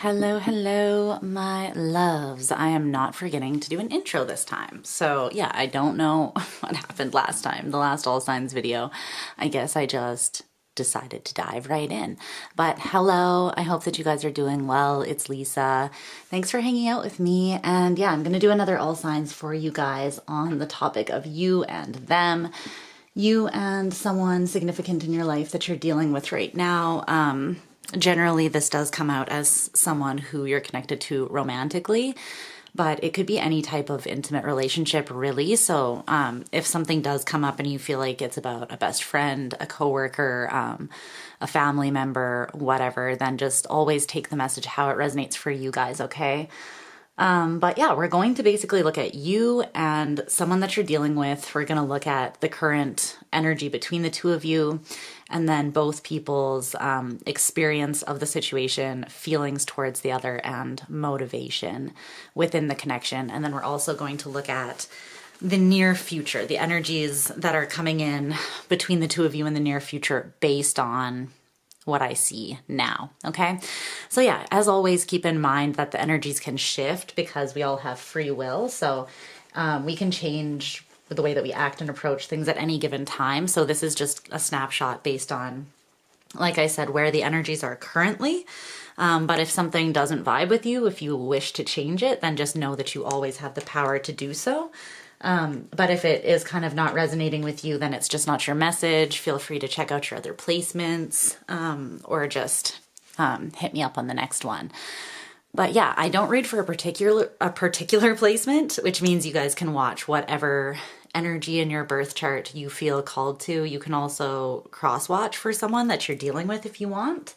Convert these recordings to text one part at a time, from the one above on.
Hello, hello, my loves. I am not forgetting to do an intro this time. So yeah, I don't know what happened last time, the last All Signs video. I guess I just decided to dive right in. But hello, I hope that you guys are doing well. It's Lisa. Thanks for hanging out with me. And yeah, I'm gonna do another All Signs for you guys on the topic of you and them. You and someone significant in your life that you're dealing with right now. Generally, this does come out as someone who you're connected to romantically, but it could be any type of intimate relationship, really. So if something does come up and you feel like it's about a best friend, a coworker, a family member, whatever, then just always take the message how it resonates for you guys, okay? But yeah, we're going to basically look at you and someone that you're dealing with. We're going to look at the current energy between the two of you, and then both people's experience of the situation, feelings towards the other, and motivation within the connection. And then we're also going to look at the near future, the energies that are coming in between the two of you in the near future based on what I see now, okay? So yeah, as always, keep in mind that the energies can shift because we all have free will. So we can change the way that we act and approach things at any given time. So this is just a snapshot based on, like I said, where the energies are currently. But if something doesn't vibe with you, if you wish to change it, then just know that you always have the power to do so. But if it is kind of not resonating with you, then it's just not your message. Feel free to check out your other placements, or just hit me up on the next one. But yeah, I don't read for a particular placement, which means you guys can watch whatever energy in your birth chart you feel called to. You can also cross-watch for someone that you're dealing with if you want.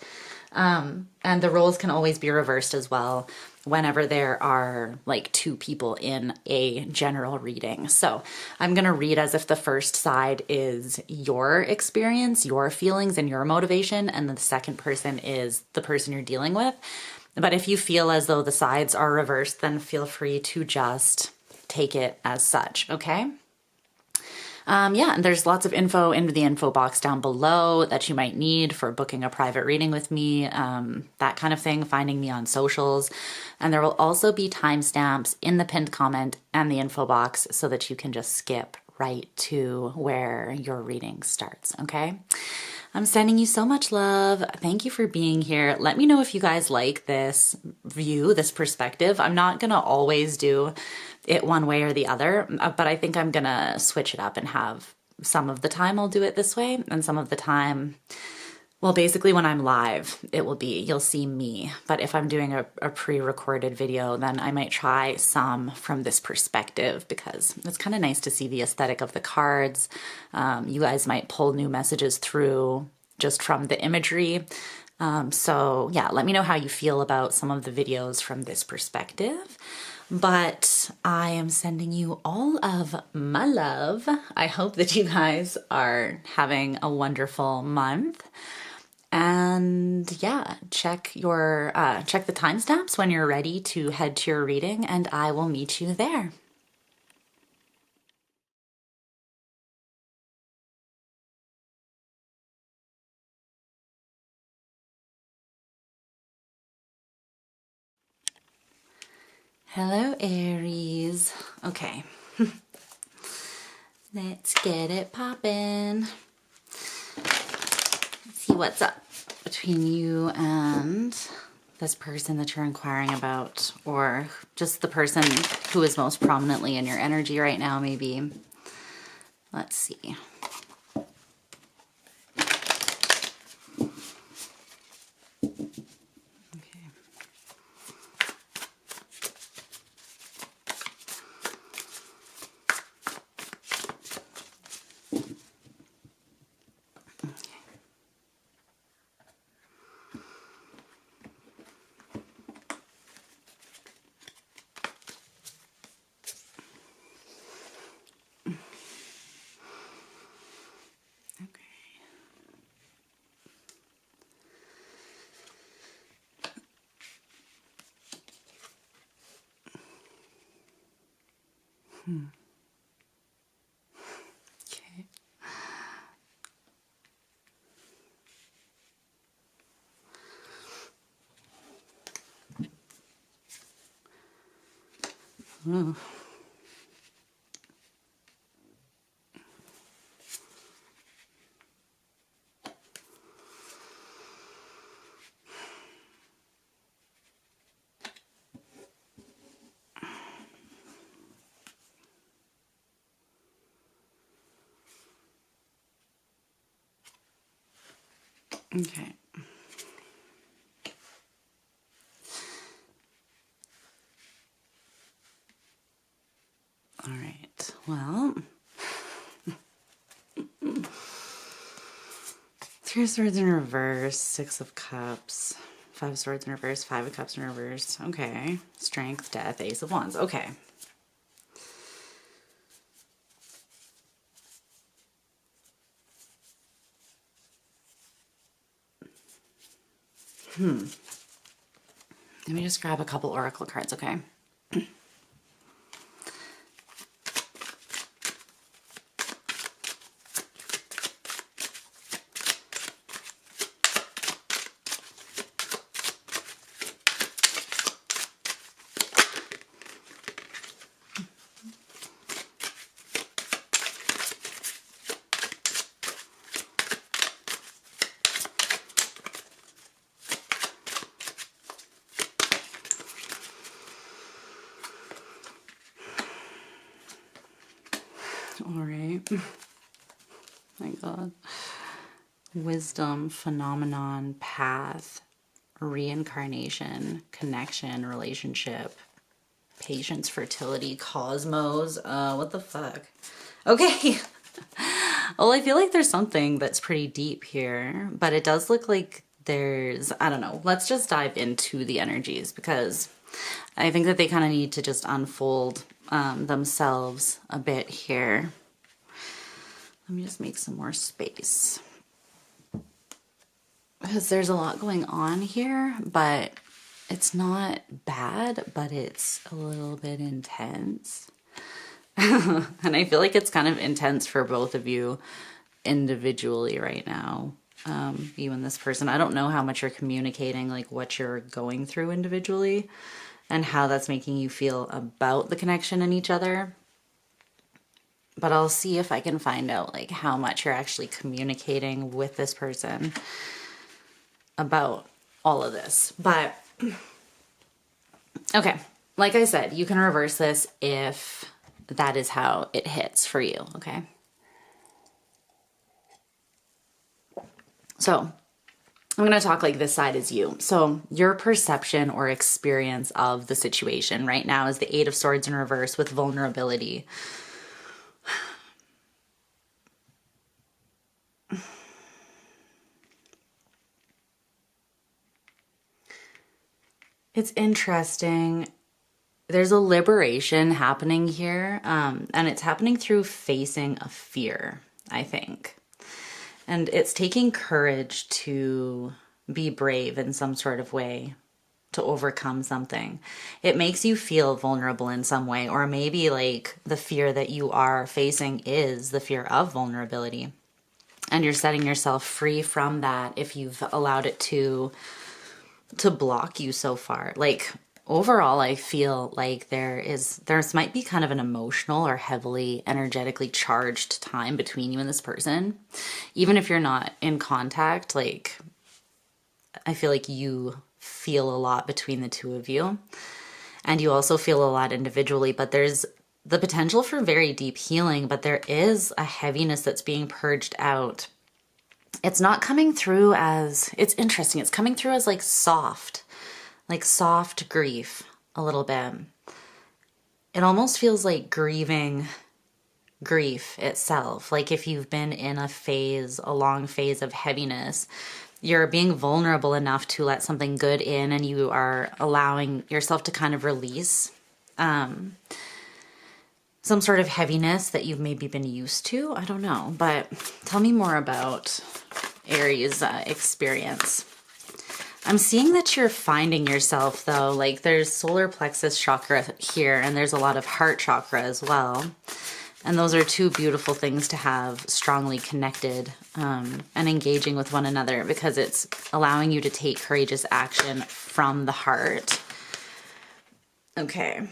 And the roles can always be reversed as well whenever there are like two people in a general reading. So I'm going to read as if the first side is your experience, your feelings, and your motivation, and the second person is the person you're dealing with. But if you feel as though the sides are reversed, then feel free to just take it as such, okay? Yeah, and there's lots of info in the info box down below that you might need for booking a private reading with me, that kind of thing, finding me on socials. And there will also be timestamps in the pinned comment and the info box so that you can just skip right to where your reading starts, okay? I'm sending you so much love. Thank you for being here. Let me know if you guys like this view, this perspective. I'm not gonna always do it one way or the other, but I think I'm gonna switch it up and have some of the time I'll do it this way, and some of the time, well, basically when I'm live, it will be, you'll see me. But if I'm doing a pre-recorded video, then I might try some from this perspective because it's kind of nice to see the aesthetic of the cards. You guys might pull new messages through just from the imagery. So yeah, let me know how you feel about some of the videos from this perspective. But I am sending you all of my love. I hope that you guys are having a wonderful month. And yeah, check the timestamps when you're ready to head to your reading, and I will meet you there. Hello, Aries. Okay, let's get it poppin'. See what's up between you and this person that you're inquiring about, or just the person who is most prominently in your energy right now, maybe. Let's see. Okay. Ooh. Okay. All right. Well, 3 of Swords in reverse, 6 of Cups, 5 of Swords in reverse, 5 of Cups in reverse. Okay. Strength, Death, Ace of Wands. Okay. Let me just grab a couple oracle cards, okay? All right. My God. Wisdom, phenomenon, path, reincarnation, connection, relationship, patience, fertility, cosmos. What the fuck? Okay. Well, I feel like there's something that's pretty deep here, but it does look like there's, I don't know. Let's just dive into the energies because I think that they kind of need to just unfold themselves a bit here. Let me just make some more space. Because there's a lot going on here, but it's not bad, but it's a little bit intense. And I feel like it's kind of intense for both of you individually right now. You and this person. I don't know how much you're communicating, like what you're going through individually and how that's making you feel about the connection in each other. But I'll see if I can find out like how much you're actually communicating with this person about all of this. But okay, like I said, you can reverse this if that is how it hits for you, okay? So I'm going to talk like this side is you. So your perception or experience of the situation right now is the 8 of Swords in reverse with vulnerability. It's interesting. There's a liberation happening here, and it's happening through facing a fear, I think. And it's taking courage to be brave in some sort of way, to overcome something. It makes you feel vulnerable in some way, or maybe like the fear that you are facing is the fear of vulnerability. And you're setting yourself free from that if you've allowed it to block you so far. Like overall, I feel like there might be kind of an emotional or heavily energetically charged time between you and this person. Even if you're not in contact, like I feel like you feel a lot between the two of you. And you also feel a lot individually, but there's the potential for very deep healing, but there is a heaviness that's being purged out. It's not coming through as, it's interesting, it's coming through as like soft grief a little bit. It almost feels like grieving grief itself. Like if you've been in a long phase of heaviness, you're being vulnerable enough to let something good in and you are allowing yourself to kind of release some sort of heaviness that you've maybe been used to. I don't know, but tell me more about Aries experience. I'm seeing that you're finding yourself though, like there's solar plexus chakra here and there's a lot of heart chakra as well. And those are two beautiful things to have strongly connected and engaging with one another because it's allowing you to take courageous action from the heart. Okay.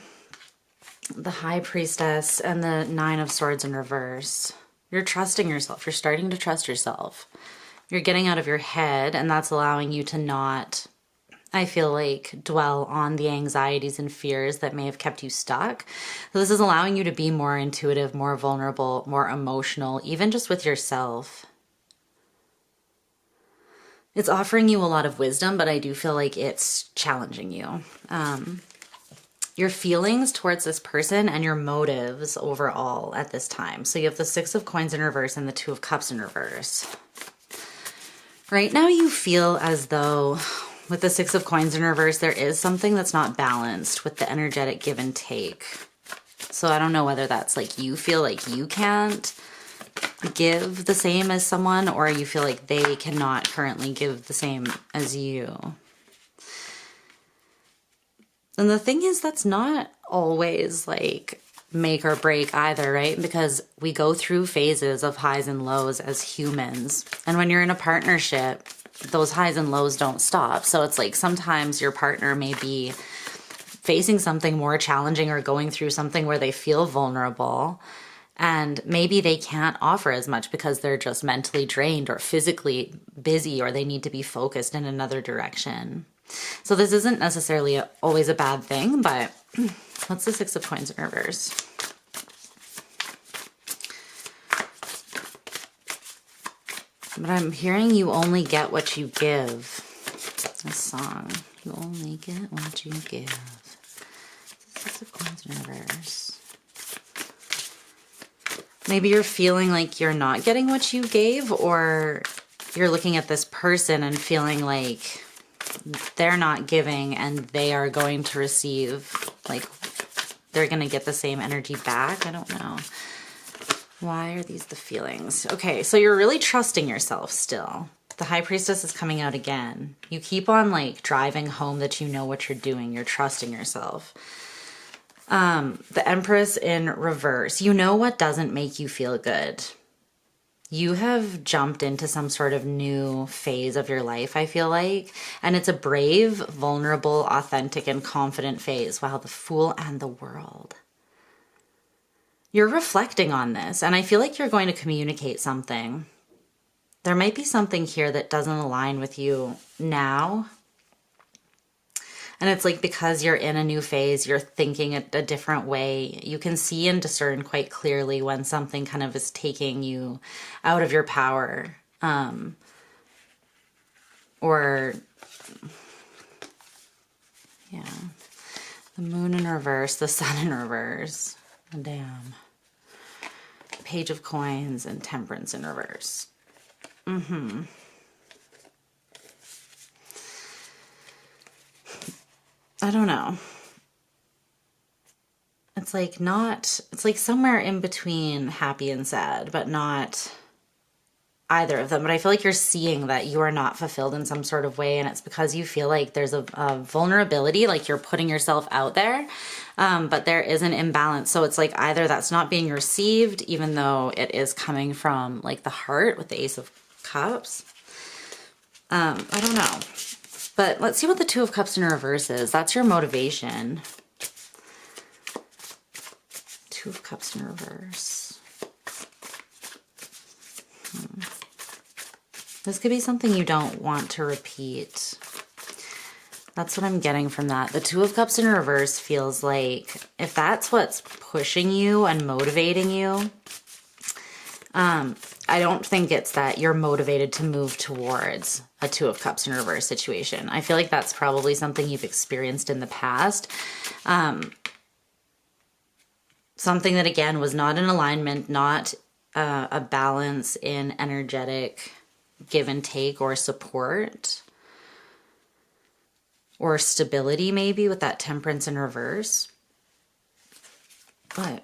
the High Priestess and the Nine of Swords in reverse. You're trusting yourself. You're starting to trust yourself. You're getting out of your head, and that's allowing you to not, I feel like, dwell on the anxieties and fears that may have kept you stuck. So this is allowing you to be more intuitive, more vulnerable, more emotional, even just with yourself. It's offering you a lot of wisdom, but I do feel like it's challenging you. Your feelings towards this person and your motives overall at this time. So you have the Six of Coins in reverse and the Two of Cups in reverse. Right now you feel as though with the Six of Coins in reverse, there is something that's not balanced with the energetic give and take. So I don't know whether that's like you feel like you can't give the same as someone, or you feel like they cannot currently give the same as you. And the thing is, that's not always like make or break either, right? Because we go through phases of highs and lows as humans. And when you're in a partnership, those highs and lows don't stop. So it's like sometimes your partner may be facing something more challenging or going through something where they feel vulnerable. And maybe they can't offer as much because they're just mentally drained or physically busy, or they need to be focused in another direction. So this isn't necessarily always a bad thing, but what's the Six of Coins in reverse? But I'm hearing you only get what you give. A song. You only get what you give. Six of Coins in reverse. Maybe you're feeling like you're not getting what you gave, or you're looking at this person and feeling like they're not giving and they are going to receive, like they're going to get the same energy back. I don't know. Why are these the feelings? Okay, so you're really trusting yourself still. The High Priestess is coming out again. You keep on like driving home that you know what you're doing. You're trusting yourself. The Empress in reverse. You know what doesn't make you feel good. You have jumped into some sort of new phase of your life, I feel like. And it's a brave, vulnerable, authentic, and confident phase. Wow, the Fool and the World. You're reflecting on this, and I feel like you're going to communicate something. There might be something here that doesn't align with you now. And it's like because you're in a new phase, you're thinking a different way. You can see and discern quite clearly when something kind of is taking you out of your power. Or, yeah. The Moon in reverse, the Sun in reverse. Damn. Page of Coins and Temperance in reverse. I don't know. It's like not, it's like somewhere in between happy and sad, but not either of them. But I feel like you're seeing that you are not fulfilled in some sort of way, and it's because you feel like there's a vulnerability, like you're putting yourself out there, but there is an imbalance. So it's like either that's not being received, even though it is coming from like the heart with the Ace of Cups. I don't know. But let's see what the Two of Cups in reverse is. That's your motivation. Two of Cups in reverse. This could be something you don't want to repeat. That's what I'm getting from that. The Two of Cups in reverse feels like if that's what's pushing you and motivating you, I don't think it's that you're motivated to move towards a Two of Cups in reverse situation. I feel like that's probably something you've experienced in the past. Something that, again, was not in alignment, not a balance in energetic give and take or support or stability, maybe, with that Temperance in reverse. But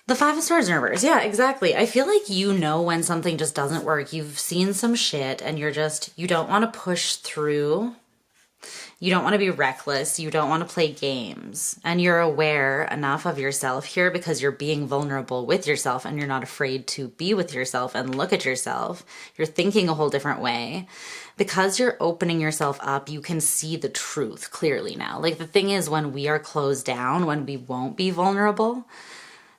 the Five of Swords in reverse. Yeah, exactly. I feel like you know when something just doesn't work. You've seen some shit and you don't want to push through You don't want to be reckless. You don't want to play games. And you're aware enough of yourself here because you're being vulnerable with yourself and you're not afraid to be with yourself and look at yourself. You're thinking a whole different way. Because you're opening yourself up, you can see the truth clearly now. Like the thing is, when we are closed down, when we won't be vulnerable,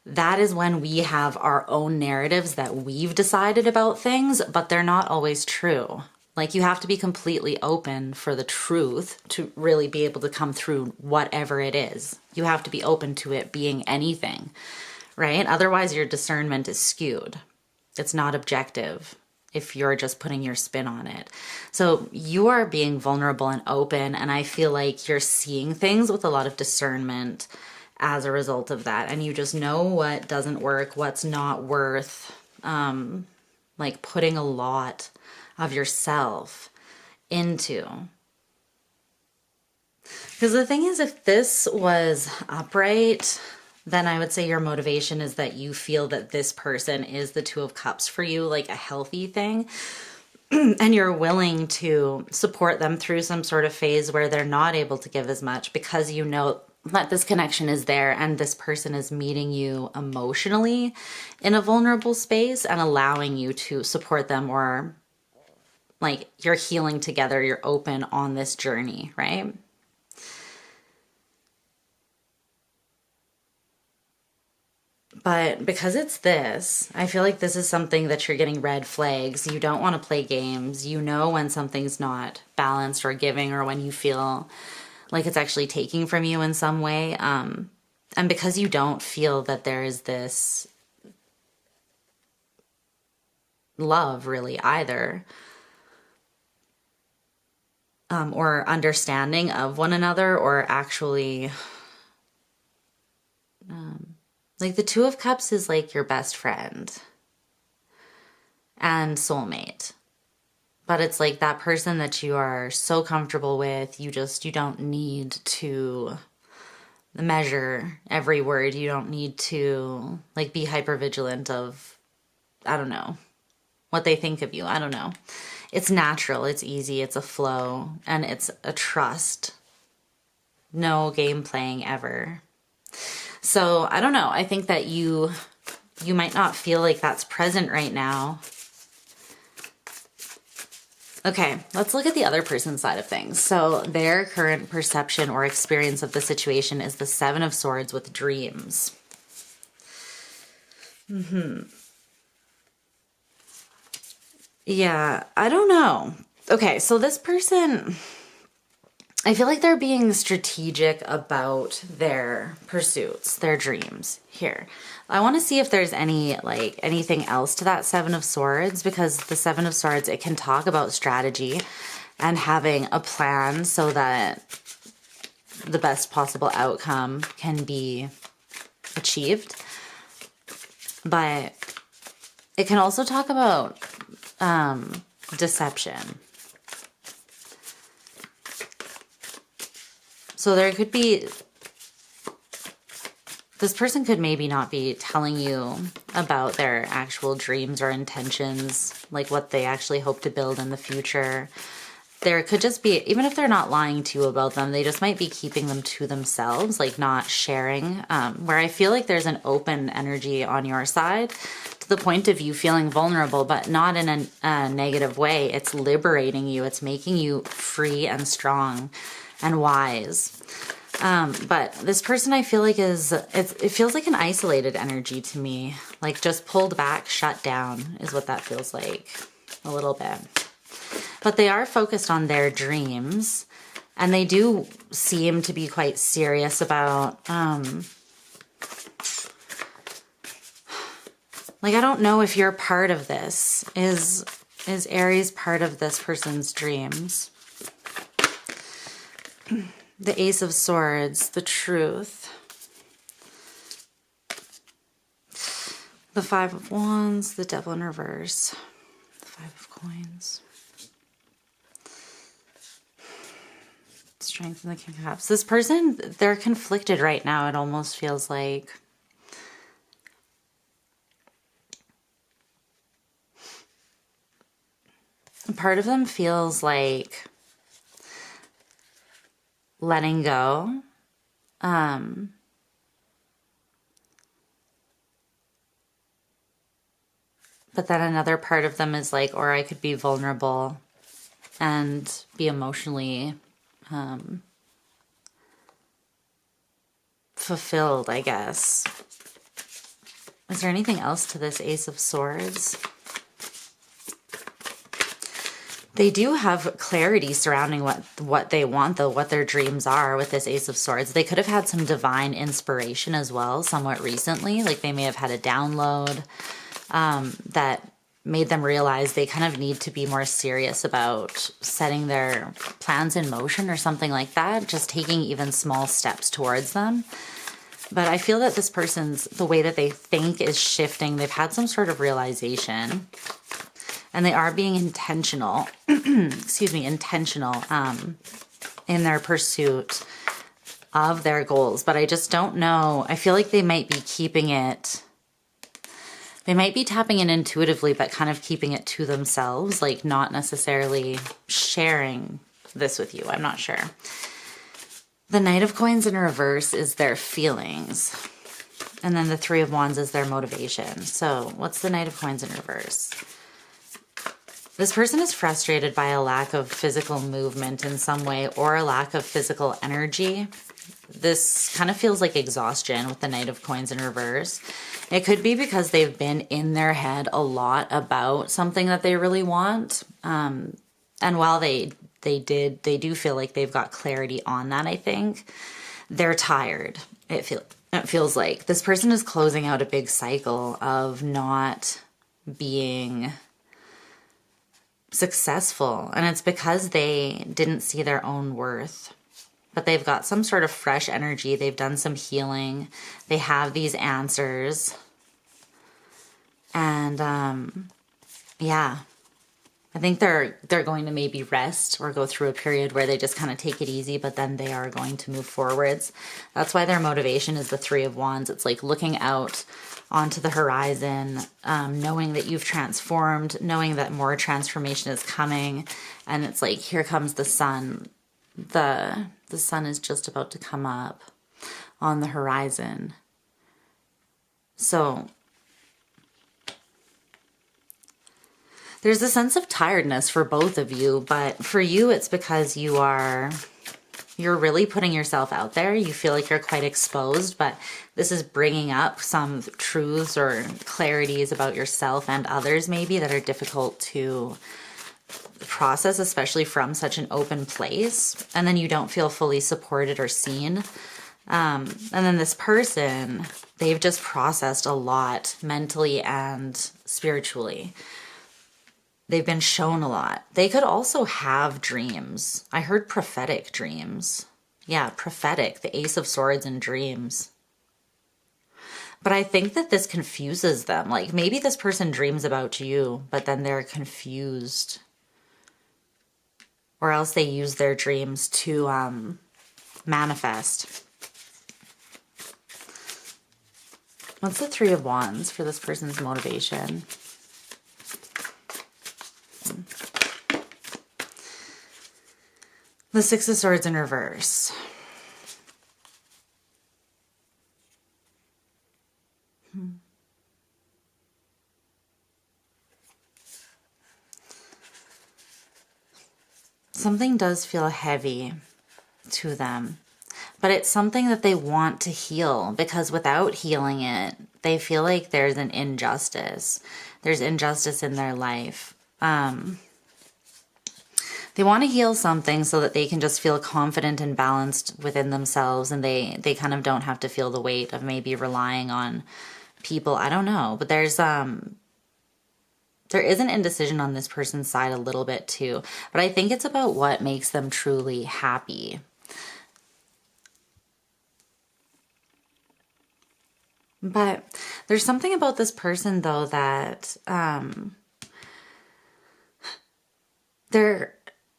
that is when we have our own narratives that we've decided about things, but they're not always true. Like you have to be completely open for the truth to really be able to come through whatever it is. You have to be open to it being anything, right? Otherwise your discernment is skewed. It's not objective if you're just putting your spin on it. So you are being vulnerable and open, and I feel like you're seeing things with a lot of discernment as a result of that. And you just know what doesn't work, what's not worth like putting a lot of yourself into. Because the thing is, if this was upright, then I would say your motivation is that you feel that this person is the Two of Cups for you, like a healthy thing. And you're willing to support them through some sort of phase where they're not able to give as much because you know that this connection is there and this person is meeting you emotionally in a vulnerable space and allowing you to support them, or like you're healing together, you're open on this journey, right? But because it's this, I feel like this is something that you're getting red flags. You don't want to play games. You know when something's not balanced or giving, or when you feel like it's actually taking from you in some way. And because you don't feel that there is this love really either, or understanding of one another, or actually, like the Two of Cups is like your best friend and soulmate. But it's like that person that you are so comfortable with, you don't need to measure every word. You don't need to like be hyper vigilant of, I don't know, what they think of you. I don't know. It's natural, it's easy, it's a flow, and it's a trust. No game playing ever. So I don't know. I think that you might not feel like that's present right now. Okay, let's look at the other person's side of things. So their current perception or experience of the situation is the Seven of Swords with dreams. Yeah, I don't know. Okay, so this person, I feel like they're being strategic about their pursuits, their dreams here. I want to see if there's anything else to that Seven of Swords, because the Seven of Swords, it can talk about strategy and having a plan so that the best possible outcome can be achieved. But it can also talk about deception. So there could be, this person could maybe not be telling you about their actual dreams or intentions, like what they actually hope to build in the future. There could just be, even if they're not lying to you about them, they just might be keeping them to themselves, like not sharing, where I feel like there's an open energy on your side to the point of you feeling vulnerable, but not in a negative way. It's liberating you. It's making you free and strong and wise. But this person, I feel like it feels like an isolated energy to me, like just pulled back, shut down is what that feels like a little bit. But they are focused on their dreams, and they do seem to be quite serious about, like, I don't know if you're part of this. Is Aries part of this person's dreams? The Ace of Swords, the Truth. The Five of Wands, the Devil in reverse. The Five of Coins. Strength and the King of Cups. This person, they're conflicted right now. It almost feels like. Part of them feels like letting go. But then another part of them is like, or I could be vulnerable and be emotionally fulfilled, I guess. Is there anything else to this Ace of Swords? They do have clarity surrounding what they want, though, what their dreams are with this Ace of Swords. They could have had some divine inspiration as well, somewhat recently. Like they may have had a download that made them realize they kind of need to be more serious about setting their plans in motion or something like that, just taking even small steps towards them. But I feel that this person's, the way that they think is shifting. They've had some sort of realization. And they are being intentional, excuse me, intentional in their pursuit of their goals. But I just don't know. I feel like they might be keeping it, they might be tapping in intuitively, but kind of keeping it to themselves, like not necessarily sharing this with you. I'm not sure. The Knight of Coins in reverse is their feelings. And then the Three of Wands is their motivation. So what's the Knight of Coins in reverse? This person is frustrated by a lack of physical movement in some way or a lack of physical energy. This kind of feels like exhaustion with the Knight of Coins in reverse. It could be because they've been in their head a lot about something that they really want. And while they do feel like they've got clarity on that, I think, they're tired. It feels like this person is closing out a big cycle of not being successful, and it's because they didn't see their own worth. But they've got some sort of fresh energy. They've done some healing. They have these answers. And yeah, I think they're going to maybe rest or go through a period where they just kind of take it easy, but then they are going to move forwards. That's why their motivation is the Three of Wands. It's like looking out onto the horizon, knowing that you've transformed, knowing that more transformation is coming. And it's like, here comes the sun. The sun is just about to come up on the horizon. So there's a sense of tiredness for both of you, but for you, it's because you're really putting yourself out there. You feel like you're quite exposed, but this is bringing up some truths or clarities about yourself and others maybe that are difficult to process, especially from such an open place. And then you don't feel fully supported or seen. And then this person, they've just processed a lot mentally and spiritually. They've been shown a lot. They could also have dreams. I heard prophetic dreams. Yeah, prophetic, the Ace of Swords and dreams. But I think that this confuses them. Like maybe this person dreams about you, but then they're confused. Or else they use their dreams to manifest. What's the Three of Wands for this person's motivation? The Six of Swords in reverse. Something does feel heavy to them, but it's something that they want to heal, because without healing it, they feel like there's an injustice. There's injustice in their life. They want to heal something so that they can just feel confident and balanced within themselves, and they kind of don't have to feel the weight of maybe relying on people. I don't know, but there is an indecision on this person's side a little bit too, but I think it's about what makes them truly happy. But there's something about this person though that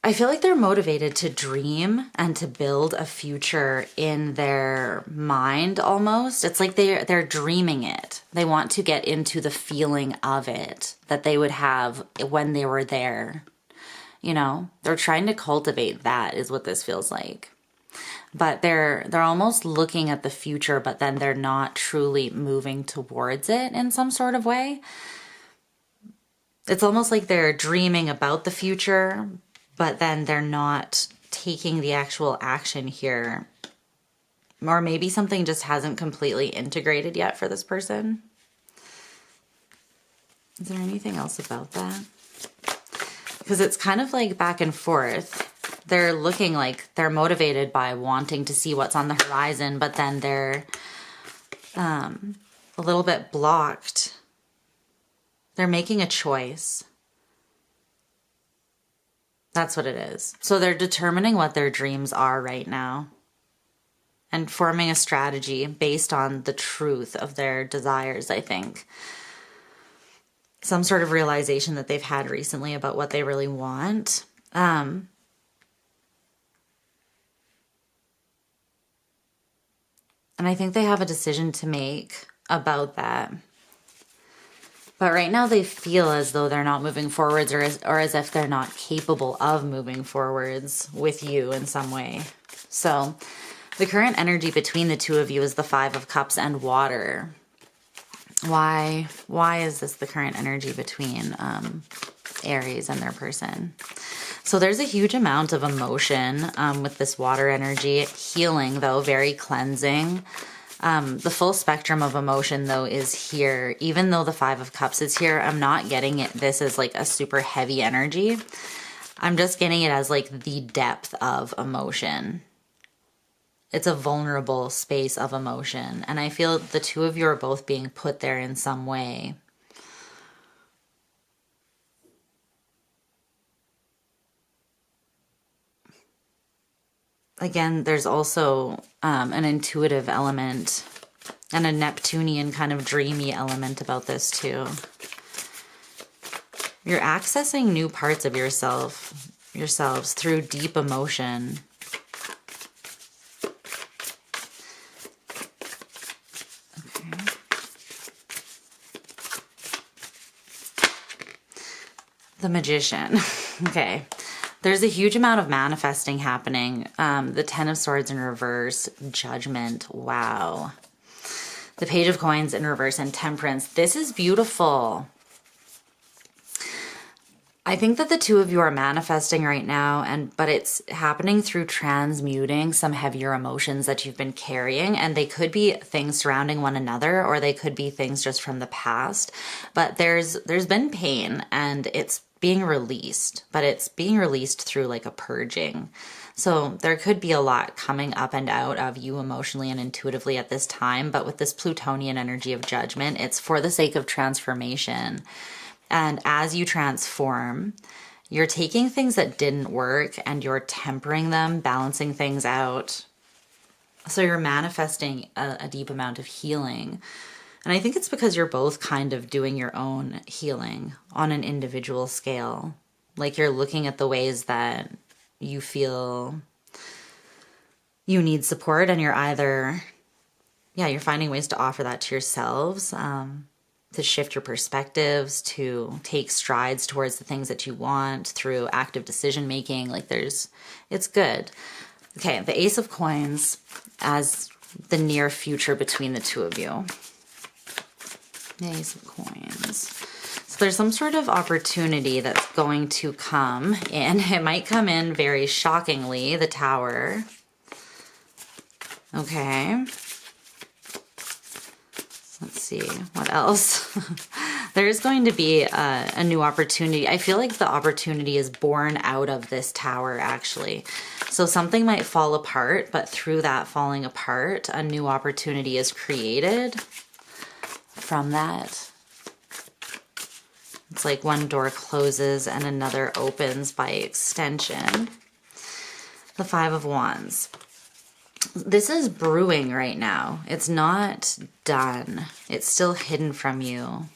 I feel like they're motivated to dream and to build a future in their mind almost. It's like they're dreaming it. They want to get into the feeling of it that they would have when they were there. You know, they're trying to cultivate that is what this feels like. but they're almost looking at the future, but then they're not truly moving towards it in some sort of way. It's almost like they're dreaming about the future, but then they're not taking the actual action here. Or maybe something just hasn't completely integrated yet for this person. Is there anything else about that? Because it's kind of like back and forth. They're looking like they're motivated by wanting to see what's on the horizon, but then they're a little bit blocked. They're making a choice. That's what it is. So they're determining what their dreams are right now and forming a strategy based on the truth of their desires, I think. Some sort of realization that they've had recently about what they really want. And I think they have a decision to make about that. But right now they feel as though they're not moving forwards, or as if they're not capable of moving forwards with you in some way. So the current energy between the two of you is the Five of Cups and water. Why is this the current energy between Aries and their person? So there's a huge amount of emotion with this water energy. Healing, though, very cleansing. The full spectrum of emotion, though, is here. Even though the Five of Cups is here, I'm not getting this as like a super heavy energy. I'm just getting it as like the depth of emotion. It's a vulnerable space of emotion. And I feel the two of you are both being put there in some way. Again, there's also an intuitive element and a Neptunian kind of dreamy element about this too. You're accessing new parts of yourselves through deep emotion. Okay. The Magician. Okay. There's a huge amount of manifesting happening. The Ten of Swords in reverse, Judgment, wow. The Page of Coins in reverse and Temperance. This is beautiful. I think that the two of you are manifesting right now, but it's happening through transmuting some heavier emotions that you've been carrying, and they could be things surrounding one another, or they could be things just from the past. But there's been pain, and it's being released, but it's being released through like a purging. So there could be a lot coming up and out of you emotionally and intuitively at this time, but with this Plutonian energy of Judgment, it's for the sake of transformation. And as you transform, you're taking things that didn't work and you're tempering them, balancing things out. So you're manifesting a deep amount of healing. And I think it's because you're both kind of doing your own healing on an individual scale. Like you're looking at the ways that you feel you need support, and you're either, you're finding ways to offer that to yourselves, to shift your perspectives, to take strides towards the things that you want through active decision making. Like it's good. Okay, the Ace of Coins as the near future between the two of you. The Ace of Coins. So there's some sort of opportunity that's going to come in. It might come in very shockingly, the Tower. Okay. Let's see, what else? There's going to be a new opportunity. I feel like the opportunity is born out of this Tower, actually. So something might fall apart, but through that falling apart, a new opportunity is created from that. It's like one door closes and another opens by extension. The Five of Wands. This is brewing right now. It's not done. It's still hidden from you.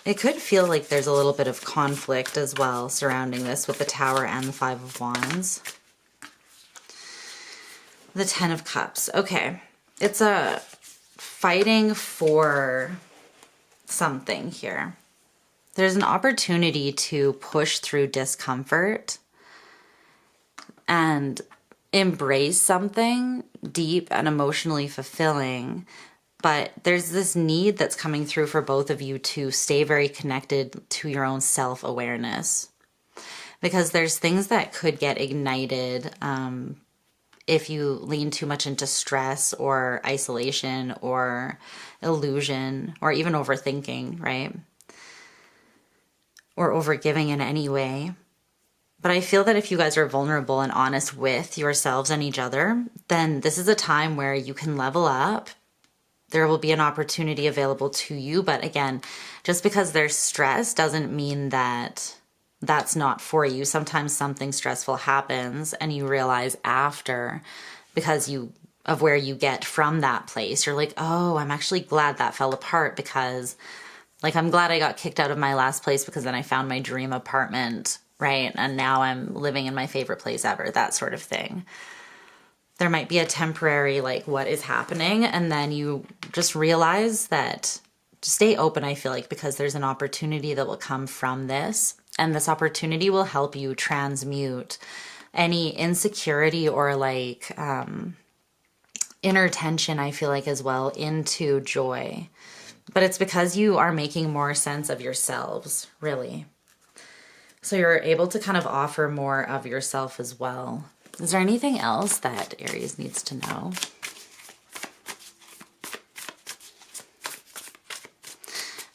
It could feel like there's a little bit of conflict as well surrounding this with the Tower and the Five of Wands. The Ten of Cups. Okay. It's fighting for something here. There's an opportunity to push through discomfort and embrace something deep and emotionally fulfilling. But there's this need that's coming through for both of you to stay very connected to your own self-awareness. Because there's things that could get ignited if you lean too much into stress or isolation or illusion or even overthinking, right? Or overgiving in any way. But I feel that if you guys are vulnerable and honest with yourselves and each other, then this is a time where you can level up. There will be an opportunity available to you. But again, just because there's stress doesn't mean that that's not for you. Sometimes something stressful happens and you realize after, because of where you get from that place, you're like, oh, I'm actually glad that fell apart, because like, I'm glad I got kicked out of my last place because then I found my dream apartment, right? And now I'm living in my favorite place ever, that sort of thing. There might be a temporary, like, what is happening? And then you just realize that, stay open, I feel like, because there's an opportunity that will come from this. And this opportunity will help you transmute any insecurity or like inner tension, I feel like, as well, into joy. But it's because you are making more sense of yourselves, really. So you're able to kind of offer more of yourself as well. Is there anything else that Aries needs to know?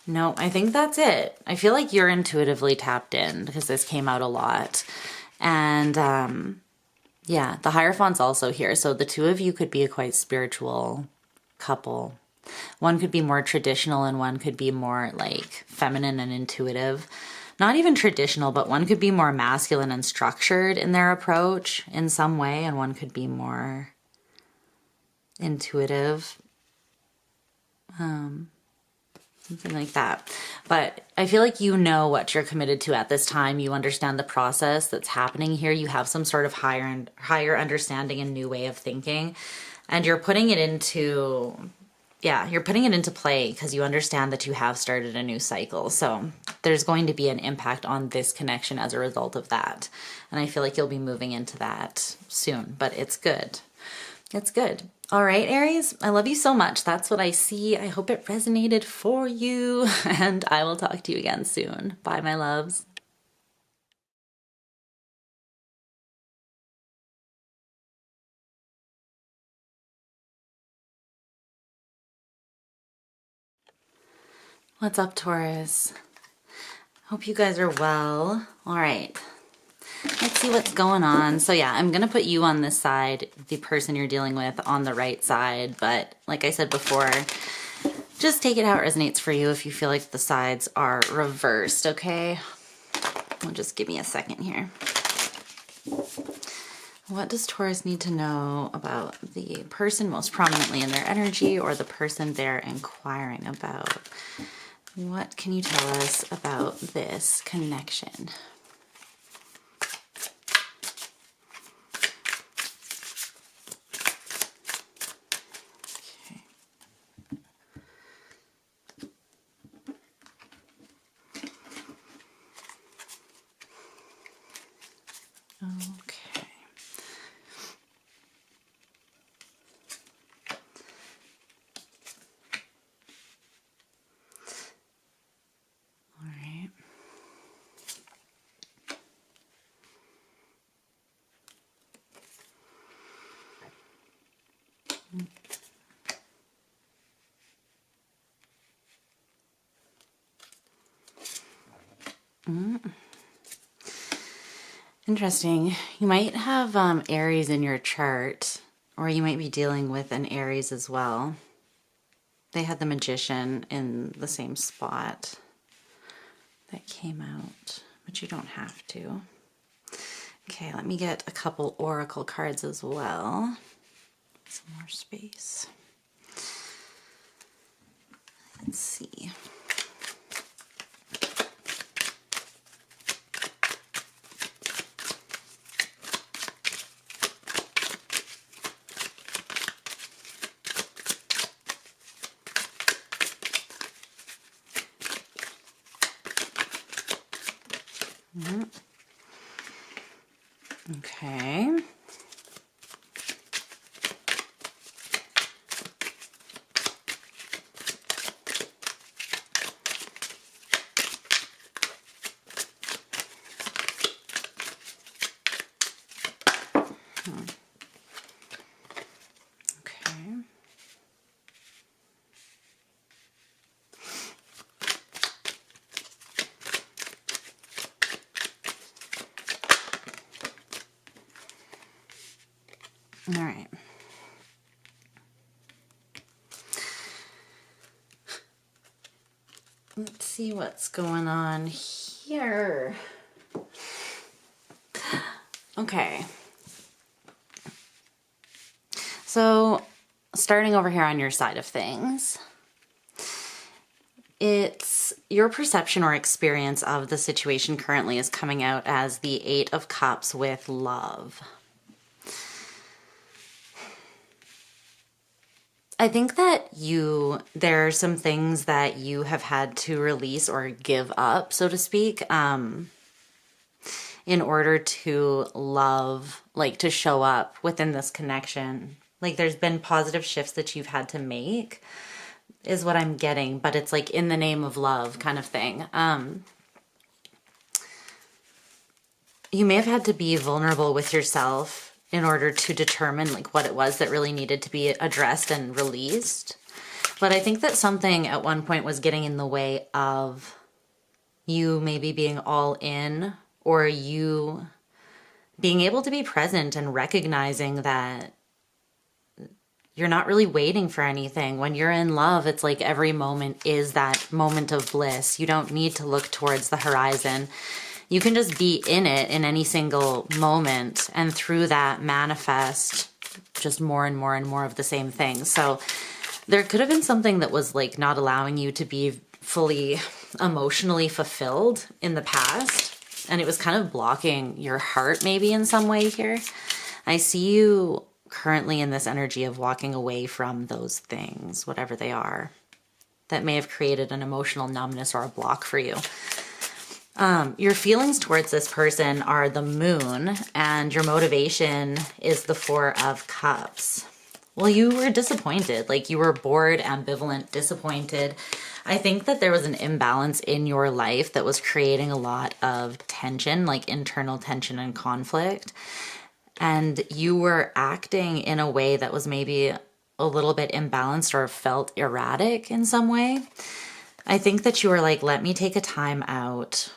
No, I think that's it. I feel like you're intuitively tapped in because this came out a lot. And yeah, the Hierophant's also here. So the two of you could be a quite spiritual couple. One could be more traditional and one could be more like feminine and intuitive. Not even traditional, but one could be more masculine and structured in their approach in some way, and one could be more intuitive. Something like that. But I feel like you know what you're committed to at this time. You understand the process that's happening here. You have some sort of higher understanding and new way of thinking. And you're putting it into, you're putting it into play because you understand that you have started a new cycle. So there's going to be an impact on this connection as a result of that. And I feel like you'll be moving into that soon, but it's good. It's good. All right, Aries, I love you so much. That's what I see. I hope it resonated for you, and I will talk to you again soon. Bye, my loves. What's up, Taurus? Hope you guys are well. All right. Let's see what's going on. So yeah, I'm going to put you on this side, the person you're dealing with on the right side. But like I said before, just take it how it resonates for you if you feel like the sides are reversed, okay? Well, just give me a second here. What does Taurus need to know about the person most prominently in their energy or the person they're inquiring about? What can you tell us about this connection? Okay. All right. Interesting. You might have Aries in your chart, or you might be dealing with an Aries as well. They had the Magician in the same spot that came out, but you don't have to. Okay, let me get a couple oracle cards as well. Some more space. Let's see. Okay. All right. Let's see what's going on here. Okay. So, starting over here on your side of things, it's your perception or experience of the situation currently is coming out as the Eight of Cups with love. I think that there are some things that you have had to release or give up, so to speak, in order to love, like to show up within this connection. Like there's been positive shifts that you've had to make, is what I'm getting, but it's like in the name of love kind of thing. You may have had to be vulnerable with yourself in order to determine like what it was that really needed to be addressed and released. But I think that something at one point was getting in the way of you maybe being all in, or you being able to be present and recognizing that you're not really waiting for anything. When you're in love, it's like every moment is that moment of bliss. You don't need to look towards the horizon. You can just be in it in any single moment, and through that manifest just more and more and more of the same thing. So there could have been something that was like not allowing you to be fully emotionally fulfilled in the past, and it was kind of blocking your heart maybe in some way here. I see you currently in this energy of walking away from those things, whatever they are, that may have created an emotional numbness or a block for you. Your feelings towards this person are the Moon, and your motivation is the Four of Cups. Well, you were disappointed, like you were bored, ambivalent, disappointed. I think that there was an imbalance in your life that was creating a lot of tension, like internal tension and conflict. And you were acting in a way that was maybe a little bit imbalanced or felt erratic in some way. I think that you were like, let me take a time out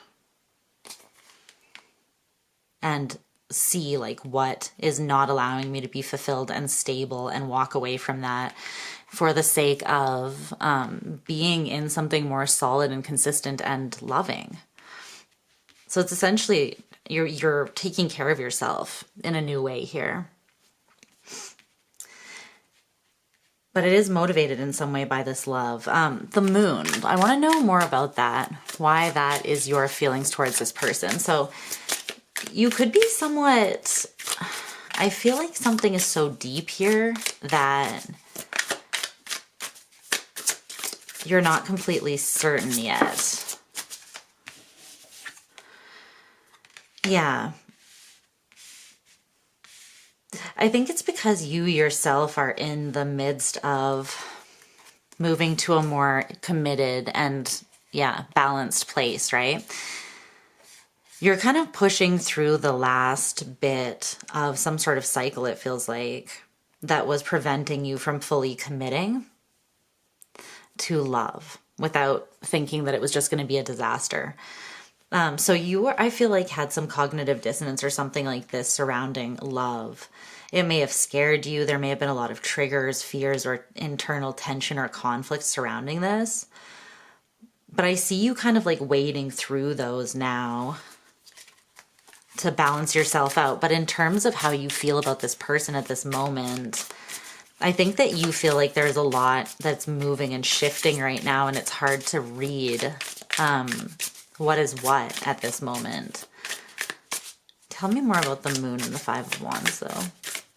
and see like what is not allowing me to be fulfilled and stable, and walk away from that for the sake of being in something more solid and consistent and loving. So it's essentially you're taking care of yourself in a new way here. But it is motivated in some way by this love. The Moon, I want to know more about that, why that is your feelings towards this person. So you could be somewhat, I feel like something is so deep here that you're not completely certain yet. Yeah. I think it's because you yourself are in the midst of moving to a more committed and, yeah, balanced place, right? You're kind of pushing through the last bit of some sort of cycle, it feels like, that was preventing you from fully committing to love without thinking that it was just going to be a disaster. So you, I feel like, had some cognitive dissonance or something like this surrounding love. It may have scared you. There may have been a lot of triggers, fears, or internal tension or conflict surrounding this. But I see you kind of like wading through those now to balance yourself out. But in terms of how you feel about this person at this moment, I think that you feel like there's a lot that's moving and shifting right now, and it's hard to read what is what at this moment. Tell me more about the Moon and the Five of Wands, though.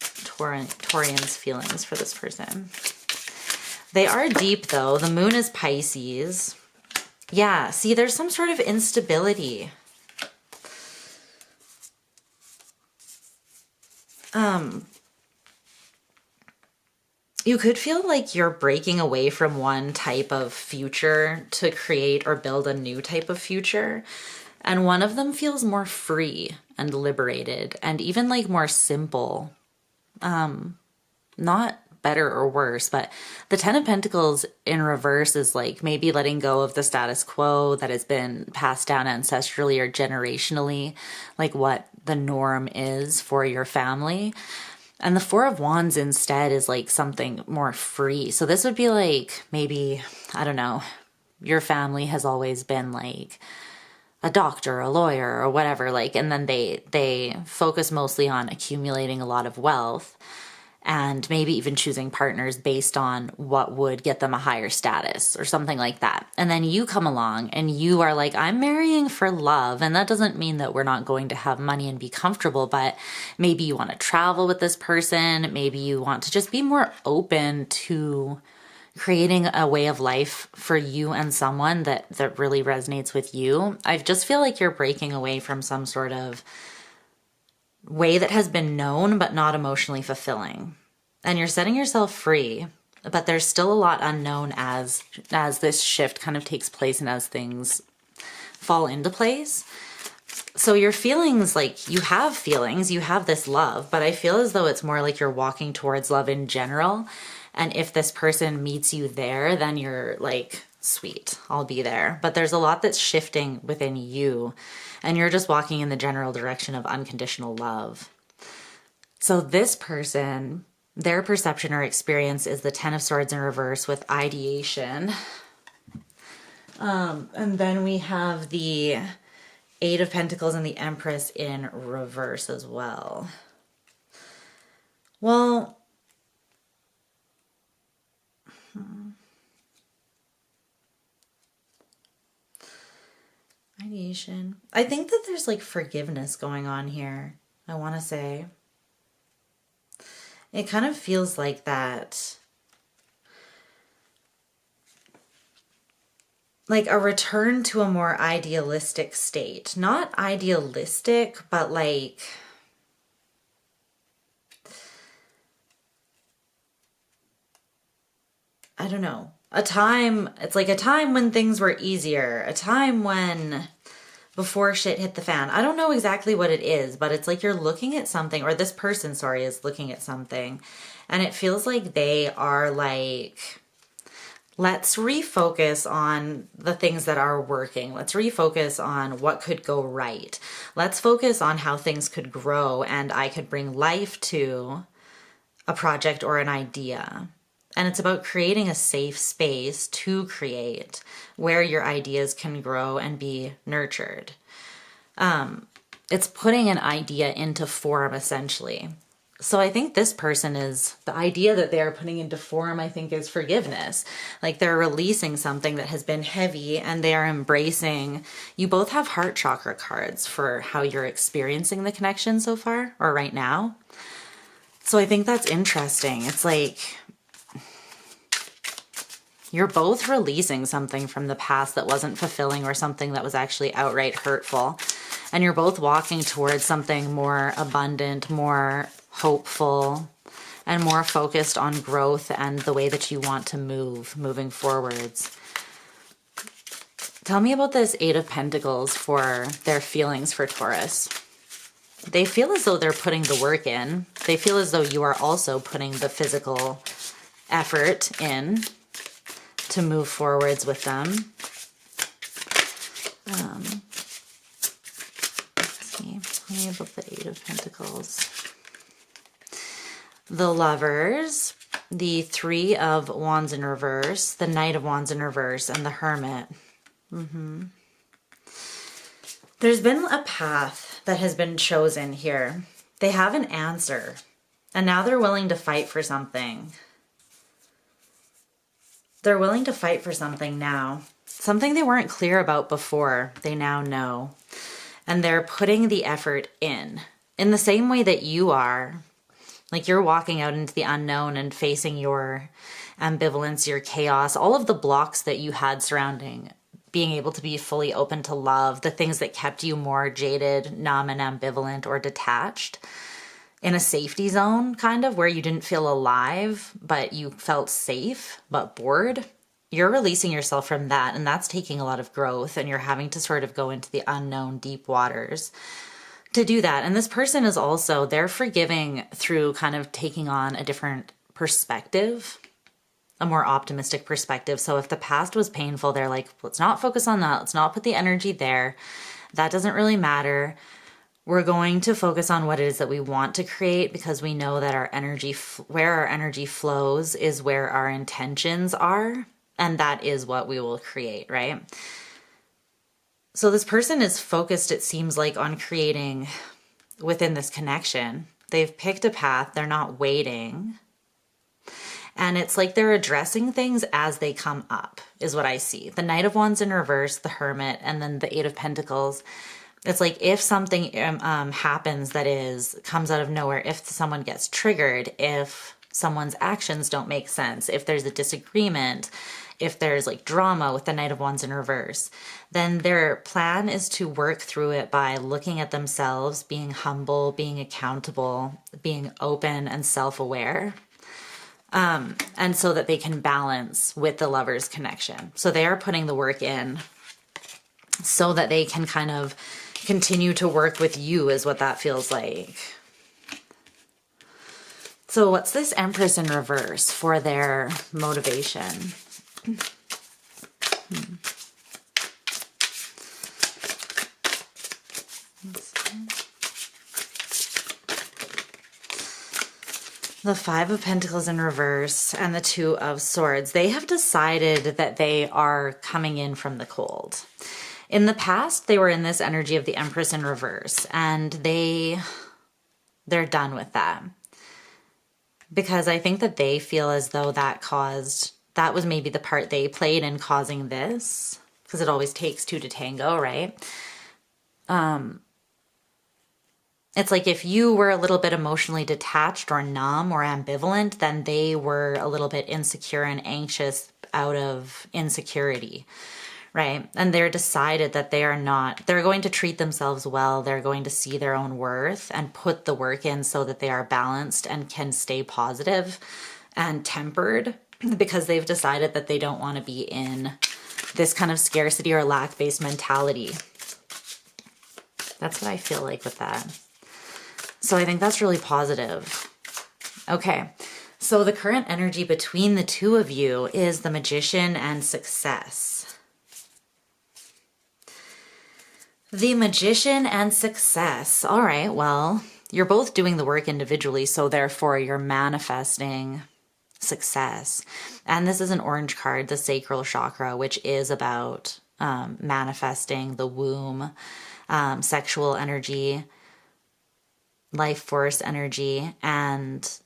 Taurian's feelings for this person. They are deep, though. The Moon is Pisces. Yeah, see, there's some sort of instability. You could feel like you're breaking away from one type of future to create or build a new type of future. And one of them feels more free and liberated and even like more simple. Not better or worse, but the Ten of Pentacles in reverse is like maybe letting go of the status quo that has been passed down ancestrally or generationally, like what the norm is for your family. And the Four of Wands instead is like something more free. So this would be like maybe, I don't know, your family has always been like a doctor, a lawyer, or whatever, like, and then they focus mostly on accumulating a lot of wealth and maybe even choosing partners based on what would get them a higher status or something like that. And then you come along and you are like, I'm marrying for love. And that doesn't mean that we're not going to have money and be comfortable, but maybe you want to travel with this person. Maybe you want to just be more open to creating a way of life for you and someone that really resonates with you. I just feel like you're breaking away from some sort of way that has been known but not emotionally fulfilling. And you're setting yourself free, but there's still a lot unknown as this shift kind of takes place and as things fall into place. So your feelings, like you have feelings, you have this love, but I feel as though it's more like you're walking towards love in general. And if this person meets you there, then you're like, sweet, I'll be there. But there's a lot that's shifting within you, and you're just walking in the general direction of unconditional love. So this person, their perception or experience is the Ten of Swords in reverse with ideation. And then we have the Eight of Pentacles and the Empress in reverse as well. Well, ideation. I think that there's like forgiveness going on here, I want to say. It kind of feels like that. Like a return to a more idealistic state. Not idealistic, but like, I don't know. A time, it's like a time when things were easier. A time when, before shit hit the fan. I don't know exactly what it is, but it's like you're looking at something, or this person, sorry, is looking at something, and it feels like they are like, let's refocus on the things that are working. Let's refocus on what could go right. Let's focus on how things could grow and I could bring life to a project or an idea. And it's about creating a safe space to create where your ideas can grow and be nurtured. It's putting an idea into form, essentially. So I think this person is, the idea that they are putting into form, I think, is forgiveness. Like they're releasing something that has been heavy and they are embracing. You both have heart chakra cards for how you're experiencing the connection so far, or right now. So I think that's interesting. It's like you're both releasing something from the past that wasn't fulfilling or something that was actually outright hurtful. And you're both walking towards something more abundant, more hopeful, and more focused on growth and the way that you want to moving forwards. Tell me about this Eight of Pentacles for their feelings for Taurus. They feel as though they're putting the work in. They feel as though you are also putting the physical effort in to move forwards with them. Let's see. Tell me about the Eight of Pentacles. The Lovers, the Three of Wands in reverse, the Knight of Wands in reverse, and the Hermit. There's been a path that has been chosen here. They have an answer, and now they're willing to fight for something. They're willing to fight for something now. Something they weren't clear about before, they now know. And they're putting the effort in the same way that you are. Like you're walking out into the unknown and facing your ambivalence, your chaos, all of the blocks that you had surrounding being able to be fully open to love, the things that kept you more jaded, numb, and ambivalent or detached. in a safety zone, kind of, where you didn't feel alive, but you felt safe, but bored. You're releasing yourself from that, and that's taking a lot of growth, and you're having to sort of go into the unknown deep waters to do that. And this person is also, they're forgiving through kind of taking on a different perspective, a more optimistic perspective. So if the past was painful, they're like, let's not focus on that. Let's not put the energy there. That doesn't really matter. We're going to focus on what it is that we want to create, because we know that our energy, where our energy flows is where our intentions are. And that is what we will create, right? So this person is focused, it seems like, on creating within this connection. They've picked a path. They're not waiting. And it's like they're addressing things as they come up, is what I see. The Knight of Wands in reverse, the Hermit, and then the Eight of Pentacles. It's like if something happens that comes out of nowhere, if someone gets triggered, if someone's actions don't make sense, if there's a disagreement, if there's like drama with the Knight of Wands in reverse, then their plan is to work through it by looking at themselves, being humble, being accountable, being open and self-aware. And so that they can balance with the Lover's connection. So they are putting the work in so that they can kind of continue to work with you, is what that feels like. So what's this Empress in reverse for their motivation? The Five of Pentacles in reverse and the Two of Swords. They have decided that they are coming in from the cold. In the past, they were in this energy of the Empress in reverse, and they're done with that. Because I think that they feel as though that was maybe the part they played in causing this, because it always takes two to tango, right? It's like if you were a little bit emotionally detached or numb or ambivalent, then they were a little bit insecure and anxious out of insecurity, right? And they're decided that they're going to treat themselves well. They're going to see their own worth and put the work in so that they are balanced and can stay positive and tempered, because they've decided that they don't want to be in this kind of scarcity or lack-based mentality. That's what I feel like with that. So I think that's really positive. Okay, so the current energy between the two of you is the Magician and Success. The Magician and Success. All right, well, you're both doing the work individually, so therefore you're manifesting success. And this is an orange card, the Sacral Chakra, which is about manifesting the womb, sexual energy, life force energy, and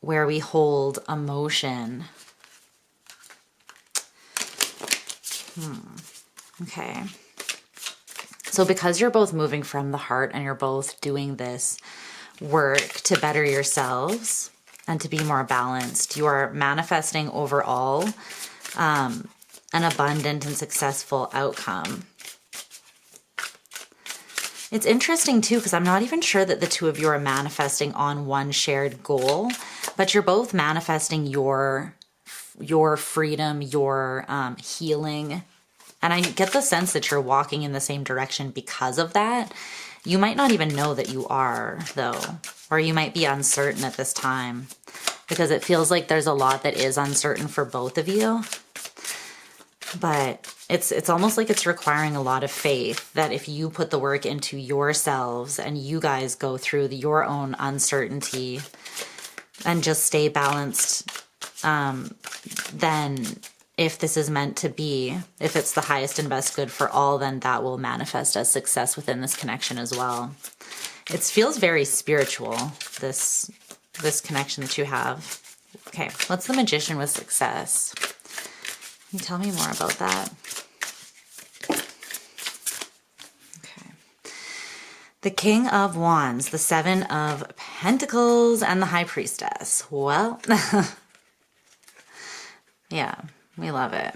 where we hold emotion. Okay. So because you're both moving from the heart and you're both doing this work to better yourselves and to be more balanced, you are manifesting overall an abundant and successful outcome. It's interesting too, because I'm not even sure that the two of you are manifesting on one shared goal, but you're both manifesting your freedom, your healing. And I get the sense that you're walking in the same direction because of that. You might not even know that you are, though, or you might be uncertain at this time, because it feels like there's a lot that is uncertain for both of you. But it's almost like it's requiring a lot of faith that if you put the work into yourselves and you guys go through your own uncertainty and just stay balanced, then if this is meant to be, if it's the highest and best good for all, then that will manifest as success within this connection as well. It feels very spiritual, this connection that you have. Okay, what's the Magician with Success? Can you tell me more about that? Okay. The King of Wands, the Seven of Pentacles, and the High Priestess. Well, yeah, we love it.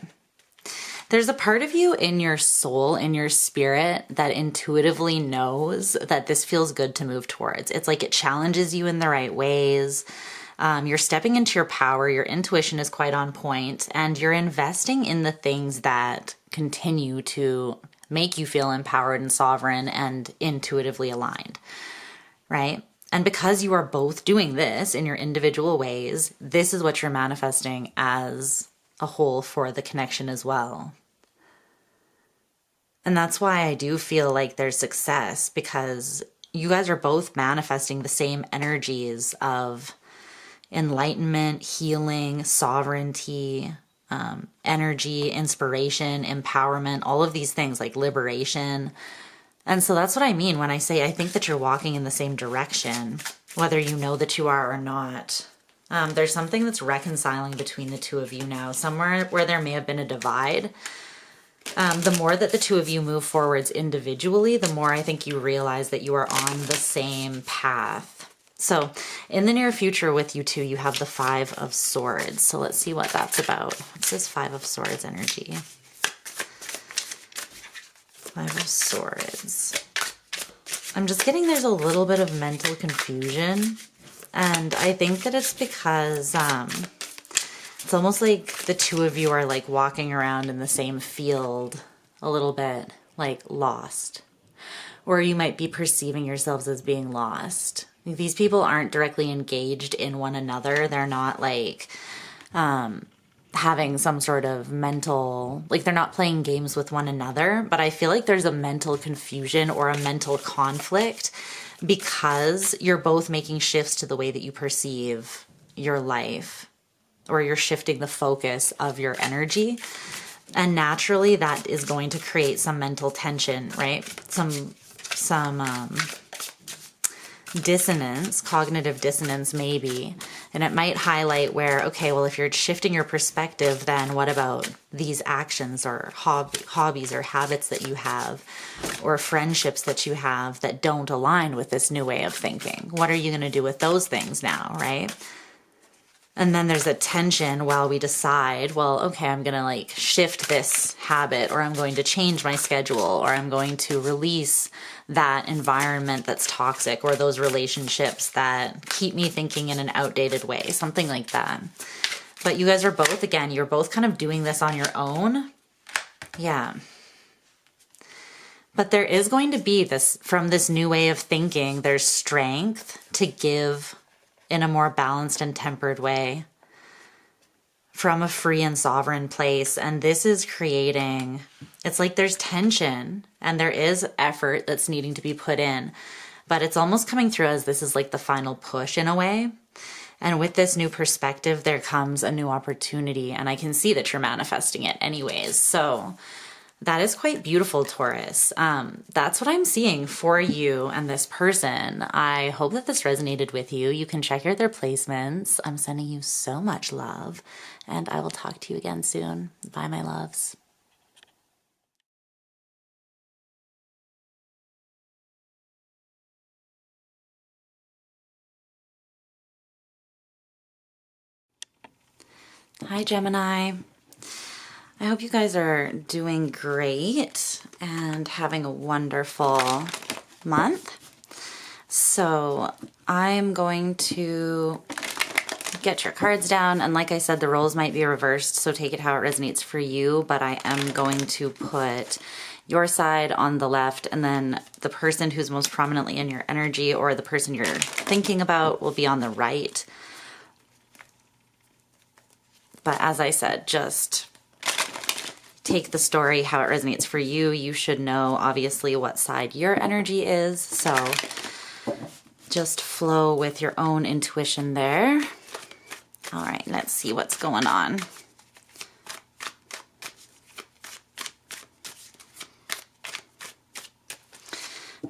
There's a part of you in your soul, in your spirit, that intuitively knows that this feels good to move towards. It's like it challenges you in the right ways. You're stepping into your power. Your intuition is quite on point, and you're investing in the things that continue to make you feel empowered and sovereign and intuitively aligned, right? And because you are both doing this in your individual ways, this is what you're manifesting as a whole for the connection as well. And that's why I do feel like there's success, because you guys are both manifesting the same energies of enlightenment, healing, sovereignty, energy, inspiration, empowerment, all of these things, like liberation. And so that's what I mean when I say I think that you're walking in the same direction, whether you know that you are or not. There's something that's reconciling between the two of you now, somewhere where there may have been a divide. The more that the two of you move forwards individually, the more I think you realize that you are on the same path. So in the near future with you two, you have the Five of Swords. So let's see what that's about. What's this Five of Swords energy? Five of Swords. I'm just getting there's a little bit of mental confusion. And I think that it's because it's almost like the two of you are like walking around in the same field a little bit, like lost. Or you might be perceiving yourselves as being lost. These people aren't directly engaged in one another. They're not like having some sort of mental, like they're not playing games with one another. But I feel like there's a mental confusion or a mental conflict because you're both making shifts to the way that you perceive your life, or you're shifting the focus of your energy. And naturally that is going to create some mental tension, right? Some dissonance, cognitive dissonance maybe. And it might highlight where, okay, well, if you're shifting your perspective, then what about these actions or hobbies or habits that you have, or friendships that you have that don't align with this new way of thinking? What are you going to do with those things now, right? And then there's a tension while we decide, well, okay, I'm going to like shift this habit, or I'm going to change my schedule, or I'm going to release that environment that's toxic, or those relationships that keep me thinking in an outdated way, something like that. But you guys are both, again, you're both kind of doing this on your own. Yeah. But there is going to be this, from this new way of thinking, there's strength to give in a more balanced and tempered way from a free and sovereign place. And this is creating, it's like there's tension and there is effort that's needing to be put in, but it's almost coming through as this is like the final push in a way. And with this new perspective, there comes a new opportunity, and I can see that you're manifesting it anyways. So that is quite beautiful, Taurus. That's what I'm seeing for you and this person. I hope that this resonated with you. You can check out their placements. I'm sending you so much love, and I will talk to you again soon. Bye, my loves. Hi, Gemini. I hope you guys are doing great and having a wonderful month. So I'm going to get your cards down, and like I said, the roles might be reversed, so take it how it resonates for you, but I am going to put your side on the left, and then the person who's most prominently in your energy, or the person you're thinking about, will be on the right. But as I said, just take the story how it resonates for you. You should know, obviously, what side your energy is. So just flow with your own intuition there. All right, let's see what's going on.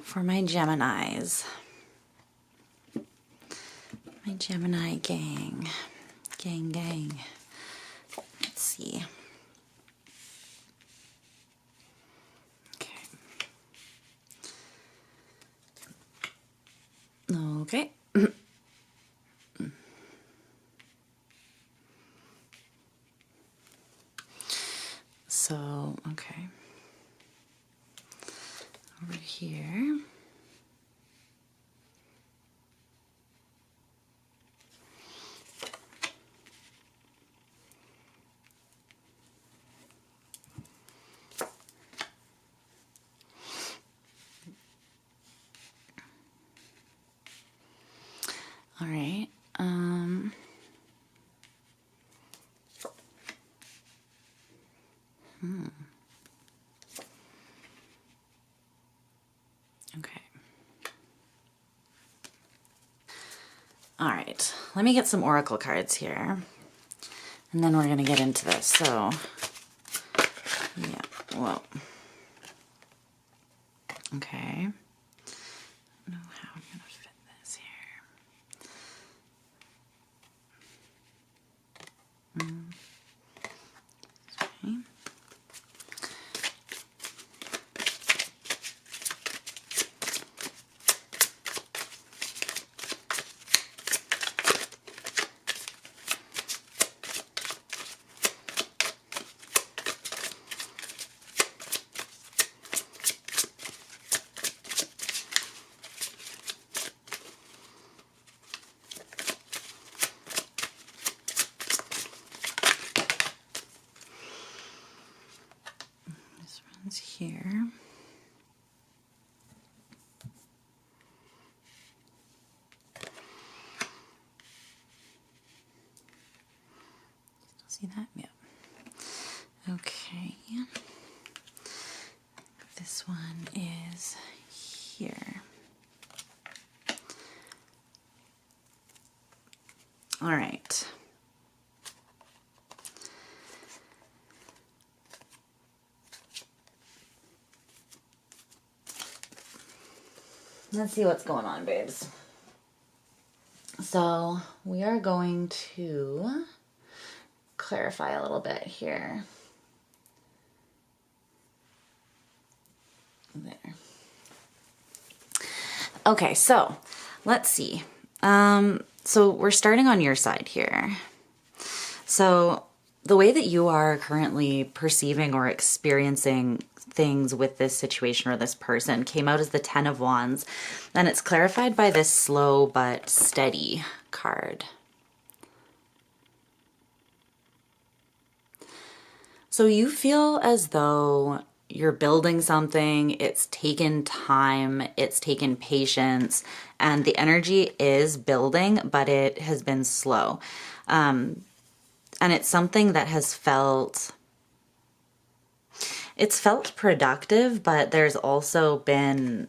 For my Geminis. My Gemini gang. Gang. Let's see. Okay. So, okay. Over here. All right. Okay. All right. Let me get some oracle cards here, and then we're going to get into this. So, yeah. Whoa. Okay. I don't know how I'm going to fit this here. Okay. Here. See that? Yeah. Okay. This one is here. All right. Let's see what's going on, babes. So we are going to clarify a little bit here. There. Okay, so let's see. So we're starting on your side here. So the way that you are currently perceiving or experiencing things with this situation or this person came out as the Ten of Wands, and it's clarified by this slow but steady card. So you feel as though you're building something, it's taken time, it's taken patience, and the energy is building, but it has been slow. And it's something that has felt... It's felt productive, but there's also been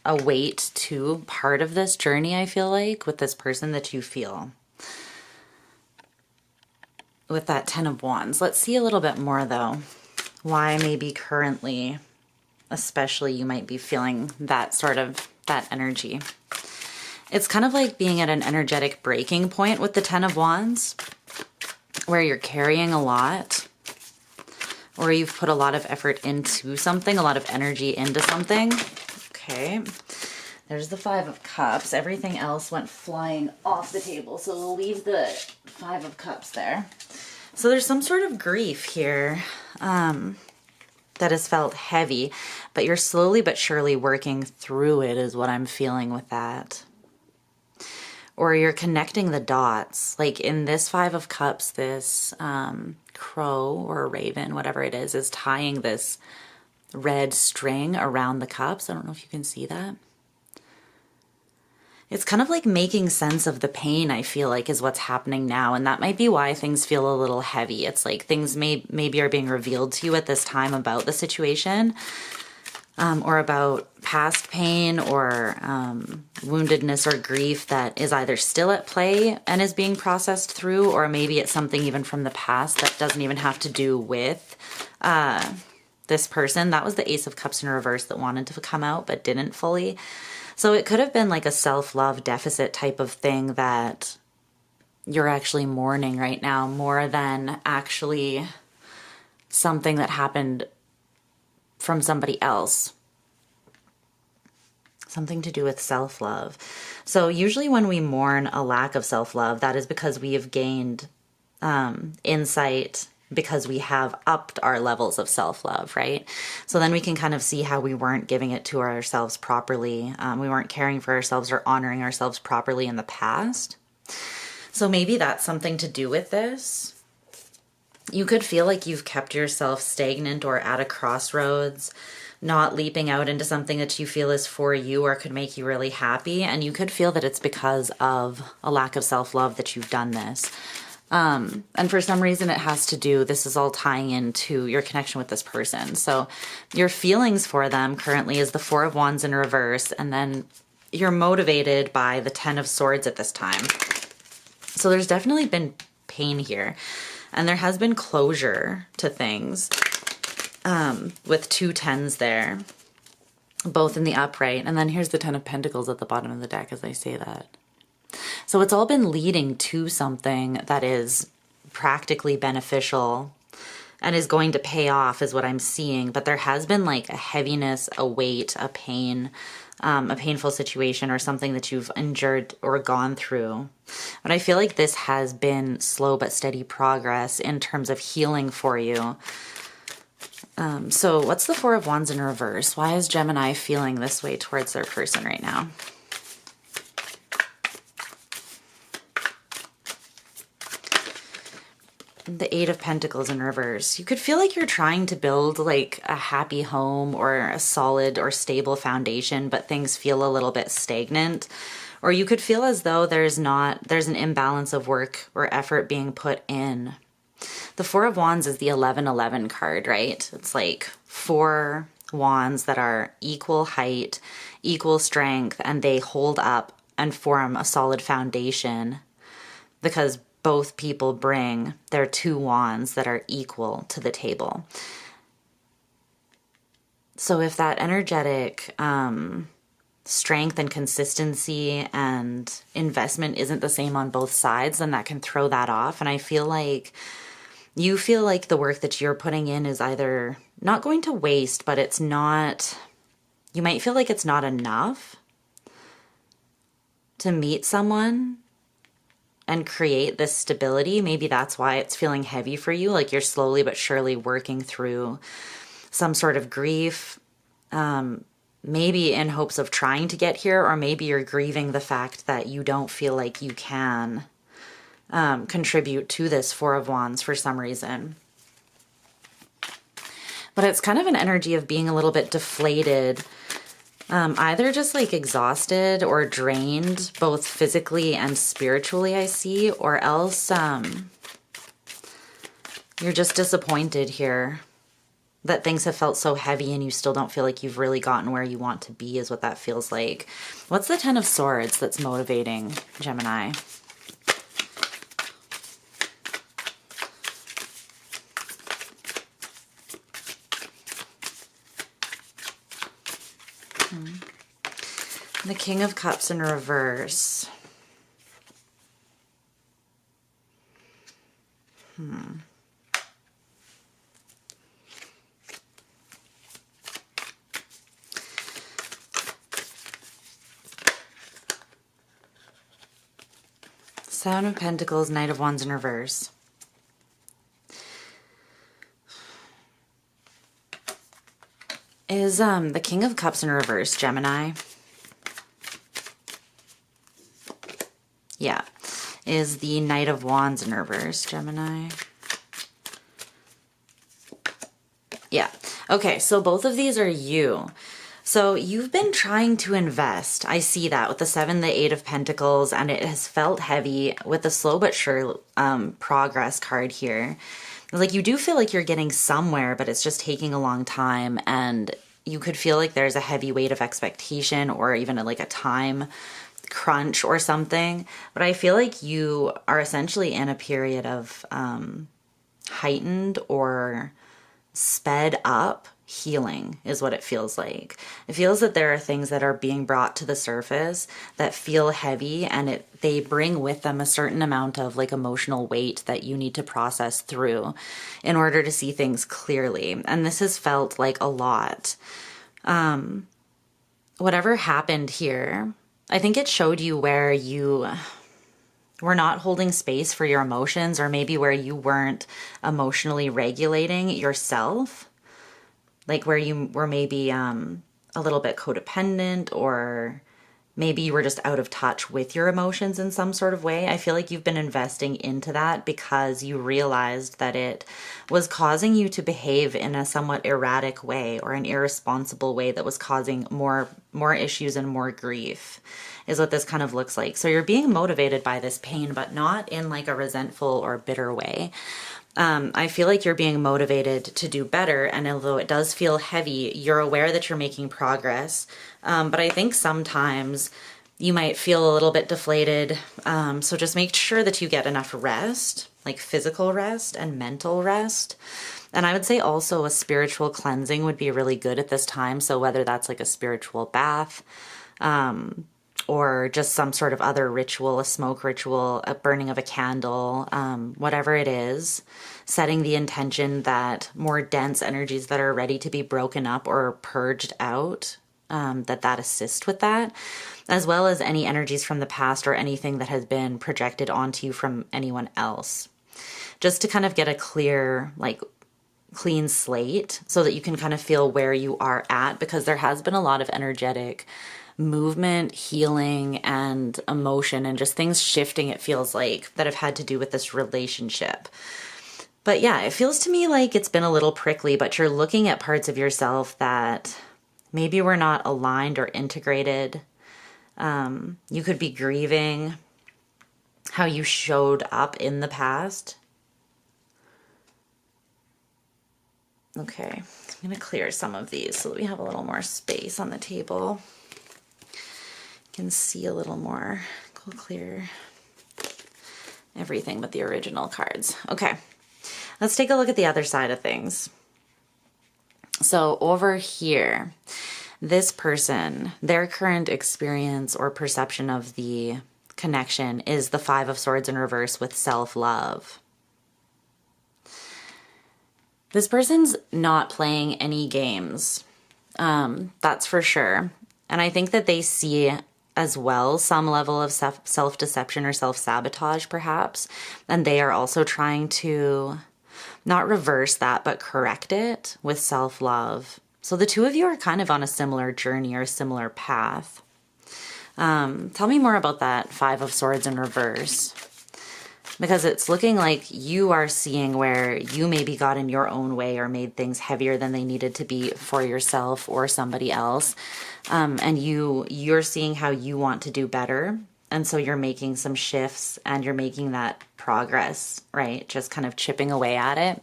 a weight to part of this journey, I feel like, with this person that you feel. With that Ten of Wands. Let's see a little bit more, though. Why maybe currently, especially, you might be feeling that sort of, that energy. It's kind of like being at an energetic breaking point with the Ten of Wands, where you're carrying a lot, or you've put a lot of effort into something, a lot of energy into something. Okay, there's the Five of Cups. Everything else went flying off the table, so we'll leave the Five of Cups there. So there's some sort of grief here that has felt heavy, but you're slowly but surely working through it is what I'm feeling with that. Or you're connecting the dots. Like in this Five of Cups, this crow or a raven, whatever it is tying this red string around the cups. I don't know if you can see that. It's kind of like making sense of the pain, I feel like, is what's happening now. And that might be why things feel a little heavy. It's like things maybe are being revealed to you at this time about the situation. Or about past pain or woundedness or grief that is either still at play and is being processed through, or maybe it's something even from the past that doesn't even have to do with this person. That was the Ace of Cups in reverse that wanted to come out but didn't fully. So it could have been like a self-love deficit type of thing that you're actually mourning right now, more than actually something that happened from somebody else. Something to do with self-love. So usually when we mourn a lack of self-love, that is because we have gained insight because we have upped our levels of self-love, right? So then we can kind of see how we weren't giving it to ourselves properly. We weren't caring for ourselves or honoring ourselves properly in the past. So maybe that's something to do with this. You could feel like you've kept yourself stagnant or at a crossroads, not leaping out into something that you feel is for you or could make you really happy. And you could feel that it's because of a lack of self-love that you've done this. And for some reason it has to do, this is all tying into your connection with this person. So your feelings for them currently is the Four of Wands in reverse, and then you're motivated by the Ten of Swords at this time. So there's definitely been pain here. And there has been closure to things with two tens there, both in the upright. And then here's the Ten of Pentacles at the bottom of the deck as I say that. So it's all been leading to something that is practically beneficial and is going to pay off is what I'm seeing. But there has been like a heaviness, a weight, a pain, a painful situation or something that you've endured or gone through. But I feel like this has been slow but steady progress in terms of healing for you. So what's the Four of Wands in reverse? Why is Gemini feeling this way towards their person right now? The Eight of Pentacles in reverse. You could feel like you're trying to build like a happy home or a solid or stable foundation, but things feel a little bit stagnant. Or you could feel as though there's an imbalance of work or effort being put in. The Four of Wands is the 11-11 card, right? It's like four wands that are equal height, equal strength, and they hold up and form a solid foundation because both people bring their two wands that are equal to the table. So if that energetic strength and consistency and investment isn't the same on both sides, then that can throw that off. And I feel like you feel like the work that you're putting in is either not going to waste, but it's not, you might feel like it's not enough to meet someone and create this stability. Maybe that's why it's feeling heavy for you. Like you're slowly but surely working through some sort of grief, maybe in hopes of trying to get here, or maybe you're grieving the fact that you don't feel like you can contribute to this Four of Wands for some reason. But it's kind of an energy of being a little bit deflated, either just like exhausted or drained, both physically and spiritually, I see, or else you're just disappointed here that things have felt so heavy and you still don't feel like you've really gotten where you want to be is what that feels like. What's the Ten of Swords that's motivating Gemini? The King of Cups in reverse. Seven of Pentacles, Knight of Wands in reverse. Is the King of Cups in reverse, Gemini? Yeah. Is the Knight of Wands in reverse, Gemini? Yeah. Okay, so both of these are you. So you've been trying to invest. I see that with the Seven, the Eight of Pentacles, and it has felt heavy with the slow but sure progress card here. Like you do feel like you're getting somewhere, but it's just taking a long time, and you could feel like there's a heavy weight of expectation or even like a time crunch or something. But I feel like you are essentially in a period of heightened or sped up healing is what it feels like. It feels that there are things that are being brought to the surface that feel heavy, and they bring with them a certain amount of like emotional weight that you need to process through in order to see things clearly. And this has felt like a lot. Whatever happened here, I think it showed you where you were not holding space for your emotions, or maybe where you weren't emotionally regulating yourself, like where you were maybe a little bit codependent, or maybe you were just out of touch with your emotions in some sort of way. I feel like you've been investing into that because you realized that it was causing you to behave in a somewhat erratic way, or an irresponsible way that was causing more issues and more grief, is what this kind of looks like. So you're being motivated by this pain, but not in like a resentful or bitter way. I feel like you're being motivated to do better, and although it does feel heavy, you're aware that you're making progress. But I think sometimes you might feel a little bit deflated. So just make sure that you get enough rest, like physical rest and mental rest. And I would say also a spiritual cleansing would be really good at this time. So whether that's like a spiritual bath, or just some sort of other ritual, a smoke ritual, a burning of a candle, whatever it is, setting the intention that more dense energies that are ready to be broken up or purged out, that assist with that, as well as any energies from the past or anything that has been projected onto you from anyone else. Just to kind of get a clear, like, clean slate so that you can kind of feel where you are at, because there has been a lot of energetic movement, healing, and emotion, and just things shifting, it feels like, that have had to do with this relationship. But yeah, it feels to me like it's been a little prickly, but you're looking at parts of yourself that maybe were not aligned or integrated. You could be grieving how you showed up in the past. Okay, I'm going to clear some of these so that we have a little more space on the table. Can see a little more. Go clear everything but the original cards. Okay, let's take a look at the other side of things. So over here, this person, their current experience or perception of the connection is the Five of Swords in reverse with self-love. This person's not playing any games. That's for sure. And I think that they see as well some level of self-deception or self-sabotage perhaps, and they are also trying to not reverse that but correct it with self-love. So the two of you are kind of on a similar journey or a similar path. Tell me more about that Five of Swords in reverse, because it's looking like you are seeing where you maybe got in your own way or made things heavier than they needed to be for yourself or somebody else. And you're seeing how you want to do better. And so you're making some shifts and you're making that progress, right? Just kind of chipping away at it.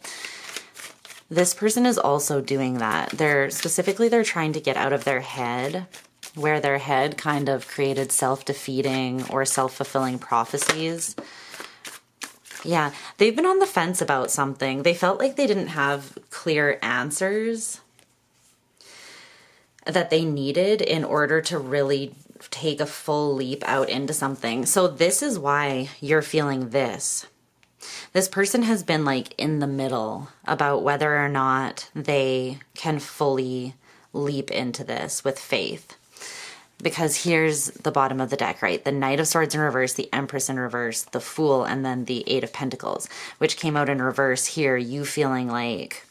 This person is also doing that. They're trying to get out of their head, where their head kind of created self-defeating or self-fulfilling prophecies. Yeah, they've been on the fence about something. They felt like they didn't have clear answers that they needed in order to really take a full leap out into something. So this is why you're feeling this. This person has been like in the middle about whether or not they can fully leap into this with faith. Because here's the bottom of the deck, right? The Knight of Swords in reverse, the Empress in reverse, the Fool, and then the Eight of Pentacles, which came out in reverse here, you feeling like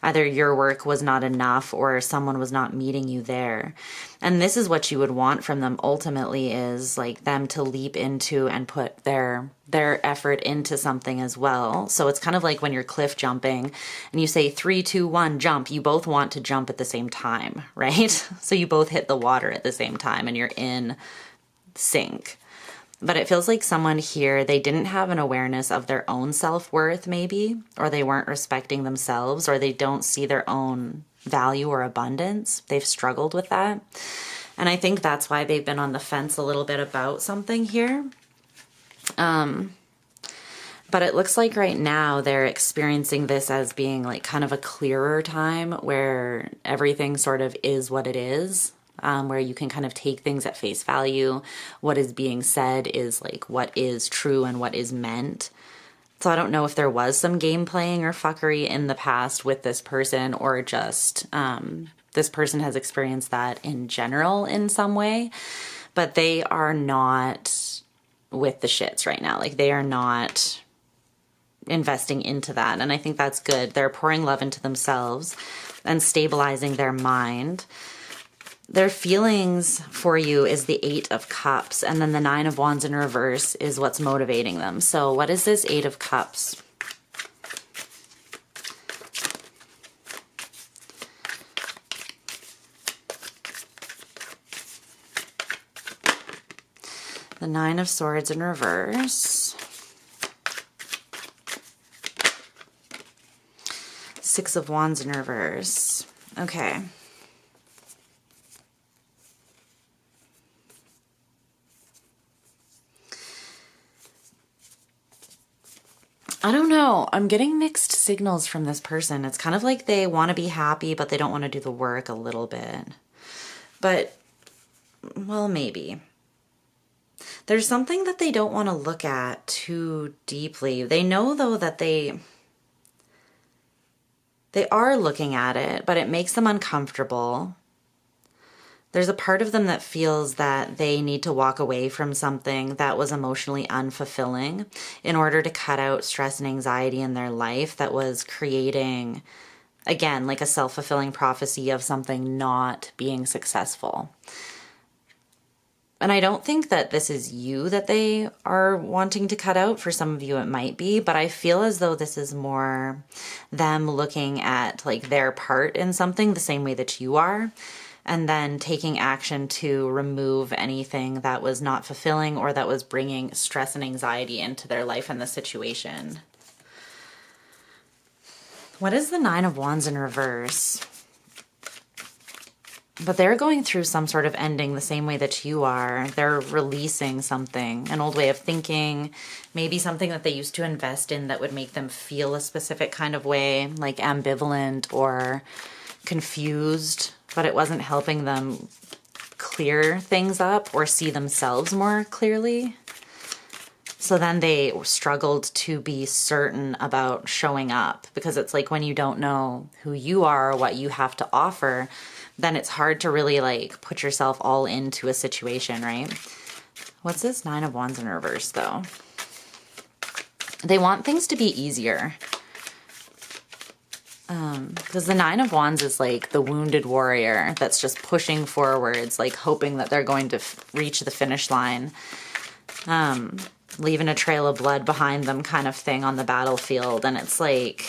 either your work was not enough or someone was not meeting you there. And this is what you would want from them ultimately, is like them to leap into and put their effort into something as well. So it's kind of like when you're cliff jumping and you say 3, 2, 1, jump. You both want to jump at the same time, right? So you both hit the water at the same time and you're in sync. But it feels like someone here, they didn't have an awareness of their own self-worth maybe, or they weren't respecting themselves, or they don't see their own value or abundance. They've struggled with that. And I think that's why they've been on the fence a little bit about something here. But it looks like right now they're experiencing this as being like kind of a clearer time where everything sort of is what it is. Where you can kind of take things at face value. What is being said is like what is true and what is meant. So I don't know if there was some game playing or fuckery in the past with this person, or just this person has experienced that in general in some way. But they are not with the shits right now. Like, they are not investing into that. And I think that's good. They're pouring love into themselves and stabilizing their mind. Their feelings for you is the 8 of Cups, and then the 9 of Wands in reverse is what's motivating them. So what is this 8 of Cups? The 9 of Swords in reverse. 6 of Wands in reverse. Okay. I don't know. I'm getting mixed signals from this person. It's kind of like they want to be happy, but they don't want to do the work a little bit. But, well, maybe. There's something that they don't want to look at too deeply. They know, though, that they are looking at it, but it makes them uncomfortable. There's a part of them that feels that they need to walk away from something that was emotionally unfulfilling in order to cut out stress and anxiety in their life that was creating, again, like a self-fulfilling prophecy of something not being successful. And I don't think that this is you that they are wanting to cut out. For some of you it might be, but I feel as though this is more them looking at like their part in something the same way that you are, and then taking action to remove anything that was not fulfilling or that was bringing stress and anxiety into their life and the situation. What is the 9 of Wands in reverse? But they're going through some sort of ending the same way that you are. They're releasing something, an old way of thinking, maybe something that they used to invest in that would make them feel a specific kind of way, like ambivalent or confused, but it wasn't helping them clear things up or see themselves more clearly. So then they struggled to be certain about showing up, because it's like when you don't know who you are or what you have to offer, then it's hard to really like put yourself all into a situation, right? What's this 9 of Wands in reverse though? They want things to be easier. Because the 9 of Wands is like the wounded warrior that's just pushing forwards, like hoping that they're going to reach the finish line, leaving a trail of blood behind them kind of thing on the battlefield. And it's like,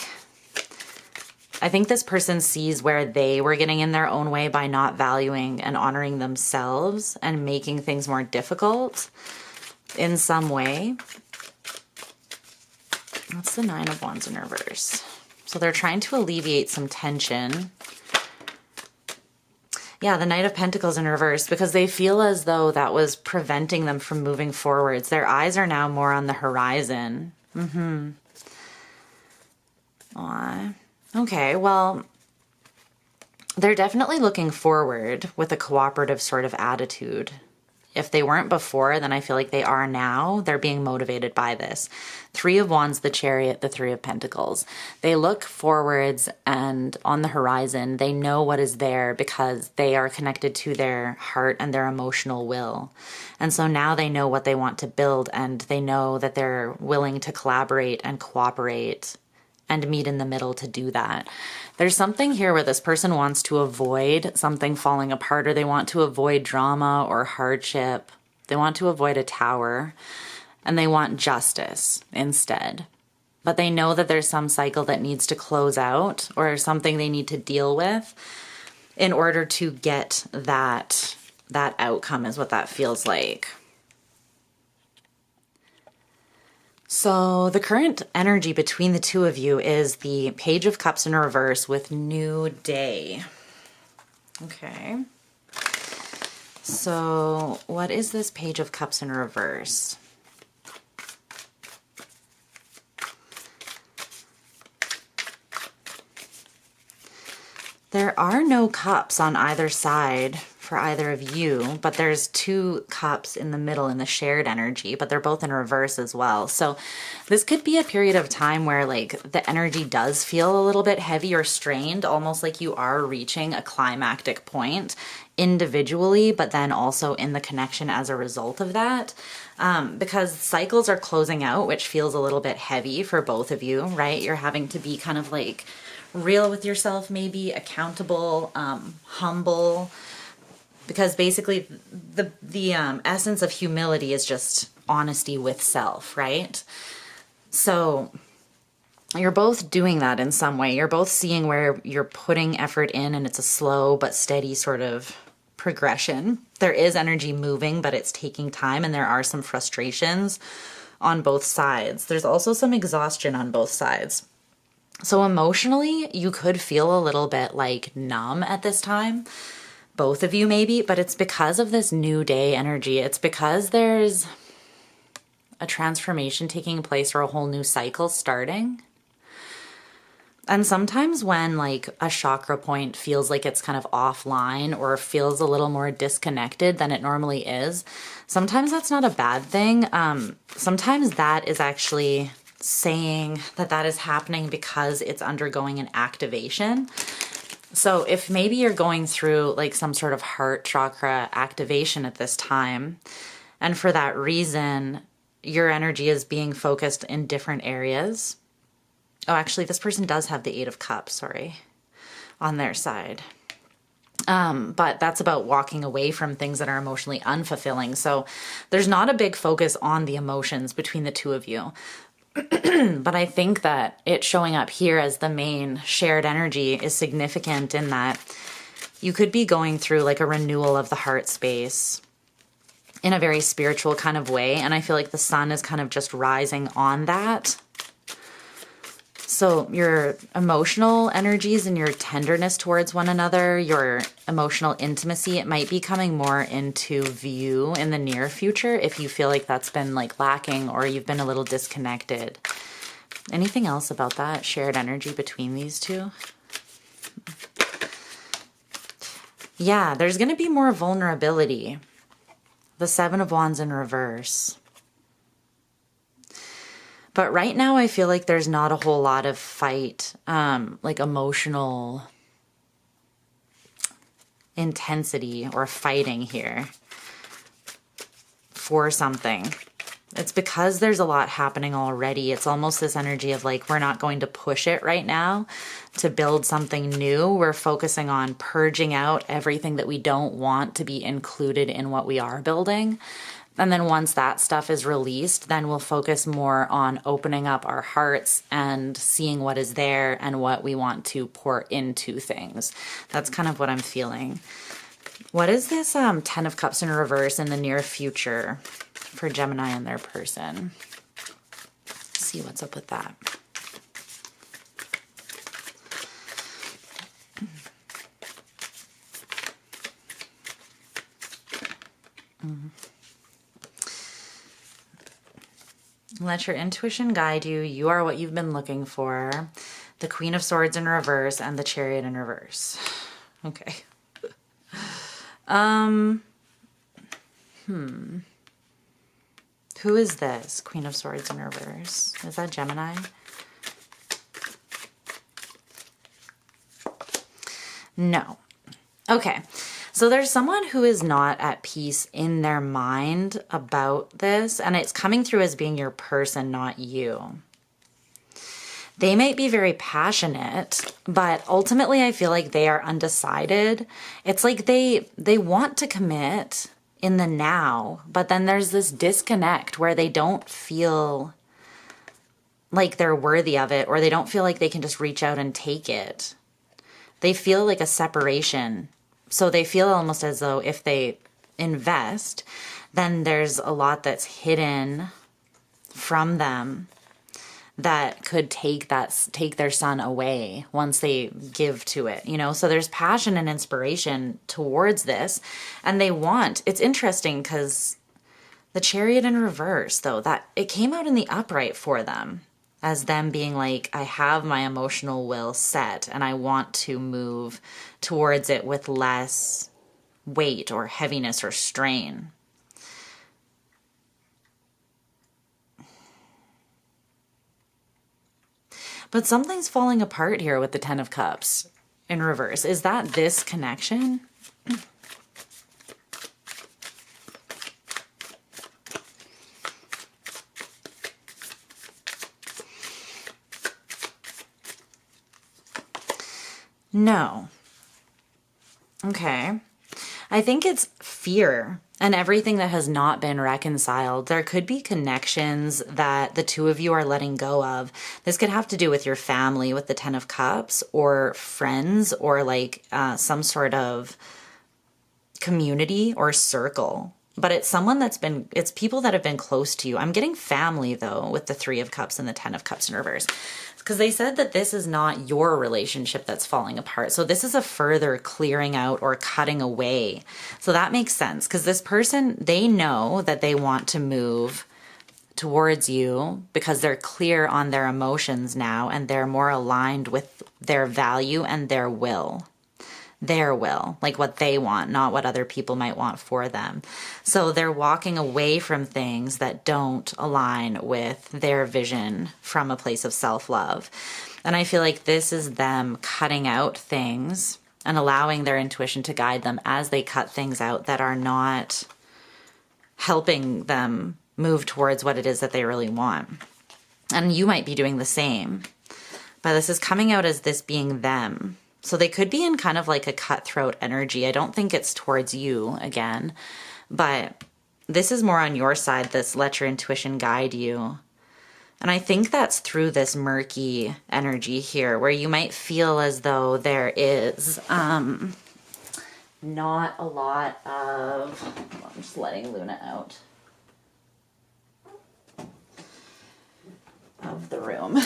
I think this person sees where they were getting in their own way by not valuing and honoring themselves and making things more difficult in some way. What's the 9 of Wands in reverse? So they're trying to alleviate some tension. Yeah, the Knight of Pentacles in reverse, because they feel as though that was preventing them from moving forwards. Their eyes are now more on the horizon. Aw. Okay, well, they're definitely looking forward with a cooperative sort of attitude. If they weren't before, then I feel like they are now. They're being motivated by this. 3 of Wands, the Chariot, the 3 of Pentacles. They look forwards and on the horizon. They know what is there because they are connected to their heart and their emotional will. And so now they know what they want to build, and they know that they're willing to collaborate and cooperate and meet in the middle to do that. There's something here where this person wants to avoid something falling apart, or they want to avoid drama or hardship. They want to avoid a tower, and they want justice instead. But they know that there's some cycle that needs to close out or something they need to deal with in order to get that outcome, is what that feels like. So the current energy between the two of you is the Page of Cups in reverse with New Day. Okay. So what is this Page of Cups in reverse? There are no cups on either side for either of you, but there's 2 cups in the middle in the shared energy, but they're both in reverse as well. So this could be a period of time where like the energy does feel a little bit heavy or strained, almost like you are reaching a climactic point individually, but then also in the connection as a result of that. Because cycles are closing out, which feels a little bit heavy for both of you, right? You're having to be kind of like real with yourself, maybe accountable, humble, because basically the essence of humility is just honesty with self, right? So you're both doing that in some way. You're both seeing where you're putting effort in, and it's a slow but steady sort of progression. There is energy moving, but it's taking time, and there are some frustrations on both sides. There's also some exhaustion on both sides. So emotionally, you could feel a little bit like numb at this time. Both of you maybe, but it's because of this new day energy. It's because there's a transformation taking place or a whole new cycle starting. And sometimes when like a chakra point feels like it's kind of offline or feels a little more disconnected than it normally is, sometimes that's not a bad thing. Sometimes that is actually saying that that is happening because it's undergoing an activation. So if maybe you're going through like some sort of heart chakra activation at this time, and for that reason, your energy is being focused in different areas. Oh, actually, this person does have the 8 of Cups, sorry, on their side. But that's about walking away from things that are emotionally unfulfilling. So there's not a big focus on the emotions between the two of you. But I think that it showing up here as the main shared energy is significant in that you could be going through like a renewal of the heart space in a very spiritual kind of way. And I feel like the sun is kind of just rising on that. So your emotional energies and your tenderness towards one another, your emotional intimacy, it might be coming more into view in the near future if you feel like that's been like lacking or you've been a little disconnected. Anything else about that shared energy between these two? Yeah, there's going to be more vulnerability. The 7 of Wands in reverse. But right now I feel like there's not a whole lot of fight, like emotional intensity or fighting here for something. It's because there's a lot happening already. It's almost this energy of like, we're not going to push it right now to build something new. We're focusing on purging out everything that we don't want to be included in what we are building. And then once that stuff is released, then we'll focus more on opening up our hearts and seeing what is there and what we want to pour into things. That's kind of what I'm feeling. What is this 10 of Cups in reverse in the near future for Gemini and their person? Let's see what's up with that. Let your intuition guide you. You are what you've been looking for. The Queen of Swords in reverse and the Chariot in reverse. Okay. Who is this? Queen of Swords in reverse. Is that Gemini? No. Okay. So there's someone who is not at peace in their mind about this, and it's coming through as being your person, not you. They might be very passionate, but ultimately I feel like they are undecided. It's like they want to commit in the now, but then there's this disconnect where they don't feel like they're worthy of it, or they don't feel like they can just reach out and take it. They feel like a separation. So they feel almost as though if they invest, then there's a lot that's hidden from them that could take their sun away once they give to it, you know? So there's passion and inspiration towards this, and it's interesting because the Chariot in reverse, though, that it came out in the upright for them as them being like, I have my emotional will set and I want to move towards it with less weight or heaviness or strain. But something's falling apart here with the Ten of Cups in reverse. Is that this connection? No. Okay. I think it's fear and everything that has not been reconciled. There could be connections that the two of you are letting go of. This could have to do with your family with the Ten of Cups, or friends, or like some sort of community or circle. But it's someone that's been, it's people that have been close to you. I'm getting family though with the Three of Cups and the Ten of Cups in reverse. Because they said that this is not your relationship that's falling apart. So this is a further clearing out or cutting away. So that makes sense, because this person, they know that they want to move towards you because they're clear on their emotions now, and they're more aligned with their value and their will. Their will, like what they want, not what other people might want for them. So they're walking away from things that don't align with their vision from a place of self-love. And I feel like this is them cutting out things and allowing their intuition to guide them as they cut things out that are not helping them move towards what it is that they really want. And you might be doing the same, but this is coming out as this being them. So they could be in kind of like a cutthroat energy. I don't think it's towards you again, but this is more on your side, this let your intuition guide you. And I think that's through this murky energy here, where you might feel as though there is not a lot of, I'm just letting Luna out of the room.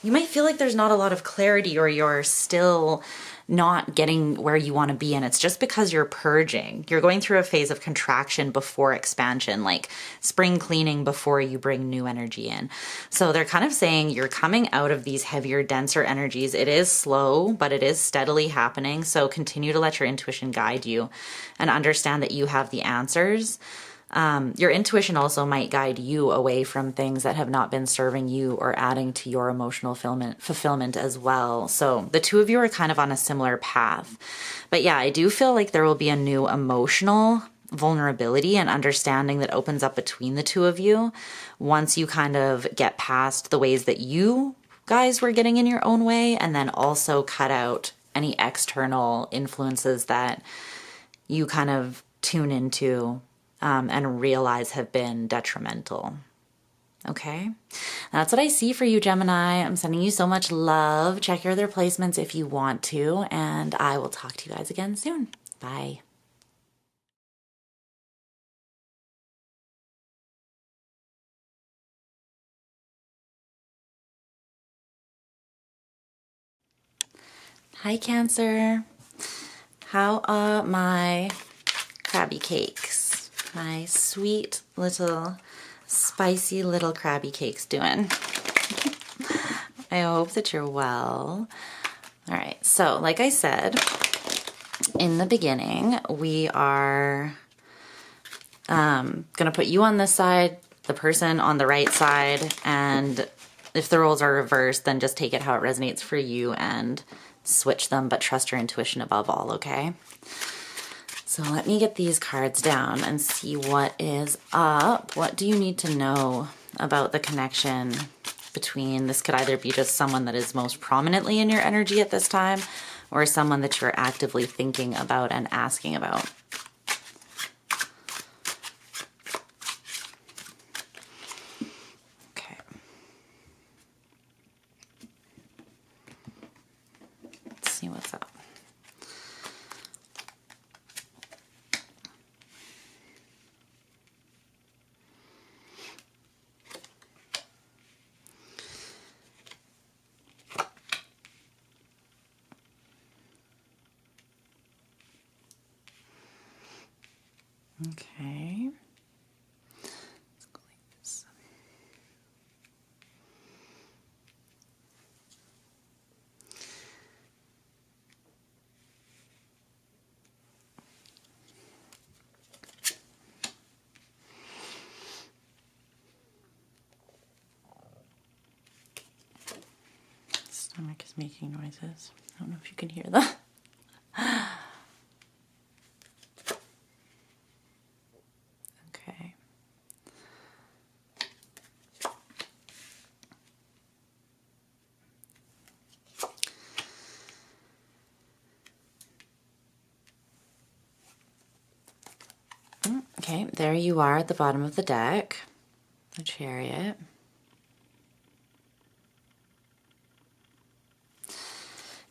You might feel like there's not a lot of clarity, or you're still not getting where you want to be. And it's just because you're purging. You're going through a phase of contraction before expansion, like spring cleaning before you bring new energy in. So they're kind of saying you're coming out of these heavier, denser energies. It is slow, but it is steadily happening. So continue to let your intuition guide you and understand that you have the answers. Your intuition also might guide you away from things that have not been serving you or adding to your emotional fulfillment as well. So the two of you are kind of on a similar path. But yeah, I do feel like there will be a new emotional vulnerability and understanding that opens up between the two of you once you kind of get past the ways that you guys were getting in your own way, and then also cut out any external influences that you kind of tune into and realize have been detrimental. Okay, that's what I see for you, Gemini. I'm sending you so much love. Check your other placements if you want to, and I will talk to you guys again soon. Bye. Hi, Cancer. How are my crabby cakes? My sweet little spicy little crabby cakes doing? I hope that you're well. All right, so like I said in the beginning, we are gonna put you on this side, the person on the right side, and if the roles are reversed, then just take it how it resonates for you and switch them, but trust your intuition above all, okay? So let me get these cards down and see what is up. What do you need to know about the connection between, this could either be just someone that is most prominently in your energy at this time, or someone that you're actively thinking about and asking about. Okay. Let's see what's up. Okay. Let's go like this. making noises. I don't know if you can hear that. Okay. Okay, there you are at the bottom of the deck, the Chariot.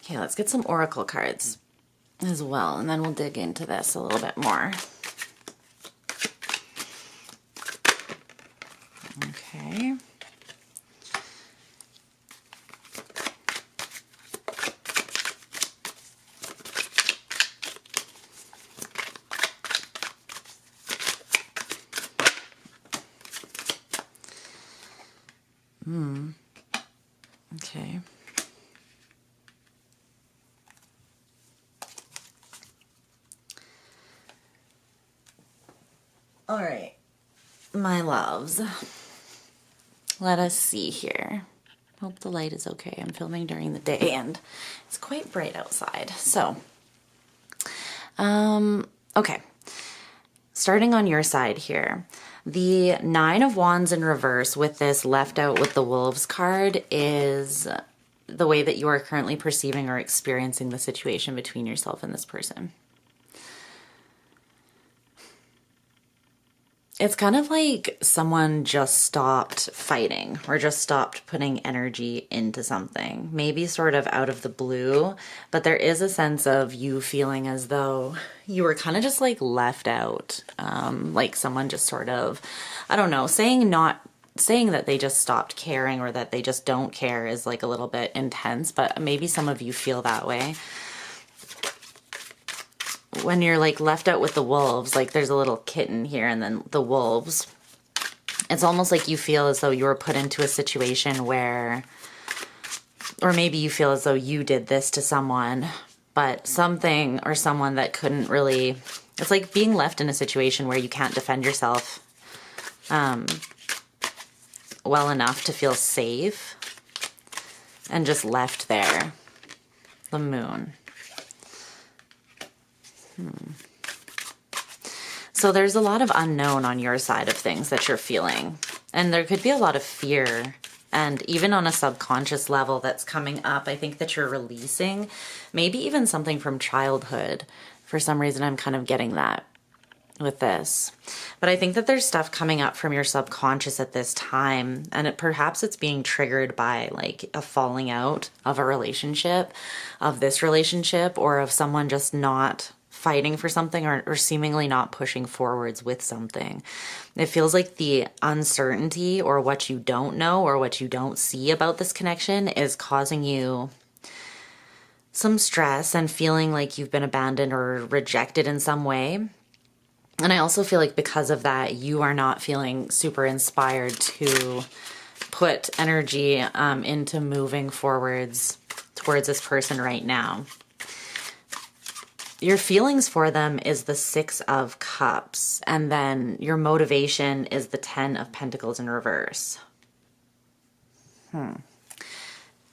Okay, let's get some oracle cards as well, and then we'll dig into this a little bit more. Okay. Okay. All right, my loves, let us see here. Hope the light is okay. I'm filming during the day and it's quite bright outside. So, okay, starting on your side here, the Nine of Wands in reverse with this left out with the Wolves card is the way that you are currently perceiving or experiencing the situation between yourself and this person. It's kind of like someone just stopped fighting or just stopped putting energy into something, maybe sort of out of the blue, but there is a sense of you feeling as though you were kind of just like left out, like someone just sort of, I don't know, saying that they just stopped caring or that they just don't care is like a little bit intense, but maybe some of you feel that way. When you're like left out with the wolves, like there's a little kitten here and then the wolves, it's almost like you feel as though you were put into a situation where, or maybe you feel as though you did this to someone, but something or someone that couldn't really, it's like being left in a situation where you can't defend yourself well enough to feel safe and just left there. The Moon. So there's a lot of unknown on your side of things that you're feeling. And there could be a lot of fear. And even on a subconscious level that's coming up, I think that you're releasing maybe even something from childhood. For some reason, I'm kind of getting that with this. But I think that there's stuff coming up from your subconscious at this time. And perhaps it's being triggered by like a falling out of a relationship, of this relationship, or of someone just not fighting for something or seemingly not pushing forwards with something. It feels like the uncertainty or what you don't know or what you don't see about this connection is causing you some stress and feeling like you've been abandoned or rejected in some way. And I also feel like because of that, you are not feeling super inspired to put energy into moving forwards towards this person right now. Your feelings for them is the Six of Cups, and then your motivation is the Ten of Pentacles in reverse.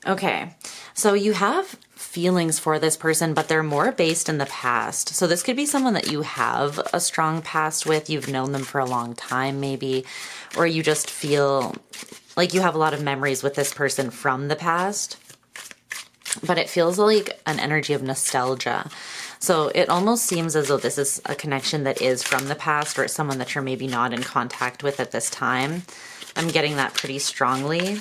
Okay, so you have feelings for this person, but they're more based in the past. So this could be someone that you have a strong past with, you've known them for a long time maybe, or you just feel like you have a lot of memories with this person from the past, but it feels like an energy of nostalgia. So it almost seems as though this is a connection that is from the past, or it's someone that you're maybe not in contact with at this time. I'm getting that pretty strongly.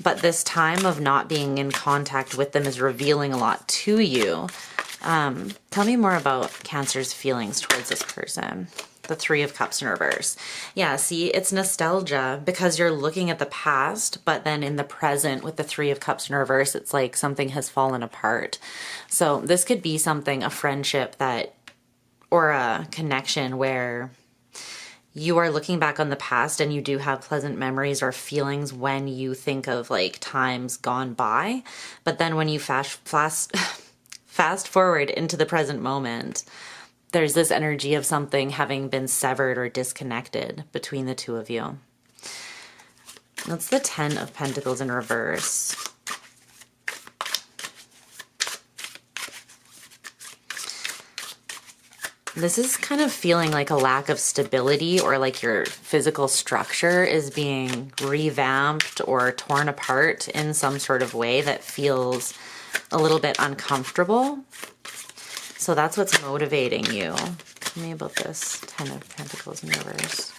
But this time of not being in contact with them is revealing a lot to you. Tell me more about Cancer's feelings towards this person. The Three of Cups in reverse. Yeah, see, it's nostalgia because you're looking at the past, but then in the present with the Three of Cups in reverse, it's like something has fallen apart. So this could be something, a friendship that, or a connection where you are looking back on the past and you do have pleasant memories or feelings when you think of like times gone by. But then when you fast forward into the present moment, there's this energy of something having been severed or disconnected between the two of you. That's the Ten of Pentacles in reverse. This is kind of feeling like a lack of stability, or like your physical structure is being revamped or torn apart in some sort of way that feels a little bit uncomfortable. So that's what's motivating you. Tell me about this 10 of Pentacles in reverse.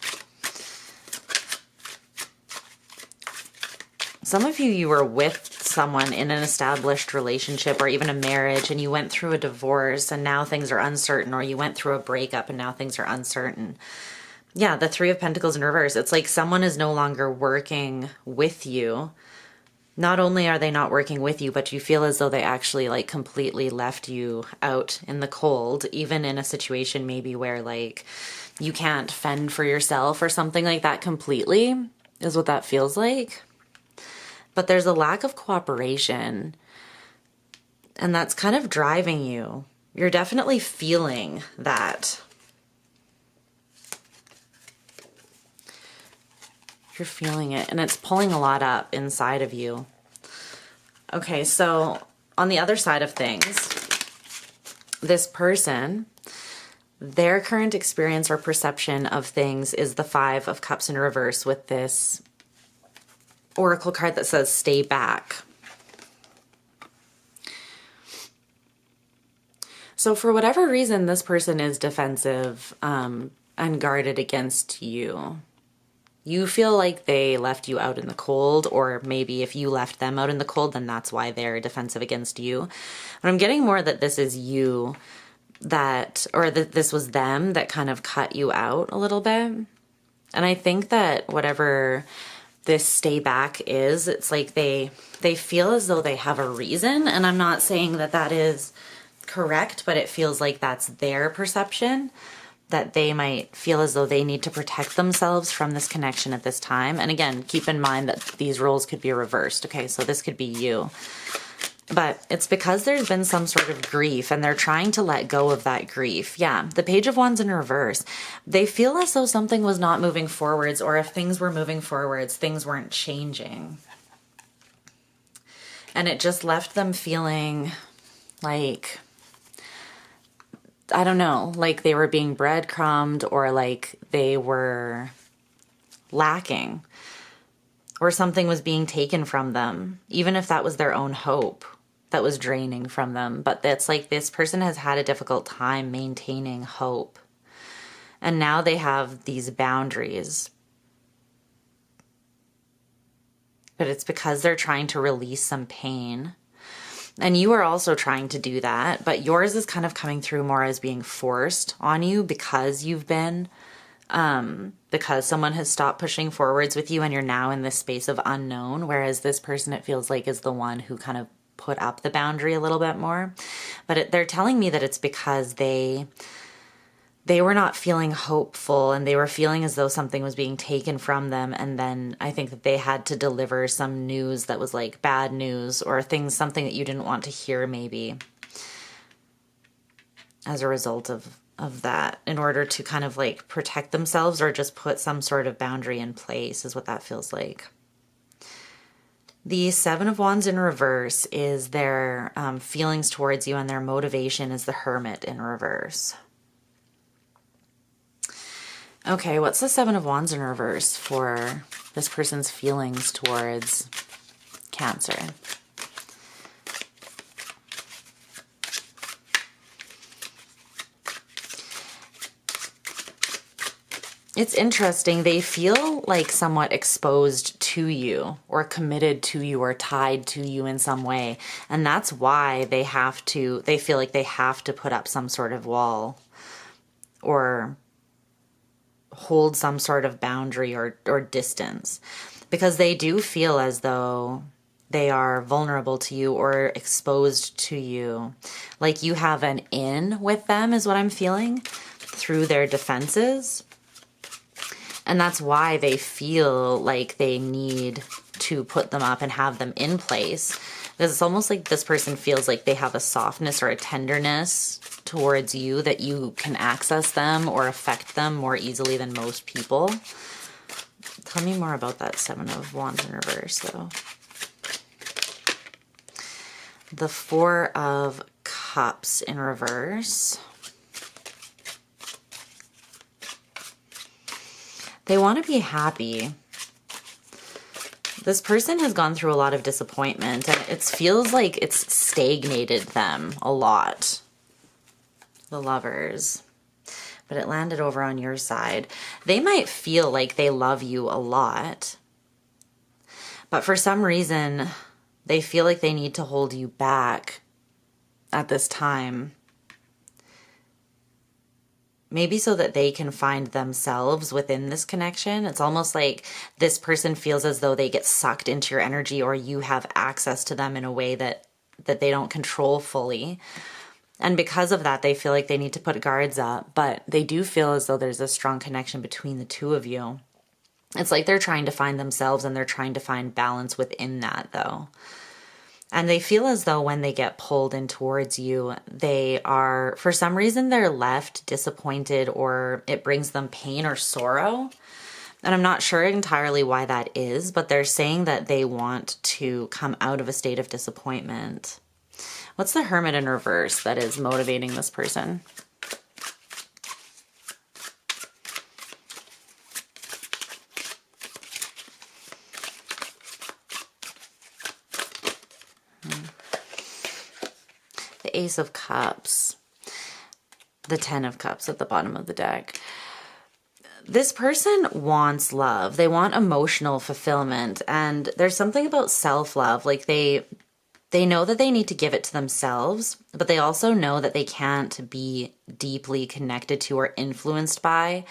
Some of you were with someone in an established relationship or even a marriage, and you went through a divorce and now things are uncertain, or you went through a breakup and now things are uncertain. Yeah, the 3 of Pentacles in reverse. It's like someone is no longer working with you. Not only are they not working with you, but you feel as though they actually like completely left you out in the cold, even in a situation maybe where like you can't fend for yourself or something like that completely, is what that feels like. But there's a lack of cooperation, and that's kind of driving you. You're definitely feeling that. You're feeling it, and it's pulling a lot up inside of you. Okay, so on the other side of things, this person, their current experience or perception of things is the 5 of Cups in reverse with this oracle card that says stay back. So for whatever reason, this person is defensive and guarded against you. You feel like they left you out in the cold, or maybe if you left them out in the cold, then that's why they're defensive against you. But I'm getting more that this is you that, or that this was them that kind of cut you out a little bit. And I think that whatever this stay back is, it's like they feel as though they have a reason, and I'm not saying that that is correct, but it feels like that's their perception, that they might feel as though they need to protect themselves from this connection at this time. And again, keep in mind that these roles could be reversed, okay? So this could be you. But it's because there's been some sort of grief, and they're trying to let go of that grief. Yeah, the Page of Wands in reverse. They feel as though something was not moving forwards, or if things were moving forwards, things weren't changing. And it just left them feeling like, I don't know, like they were being breadcrumbed, or like they were lacking, or something was being taken from them, even if that was their own hope that was draining from them. But that's like this person has had a difficult time maintaining hope. And now they have these boundaries. But it's because they're trying to release some pain. And you are also trying to do that, but yours is kind of coming through more as being forced on you because you've been, because someone has stopped pushing forwards with you and you're now in this space of unknown, whereas this person, it feels like, is the one who kind of put up the boundary a little bit more. But they're telling me that it's because they were not feeling hopeful, and they were feeling as though something was being taken from them. And then I think that they had to deliver some news that was like bad news, or something that you didn't want to hear maybe, as a result of that, in order to kind of like protect themselves or just put some sort of boundary in place, is what that feels like. The 7 of Wands in reverse is their feelings towards you, and their motivation is the Hermit in reverse. Okay, what's the 7 of Wands in reverse for this person's feelings towards Cancer? It's interesting. They feel like somewhat exposed to you, or committed to you, or tied to you in some way. And that's why they feel like they have to put up some sort of wall, or hold some sort of boundary or distance, because they do feel as though they are vulnerable to you or exposed to you. Like you have an in with them, is what I'm feeling, through their defenses. And that's why they feel like they need to put them up and have them in place. Because it's almost like this person feels like they have a softness or a tenderness towards you, that you can access them or affect them more easily than most people. Tell me more about that 7 of Wands in reverse, though. The 4 of Cups in reverse. They want to be happy. This person has gone through a lot of disappointment, and it feels like it's stagnated them a lot. The Lovers. But it landed over on your side. They might feel like they love you a lot, but for some reason, they feel like they need to hold you back at this time. Maybe so that they can find themselves within this connection. It's almost like this person feels as though they get sucked into your energy, or you have access to them in a way that they don't control fully. And because of that, they feel like they need to put guards up, but they do feel as though there's a strong connection between the two of you. It's like they're trying to find themselves, and they're trying to find balance within that, though. And they feel as though when they get pulled in towards you, they are, for some reason, they're left disappointed, or it brings them pain or sorrow. And I'm not sure entirely why that is, but they're saying that they want to come out of a state of disappointment. What's the Hermit in reverse that is motivating this person? The Ace of Cups. The Ten of Cups at the bottom of the deck. This person wants love. They want emotional fulfillment. And there's something about self-love. Like they know that they need to give it to themselves, but they also know that they can't be deeply connected to or influenced by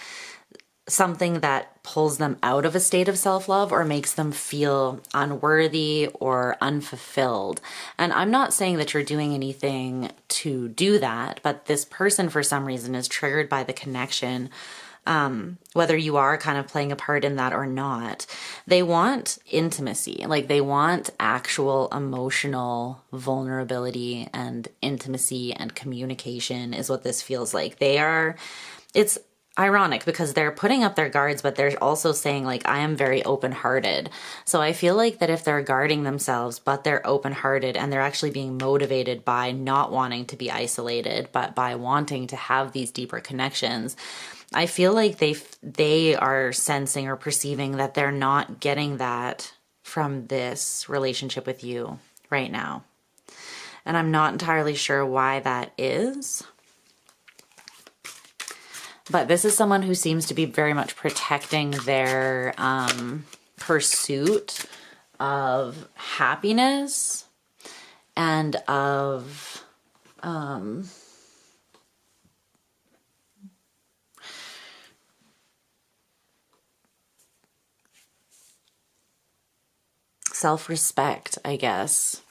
something that pulls them out of a state of self-love or makes them feel unworthy or unfulfilled. And I'm not saying that you're doing anything to do that, but this person for some reason is triggered by the connection, whether you are kind of playing a part in that or not. They want intimacy, like they want actual emotional vulnerability and intimacy and communication is what this feels like. It's ironic because they're putting up their guards, but they're also saying like, I am very open-hearted. So I feel like that if they're guarding themselves, but they're open-hearted and they're actually being motivated by not wanting to be isolated, but by wanting to have these deeper connections, I feel like they are sensing or perceiving that they're not getting that from this relationship with you right now. And I'm not entirely sure why that is. But this is someone who seems to be very much protecting their pursuit of happiness and of self-respect, I guess.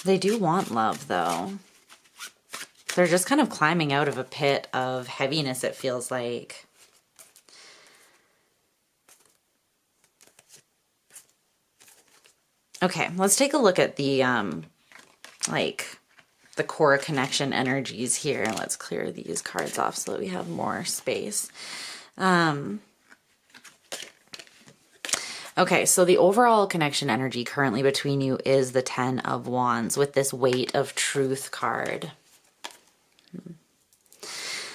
They do want love, though. They're just kind of climbing out of a pit of heaviness, it feels like. Okay, let's take a look at the, like, the core connection energies here. Let's clear these cards off so that we have more space. Okay, so the overall connection energy currently between you is the Ten of Wands with this Weight of Truth card.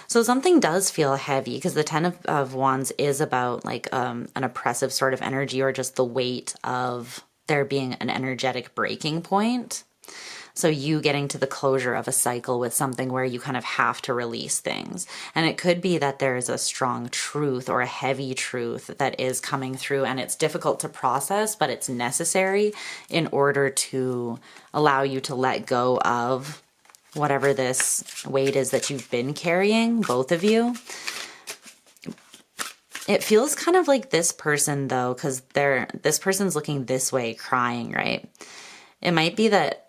So something does feel heavy because the Ten of Wands is about like an oppressive sort of energy, or just the weight of there being an energetic breaking point. So you getting to the closure of a cycle with something where you kind of have to release things. And it could be that there is a strong truth or a heavy truth that is coming through, and it's difficult to process, but it's necessary in order to allow you to let go of whatever this weight is that you've been carrying, both of you. It feels kind of like this person, though, because this person's looking this way, crying, right? It might be that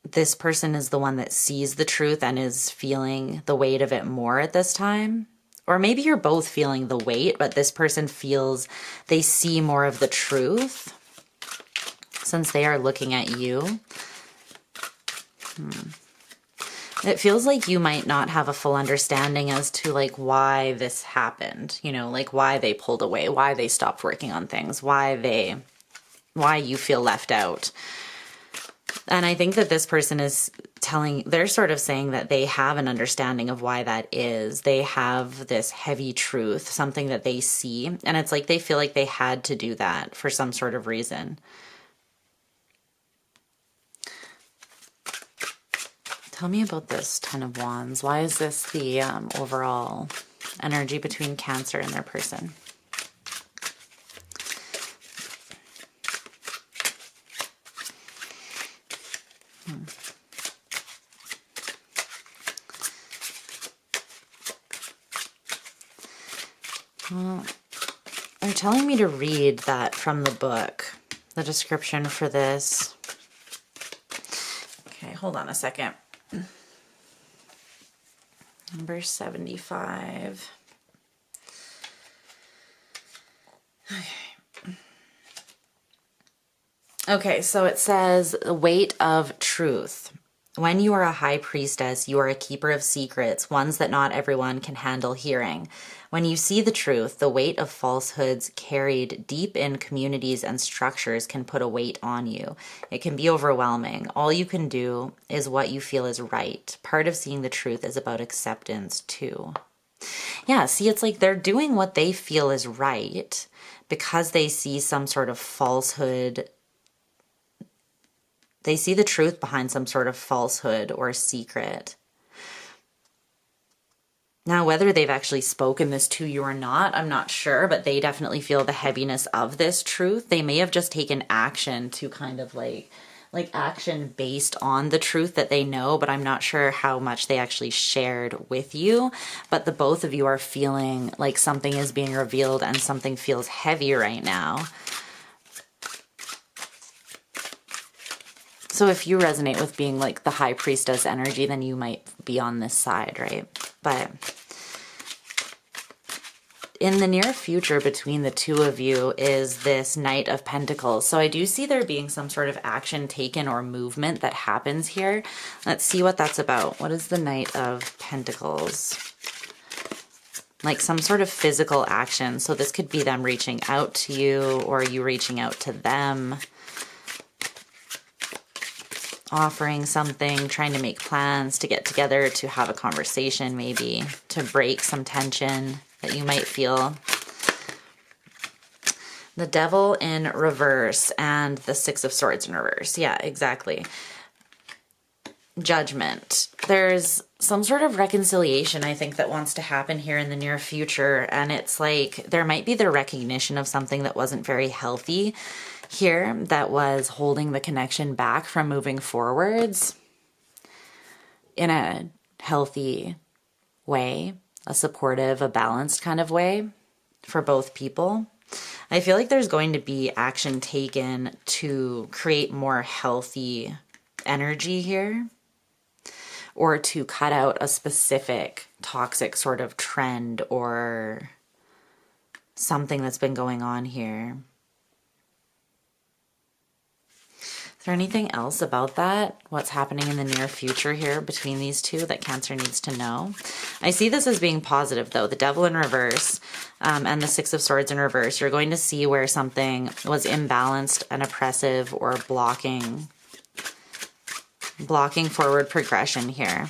this person is the one that sees the truth and is feeling the weight of it more at this time. Or maybe you're both feeling the weight, but this person feels they see more of the truth since they are looking at you. It feels like you might not have a full understanding as to like why this happened, you know, like why they pulled away, why they stopped working on things, why you feel left out. And I think that this person is they're sort of saying that they have an understanding of why that is. They have this heavy truth, something that they see, and it's like they feel like they had to do that for some sort of reason. Tell me about this Ten of Wands. Why is this the overall energy between Cancer and their person? Well, they're telling me to read that from the book, the description for this. Okay, hold on a second. Number 75. Okay, so it says, the weight of truth. When you are a high priestess, you are a keeper of secrets, ones that not everyone can handle hearing. When you see the truth, the weight of falsehoods carried deep in communities and structures can put a weight on you. It can be overwhelming. All you can do is what you feel is right. Part of seeing the truth is about acceptance too. Yeah, see, it's like they're doing what they feel is right because they see some sort of falsehood. They see the truth behind some sort of falsehood or secret. Now, whether they've actually spoken this to you or not, I'm not sure, but they definitely feel the heaviness of this truth. They may have just taken action to kind of like action based on the truth that they know, but I'm not sure how much they actually shared with you. But the both of you are feeling like something is being revealed and something feels heavy right now. So if you resonate with being like the high priestess energy, then you might be on this side, right? But in the near future between the two of you is this Knight of Pentacles. So I do see there being some sort of action taken or movement that happens here. Let's see what that's about. What is the Knight of Pentacles? Like some sort of physical action. So this could be them reaching out to you or you reaching out to them. Offering something, trying to make plans to get together, to have a conversation maybe, to break some tension that you might feel. The Devil in reverse and the Six of Swords in reverse. Yeah, exactly. Judgment. There's some sort of reconciliation, I think, that wants to happen here in the near future. And it's like there might be the recognition of something that wasn't very healthy here, that was holding the connection back from moving forwards in a healthy way, a supportive, a balanced kind of way for both people. I feel like there's going to be action taken to create more healthy energy here, or to cut out a specific toxic sort of trend or something that's been going on here. Is there anything else about that? What's happening in the near future here between these two that Cancer needs to know? I see this as being positive though. The Devil in reverse and the Six of Swords in reverse. You're going to see where something was imbalanced and oppressive or blocking forward progression here.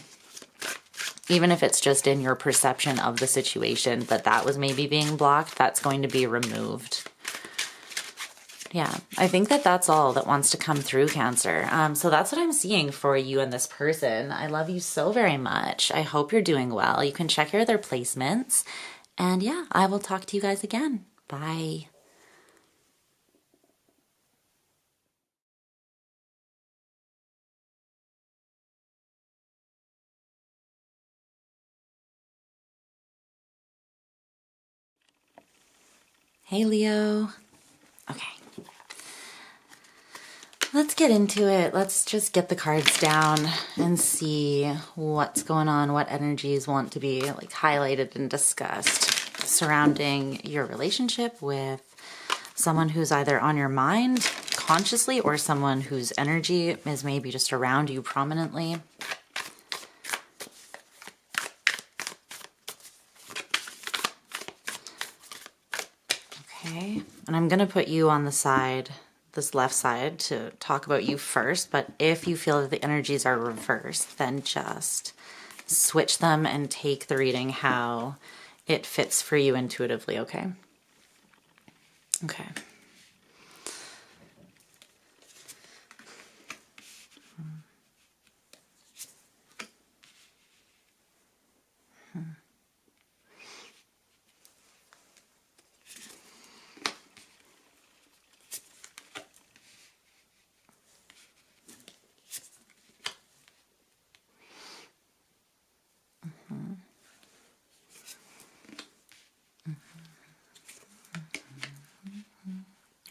Even if it's just in your perception of the situation that was maybe being blocked, that's going to be removed. Yeah, I think that's all that wants to come through, Cancer. So that's what I'm seeing for you and this person. I love you so very much. I hope you're doing well. You can check your other placements. And yeah, I will talk to you guys again. Bye. Hey, Leo. Okay. Let's get into it. Let's just get the cards down and see what's going on, what energies want to be like highlighted and discussed surrounding your relationship with someone who's either on your mind consciously or someone whose energy is maybe just around you prominently. Okay, and I'm going to put you on the side this left side to talk about you first, but if you feel that the energies are reversed, then just switch them and take the reading how it fits for you intuitively, okay? Okay.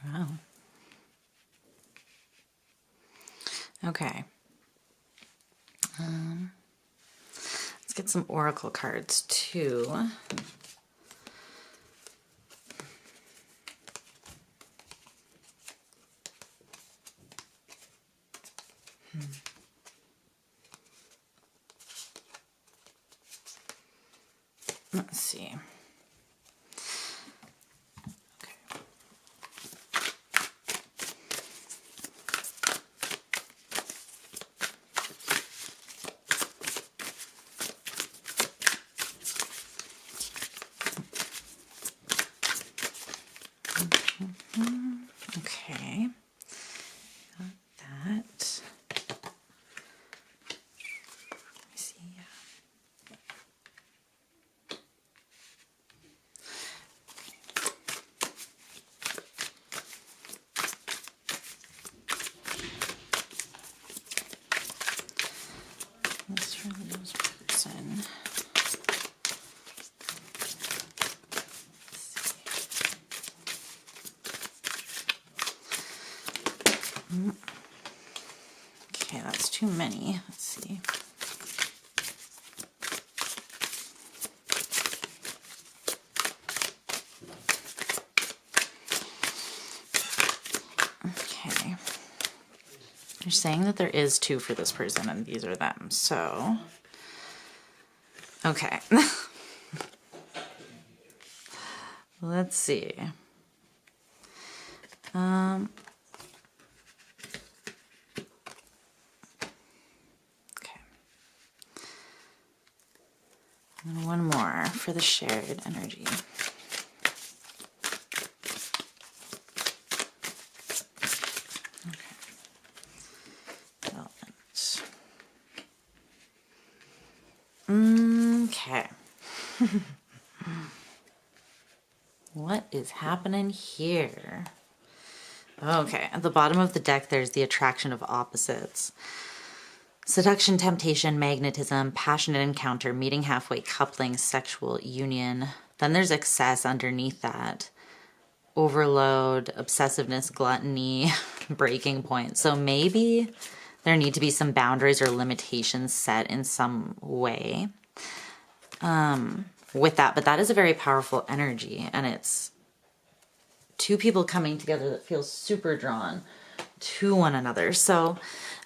Wow. Okay. Let's get some oracle cards too. Let's see. Okay, got that. Let me see. That's for this person. Okay, that's too many. Let's see. Okay. You're saying that there is two for this person and these are them, so... Okay. Let's see. Okay. And one more for the shared energy. Okay. Development. Okay. What is happening here? Okay, at the bottom of the deck, there's the attraction of opposites. Seduction, temptation, magnetism, passionate encounter, meeting halfway, coupling, sexual union. Then there's excess underneath that. Overload, obsessiveness, gluttony, breaking point. So maybe there need to be some boundaries or limitations set in some way with that. But that is a very powerful energy, and it's two people coming together that feel super drawn to one another. So,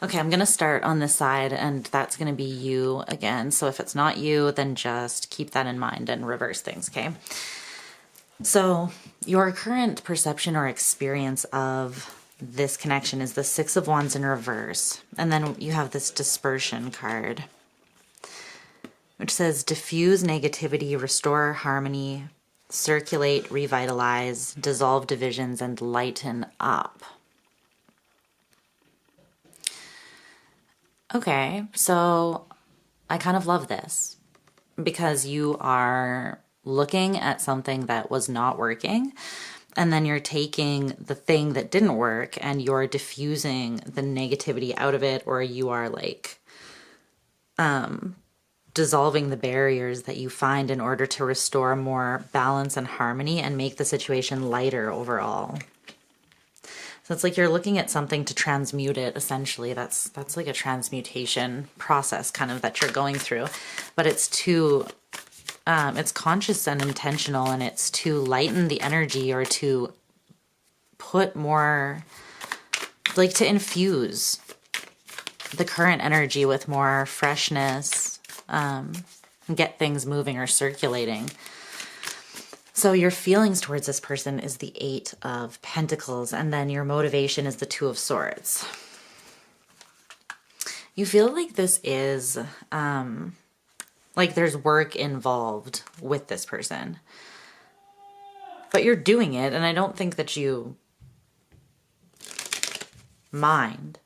okay, I'm going to start on this side, and that's going to be you again. So if it's not you, then just keep that in mind and reverse things, okay? So your current perception or experience of this connection is the Six of Wands in reverse. And then you have this dispersion card, which says diffuse negativity, restore harmony, circulate, revitalize, dissolve divisions, and lighten up. Okay, so I kind of love this because you are looking at something that was not working, and then you're taking the thing that didn't work and you're diffusing the negativity out of it, or you are like dissolving the barriers that you find in order to restore more balance and harmony and make the situation lighter overall. So it's like you're looking at something to transmute it, essentially. That's like a transmutation process kind of that you're going through. But it's to, it's conscious and intentional, and it's to lighten the energy or to put more, like to infuse the current energy with more freshness, and get things moving or circulating. So your feelings towards this person is the 8 of Pentacles, and then your motivation is the 2 of Swords. You feel like this is, like there's work involved with this person. But you're doing it, and I don't think that you mind.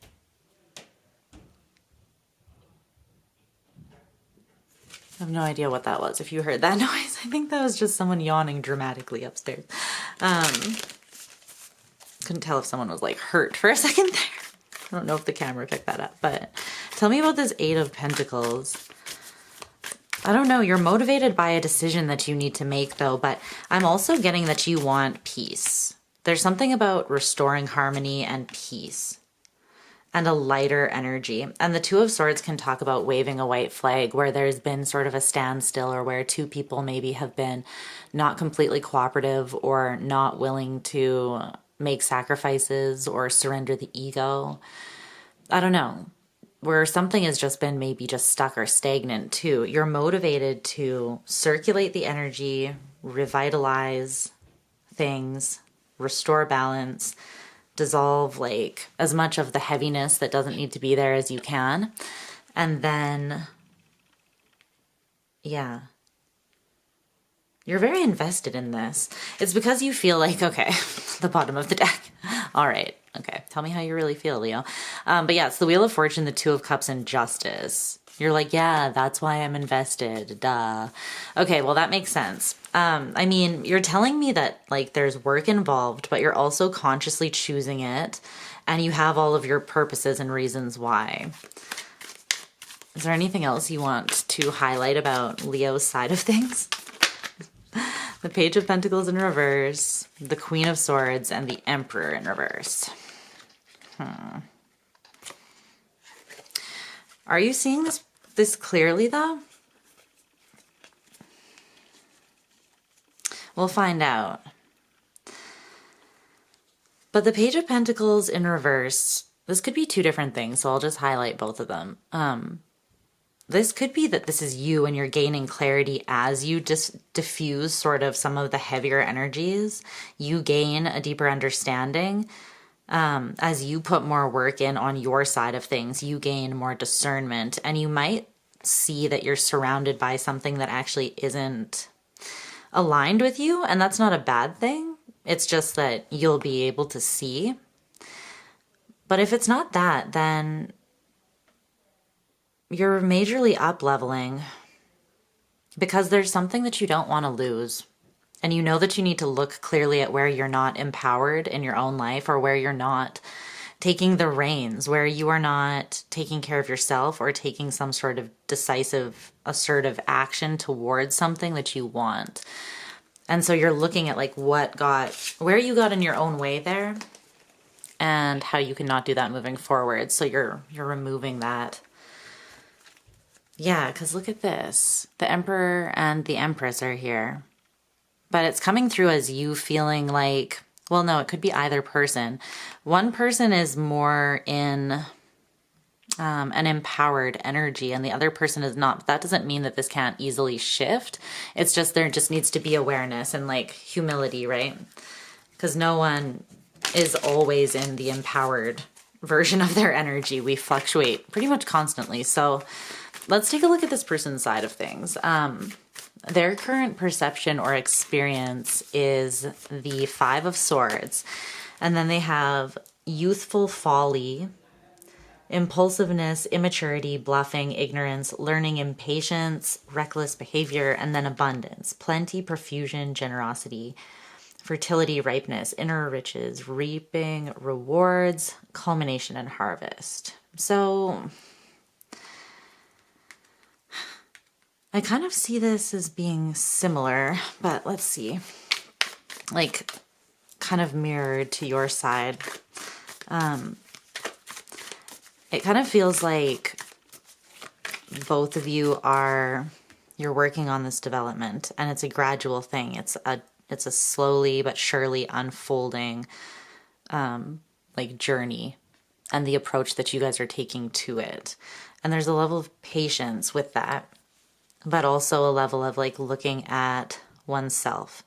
I have no idea what that was. If you heard that noise, I think that was just someone yawning dramatically upstairs. Couldn't tell if someone was like hurt for a second there. I don't know if the camera picked that up, but tell me about this 8 of Pentacles. I don't know. You're motivated by a decision that you need to make though, but I'm also getting that you want peace. There's something about restoring harmony and peace and a lighter energy. And the 2 of Swords can talk about waving a white flag where there's been sort of a standstill, or where 2 people maybe have been not completely cooperative or not willing to make sacrifices or surrender the ego. I don't know. Where something has just been maybe just stuck or stagnant too. You're motivated to circulate the energy, revitalize things, restore balance, dissolve like as much of the heaviness that doesn't need to be there as you can. And then, yeah, you're very invested in this. It's because you feel like, okay, the bottom of the deck. All right. Okay. Tell me how you really feel, Leo. But yeah, it's the Wheel of Fortune, the 2 of Cups, and Justice. You're like, yeah, that's why I'm invested. Duh. Okay. Well, that makes sense. I mean, you're telling me that like there's work involved, but you're also consciously choosing it, and you have all of your purposes and reasons why. Is there anything else you want to highlight about Leo's side of things? The Page of Pentacles in reverse, the Queen of Swords, and the Emperor in reverse. Are you seeing this clearly though? We'll find out. But the Page of Pentacles in reverse, this could be 2 different things, so I'll just highlight both of them. This could be that this is you and you're gaining clarity as you just diffuse sort of some of the heavier energies. You gain a deeper understanding. As you put more work in on your side of things, you gain more discernment, and you might see that you're surrounded by something that actually isn't aligned with you. And that's not a bad thing. It's just that you'll be able to see. But if it's not that, then you're majorly up leveling because there's something that you don't want to lose. And you know that you need to look clearly at where you're not empowered in your own life, or where you're not taking the reins, where you are not taking care of yourself or taking some sort of decisive, assertive action towards something that you want. And so you're looking at like where you got in your own way there, and how you can not do that moving forward. So you're removing that. Yeah, because look at this. The Emperor and the Empress are here. But it's coming through as you feeling like, well, no, it could be either person. One person is more in an empowered energy, and the other person is not. But that doesn't mean that this can't easily shift. It's just there just needs to be awareness and like humility, right? Because no one is always in the empowered version of their energy. We fluctuate pretty much constantly. So let's take a look at this person's side of things. Their current perception or experience is the 5 of Swords. And then they have youthful folly, impulsiveness, immaturity, bluffing, ignorance, learning impatience, reckless behavior, and then abundance, plenty, profusion, generosity, fertility, ripeness, inner riches, reaping, rewards, culmination, and harvest. So I kind of see this as being similar, but let's see, like kind of mirrored to your side. It kind of feels like both of you you're working on this development, and it's a gradual thing. It's a slowly but surely unfolding like journey, and the approach that you guys are taking to it. And there's a level of patience with that, but also a level of like looking at oneself.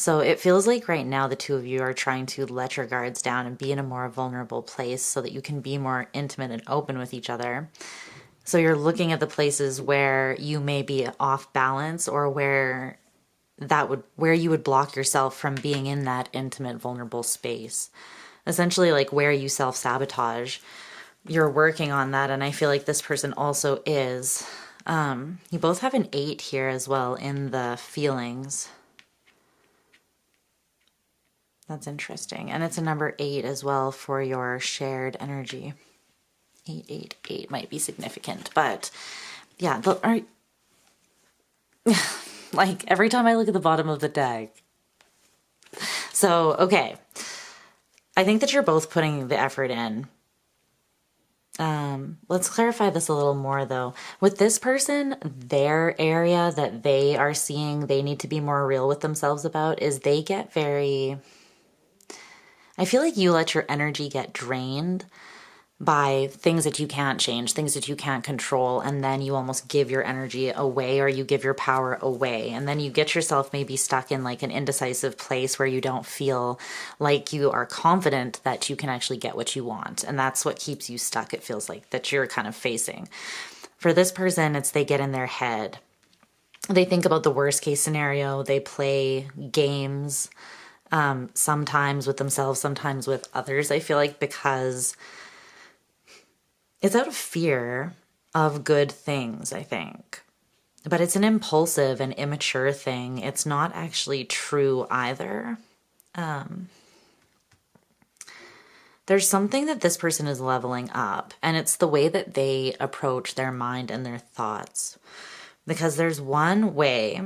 So it feels like right now the two of you are trying to let your guards down and be in a more vulnerable place so that you can be more intimate and open with each other. So you're looking at the places where you may be off balance, or where you would block yourself from being in that intimate, vulnerable space. Essentially, like where you self-sabotage. You're working on that, and I feel like this person also is. You both have an 8 here as well in the feelings. That's interesting. And it's a number 8 as well for your shared energy. 888 might be significant, but yeah, like every time I look at the bottom of the deck. So, okay. I think that you're both putting the effort in. Let's clarify this a little more though. With this person, their area that they are seeing they need to be more real with themselves about is they get very... I feel like you let your energy get drained by things that you can't change, things that you can't control, and then you almost give your energy away, or you give your power away, and then you get yourself maybe stuck in like an indecisive place where you don't feel like you are confident that you can actually get what you want, and that's what keeps you stuck. It feels like that you're kind of facing. For this person, it's they get in their head. They think about the worst case scenario. They play games, sometimes with themselves, sometimes with others. I feel like because it's out of fear of good things, I think. But it's an impulsive and immature thing. It's not actually true either. There's something that this person is leveling up, and it's the way that they approach their mind and their thoughts. Because there's one way,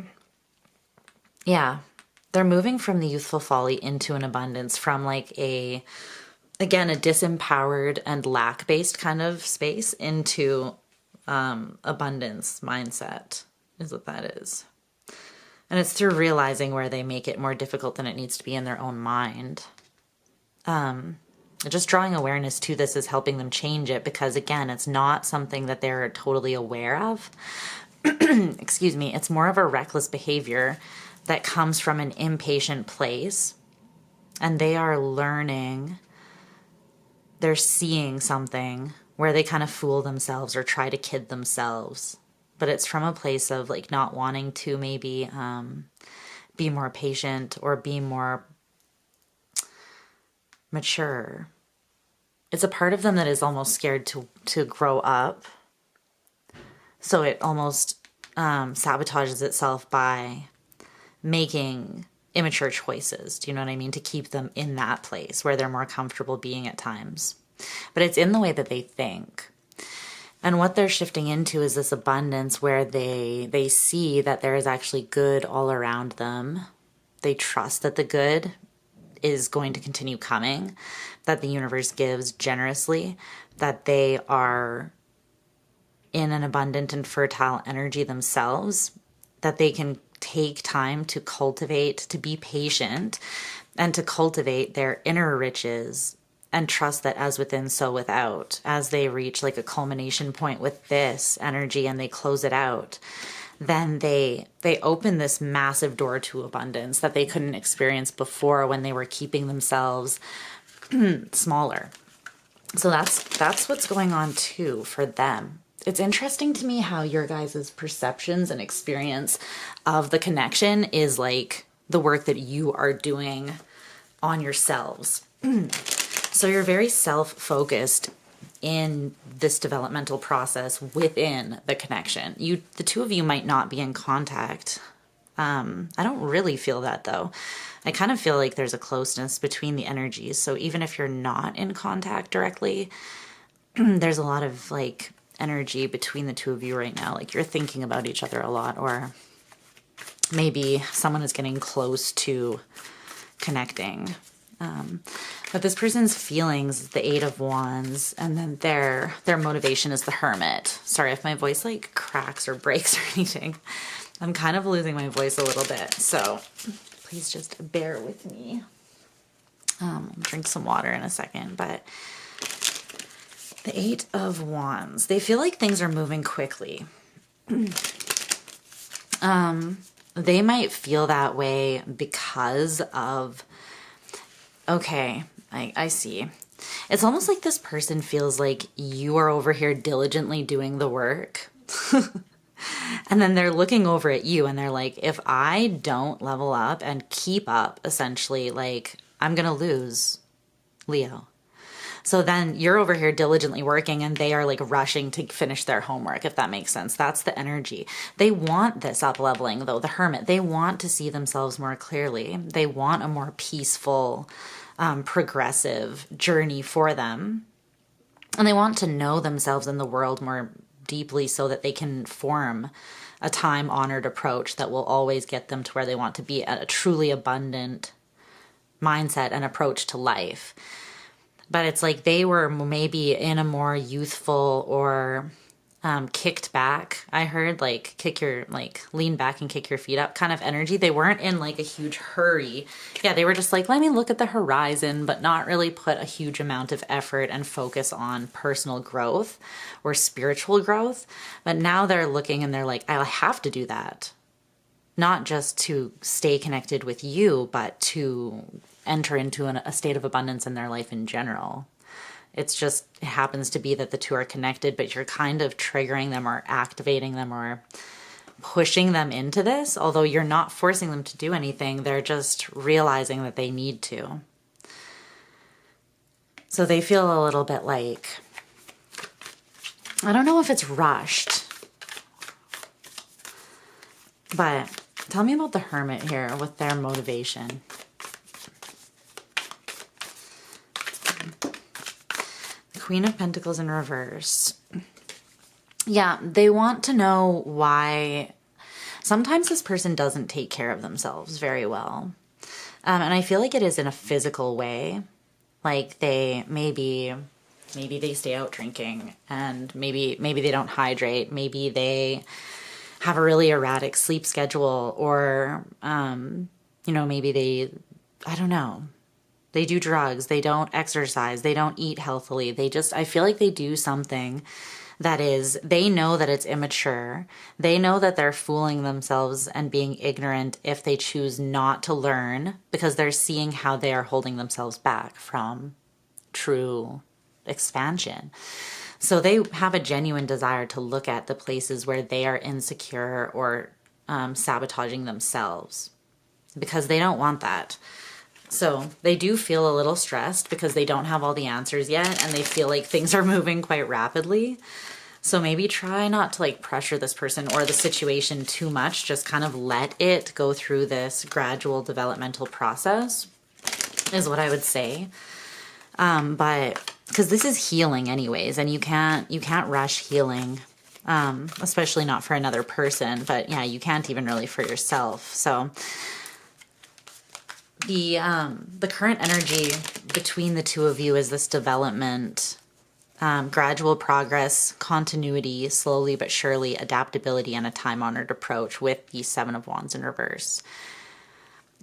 yeah, they're moving from the youthful folly into an abundance, from like again, a disempowered and lack-based kind of space into abundance mindset is what that is. And it's through realizing where they make it more difficult than it needs to be in their own mind. Just drawing awareness to this is helping them change it, because again, it's not something that they're totally aware of. Excuse me. It's more of a reckless behavior that comes from an impatient place, and they are learning. They're seeing something where they kind of fool themselves or try to kid themselves. But it's from a place of like not wanting to maybe be more patient or be more mature. It's a part of them that is almost scared to grow up. So it almost sabotages itself by making immature choices. Do you know what I mean? To keep them in that place where they're more comfortable being at times. But it's in the way that they think. And what they're shifting into is this abundance where they see that there is actually good all around them. They trust that the good is going to continue coming, that the universe gives generously, that they are in an abundant and fertile energy themselves, that they can take time to cultivate, to be patient, and to cultivate their inner riches, and trust that as within, so without. As they reach like a culmination point with this energy and they close it out, then they open this massive door to abundance that they couldn't experience before when they were keeping themselves smaller. So that's what's going on too for them. It's interesting to me how your guys' perceptions and experience of the connection is like the work that you are doing on yourselves. So you're very self-focused in this developmental process within the connection. The two of you might not be in contact. I don't really feel that though. I kind of feel like there's a closeness between the energies. So even if you're not in contact directly, there's a lot of like energy between the two of you right now. Like you're thinking about each other a lot, or maybe someone is getting close to connecting. But this person's feelings is the 8 of Wands, and then their motivation is the Hermit. Sorry if my voice like cracks or breaks or anything. I'm kind of losing my voice a little bit, so please just bear with me. I'll drink some water in a second, but the 8 of Wands. They feel like things are moving quickly. they might feel that way because of, okay, I see. It's almost like this person feels like you are over here diligently doing the work. And then they're looking over at you and they're like, if I don't level up and keep up, essentially, like, I'm going to lose Leo. So then you're over here diligently working and they are like rushing to finish their homework, if that makes sense. That's the energy. They want this up leveling though, the Hermit. They want to see themselves more clearly. They want a more peaceful, progressive journey for them. And they want to know themselves in the world more deeply so that they can form a time-honored approach that will always get them to where they want to be, at a truly abundant mindset and approach to life. But it's like they were maybe in a more youthful or kicked back, I heard, like lean back and kick your feet up kind of energy. They weren't in like a huge hurry. Yeah, they were just like, let me look at the horizon, but not really put a huge amount of effort and focus on personal growth or spiritual growth. But now they're looking and they're like, I have to do that. Not just to stay connected with you, but to enter into a state of abundance in their life in general. It's just, it happens to be that the two are connected, but you're kind of triggering them or activating them or pushing them into this. Although you're not forcing them to do anything, they're just realizing that they need to. So they feel a little bit like, I don't know if it's rushed, but tell me about the Hermit here with their motivation. Queen of Pentacles in reverse. Yeah, they want to know why sometimes this person doesn't take care of themselves very well. And I feel like it is in a physical way. Like they maybe they stay out drinking, and maybe they don't hydrate. Maybe they have a really erratic sleep schedule, or maybe I don't know. They do drugs, they don't exercise, they don't eat healthily. I feel like they do something that is, they know that it's immature. They know that they're fooling themselves and being ignorant if they choose not to learn, because they're seeing how they are holding themselves back from true expansion. So they have a genuine desire to look at the places where they are insecure or sabotaging themselves, because they don't want that. So they do feel a little stressed because they don't have all the answers yet, and they feel like things are moving quite rapidly. So maybe try not to like pressure this person or the situation too much. Just kind of let it go through this gradual developmental process is what I would say. But because this is healing anyways, and you can't rush healing, especially not for another person. But yeah, you can't even really for yourself. So the current energy between the two of you is this development, gradual progress, continuity, slowly but surely, adaptability, and a time-honored approach with the Seven of Wands in reverse.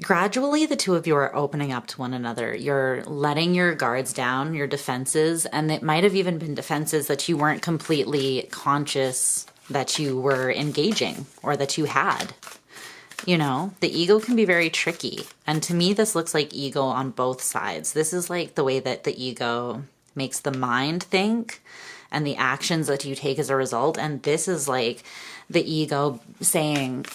Gradually, the two of you are opening up to one another. You're letting your guards down, your defenses, and it might have even been defenses that you weren't completely conscious that you were engaging or that you had. You know, the ego can be very tricky. And to me, this looks like ego on both sides. This is like the way that the ego makes the mind think and the actions that you take as a result. And this is like the ego saying,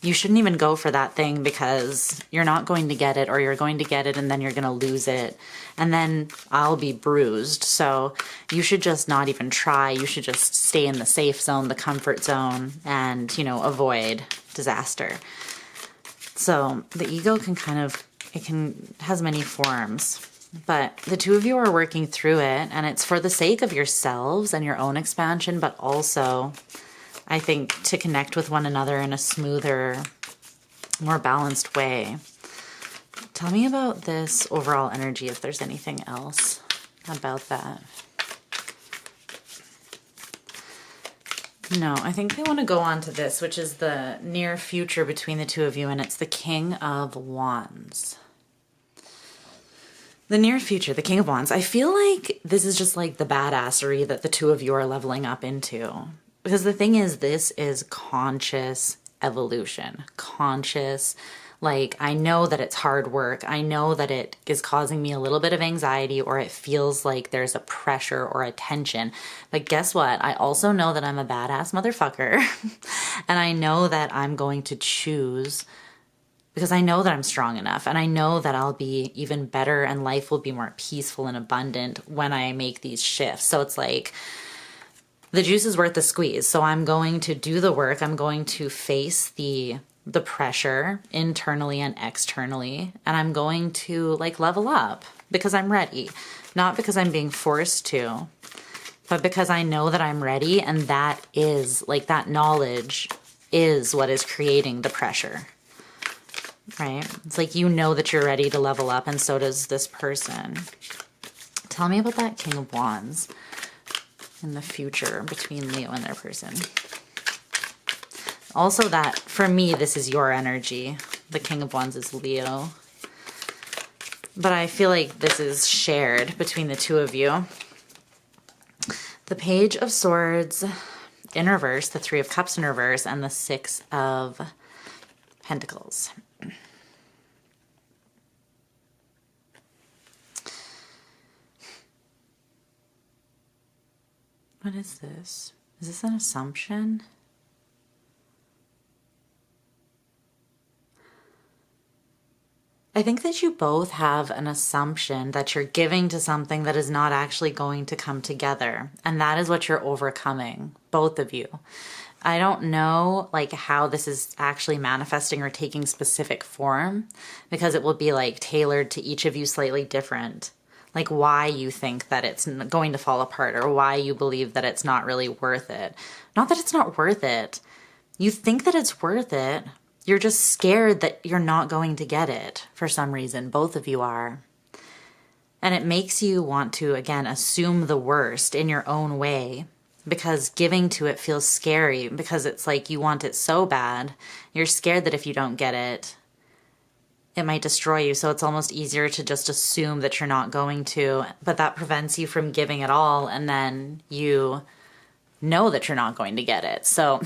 you shouldn't even go for that thing because you're not going to get it, or you're going to get it and then you're going to lose it. And then I'll be bruised. So you should just not even try. You should just stay in the safe zone, the comfort zone, and, avoid disaster. So the ego has many forms, but the two of you are working through it, and it's for the sake of yourselves and your own expansion, but also, I think, to connect with one another in a smoother, more balanced way. Tell me about this overall energy, if there's anything else about that. No, I think they want to go on to this, which is the near future between the two of you, and it's the King of Wands. The near future, the King of Wands. I feel like this is just like the badassery that the two of you are leveling up into. Because the thing is, this is conscious evolution, conscious. Like, I know that it's hard work. I know that it is causing me a little bit of anxiety, or it feels like there's a pressure or a tension. But guess what? I also know that I'm a badass motherfucker. And I know that I'm going to choose, because I know that I'm strong enough, and I know that I'll be even better and life will be more peaceful and abundant when I make these shifts. So it's like, the juice is worth the squeeze. So I'm going to do the work. I'm going to face the pressure internally and externally, and I'm going to like level up because I'm ready. Not because I'm being forced to, but because I know that I'm ready, and that is like, that knowledge is what is creating the pressure, right? It's like, you know that you're ready to level up, and so does this person. Tell me about that King of Wands in the future between Leo and their person. Also, that, for me, this is your energy. The King of Wands is Leo. But I feel like this is shared between the two of you. The Page of Swords in reverse, the Three of Cups in reverse, and the Six of Pentacles. What is this? Is this an assumption? I think that you both have an assumption that you're giving to something that is not actually going to come together. And that is what you're overcoming, both of you. I don't know like how this is actually manifesting or taking specific form, because it will be like tailored to each of you slightly different. Like why you think that it's going to fall apart, or why you believe that it's not really worth it. Not that it's not worth it. You think that it's worth it. You're just scared that you're not going to get it for some reason. Both of you are. And it makes you want to, again, assume the worst in your own way, because giving to it feels scary, because it's like you want it so bad. You're scared that if you don't get it, it might destroy you. So it's almost easier to just assume that you're not going to, but that prevents you from giving it all. And then you know that you're not going to get it. So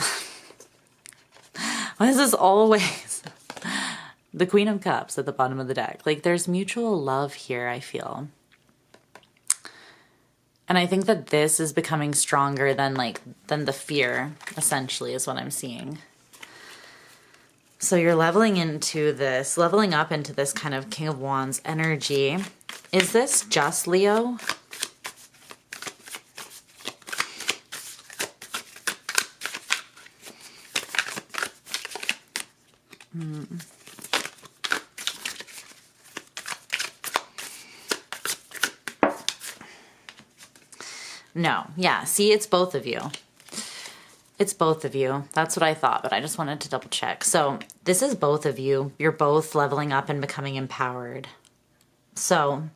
why is this always the Queen of Cups at the bottom of the deck? Like, there's mutual love here, I feel. And I think that this is becoming stronger than the fear, essentially, is what I'm seeing. So you're leveling up into this kind of King of Wands energy. Is this just Leo? No, yeah, see, it's both of you. It's both of you. That's what I thought, but I just wanted to double check. So this is both of you. You're both leveling up and becoming empowered. So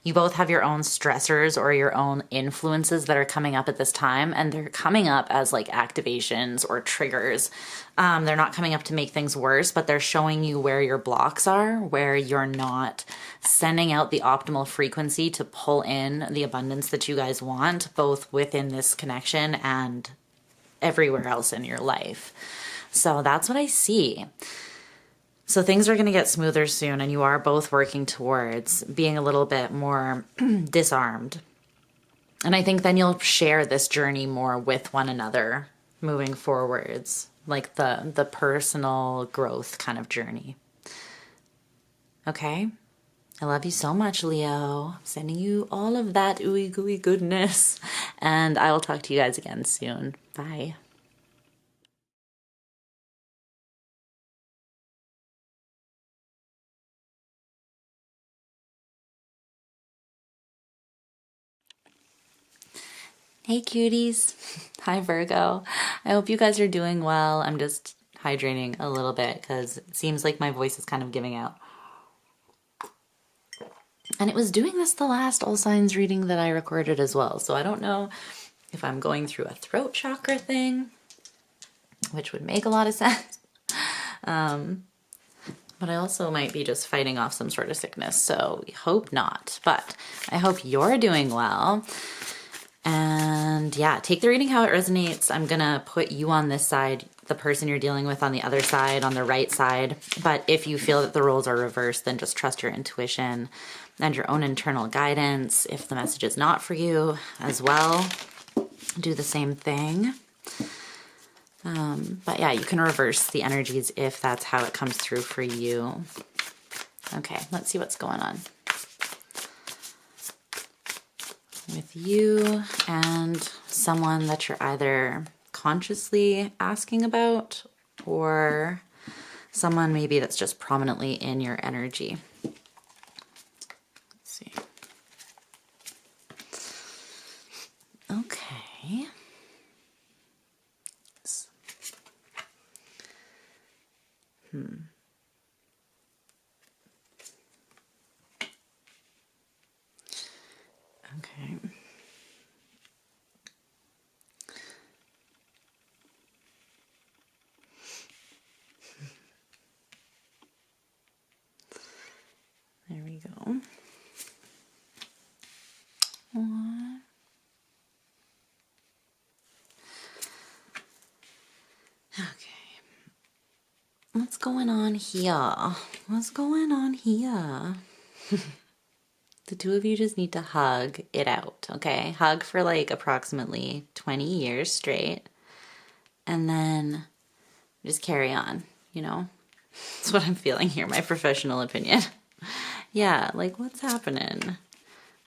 you both have your own stressors or your own influences that are coming up at this time, and they're coming up as like activations or triggers. They're not coming up to make things worse, but they're showing you where your blocks are, where you're not sending out the optimal frequency to pull in the abundance that you guys want, both within this connection and everywhere else in your life. So that's what I see. So things are going to get smoother soon, and you are both working towards being a little bit more disarmed. And I think then you'll share this journey more with one another moving forwards, like the personal growth kind of journey. Okay? I love you so much, Leo. I'm sending you all of that ooey gooey goodness. And I will talk to you guys again soon. Bye. Hey cuties. Hi Virgo. I hope you guys are doing well. I'm just hydrating a little bit because it seems like my voice is kind of giving out. And it was doing this the last all signs reading that I recorded as well. So I don't know if I'm going through a throat chakra thing, which would make a lot of sense. But I also might be just fighting off some sort of sickness. So we hope not, but I hope you're doing well. And yeah, take the reading how it resonates. I'm gonna put you on this side the person you're dealing with on the other side, on the right side. But if you feel that the roles are reversed, then just trust your intuition and your own internal guidance. If the message is not for you as well, do the same thing. But yeah, you can reverse the energies if that's how it comes through for you. Okay, let's see what's going on with you and someone that you're either consciously asking about or someone maybe that's just prominently in your energy. Let's see. Okay. Okay. There we go. One. Okay. What's going on here? What's going on here? The two of you just need to hug it out, okay? Hug for like approximately 20 years straight. And then just carry on, you know? That's what I'm feeling here, my professional opinion. Yeah, like what's happening?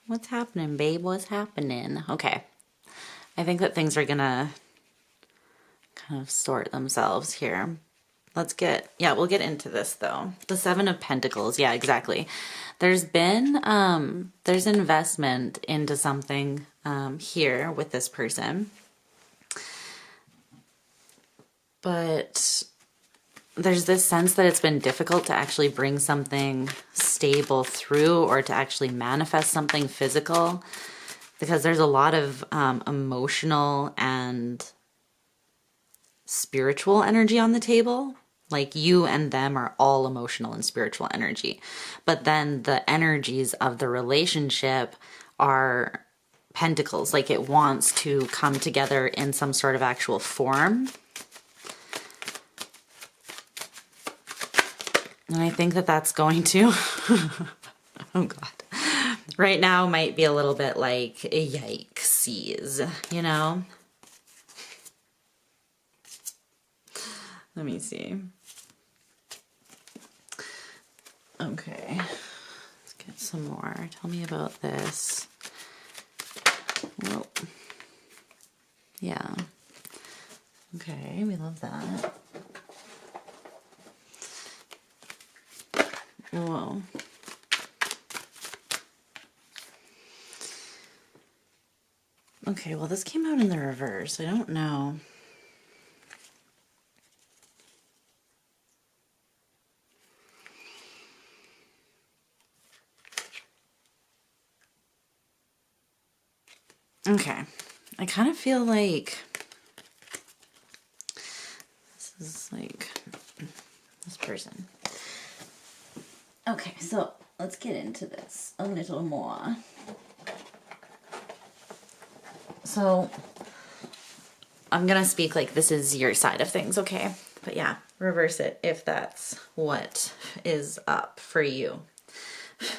What's happening, babe? What's happening? Okay. I think that things are gonna kind of sort themselves here. We'll get into this though. The Seven of Pentacles, yeah, exactly. There's been, there's investment into something here with this person. But there's this sense that it's been difficult to actually bring something stable through or to actually manifest something physical because there's a lot of emotional and spiritual energy on the table. Like you and them are all emotional and spiritual energy. But then the energies of the relationship are pentacles. Like it wants to come together in some sort of actual form. And I think that that's going to, oh God, right now might be a little bit like, yikesies, you know? Let me see. Okay, let's get some more. Tell me about this. Whoa. Yeah. Okay, we love that. Whoa. Okay, well this came out in the reverse. I don't know. Okay, I kind of feel like this is like this person. Okay, so let's get into this a little more. So I'm gonna speak like this is your side of things, okay? But yeah, reverse it if that's what is up for you.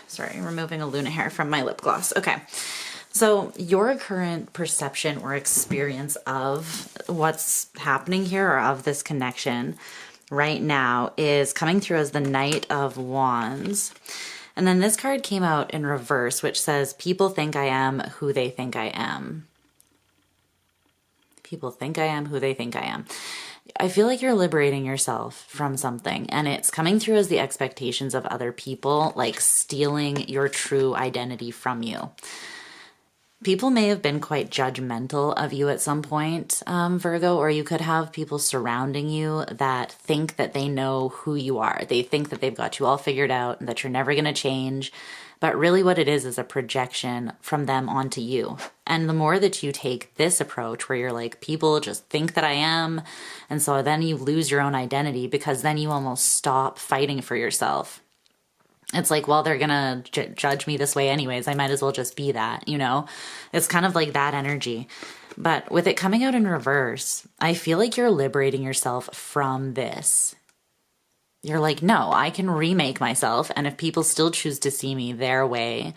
Sorry, removing a Luna hair from my lip gloss. Okay. So your current perception or experience of what's happening here or of this connection right now is coming through as the Knight of Wands. And then this card came out in reverse, which says, people think I am who they think I am. People think I am who they think I am. I feel like you're liberating yourself from something, and it's coming through as the expectations of other people, like stealing your true identity from you. People may have been quite judgmental of you at some point, Virgo, or you could have people surrounding you that think that they know who you are. They think that they've got you all figured out and that you're never going to change. But really what it is a projection from them onto you. And the more that you take this approach where you're like, people just think that I am, and so then you lose your own identity because then you almost stop fighting for yourself. It's like, well, they're gonna judge me this way anyways. I might as well just be that, you know? It's kind of like that energy. But with it coming out in reverse, I feel like you're liberating yourself from this. You're like, no, I can remake myself. And if people still choose to see me their way,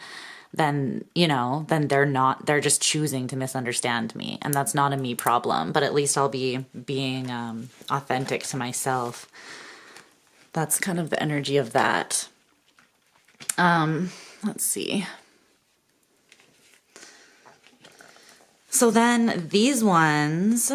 then, you know, then they're just choosing to misunderstand me. And that's not a me problem, but at least I'll be being authentic to myself. That's kind of the energy of that. Let's see. So then these ones,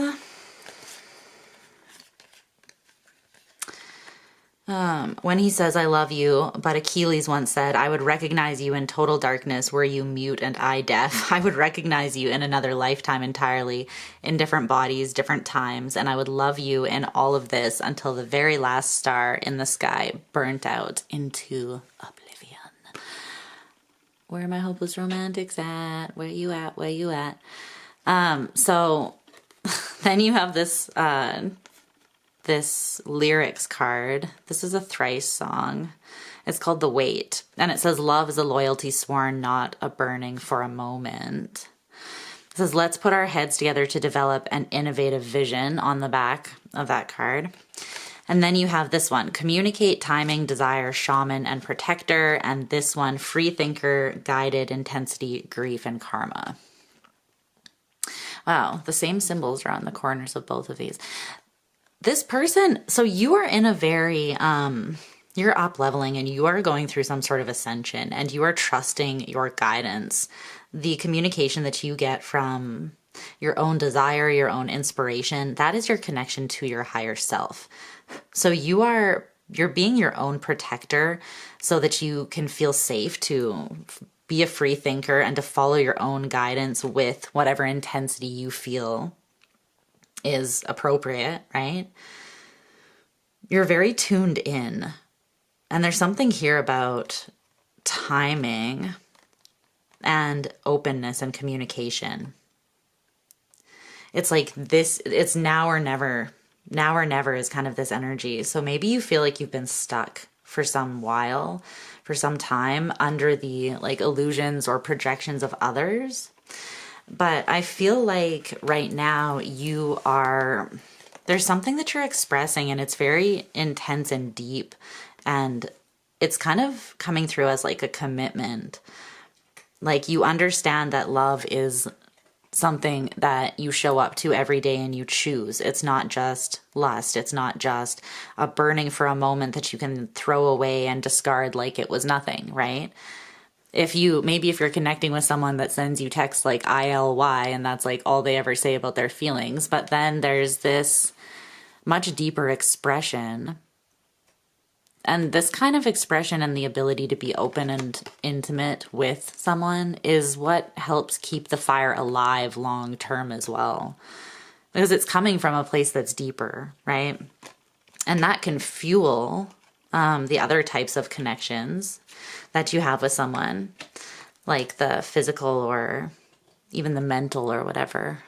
when he says, I love you, but Achilles once said, I would recognize you in total darkness were you mute and eye deaf. I would recognize you in another lifetime entirely, in different bodies, different times, and I would love you in all of this until the very last star in the sky burnt out into oblivion. Where are my hopeless romantics at? Where you at? Where you at? So then you have this, this lyrics card. This is a thrice song. It's called The Wait. And it says, love is a loyalty sworn, not a burning for a moment. It says, let's put our heads together to develop an innovative vision on the back of that card. And then you have this one, communicate, timing, desire, shaman, and protector. And this one, free thinker, guided, intensity, grief, and karma. Wow, the same symbols are on the corners of both of these. This person, so you are in a very, you're up leveling and you are going through some sort of ascension and you are trusting your guidance. The communication that you get from your own desire, your own inspiration, that is your connection to your higher self. So you're being your own protector so that you can feel safe to be a free thinker and to follow your own guidance with whatever intensity you feel is appropriate, right? You're very tuned in. And there's something here about timing and openness and communication. It's like this, it's now or never. Now or never is kind of this energy. So maybe you feel like you've been stuck for some while, for some time under the like illusions or projections of others. But I feel like right now there's something that you're expressing and it's very intense and deep and it's kind of coming through as like a commitment. Like you understand that love is something that you show up to every day and you choose. It's not just lust. It's not just a burning for a moment that you can throw away and discard like it was nothing, right? If you're connecting with someone that sends you texts like ILY and that's like all they ever say about their feelings, but then there's this much deeper expression. And this kind of expression and the ability to be open and intimate with someone is what helps keep the fire alive long term as well. Because it's coming from a place that's deeper, right? And that can fuel the other types of connections that you have with someone, like the physical or even the mental or whatever.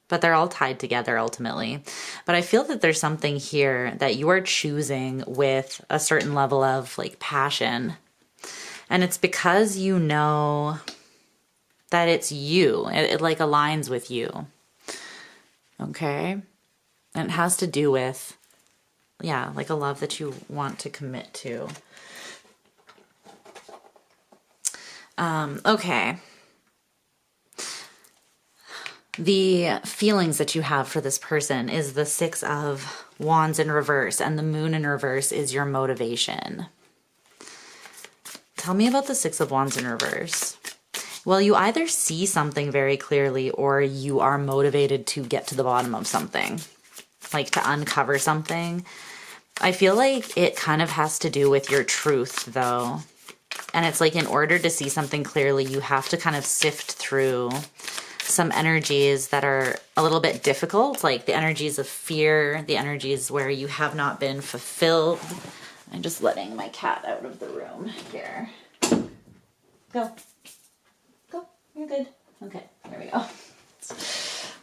But they're all tied together ultimately. But I feel that there's something here that you are choosing with a certain level of like passion. And it's because you know that it's you. It like aligns with you. Okay? And it has to do with, yeah, like a love that you want to commit to. Okay. The feelings that you have for this person is the Six of Wands in reverse, and the Moon in reverse is your motivation. Tell me about the Six of Wands in reverse. Well, you either see something very clearly or you are motivated to get to the bottom of something, like to uncover something. I feel like it kind of has to do with your truth, though. And it's like in order to see something clearly, you have to kind of sift through some energies that are a little bit difficult, like the energies of fear, the energies where you have not been fulfilled. I'm just letting my cat out of the room here. Go. Go. You're good. Okay, there we go.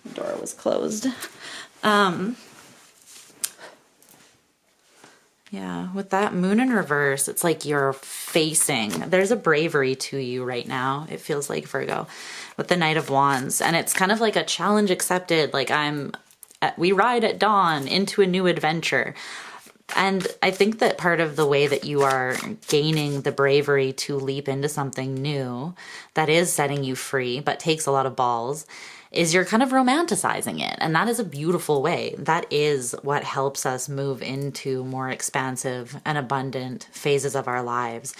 The door was closed. Yeah, with that Moon in reverse, it's like you're facing, there's a bravery to you right now. It feels like, Virgo. with the Knight of Wands. And it's kind of like a challenge accepted. Like we ride at dawn into a new adventure. And I think that part of the way that you are gaining the bravery to leap into something new that is setting you free, but takes a lot of balls, is you're kind of romanticizing it. And that is a beautiful way. That is what helps us move into more expansive and abundant phases of our lives.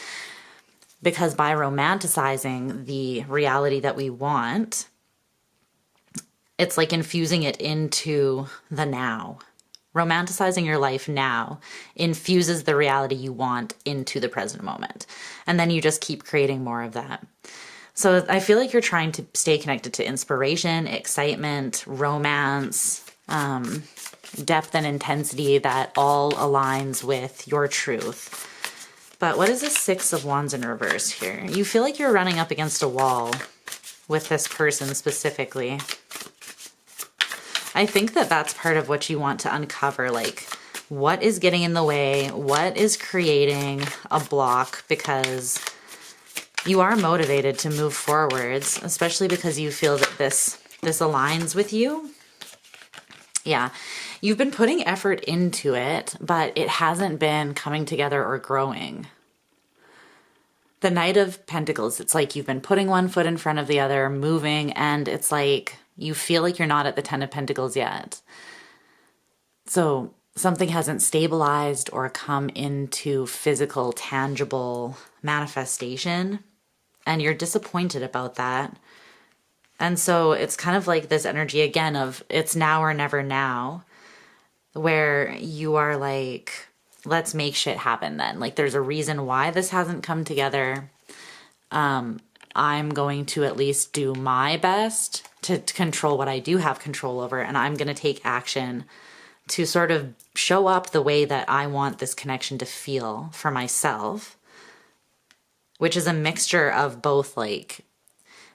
Because by romanticizing the reality that we want, it's like infusing it into the now. Romanticizing your life now infuses the reality you want into the present moment. And then you just keep creating more of that. So I feel like you're trying to stay connected to inspiration, excitement, romance, depth and intensity that all aligns with your truth. But what is the Six of Wands in reverse here? You feel like you're running up against a wall with this person specifically. I think that that's part of what you want to uncover, like what is getting in the way, what is creating a block, because you are motivated to move forwards, especially because you feel that this aligns with you. Yeah, you've been putting effort into it, but it hasn't been coming together or growing. The Knight of Pentacles, it's like you've been putting one foot in front of the other, moving, and it's like you feel like you're not at the Ten of Pentacles yet. So something hasn't stabilized or come into physical, tangible manifestation, and you're disappointed about that. And so it's kind of like this energy again of it's now or never now, where you are like, let's make shit happen then. Like there's a reason why this hasn't come together. I'm going to at least do my best to control what I do have control over, and I'm going to take action to sort of show up the way that I want this connection to feel for myself, which is a mixture of both like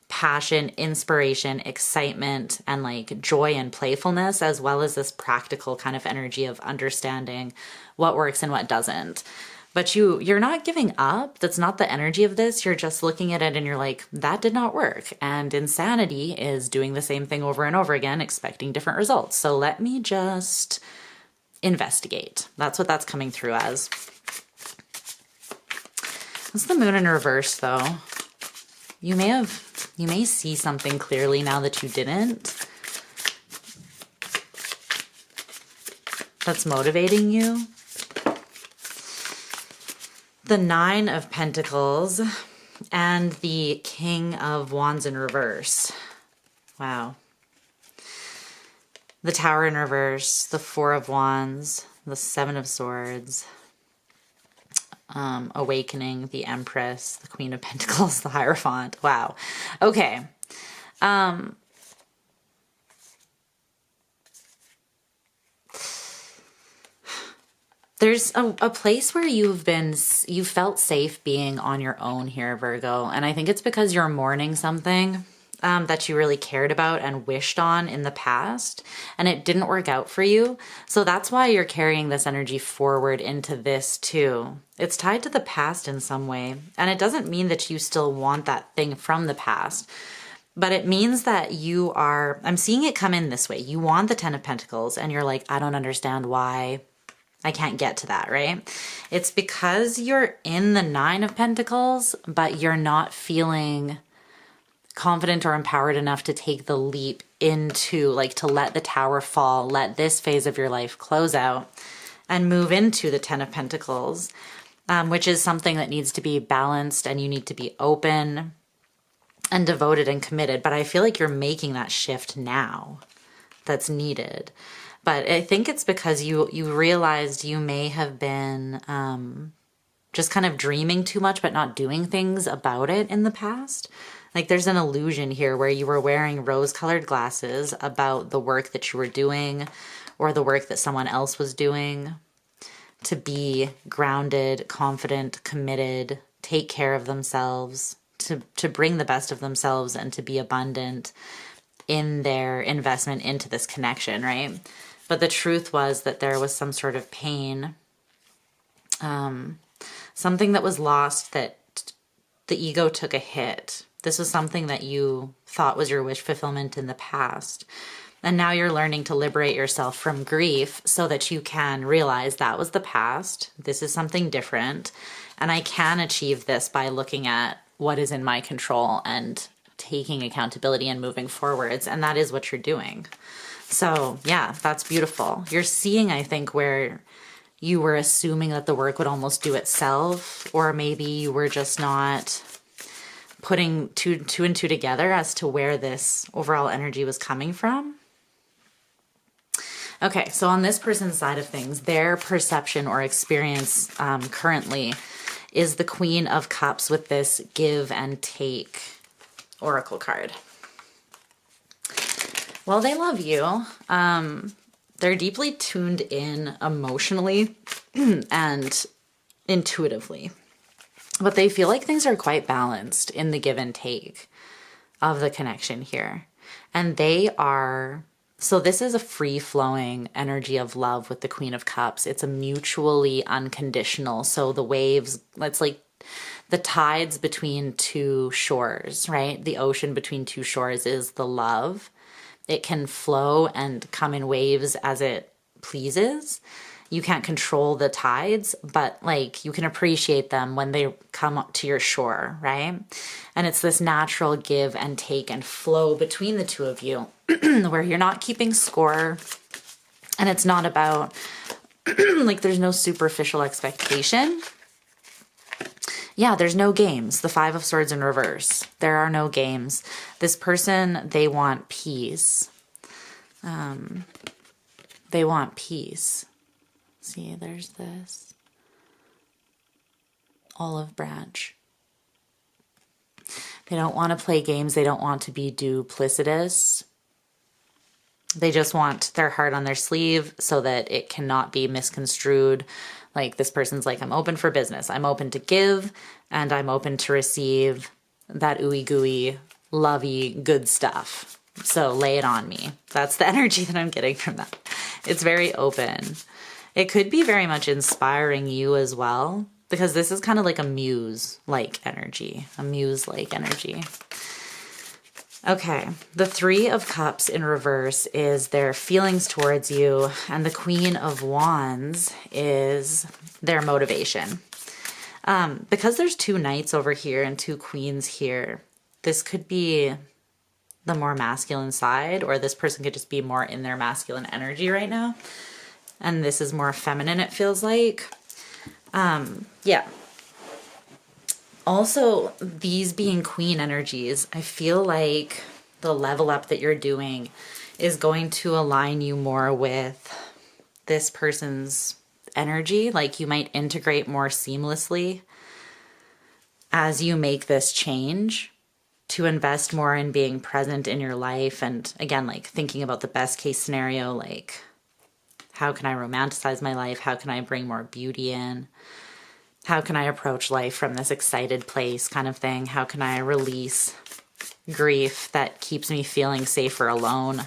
passion, inspiration, excitement, and like joy and playfulness, as well as this practical kind of energy of understanding what works and what doesn't. But you're not giving up. That's not the energy of this. You're just looking at it and you're like, that did not work. And insanity is doing the same thing over and over again, expecting different results. So let me just investigate. That's what that's coming through as. That's the Moon in reverse though. You may see something clearly now that you didn't. That's motivating you. The Nine of Pentacles and the King of Wands in reverse. Wow. The Tower in reverse, the Four of Wands, the Seven of Swords, Awakening, the Empress, the Queen of Pentacles, the Hierophant. Wow. Okay. There's a place where you felt safe being on your own here, Virgo. And I think it's because you're mourning something that you really cared about and wished on in the past, and it didn't work out for you. So that's why you're carrying this energy forward into this too. It's tied to the past in some way. And it doesn't mean that you still want that thing from the past, but it means that I'm seeing it come in this way. You want the Ten of Pentacles and you're like, I don't understand why I can't get to that, right? It's because you're in the Nine of Pentacles, but you're not feeling confident or empowered enough to take the leap into, like, to let the tower fall, let this phase of your life close out and move into the Ten of Pentacles, which is something that needs to be balanced, and you need to be open and devoted and committed. But I feel like you're making that shift now that's needed. But I think it's because you realized you may have been just kind of dreaming too much, but not doing things about it in the past. Like there's an illusion here where you were wearing rose-colored glasses about the work that you were doing or the work that someone else was doing to be grounded, confident, committed, take care of themselves, to bring the best of themselves and to be abundant in their investment into this connection, right? But the truth was that there was some sort of pain, something that was lost, that the ego took a hit. This was something that you thought was your wish fulfillment in the past. And now you're learning to liberate yourself from grief so that you can realize that was the past. This is something different. And I can achieve this by looking at what is in my control and taking accountability and moving forwards. And that is what you're doing. So yeah, that's beautiful. You're seeing, I think, where you were assuming that the work would almost do itself, or maybe you were just not putting two and two together as to where this overall energy was coming from. Okay, so on this person's side of things, their perception or experience currently is the Queen of Cups with this give and take oracle card. Well, they love you. They're deeply tuned in emotionally and intuitively. But they feel like things are quite balanced in the give and take of the connection here. And they are... So this is a free-flowing energy of love with the Queen of Cups. It's a mutually unconditional. So the waves, it's like the tides between two shores, right? The ocean between two shores is the love. It can flow and come in waves as it pleases. You can't control the tides, but like you can appreciate them when they come up to your shore, right? And it's this natural give and take and flow between the two of you where you're not keeping score, and it's not about like there's no superficial expectation. Yeah, there's no games. The Five of Swords in reverse. There are no games. This person, they want peace. They want peace. See, there's this olive branch. They don't want to play games. They don't want to be duplicitous. They just want their heart on their sleeve so that it cannot be misconstrued. Like this person's like, I'm open for business. I'm open to give and I'm open to receive that ooey gooey, lovey, good stuff. So lay it on me. That's the energy that I'm getting from that. It's very open. It could be very much inspiring you as well, because this is kind of like a muse-like energy, a muse-like energy. Okay, the Three of Cups in reverse is their feelings towards you, and the Queen of Wands is their motivation. Because there's two knights over here and two queens here, this could be the more masculine side, or this person could just be more in their masculine energy right now. And this is more feminine, it feels like. Yeah. Also, these being queen energies, I feel like the level up that you're doing is going to align you more with this person's energy. Like you might integrate more seamlessly as you make this change to invest more in being present in your life. And again, like thinking about the best case scenario, like how can I romanticize my life? How can I bring more beauty in? How can I approach life from this excited place kind of thing? How can I release grief that keeps me feeling safer alone?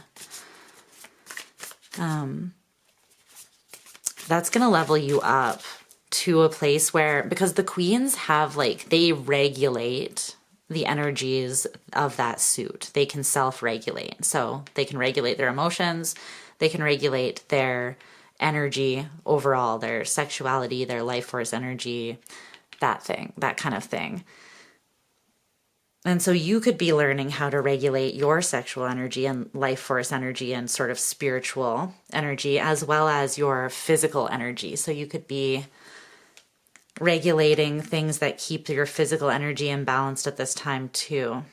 That's going to level you up to a place where, because the queens have like, they regulate the energies of that suit. They can self-regulate. So they can regulate their emotions. They can regulate their energy overall, their sexuality, their life force energy, that thing, that kind of thing. And so you could be learning how to regulate your sexual energy and life force energy and sort of spiritual energy, as well as your physical energy. So you could be regulating things that keep your physical energy imbalanced at this time too.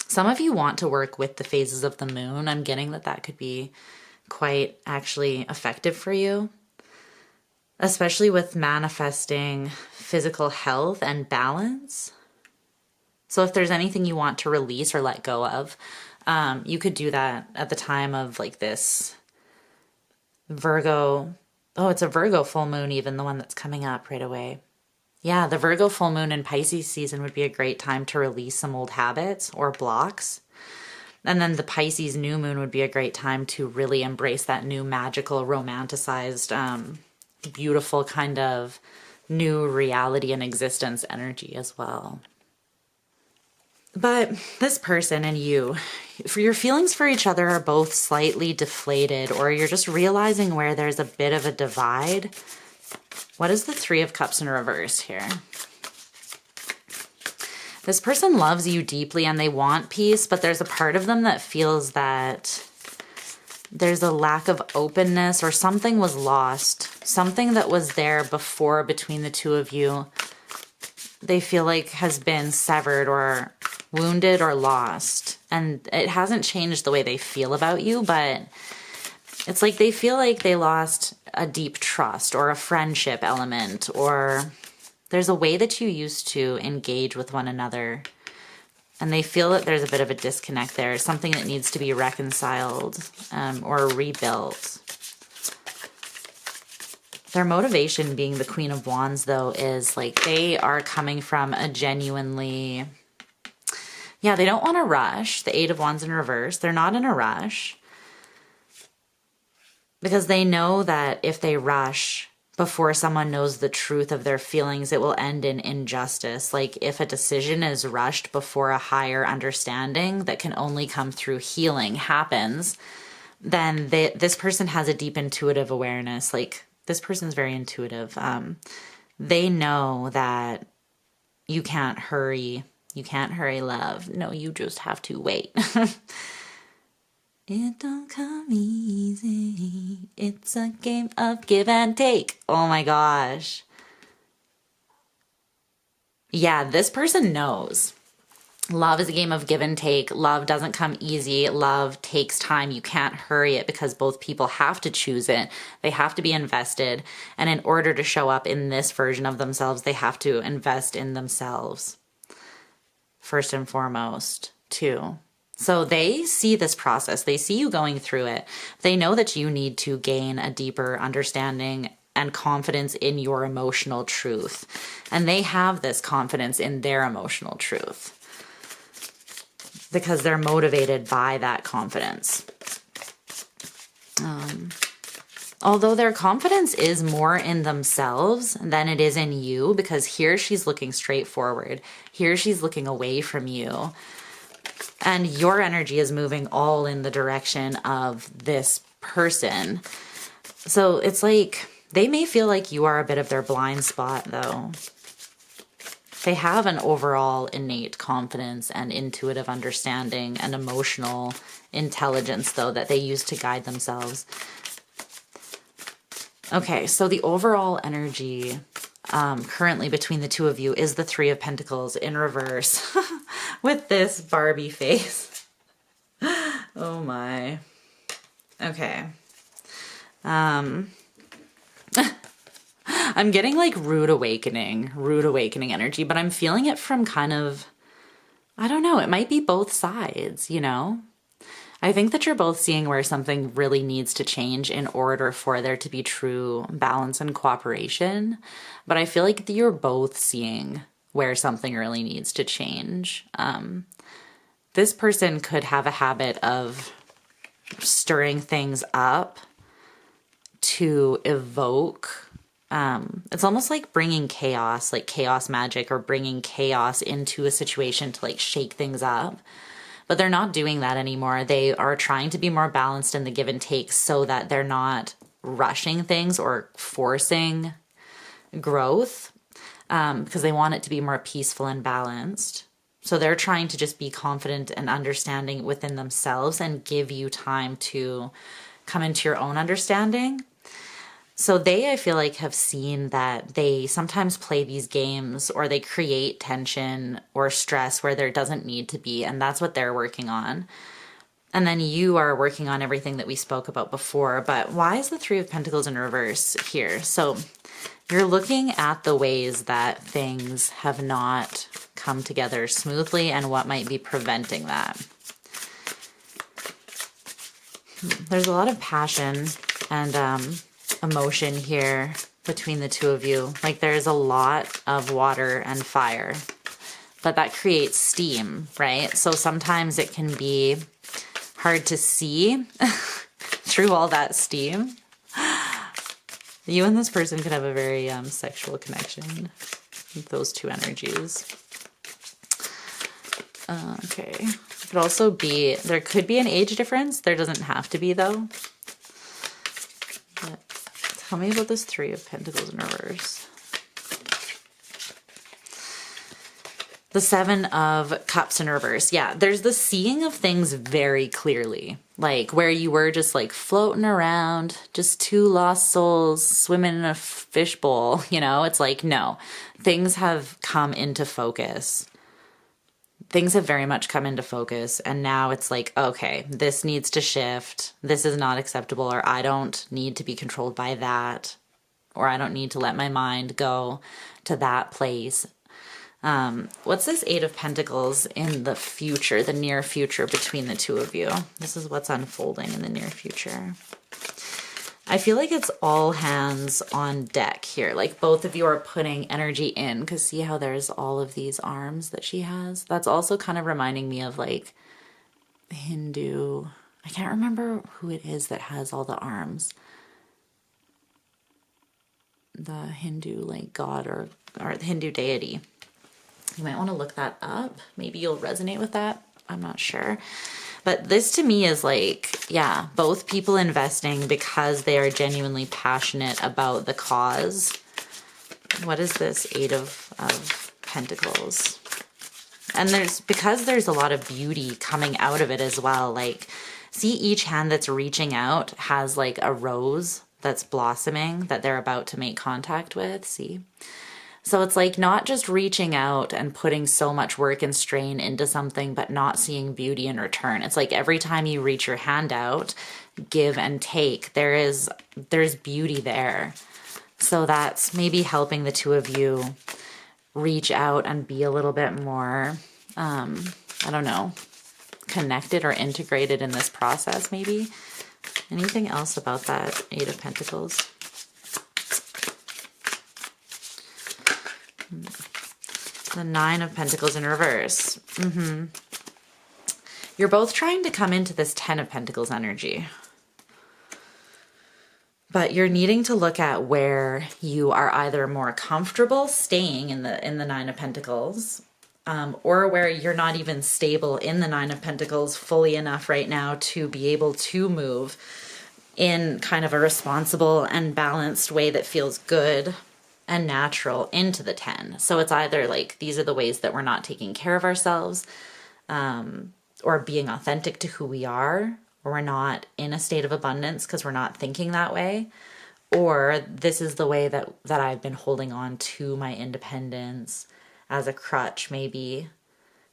Some of you want to work with the phases of the moon. I'm getting that that could be quite actually effective for you, especially with manifesting physical health and balance. So if there's anything you want to release or let go of, you could do that at the time of like this Virgo. Oh, it's a Virgo full moon, even the one that's coming up right away. Yeah, the Virgo full moon in Pisces season would be a great time to release some old habits or blocks. And then the Pisces new moon would be a great time to really embrace that new magical, romanticized, beautiful kind of new reality and existence energy as well. But this person and you, for your feelings for each other are both slightly deflated, or you're just realizing where there's a bit of a divide. What is the Three of Cups in reverse here? This person loves you deeply and they want peace, but there's a part of them that feels that there's a lack of openness, or something was lost. Something that was there before between the two of you, they feel like has been severed or wounded or lost. And it hasn't changed the way they feel about you, but it's like they feel like they lost a deep trust or a friendship element, or there's a way that you used to engage with one another. And they feel that there's a bit of a disconnect there, something that needs to be reconciled or rebuilt. Their motivation, being the Queen of Wands, though, is like they are coming from a genuinely, yeah, they don't want to rush. The Eight of Wands in reverse, they're not in a rush. Because they know that if they rush before someone knows the truth of their feelings, it will end in injustice. Like if a decision is rushed before a higher understanding that can only come through healing happens, then this person has a deep intuitive awareness. Like this person's very intuitive. They know that you can't hurry. You can't hurry love. No, you just have to wait. It don't come easy. It's a game of give and take. Oh my gosh. Yeah, this person knows. Love is a game of give and take. Love doesn't come easy. Love takes time. You can't hurry it because both people have to choose it. They have to be invested. And in order to show up in this version of themselves, they have to invest in themselves. First and foremost, too. So they see this process. They see you going through it. They know that you need to gain a deeper understanding and confidence in your emotional truth. And they have this confidence in their emotional truth because they're motivated by that confidence. Although their confidence is more in themselves than it is in you, because here she's looking straight forward. Here she's looking away from you. And your energy is moving all in the direction of this person. So it's like they may feel like you are a bit of their blind spot, though. They have an overall innate confidence and intuitive understanding and emotional intelligence, though, that they use to guide themselves. Okay, so the overall energy currently between the two of you is the Three of Pentacles in reverse with this Barbie face. Oh my. Okay. I'm getting like rude awakening energy, but I'm feeling it from kind of, I don't know, it might be both sides, you know? I think that you're both seeing where something really needs to change in order for there to be true balance and cooperation. But I feel like you're both seeing where something really needs to change. This person could have a habit of stirring things up to evoke. It's almost like bringing chaos, like chaos magic, or bringing chaos into a situation to like shake things up. But they're not doing that anymore. They are trying to be more balanced in the give and take so that they're not rushing things or forcing growth because they want it to be more peaceful and balanced. So they're trying to just be confident and understanding within themselves and give you time to come into your own understanding. So they, I feel like, have seen that they sometimes play these games or they create tension or stress where there doesn't need to be, and that's what they're working on. And then you are working on everything that we spoke about before, but why is the Three of Pentacles in reverse here? So you're looking at the ways that things have not come together smoothly and what might be preventing that. There's a lot of passion and emotion here between the two of you. Like there's a lot of water and fire, but that creates steam, right? So sometimes it can be hard to see through all that steam. You and this person could have a very sexual connection with those two energies. Okay. It could also be, there could be an age difference. There doesn't have to be though. But tell me about this Three of Pentacles in reverse. The Seven of Cups in reverse. Yeah, there's the seeing of things very clearly. Like where you were just like floating around, just two lost souls swimming in a fishbowl, you know? It's like, no, things have come into focus. Things have very much come into focus. And now it's like, okay, this needs to shift. This is not acceptable, or I don't need to be controlled by that, or I don't need to let my mind go to that place. What's this Eight of Pentacles in the future, the near future between the two of you? This is what's unfolding in the near future. I feel like it's all hands on deck here. Like both of you are putting energy in, because see how there's all of these arms that she has? That's also kind of reminding me of like Hindu. I can't remember who it is that has all the arms. The Hindu like god or the Hindu deity. You might want to look that up. Maybe you'll resonate with that. I'm not sure. But this to me is like, yeah, both people investing because they are genuinely passionate about the cause. What is this Eight of Pentacles? And because there's a lot of beauty coming out of it as well. Like, see each hand that's reaching out has like a rose that's blossoming that they're about to make contact with. See? So it's like not just reaching out and putting so much work and strain into something, but not seeing beauty in return. It's like every time you reach your hand out, give and take, there's beauty there. So that's maybe helping the two of you reach out and be a little bit more, I don't know, connected or integrated in this process maybe. Anything else about that Eight of Pentacles? The Nine of Pentacles in reverse. You're both trying to come into this Ten of Pentacles energy. But you're needing to look at where you are either more comfortable staying in the Nine of Pentacles, or where you're not even stable in the Nine of Pentacles fully enough right now to be able to move in kind of a responsible and balanced way that feels good and natural into the 10. So it's either like these are the ways that we're not taking care of ourselves, or being authentic to who we are, or we're not in a state of abundance because we're not thinking that way, or this is the way that I've been holding on to my independence as a crutch maybe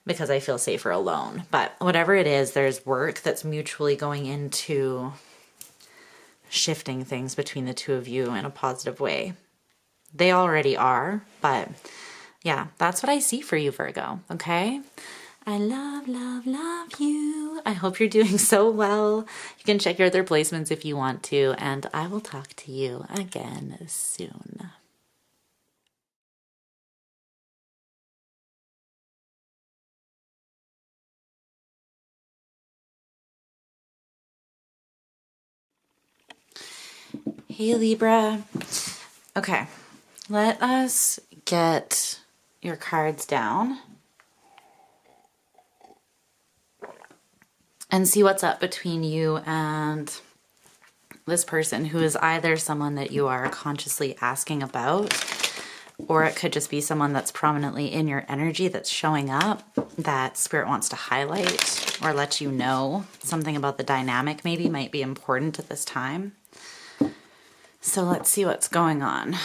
because I feel safer alone. But whatever it is, there's work that's mutually going into shifting things between the two of you in a positive way. They already are, but yeah, that's what I see for you, Virgo, okay? I love, love, love you. I hope you're doing so well. You can check your other placements if you want to, and I will talk to you again soon. Hey, Libra. Okay, let us get your cards down and see what's up between you and this person who is either someone that you are consciously asking about, or it could just be someone that's prominently in your energy that's showing up that Spirit wants to highlight or let you know. Something about the dynamic maybe might be important at this time. So let's see what's going on.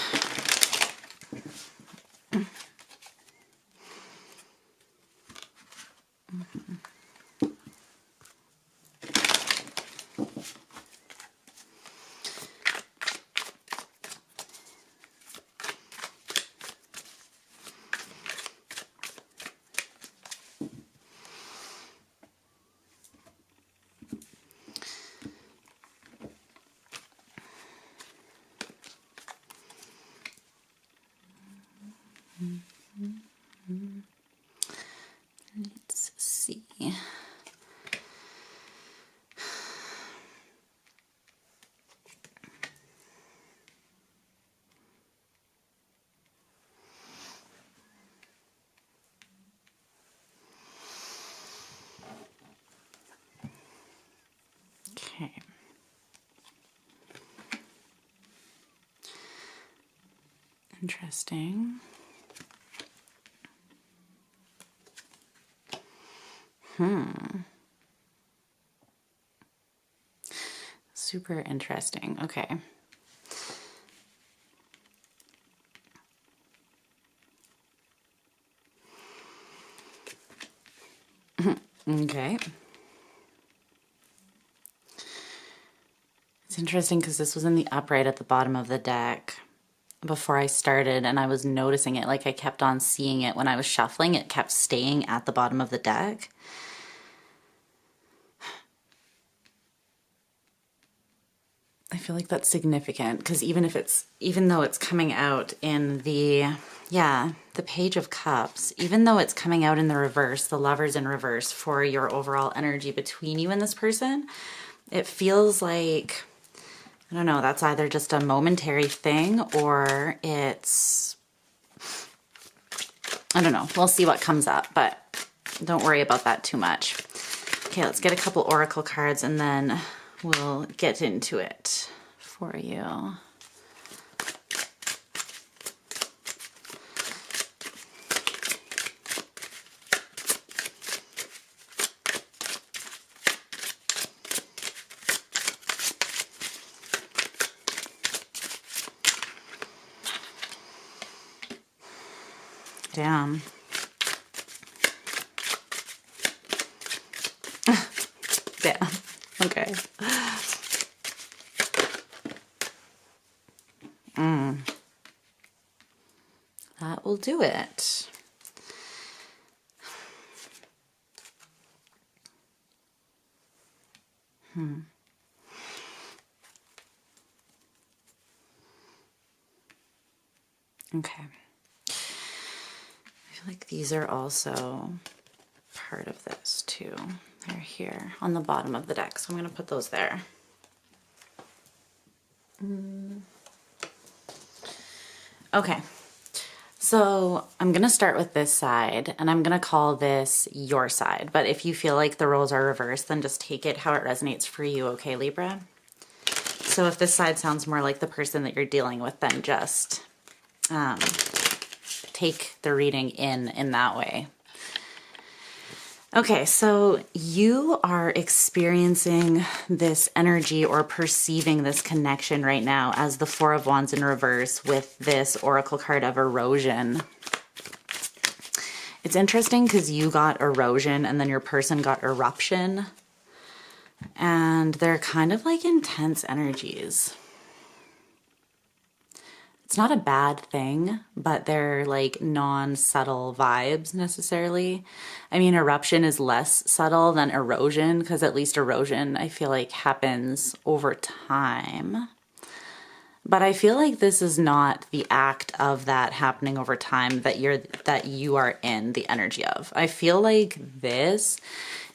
Okay. Interesting. Super interesting. Okay. Okay. It's interesting because this was in the upright at the bottom of the deck before I started, and I was noticing it. Like, I kept on seeing it when I was shuffling. It kept staying at the bottom of the deck. I feel like that's significant because even though it's coming out in the Page of Cups, even though it's coming out in the reverse, the Lovers in reverse for your overall energy between you and this person, it feels like, I don't know, that's either just a momentary thing or it's, I don't know. We'll see what comes up, but don't worry about that too much. Okay, let's get a couple oracle cards and then we'll get into it for you. Damn. Damn. Okay. That will do it. Okay. I feel like these are also part of this too. They're here on the bottom of the deck, so I'm going to put those there. Okay, so I'm going to start with this side, and I'm going to call this your side. But if you feel like the roles are reversed, then just take it how it resonates for you, okay, Libra? So if this side sounds more like the person that you're dealing with, then just take the reading in that way. Okay, so you are experiencing this energy or perceiving this connection right now as the Four of Wands in reverse with this oracle card of erosion. It's interesting because you got erosion and then your person got eruption. And they're kind of like intense energies. It's not a bad thing, but they're like non-subtle vibes necessarily. I mean, eruption is less subtle than erosion because at least erosion I feel like happens over time. But I feel like this is not the act of that happening over time that you are in the energy of. I feel like this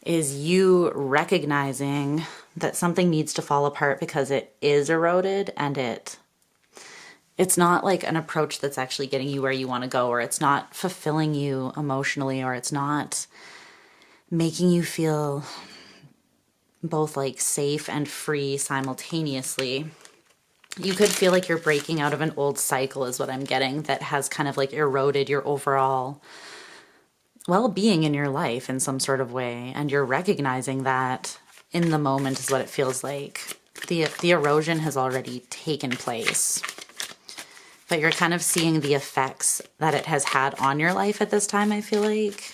is you recognizing that something needs to fall apart because it is eroded, and it's not like an approach that's actually getting you where you want to go, or it's not fulfilling you emotionally, or it's not making you feel both like safe and free simultaneously. You could feel like you're breaking out of an old cycle is what I'm getting, that has kind of like eroded your overall well-being in your life in some sort of way. And you're recognizing that in the moment is what it feels like. The erosion has already taken place. But you're kind of seeing the effects that it has had on your life at this time, I feel like.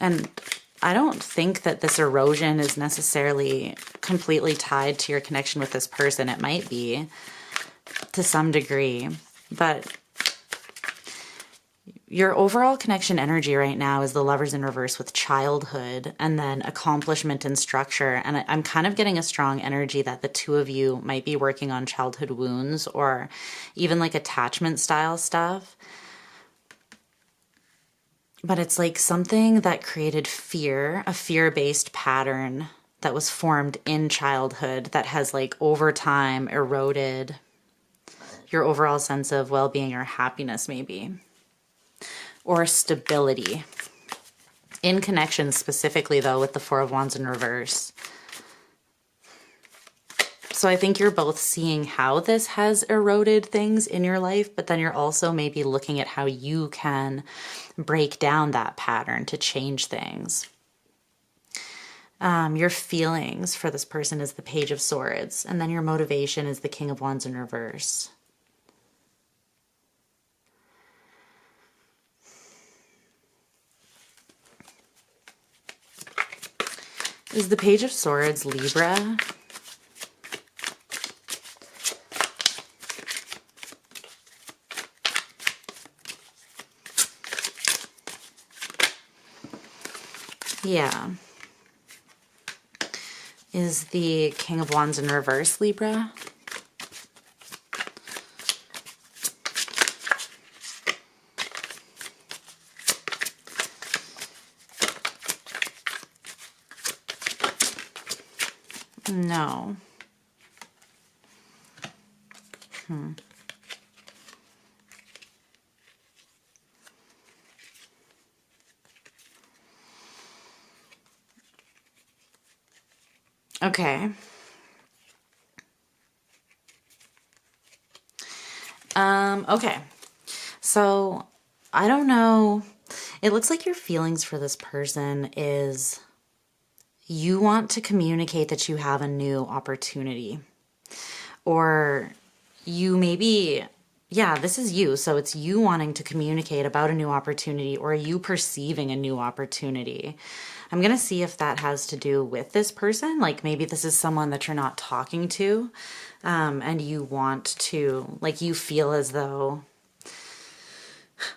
And I don't think that this erosion is necessarily completely tied to your connection with this person. It might be to some degree, but your overall connection energy right now is the Lovers in reverse with childhood and then accomplishment and structure. And I'm kind of getting a strong energy that the two of you might be working on childhood wounds or even like attachment style stuff. But it's like something that created fear, a fear-based pattern that was formed in childhood that has like over time eroded your overall sense of well-being or happiness maybe. Or stability. In connection specifically, though, with the Four of Wands in reverse. So I think you're both seeing how this has eroded things in your life, but then you're also maybe looking at how you can break down that pattern to change things. Your feelings for this person is the Page of Swords, and then your motivation is the King of Wands in reverse. Is the Page of Swords Libra? Yeah. Is the King of Wands in reverse Libra? No. Okay. Okay. So, I don't know. It looks like your feelings for this person is you want to communicate that you have a new opportunity. Or you maybe, yeah, this is you. So it's you wanting to communicate about a new opportunity or you perceiving a new opportunity. I'm going to see if that has to do with this person. Like maybe this is someone that you're not talking to and you want to, like you feel as though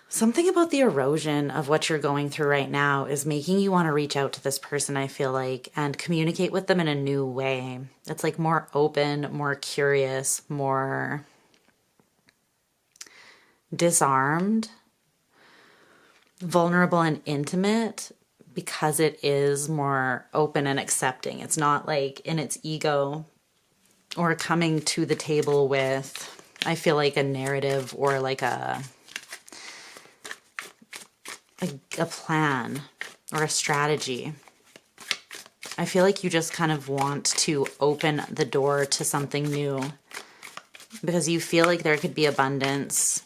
something about the erosion of what you're going through right now is making you want to reach out to this person, I feel like, and communicate with them in a new way. It's like more open, more curious, more disarmed, vulnerable and intimate, because it is more open and accepting. It's not like in its ego or coming to the table with, I feel like, a narrative or like a plan or a strategy. I feel like you just kind of want to open the door to something new because you feel like there could be abundance.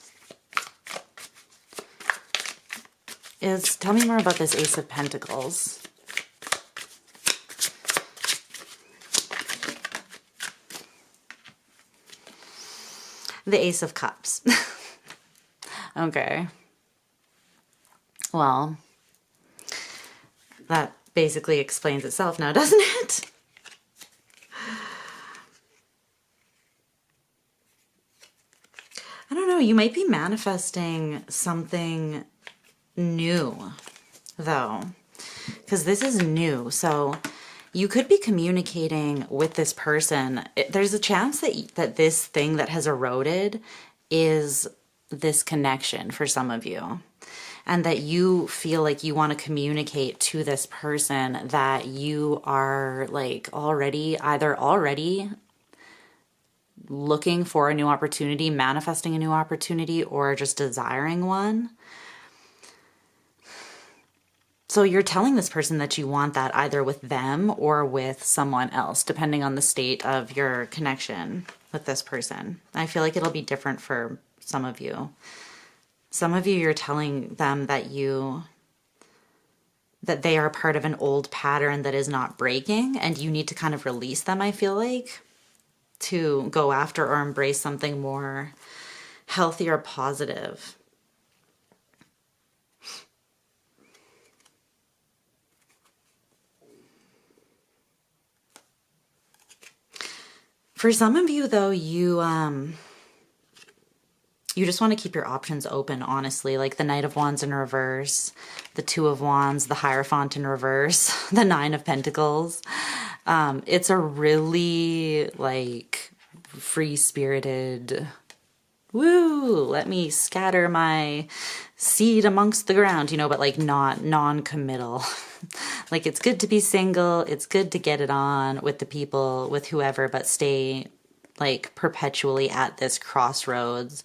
Tell me more about this Ace of Pentacles. The Ace of Cups. Okay. Well, that basically explains itself now, doesn't it? I don't know. You might be manifesting something new, though, because this is new. So you could be communicating with this person. There's a chance that this thing that has eroded is this connection for some of you. And that you feel like you want to communicate to this person that you are like already looking for a new opportunity, manifesting a new opportunity, or just desiring one. So you're telling this person that you want that either with them or with someone else, depending on the state of your connection with this person. I feel like it'll be different for some of you. Some of you, you're telling them that they are part of an old pattern that is not breaking, and you need to kind of release them, I feel like, to go after or embrace something more healthy or positive. For some of you, though, you just want to keep your options open, honestly. Like the Knight of Wands in reverse, the Two of Wands, the Hierophant in reverse, the Nine of Pentacles. It's a really, like, free-spirited, woo, let me scatter my seed amongst the ground, you know, but like not non-committal. Like it's good to be single. It's good to get it on with the people, with whoever, but stay like perpetually at this crossroads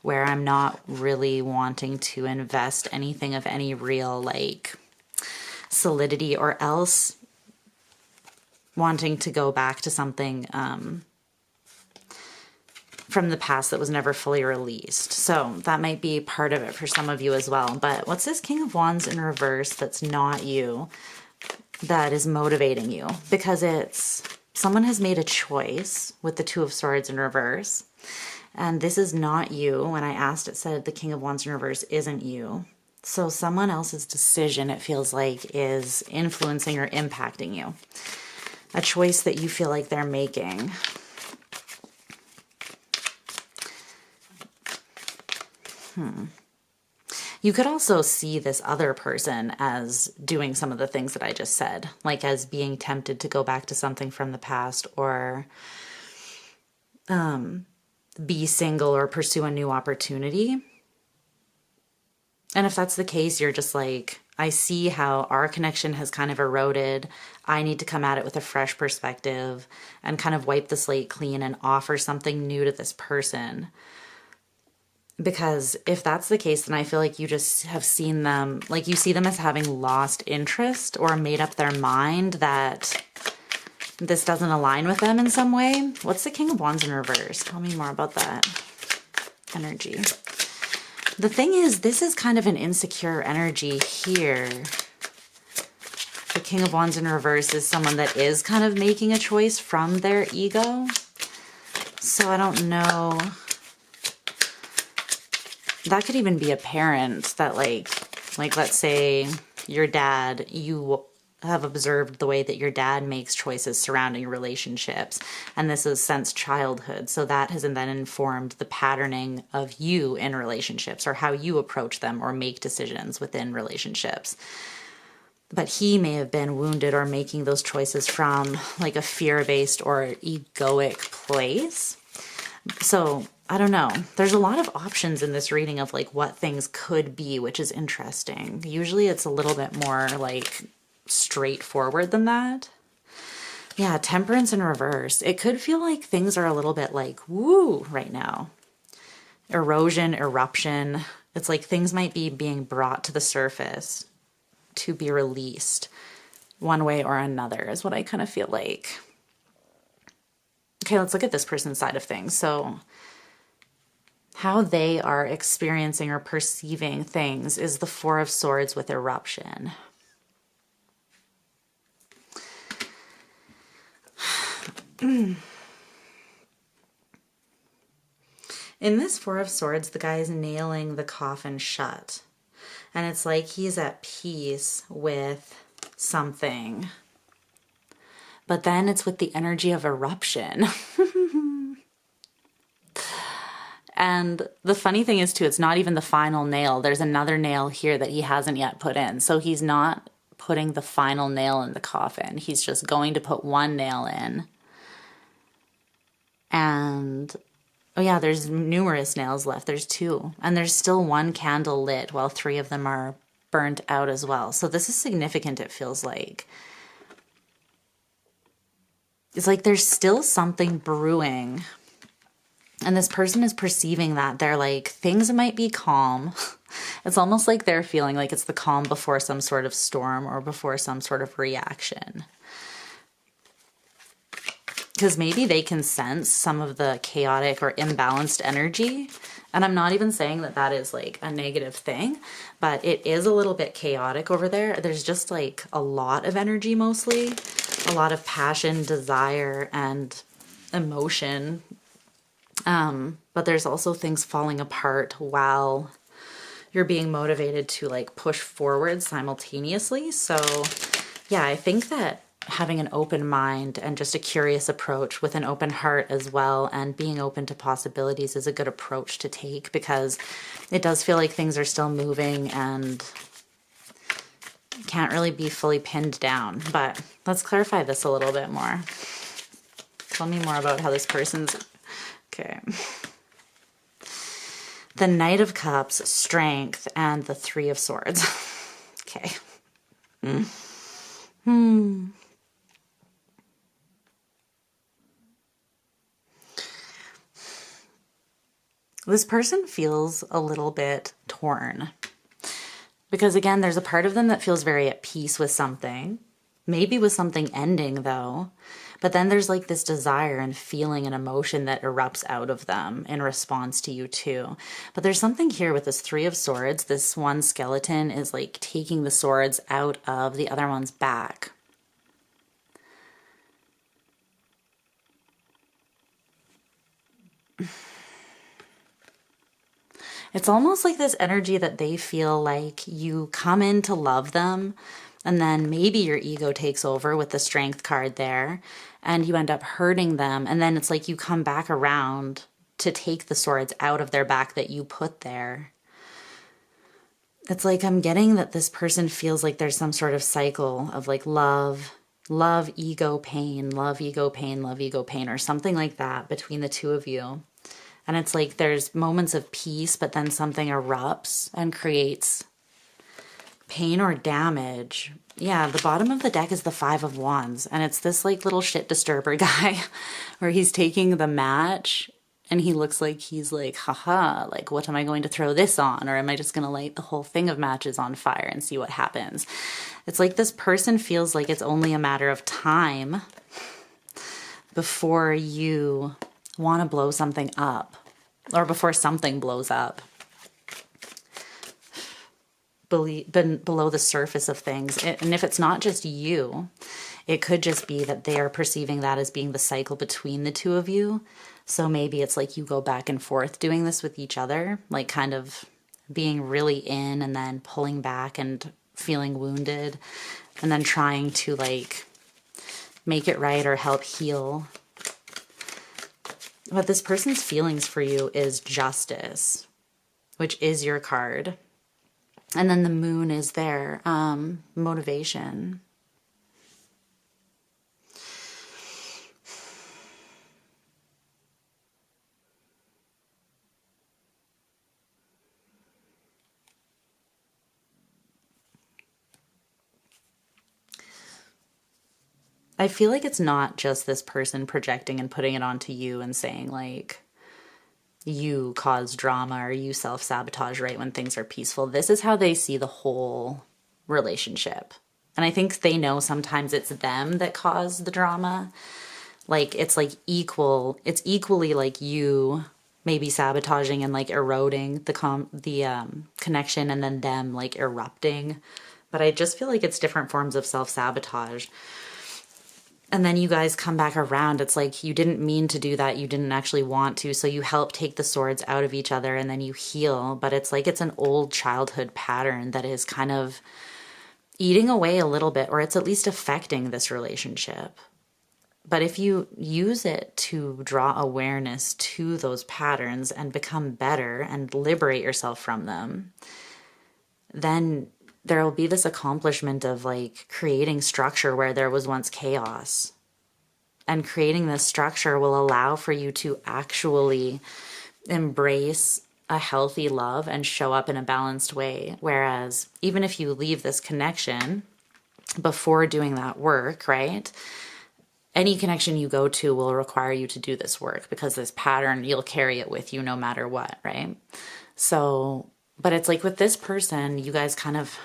where I'm not really wanting to invest anything of any real like solidity, or else wanting to go back to something from the past that was never fully released. So that might be part of it for some of you as well. But what's this King of Wands in reverse that's not you, that is motivating you? Because it's someone has made a choice with the Two of Swords in reverse. And this is not you. When I asked, it said the King of Wands in reverse isn't you. So someone else's decision, it feels like, is influencing or impacting you. A choice that you feel like they're making. You could also see this other person as doing some of the things that I just said, like as being tempted to go back to something from the past, or be single or pursue a new opportunity. And if that's the case, you're just like, I see how our connection has kind of eroded. I need to come at it with a fresh perspective and kind of wipe the slate clean and offer something new to this person. Because if that's the case, then I feel like you just have seen them, like you see them as having lost interest or made up their mind that this doesn't align with them in some way. What's the King of Wands in reverse? Tell me more about that energy. The thing is, this is kind of an insecure energy here. The King of Wands in reverse is someone that is kind of making a choice from their ego. So I don't know. That could even be a parent that like let's say your dad, you have observed the way that your dad makes choices surrounding relationships, and this is since childhood. So that has then informed the patterning of you in relationships, or how you approach them or make decisions within relationships. But he may have been wounded or making those choices from like a fear-based or egoic place. So I don't know. There's a lot of options in this reading of like what things could be, which is interesting. Usually it's a little bit more like straightforward than that. Yeah, Temperance in reverse. It could feel like things are a little bit like woo right now. Erosion, eruption. It's like things might be being brought to the surface to be released one way or another is what I kind of feel like. Okay, let's look at this person's side of things. So how they are experiencing or perceiving things is the Four of Swords with eruption. In this Four of Swords, the guy is nailing the coffin shut. And it's like he's at peace with something. But then it's with the energy of eruption. And the funny thing is too, it's not even the final nail. There's another nail here that he hasn't yet put in. So he's not putting the final nail in the coffin. He's just going to put one nail in. And, oh yeah, there's numerous nails left. There's two. And there's still one candle lit while three of them are burnt out as well. So this is significant, it feels like. It's like there's still something brewing. And this person is perceiving that. They're like, things might be calm. It's almost like they're feeling like it's the calm before some sort of storm or before some sort of reaction. Because maybe they can sense some of the chaotic or imbalanced energy. And I'm not even saying that that is like a negative thing, but it is a little bit chaotic over there. There's just like a lot of energy mostly. A lot of passion, desire, and emotion. But there's also things falling apart while you're being motivated to like push forward simultaneously. So yeah, I think that having an open mind and just a curious approach with an open heart as well, and being open to possibilities is a good approach to take, because it does feel like things are still moving and can't really be fully pinned down. But let's clarify this a little bit more. Tell me more about how this person's... Okay. The Knight of Cups, Strength, and the Three of Swords. Okay. This person feels a little bit torn. Because again, there's a part of them that feels very at peace with something, maybe with something ending though. But then there's like this desire and feeling and emotion that erupts out of them in response to you too. But there's something here with this Three of Swords. This one skeleton is like taking the swords out of the other one's back. It's almost like this energy that they feel like you come in to love them, and then maybe your ego takes over with the Strength card there, and you end up hurting them, and then it's like you come back around to take the swords out of their back that you put there. It's like I'm getting that this person feels like there's some sort of cycle of like love, ego, pain, love, ego, pain, love, ego, pain, or something like that between the two of you. And it's like there's moments of peace, but then something erupts and creates pain or damage. Yeah, the bottom of the deck is the Five of Wands. And it's this like little shit disturber guy where he's taking the match and he looks like he's like, haha, like what am I going to throw this on? Or am I just going to light the whole thing of matches on fire and see what happens? It's like this person feels like it's only a matter of time before you want to blow something up, or before something blows up below the surface of things. And if it's not just you, it could just be that they are perceiving that as being the cycle between the two of you. So maybe it's like you go back and forth doing this with each other, like kind of being really in and then pulling back and feeling wounded and then trying to like make it right or help heal. But this person's feelings for you is justice, which is your card. And then the moon is there, motivation. I feel like it's not just this person projecting and putting it onto you and saying like, you cause drama or you self-sabotage right when things are peaceful. This is how they see the whole relationship. And I think they know sometimes it's them that cause the drama. Like it's like it's equally like you maybe sabotaging and like eroding the connection and then them like erupting. But I just feel like it's different forms of self-sabotage. And then you guys come back around. It's like you didn't mean to do that. You didn't actually want to. So you help take the swords out of each other and then you heal. But it's like it's an old childhood pattern that is kind of eating away a little bit, or it's at least affecting this relationship. But if you use it to draw awareness to those patterns and become better and liberate yourself from them, then there will be this accomplishment of like creating structure where there was once chaos. And creating this structure will allow for you to actually embrace a healthy love and show up in a balanced way. Whereas even if you leave this connection before doing that work, right? Any connection you go to will require you to do this work because this pattern, you'll carry it with you no matter what, right? So, but it's like with this person, you guys kind of,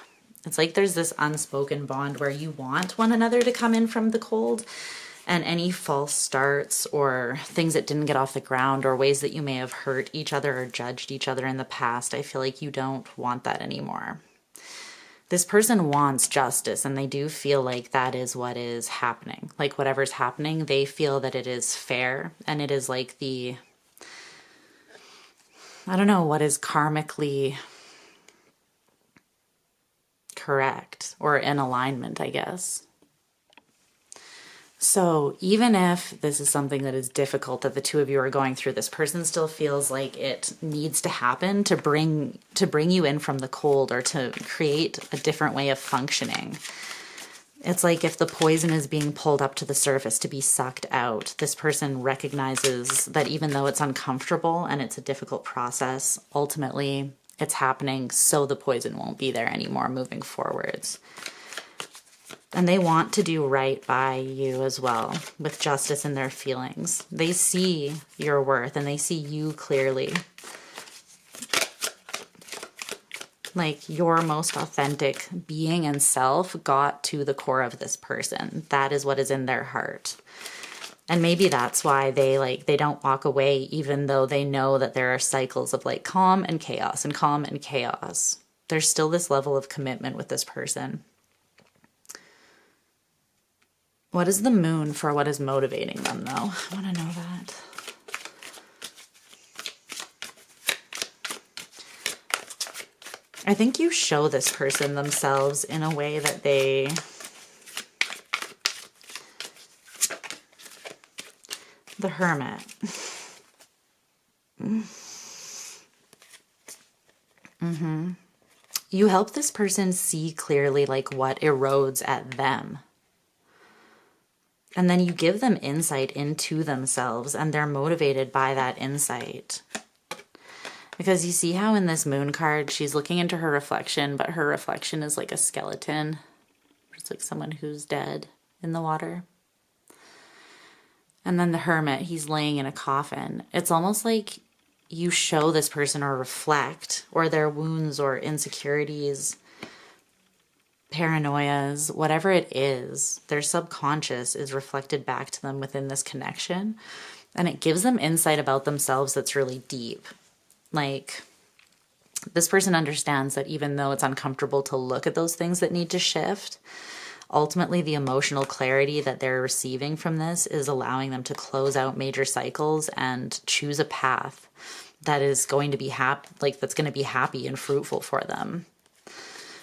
it's like there's this unspoken bond where you want one another to come in from the cold, and any false starts or things that didn't get off the ground or ways that you may have hurt each other or judged each other in the past, I feel like you don't want that anymore. This person wants justice, and they do feel like that is what is happening. Like whatever's happening, they feel that it is fair, and it is like the, I don't know what is karmically correct or in alignment, I guess. So even if this is something that is difficult that the two of you are going through, this person still feels like it needs to happen to bring you in from the cold or to create a different way of functioning. It's like if the poison is being pulled up to the surface to be sucked out, this person recognizes that even though it's uncomfortable and it's a difficult process, ultimately it's happening so the poison won't be there anymore moving forwards. And they want to do right by you as well, with justice in their feelings. They see your worth and they see you clearly. Like your most authentic being and self got to the core of this person. That is what is in their heart. And maybe that's why they don't walk away, even though they know that there are cycles of like calm and chaos and calm and chaos. There's still this level of commitment with this person. What is the moon for what is motivating them, though? I want to know that. I think you show this person themselves in a way that they... The Hermit. You help this person see clearly like what erodes at them. And then you give them insight into themselves, and they're motivated by that insight. Because you see how in this moon card, she's looking into her reflection, but her reflection is like a skeleton. It's like someone who's dead in the water. And then the Hermit, he's laying in a coffin. It's almost like you show this person or reflect, or their wounds or insecurities, paranoias, whatever it is, their subconscious is reflected back to them within this connection. And it gives them insight about themselves that's really deep. Like, this person understands that even though it's uncomfortable to look at those things that need to shift, ultimately the emotional clarity that they're receiving from this is allowing them to close out major cycles and choose a path that is going to be that's going to be happy and fruitful for them.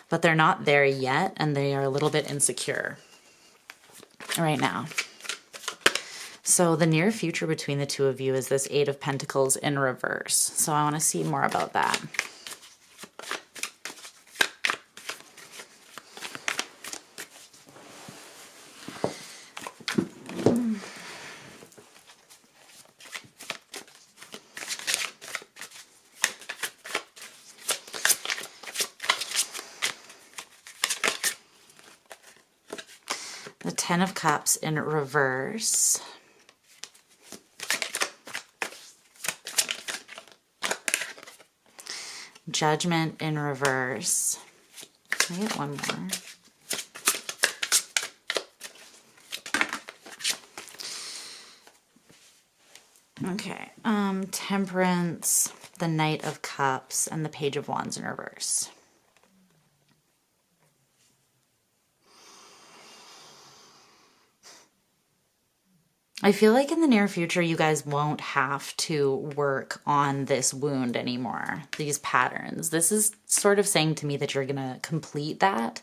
But they're not there yet, and they are a little bit insecure right now. So the near future between the two of you is this Eight of Pentacles in reverse. So I want to see more about that. The Ten of Cups in reverse. Judgment in reverse. Can I get one more? Okay. Temperance, the Knight of Cups, and the Page of Wands in reverse. I feel like in the near future, you guys won't have to work on this wound anymore, these patterns. This is sort of saying to me that you're going to complete that.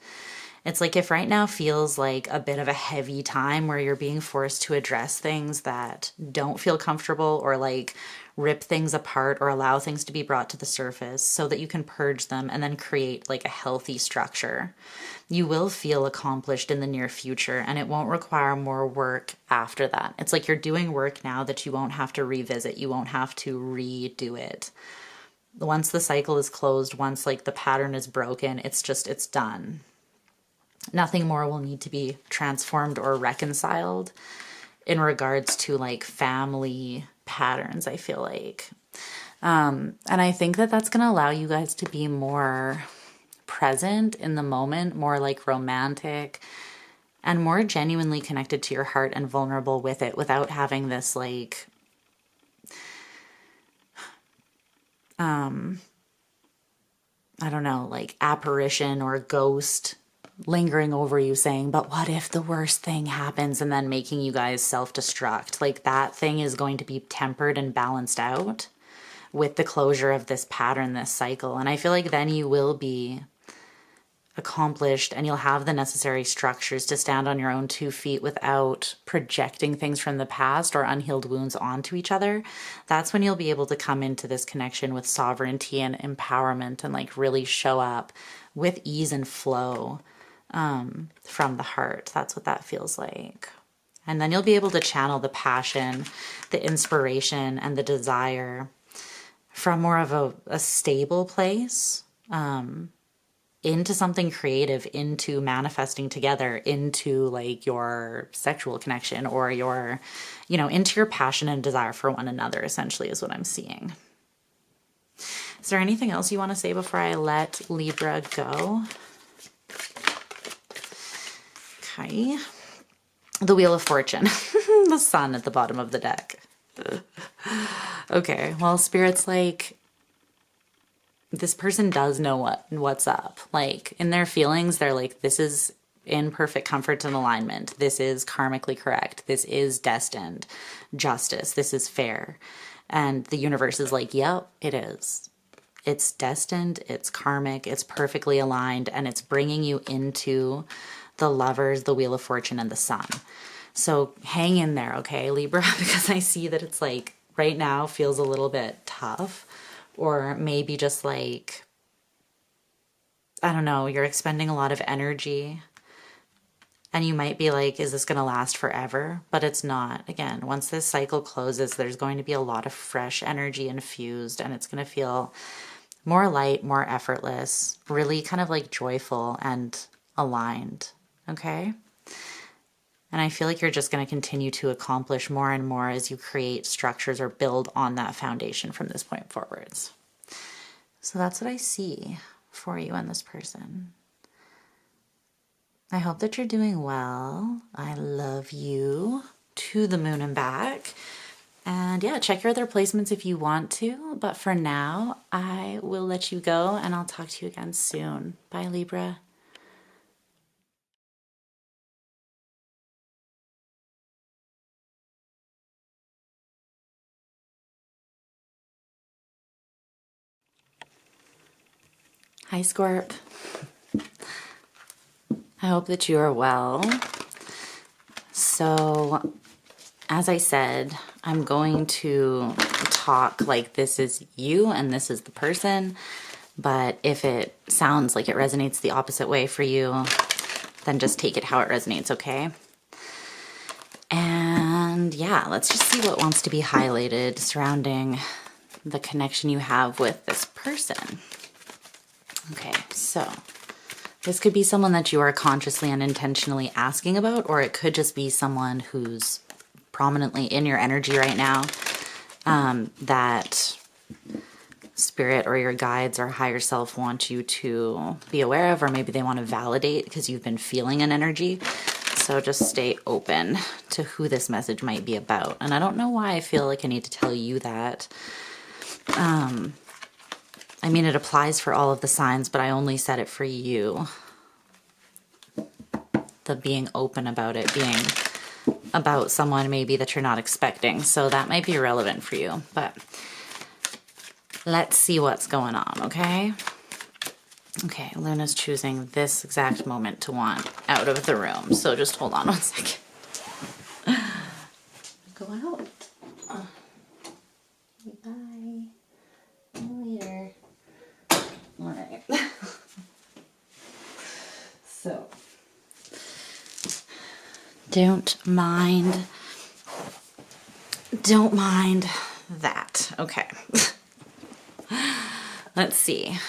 It's like if right now feels like a bit of a heavy time where you're being forced to address things that don't feel comfortable, or like rip things apart or allow things to be brought to the surface so that you can purge them and then create like a healthy structure. You will feel accomplished in the near future, and it won't require more work after that. It's like you're doing work now that you won't have to revisit. You won't have to redo it. Once the cycle is closed, once like the pattern is broken, it's done. Nothing more will need to be transformed or reconciled in regards to like family patterns, I feel like. And I think that that's going to allow you guys to be more present in the moment, more like romantic, and more genuinely connected to your heart and vulnerable with it without having this like, I don't know, like apparition or ghost lingering over you saying, but what if the worst thing happens, and then making you guys self-destruct. Like that thing is going to be tempered and balanced out with the closure of this pattern, this cycle. And I feel like then you will be accomplished and you'll have the necessary structures to stand on your own 2 feet without projecting things from the past or unhealed wounds onto each other. That's when you'll be able to come into this connection with sovereignty and empowerment and like really show up with ease and flow from the heart. That's what that feels like. And then you'll be able to channel the passion, the inspiration, and the desire from more of a stable place into something creative, into manifesting together, into like your sexual connection, or your, into your passion and desire for one another, essentially, is what I'm seeing. Is there anything else you want to say before I let Libra go? Okay. The Wheel of Fortune. The Sun at the bottom of the deck. Okay, well, Spirit's like, this person does know what's up. Like, in their feelings, they're like, this is in perfect comfort and alignment. This is karmically correct. This is destined. Justice. This is fair. And the universe is like, yep, it is. It's destined, it's karmic, it's perfectly aligned, and it's bringing you into the Lovers, the Wheel of Fortune, and the Sun. So hang in there, okay, Libra? Because I see that it's like, right now feels a little bit tough, or maybe just like, I don't know, you're expending a lot of energy, and you might be like, is this going to last forever? But it's not. Again, once this cycle closes, there's going to be a lot of fresh energy infused, and it's going to feel more light, more effortless, really kind of like joyful and aligned, okay? And I feel like you're just going to continue to accomplish more and more as you create structures or build on that foundation from this point forwards. So that's what I see for you and this person. I hope that you're doing well. I love you to the moon and back. And yeah, check your other placements if you want to. But for now, I will let you go and I'll talk to you again soon. Bye, Libra. Hi, Scorp. I hope that you are well. So, as I said, I'm going to talk like this is you and this is the person, but if it sounds like it resonates the opposite way for you, then just take it how it resonates, okay? And yeah, let's just see what wants to be highlighted surrounding the connection you have with this person. Okay, so this could be someone that you are consciously and intentionally asking about, or it could just be someone who's prominently in your energy right now, that spirit or your guides or higher self want you to be aware of, or maybe they want to validate because you've been feeling an energy. So just stay open to who this message might be about. And I don't know why I feel like I need to tell you that. I mean, it applies for all of the signs, but I only said it for you. The being open about it, being about someone maybe that you're not expecting. So that might be relevant for you, but let's see what's going on, okay? Okay, Luna's choosing this exact moment to want out of the room. So just hold on one second. Go out. Bye. See you later. All right. So, don't mind that. Okay. Let's see.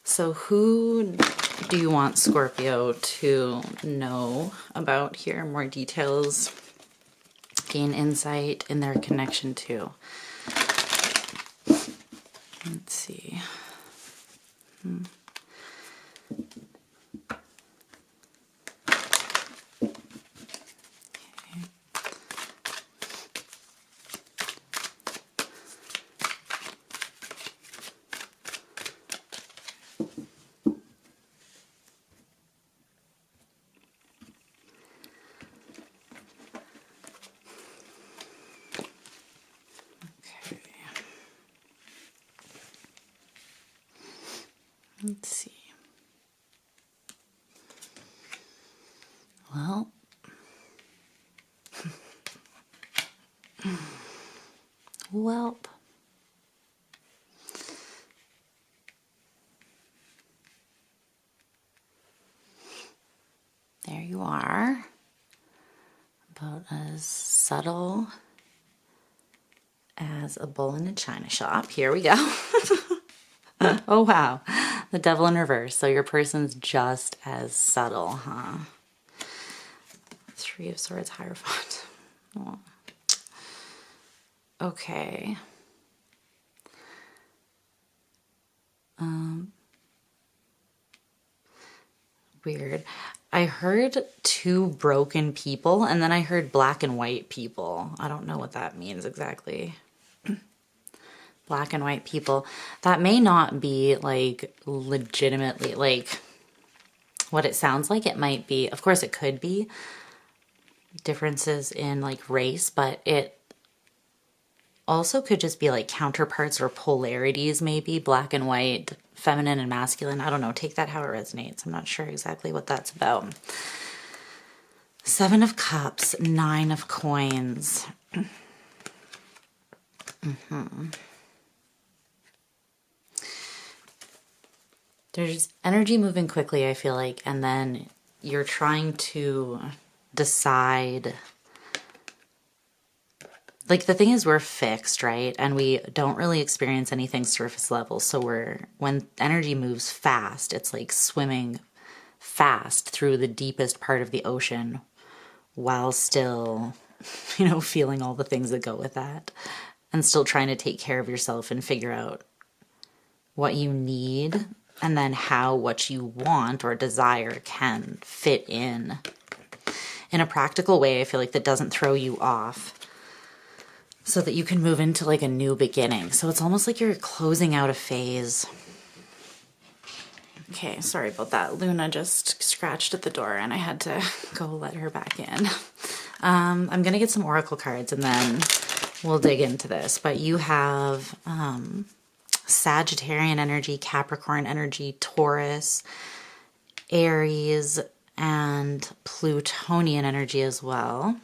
So who do you want Scorpio to know about here? More details, gain insight in their connection to. Let's see. Let's see. Well, welp. There you are. About as subtle as a bull in a china shop. Here we go. Oh, wow. The devil in reverse. So your person's just as subtle, huh? Three of Swords, Hierophant. Oh. Okay. Weird. I heard two broken people, and then I heard black and white people. I don't know what that means exactly. Black and white people. That may not be like legitimately like what it sounds like. It might be, of course it could be differences in like race, but it also could just be like counterparts or polarities, maybe black and white, feminine and masculine. I don't know. Take that how it resonates. I'm not sure exactly what that's about. 7 of Cups, 9 of Coins. There's energy moving quickly, I feel like, and then you're trying to decide. Like, the thing is, we're fixed, right? And we don't really experience anything surface level. So when energy moves fast, it's like swimming fast through the deepest part of the ocean while still, you know, feeling all the things that go with that and still trying to take care of yourself and figure out what you need and then how what you want or desire can fit in a practical way, I feel like, that doesn't throw you off, so that you can move into like a new beginning. So it's almost like you're closing out a phase. Okay, sorry about that. Luna just scratched at the door and I had to go let her back in. I'm going to get some oracle cards and then we'll dig into this. But you have Sagittarian energy, Capricorn energy, Taurus, Aries, and Plutonian energy as well.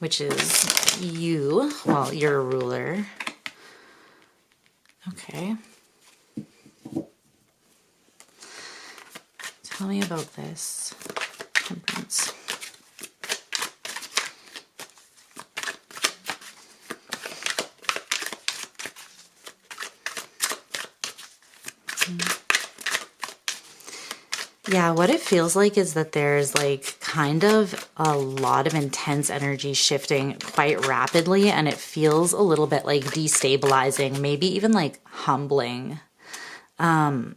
Which is you, well, you're a ruler. Okay. Tell me about this. Temperance. Yeah, what it feels like is that there's like kind of a lot of intense energy shifting quite rapidly, and it feels a little bit like destabilizing, maybe even like humbling. But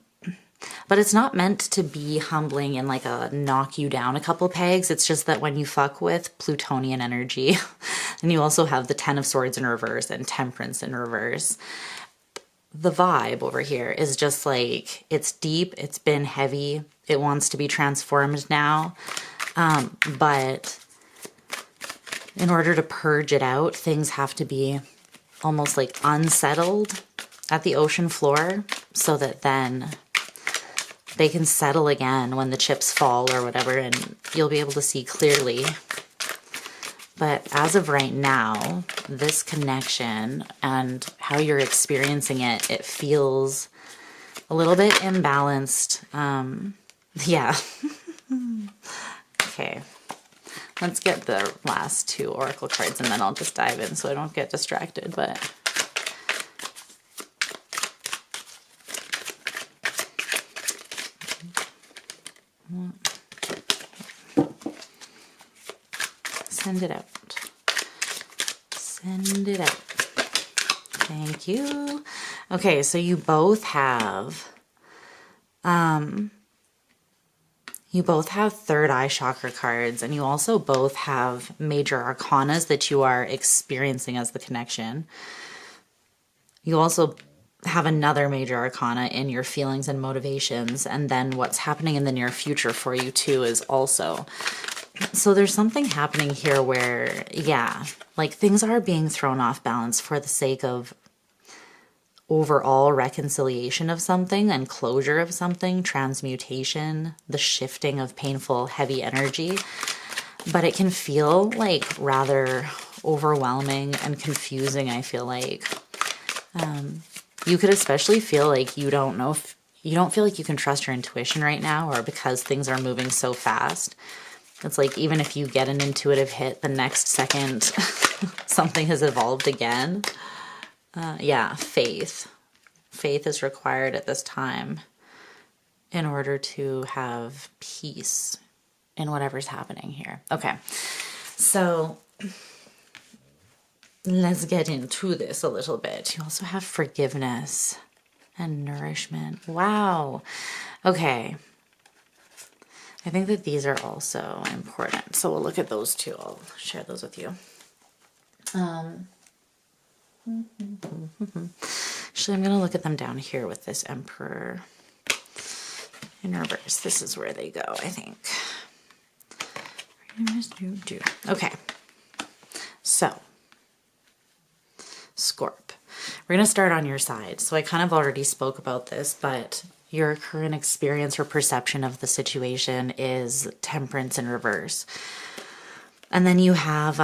it's not meant to be humbling in like a knock you down a couple pegs. It's just that when you fuck with Plutonian energy, and you also have the 10 of Swords in reverse and Temperance in reverse, the vibe over here is just like, it's deep, it's been heavy, it wants to be transformed now, but in order to purge it out, things have to be almost like unsettled at the ocean floor so that then they can settle again when the chips fall or whatever, and you'll be able to see clearly. But as of right now, this connection and how you're experiencing it, it feels a little bit imbalanced. Yeah. Okay. Let's get the last two oracle cards and then I'll just dive in so I don't get distracted. But send it out. Send it out. Thank you. Okay, so you both have third eye chakra cards, and you also both have major arcanas that you are experiencing as the connection. You also have another major arcana in your feelings and motivations, and then what's happening in the near future for you too is also. So there's something happening here where, yeah, like things are being thrown off balance for the sake of overall reconciliation of something and closure of something, transmutation, the shifting of painful, heavy energy. But it can feel like rather overwhelming and confusing, I feel like. You could especially feel like you don't feel like you can trust your intuition right now, or because things are moving so fast. It's like even if you get an intuitive hit, the next second something has evolved again. Yeah, faith. Faith is required at this time in order to have peace in whatever's happening here. Okay, so let's get into this a little bit. You also have forgiveness. and nourishment. Wow. Okay. I think that these are also important. So we'll look at those two. I'll share those with you. Actually, I'm going to look at them down here with this Emperor in reverse. This is where they go, I think. Okay. So, Scorp. We're going to start on your side. So I kind of already spoke about this, but your current experience or perception of the situation is Temperance in reverse. And then you have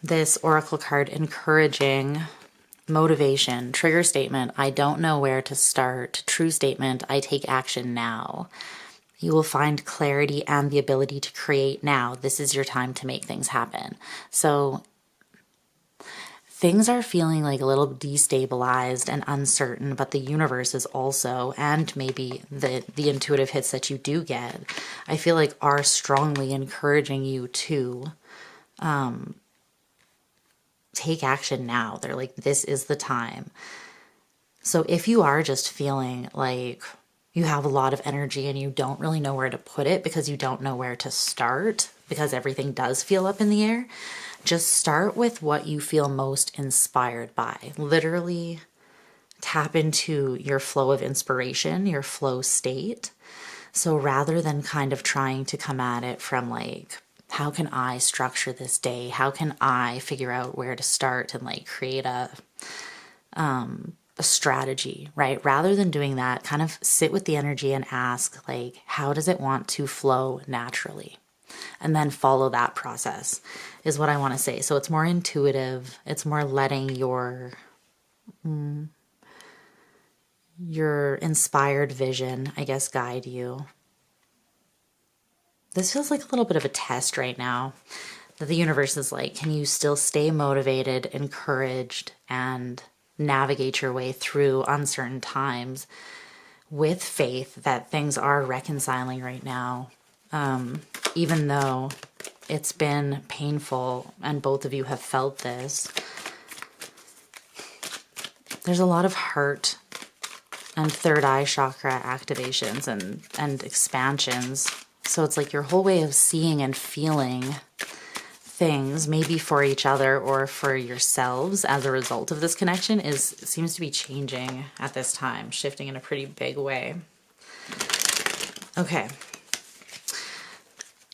this Oracle card encouraging motivation, trigger statement, I don't know where to start, true statement, I take action now. You will find clarity and the ability to create now. This is your time to make things happen. So things are feeling like a little destabilized and uncertain, but the universe is also, and maybe the intuitive hits that you do get, I feel like are strongly encouraging you to take action now. They're like, this is the time. So if you are just feeling like you have a lot of energy and you don't really know where to put it because you don't know where to start, because everything does feel up in the air, just start with what you feel most inspired by. Literally tap into your flow of inspiration, your flow state. So rather than kind of trying to come at it from like, how can I structure this day? How can I figure out where to start and like create a strategy, right? Rather than doing that, kind of sit with the energy and ask like, how does it want to flow naturally? And then follow that process is what I want to say. So it's more intuitive. It's more letting your inspired vision, I guess, guide you. This feels like a little bit of a test right now. That the universe is like, can you still stay motivated, encouraged, and navigate your way through uncertain times with faith that things are reconciling right now? Even though it's been painful and both of you have felt this, there's a lot of heart and third eye chakra activations and expansions. So it's like your whole way of seeing and feeling things, maybe for each other or for yourselves as a result of this connection, seems to be changing at this time, shifting in a pretty big way. Okay.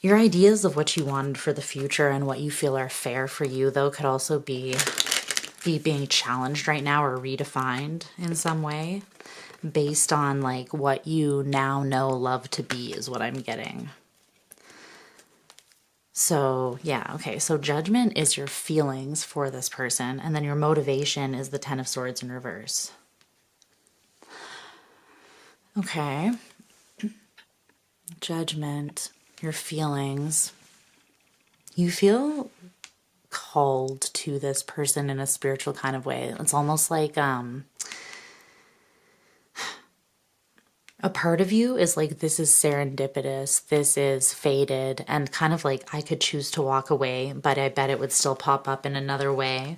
Your ideas of what you wanted for the future and what you feel are fair for you, though, could also be being challenged right now or redefined in some way based on like what you now know love to be is what I'm getting. So yeah, okay, so judgment is your feelings for this person, and then your motivation is the Ten of Swords in reverse. Okay. Judgment, your feelings. You feel called to this person in a spiritual kind of way. It's almost like a part of you is like, this is serendipitous, this is fated, and kind of like I could choose to walk away, but I bet it would still pop up in another way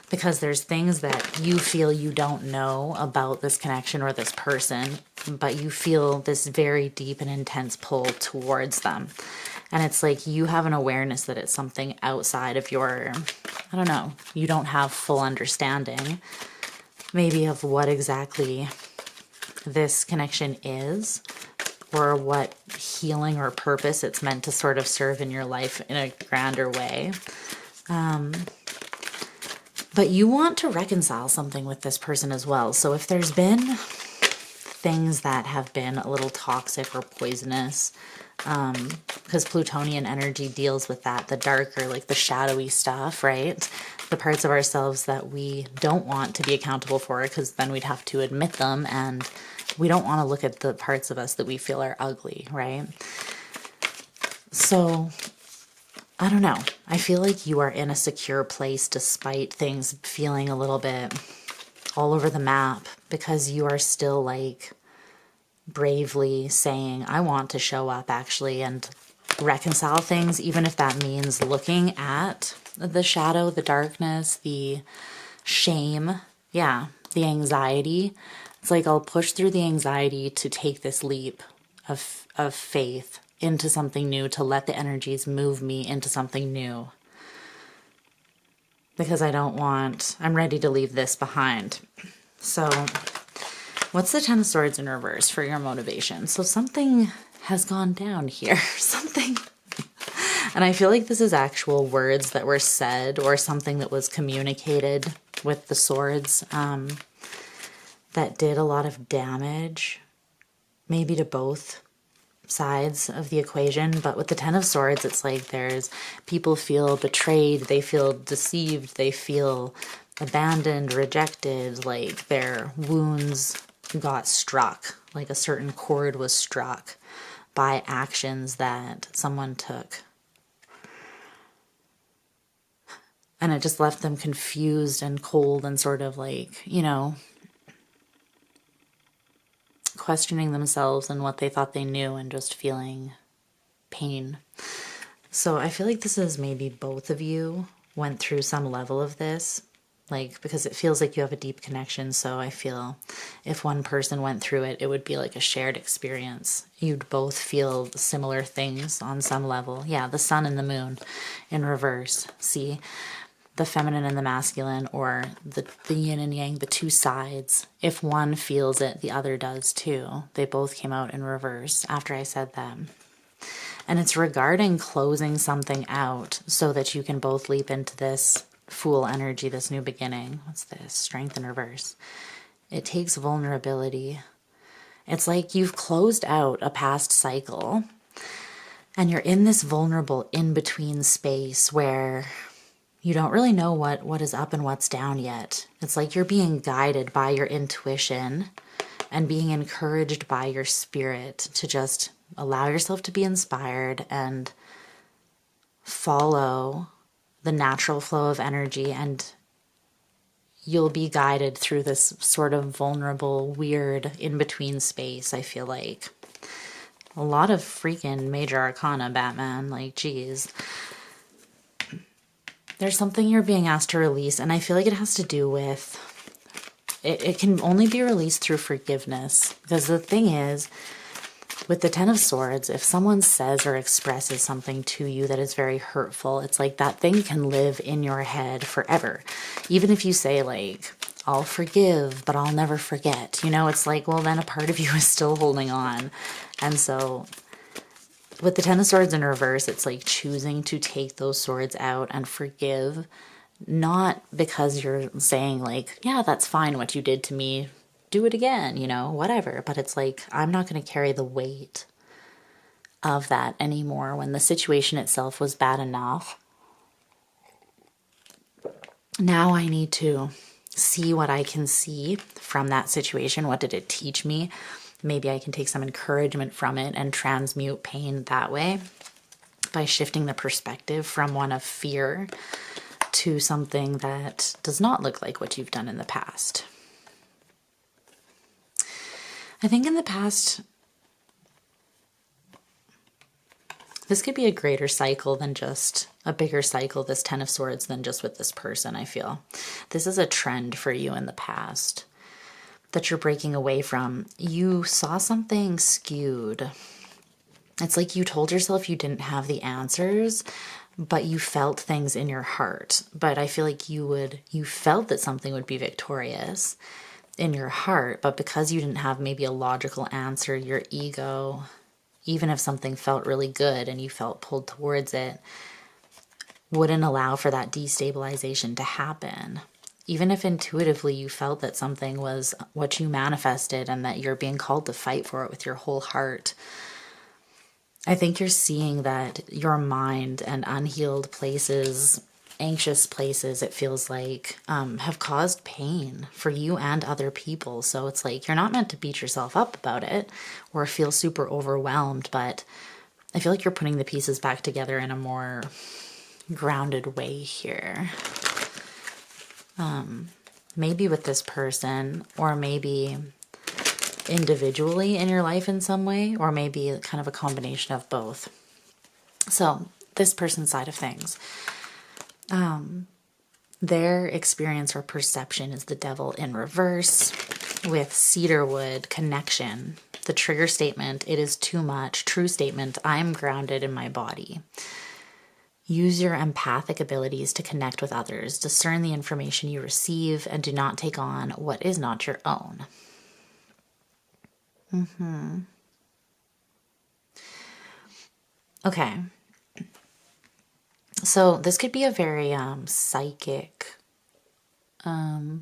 because there's things that you feel you don't know about this connection or this person, but you feel this very deep and intense pull towards them. And it's like you have an awareness that it's something outside of your, I don't know, you don't have full understanding maybe of what exactly this connection is or what healing or purpose it's meant to sort of serve in your life in a grander way. But you want to reconcile something with this person as well. So if there's been things that have been a little toxic or poisonous, because Plutonian energy deals with that, the darker, like the shadowy stuff, right? The parts of ourselves that we don't want to be accountable for, because then we'd have to admit them, and we don't want to look at the parts of us that we feel are ugly, right? So, I don't know. I feel like you are in a secure place despite things feeling a little bit all over the map, because you are still like bravely saying, I want to show up actually and reconcile things, even if that means looking at the shadow, the darkness, the shame, yeah, the anxiety It's like I'll push through the anxiety to take this leap of faith into something new, to let the energies move me into something new. Because I'm ready to leave this behind. So what's the Ten of Swords in reverse for your motivation? So something has gone down here. Something. And I feel like this is actual words that were said or something that was communicated with the swords that did a lot of damage, maybe to both sides of the equation. But with the Ten of Swords, it's like people feel betrayed, they feel deceived, they feel abandoned, rejected, like their wounds got struck, like a certain chord was struck by actions that someone took. And it just left them confused and cold and sort of like, you know, questioning themselves and what they thought they knew and just feeling pain. So I feel like this is maybe both of you went through some level of this, like, because it feels like you have a deep connection. So I feel if one person went through it, it would be like a shared experience. You'd both feel similar things on some level. Yeah, the sun and the moon in reverse. See? The feminine and the masculine, or the yin and yang, the two sides. If one feels it, the other does too. They both came out in reverse after I said that. And it's regarding closing something out so that you can both leap into this Fool energy, this new beginning. What's this? Strength in reverse. It takes vulnerability. It's like you've closed out a past cycle and you're in this vulnerable in-between space where you don't really know what is up and what's down yet. It's like you're being guided by your intuition and being encouraged by your spirit to just allow yourself to be inspired and follow the natural flow of energy, and you'll be guided through this sort of vulnerable, weird, in-between space, I feel like. A lot of freaking major arcana, Batman, like, geez. There's something you're being asked to release, and I feel like it has to do with, it can only be released through forgiveness. Because the thing is, with the Ten of Swords, if someone says or expresses something to you that is very hurtful, it's like that thing can live in your head forever. Even if you say, like, I'll forgive, but I'll never forget. You know, it's like, well, then a part of you is still holding on. And so with the Ten of Swords in reverse, it's like choosing to take those swords out and forgive, not because you're saying like, yeah, that's fine what you did to me, do it again, you know, whatever. But it's like, I'm not going to carry the weight of that anymore when the situation itself was bad enough. Now I need to see what I can see from that situation. What did it teach me? Maybe I can take some encouragement from it and transmute pain that way by shifting the perspective from one of fear to something that does not look like what you've done in the past. I think in the past, this could be a greater cycle than just a bigger cycle, this Ten of Swords, than just with this person, I feel. This is a trend for you in the past that you're breaking away from. You saw something skewed. It's like you told yourself you didn't have the answers, but you felt things in your heart. But I feel like you felt that something would be victorious in your heart, but because you didn't have maybe a logical answer, your ego, even if something felt really good and you felt pulled towards it, wouldn't allow for that destabilization to happen. Even if intuitively you felt that something was what you manifested and that you're being called to fight for it with your whole heart, I think you're seeing that your mind and unhealed places, anxious places, it feels like, have caused pain for you and other people. So it's like you're not meant to beat yourself up about it or feel super overwhelmed, but I feel like you're putting the pieces back together in a more grounded way here. Maybe with this person, or maybe individually in your life in some way, or maybe kind of a combination of both. So this person's side of things, their experience or perception is the Devil in reverse. with cedarwood connection. The trigger statement, it is too much. True statement, I am grounded in my body. Use your empathic abilities to connect with others. Discern the information you receive and do not take on what is not your own. Okay. So this could be a very psychic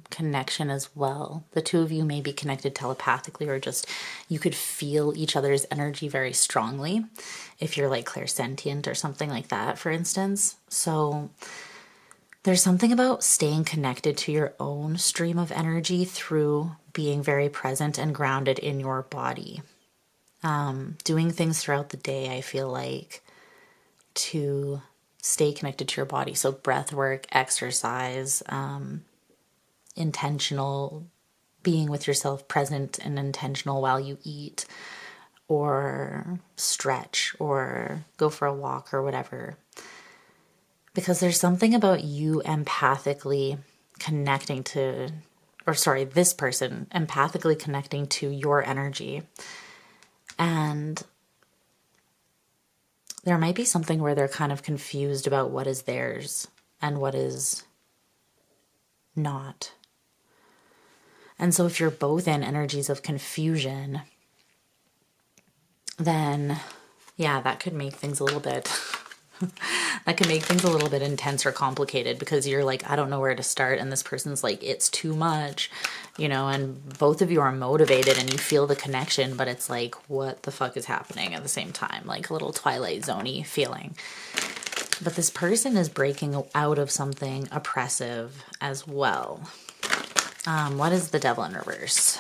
connection as well. The two of you may be connected telepathically, or just you could feel each other's energy very strongly if you're like clairsentient or something like that, for instance. So there's something about staying connected to your own stream of energy through being very present and grounded in your body. Doing things throughout the day, I feel like, to stay connected to your body. So breath work, exercise, intentional, being with yourself, present and intentional while you eat, or stretch, or go for a walk or whatever. Because there's something about you empathically connecting to, or sorry, this person empathically connecting to your energy. And there might be something where they're kind of confused about what is theirs and what is not. And so if you're both in energies of confusion, then yeah, that could make things a little bit intense or complicated, because you're like, I don't know where to start, and this person's like, it's too much, you know, and both of you are motivated and you feel the connection, but it's like, what the fuck is happening at the same time? Like a little Twilight Zone-y feeling. But this person is breaking out of something oppressive as well. What is the Devil in reverse?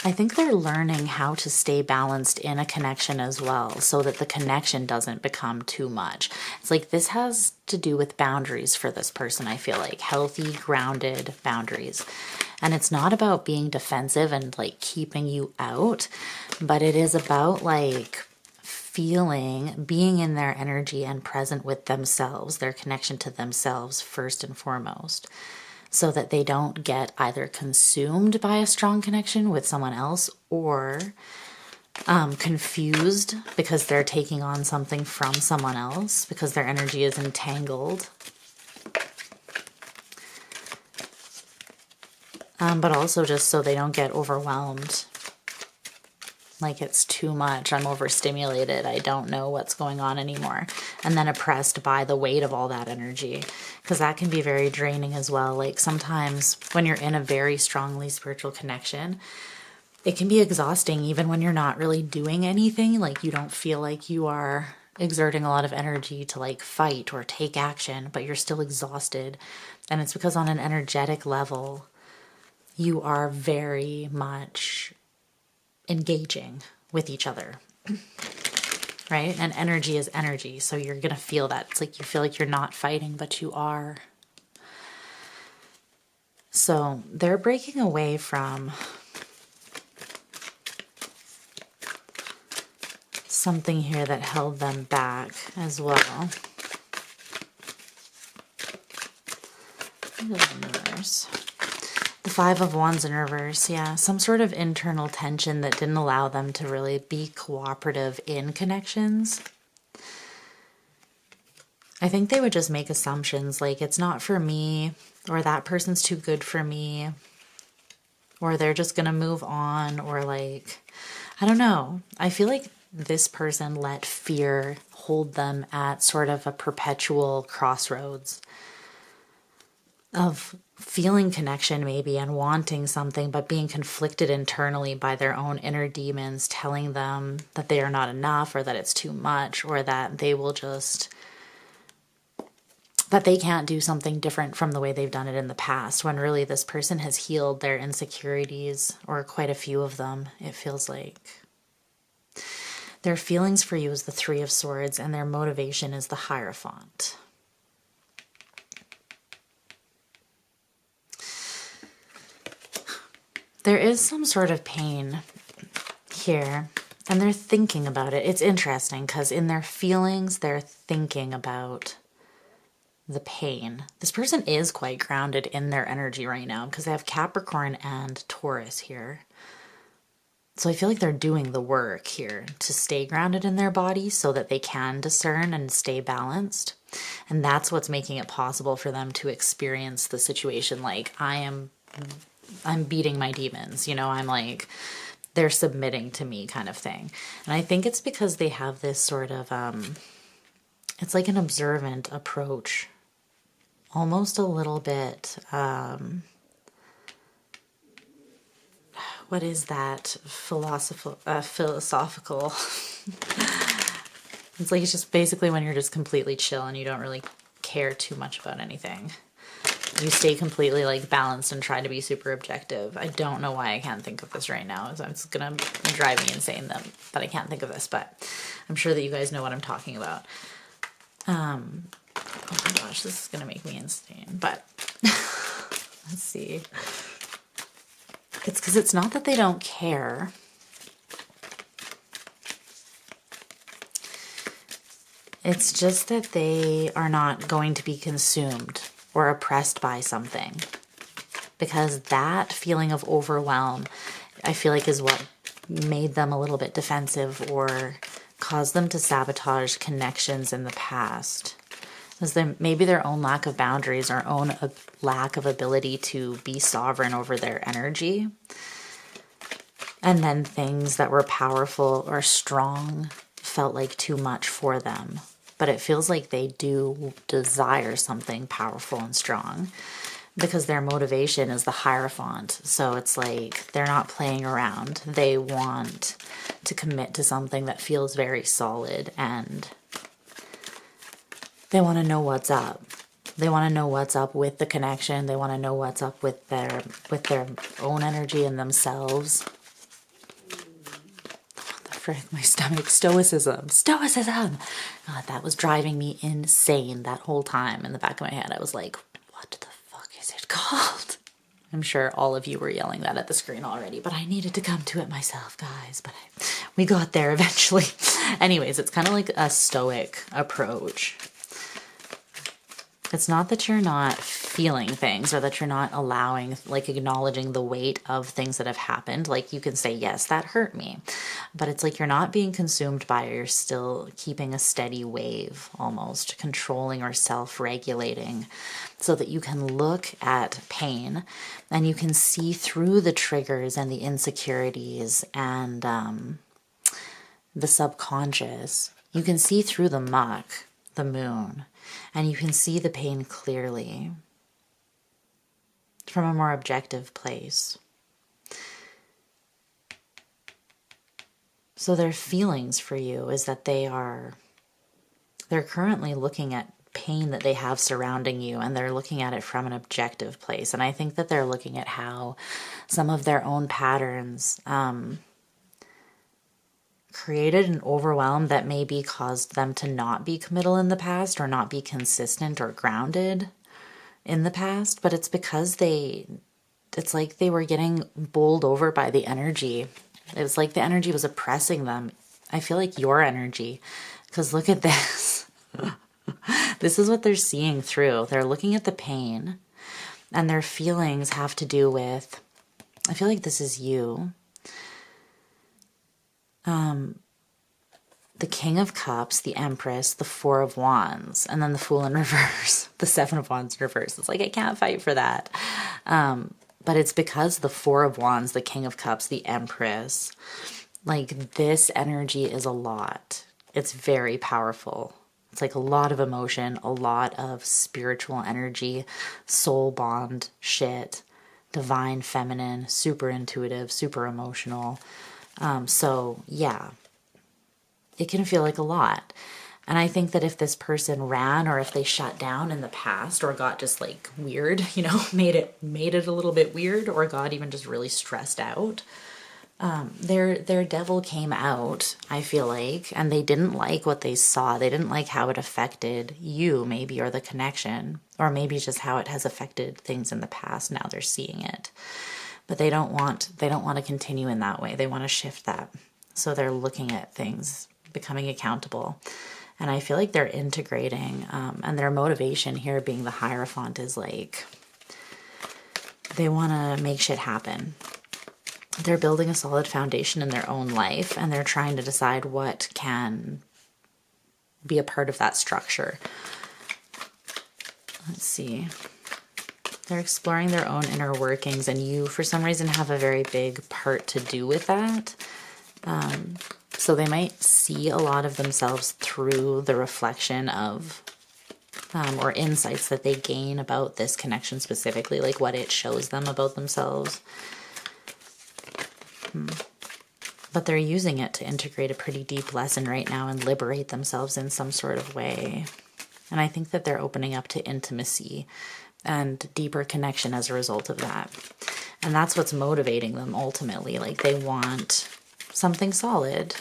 I think they're learning how to stay balanced in a connection as well, so that the connection doesn't become too much. It's like this has to do with boundaries for this person, I feel like. Healthy, grounded boundaries. And it's not about being defensive and like keeping you out, but it is about like feeling, being in their energy and present with themselves, their connection to themselves first and foremost, so that they don't get either consumed by a strong connection with someone else, or confused because they're taking on something from someone else because their energy is entangled. But also just so they don't get overwhelmed. Like it's too much, I'm overstimulated, I don't know what's going on anymore. And then oppressed by the weight of all that energy. Because that can be very draining as well. Like sometimes when you're in a very strongly spiritual connection, it can be exhausting even when you're not really doing anything. Like you don't feel like you are exerting a lot of energy to like fight or take action, but you're still exhausted. And it's because on an energetic level, you are very much engaging with each other, right? And energy is energy, so you're gonna feel that. It's like you feel like you're not fighting, but you are. So they're breaking away from something here that held them back as well. The Five of Wands in reverse, yeah. Some sort of internal tension that didn't allow them to really be cooperative in connections. I think they would just make assumptions like it's not for me, or that person's too good for me, or they're just gonna move on, or like, I don't know. I feel like this person let fear hold them at sort of a perpetual crossroads of feeling connection maybe and wanting something, but being conflicted internally by their own inner demons telling them that they are not enough, or that it's too much, or that they will just, that they can't do something different from the way they've done it in the past, when really this person has healed their insecurities, or quite a few of them, it feels like. Their feelings for you is the Three of Swords, and their motivation is the Hierophant. There is some sort of pain here, and they're thinking about it. It's interesting because in their feelings, they're thinking about the pain. This person is quite grounded in their energy right now because they have Capricorn and Taurus here. So I feel like they're doing the work here to stay grounded in their body so that they can discern and stay balanced. And that's what's making it possible for them to experience the situation like I'm beating my demons, you know, I'm like, they're submitting to me kind of thing. And I think it's because they have this sort of, it's like an observant approach, almost a little bit, what is that? Philosophical. It's like, it's just basically when you're just completely chill and you don't really care too much about anything. You stay completely like balanced and try to be super objective. I don't know why I can't think of this right now. It's gonna drive me insane but I can't think of this, but I'm sure that you guys know what I'm talking about. Oh my gosh, this is gonna make me insane, but let's see. It's because it's not that they don't care. It's just that they are not going to be consumed or oppressed by something. Because that feeling of overwhelm, I feel like, is what made them a little bit defensive or caused them to sabotage connections in the past. Because maybe their own lack of boundaries or own lack of ability to be sovereign over their energy. And then things that were powerful or strong felt like too much for them. But it feels like they do desire something powerful and strong because their motivation is the Hierophant. So it's like they're not playing around. They want to commit to something that feels very solid, and they want to know what's up. They want to know what's up with the connection. They want to know what's up with their own energy and themselves. What the frick, my stomach. Stoicism. God, that was driving me insane that whole time. In the back of my head, I was like, what the fuck is it called? I'm sure all of you were yelling that at the screen already, but I needed to come to it myself, guys. But we got there eventually. Anyways, it's kind of like a stoic approach. It's not that you're not feeling things or that you're not allowing, like acknowledging the weight of things that have happened. Like you can say, yes, that hurt me. But it's like you're not being consumed by it. You're still keeping a steady wave, almost controlling or self-regulating, so that you can look at pain and you can see through the triggers and the insecurities and the subconscious. You can see through the muck, the moon. And you can see the pain clearly from a more objective place. So their feelings for you is that they're currently looking at pain that they have surrounding you, and they're looking at it from an objective place. And I think that they're looking at how some of their own patterns created an overwhelm that maybe caused them to not be committal in the past or not be consistent or grounded in the past. But it's because it's like they were getting bowled over by the energy. It was like the energy was oppressing them. I feel like your energy, because look at this. This is what they're seeing through. They're looking at the pain, and their feelings have to do with, I feel like this is you. The King of Cups, the Empress, the Four of Wands, and then the Fool in reverse, the Seven of Wands in reverse. It's like, I can't fight for that. But it's because the Four of Wands, the King of Cups, the Empress, like this energy is a lot. It's very powerful. It's like a lot of emotion, a lot of spiritual energy, soul bond shit, divine feminine, super intuitive, super emotional. So yeah, it can feel like a lot. And I think that if this person ran or if they shut down in the past or got just like weird, you know, made it a little bit weird, or got even just really stressed out, their devil came out, I feel like, and they didn't like what they saw. They didn't like how it affected you maybe, or the connection, or maybe just how it has affected things in the past. Now they're seeing it. But they don't want to continue in that way. They want to shift that. So they're looking at things, becoming accountable. And I feel like they're integrating, and their motivation here being the Hierophant is like, they want to make shit happen. They're building a solid foundation in their own life, and they're trying to decide what can be a part of that structure. Let's see. They're exploring their own inner workings, and you, for some reason, have a very big part to do with that. So they might see a lot of themselves through the reflection of, or insights that they gain about this connection specifically, like what it shows them about themselves. But they're using it to integrate a pretty deep lesson right now and liberate themselves in some sort of way. And I think that they're opening up to intimacy and deeper connection as a result of that. And that's what's motivating them ultimately. Like, they want something solid.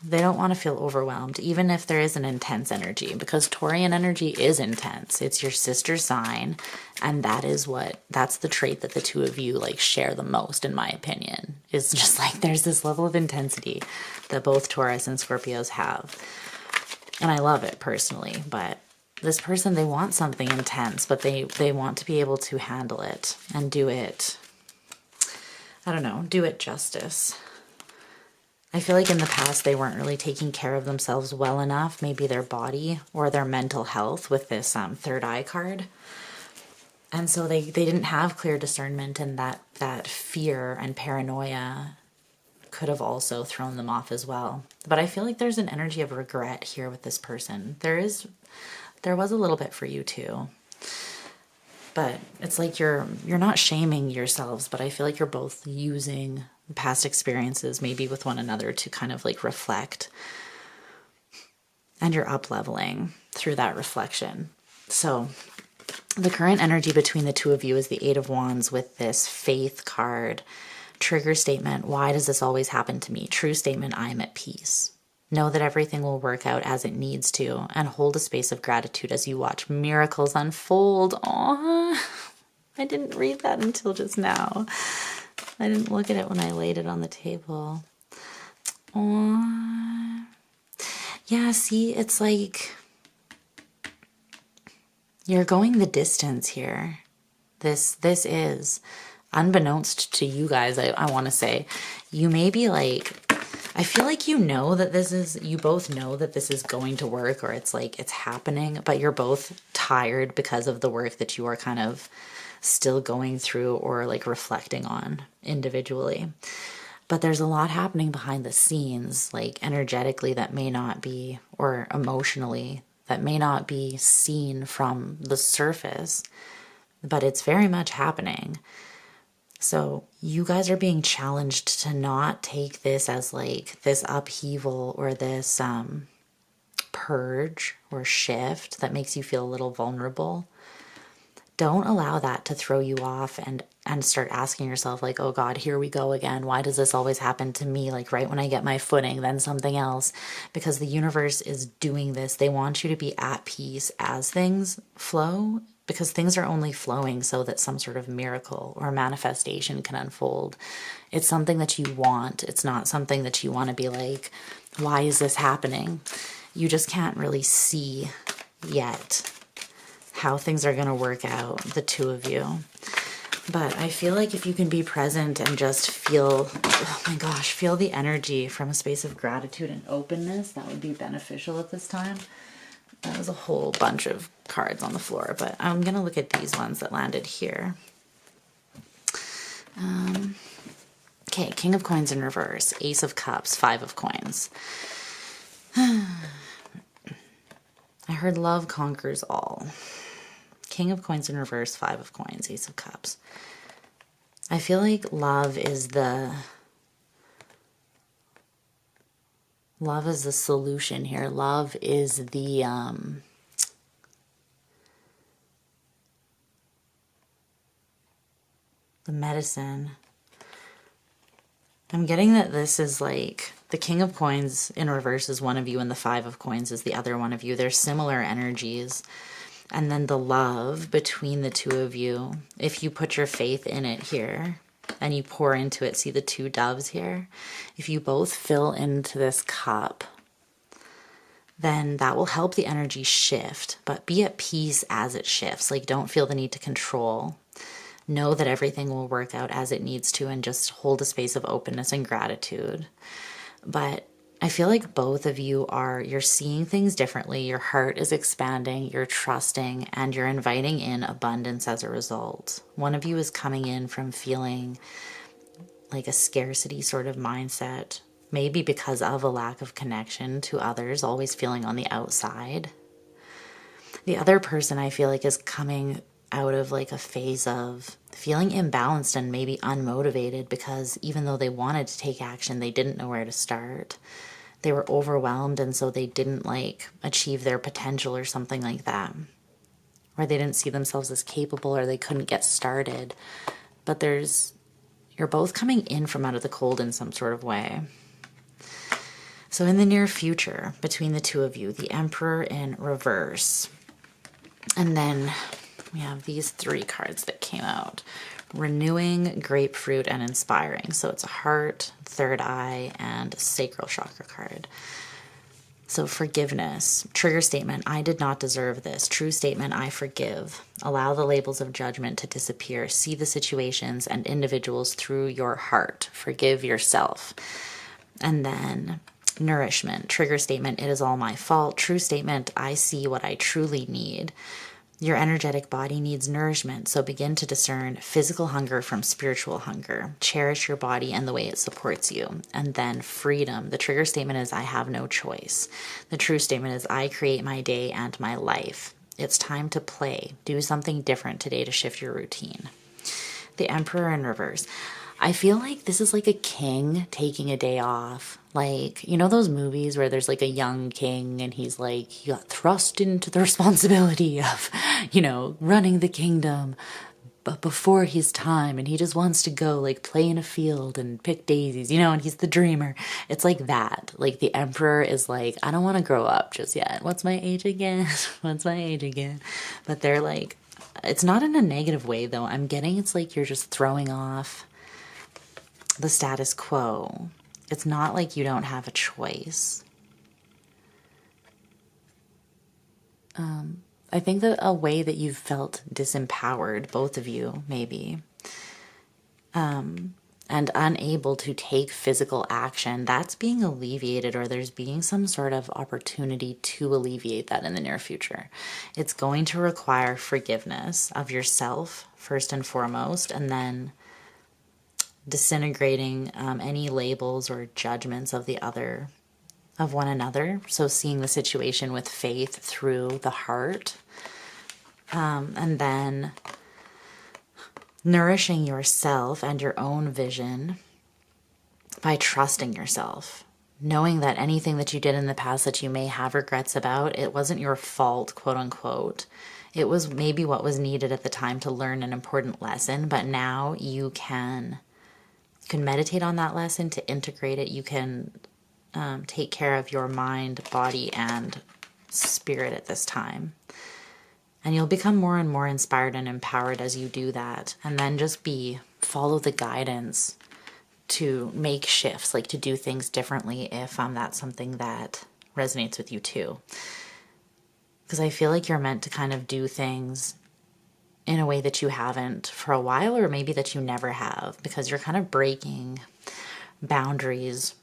They don't want to feel overwhelmed, even if there is an intense energy, because Taurian energy is intense. It's your sister sign, and that's the trait that the two of you like share the most, in my opinion. Is just like, there's this level of intensity that both Taurus and Scorpios have. And I love it personally, but this person, they want something intense, but they want to be able to handle it and do it, I don't know, do it justice. I feel like in the past they weren't really taking care of themselves well enough, maybe their body or their mental health, with this third eye card. And so they didn't have clear discernment, and that fear and paranoia could have also thrown them off as well. But I feel like there's an energy of regret here with this person. There was a little bit for you too. But it's like you're not shaming yourselves, but I feel like you're both using past experiences maybe with one another to kind of like reflect, and you're up leveling through that reflection. So the current energy between the two of you is the Eight of Wands with this Faith card. Trigger statement: why does this always happen to me? True statement: I am at peace. Know that everything will work out as it needs to, and hold a space of gratitude as you watch miracles unfold. Aww, I didn't read that until just now. I didn't look at it when I laid it on the table. Aww. Yeah, see, it's like you're going the distance here. This is, unbeknownst to you guys, I want to say, you may be like, I feel like you both know that this is going to work, or it's like it's happening, but you're both tired because of the work that you are kind of still going through or like reflecting on individually. But there's a lot happening behind the scenes, like energetically, that may not be, or emotionally, that may not be seen from the surface, but it's very much happening. So you guys are being challenged to not take this as like this upheaval or this purge or shift that makes you feel a little vulnerable. Don't allow that to throw you off and start asking yourself like, oh God, here we go again. Why does this always happen to me? Like right when I get my footing, then something else. Because the universe is doing this. They want you to be at peace as things flow, because things are only flowing so that some sort of miracle or manifestation can unfold. It's something that you want. It's not something that you want to be like, why is this happening? You just can't really see yet how things are going to work out, the two of you. But I feel like if you can be present and just feel, oh my gosh, feel the energy from a space of gratitude and openness, that would be beneficial at this time. That was a whole bunch of cards on the floor, but I'm going to look at these ones that landed here. Okay, King of Coins in reverse, Ace of Cups, Five of Coins. I heard love conquers all. King of Coins in reverse, Five of Coins, Ace of Cups. I feel like love is the solution here. Love is the medicine. I'm getting that this is like the King of Coins in reverse is one of you and the Five of Coins is the other one of you. They're similar energies. And then the love between the two of you, if you put your faith in it here, and you pour into it. See the two doves here? If you both fill into this cup, then that will help the energy shift, but be at peace as it shifts. Like, don't feel the need to control. Know that everything will work out as it needs to, and just hold a space of openness and gratitude. But I feel like both of you you're seeing things differently. Your heart is expanding, you're trusting, and you're inviting in abundance as a result. One of you is coming in from feeling like a scarcity sort of mindset, maybe because of a lack of connection to others, always feeling on the outside. The other person, I feel like, is coming out of like a phase of feeling imbalanced and maybe unmotivated, because even though they wanted to take action, they didn't know where to start. They were overwhelmed, and so they didn't like achieve their potential or something like that. Or they didn't see themselves as capable, or they couldn't get started. But you're both coming in from out of the cold in some sort of way. So in the near future, between the two of you, the Emperor in reverse. And then we have these three cards that came out. Renewing, grapefruit, and inspiring. So it's a heart, third eye, and sacral chakra card. So forgiveness. Trigger statement, I did not deserve this. True statement, I forgive. Allow the labels of judgment to disappear. See the situations and individuals through your heart. Forgive yourself. And then nourishment. Trigger statement, it is all my fault. True statement, I see what I truly need. Your energetic body needs nourishment, so begin to discern physical hunger from spiritual hunger. Cherish your body and the way it supports you. And then freedom. The trigger statement is, I have no choice. The true statement is, I create my day and my life. It's time to play. Do something different today to shift your routine. The Emperor in reverse. I feel like this is like a king taking a day off. Like, you know those movies where there's like a young king and he's like, he got thrust into the responsibility of, running the kingdom, but before his time, and he just wants to go like play in a field and pick daisies, and he's the dreamer. It's like that. Like the Emperor is like, I don't want to grow up just yet. What's my age again? What's my age again? But they're like, it's not in a negative way though. I'm getting it's like you're just throwing off the status quo. It's not like you don't have a choice. I think that a way that you've felt disempowered, both of you, maybe, and unable to take physical action, that's being alleviated, or there's being some sort of opportunity to alleviate that in the near future. It's going to require forgiveness of yourself, first and foremost, and then disintegrating any labels or judgments of one another. So seeing the situation with faith through the heart, and then nourishing yourself and your own vision by trusting yourself, knowing that anything that you did in the past that you may have regrets about, it wasn't your fault, quote unquote. It was maybe what was needed at the time to learn an important lesson, but now you can meditate on that lesson to integrate it. You can take care of your mind, body, and spirit at this time. And you'll become more and more inspired and empowered as you do that. And then just follow the guidance to make shifts, like to do things differently if that's something that resonates with you too. Because I feel like you're meant to kind of do things in a way that you haven't for a while, or maybe that you never have, because you're kind of breaking boundaries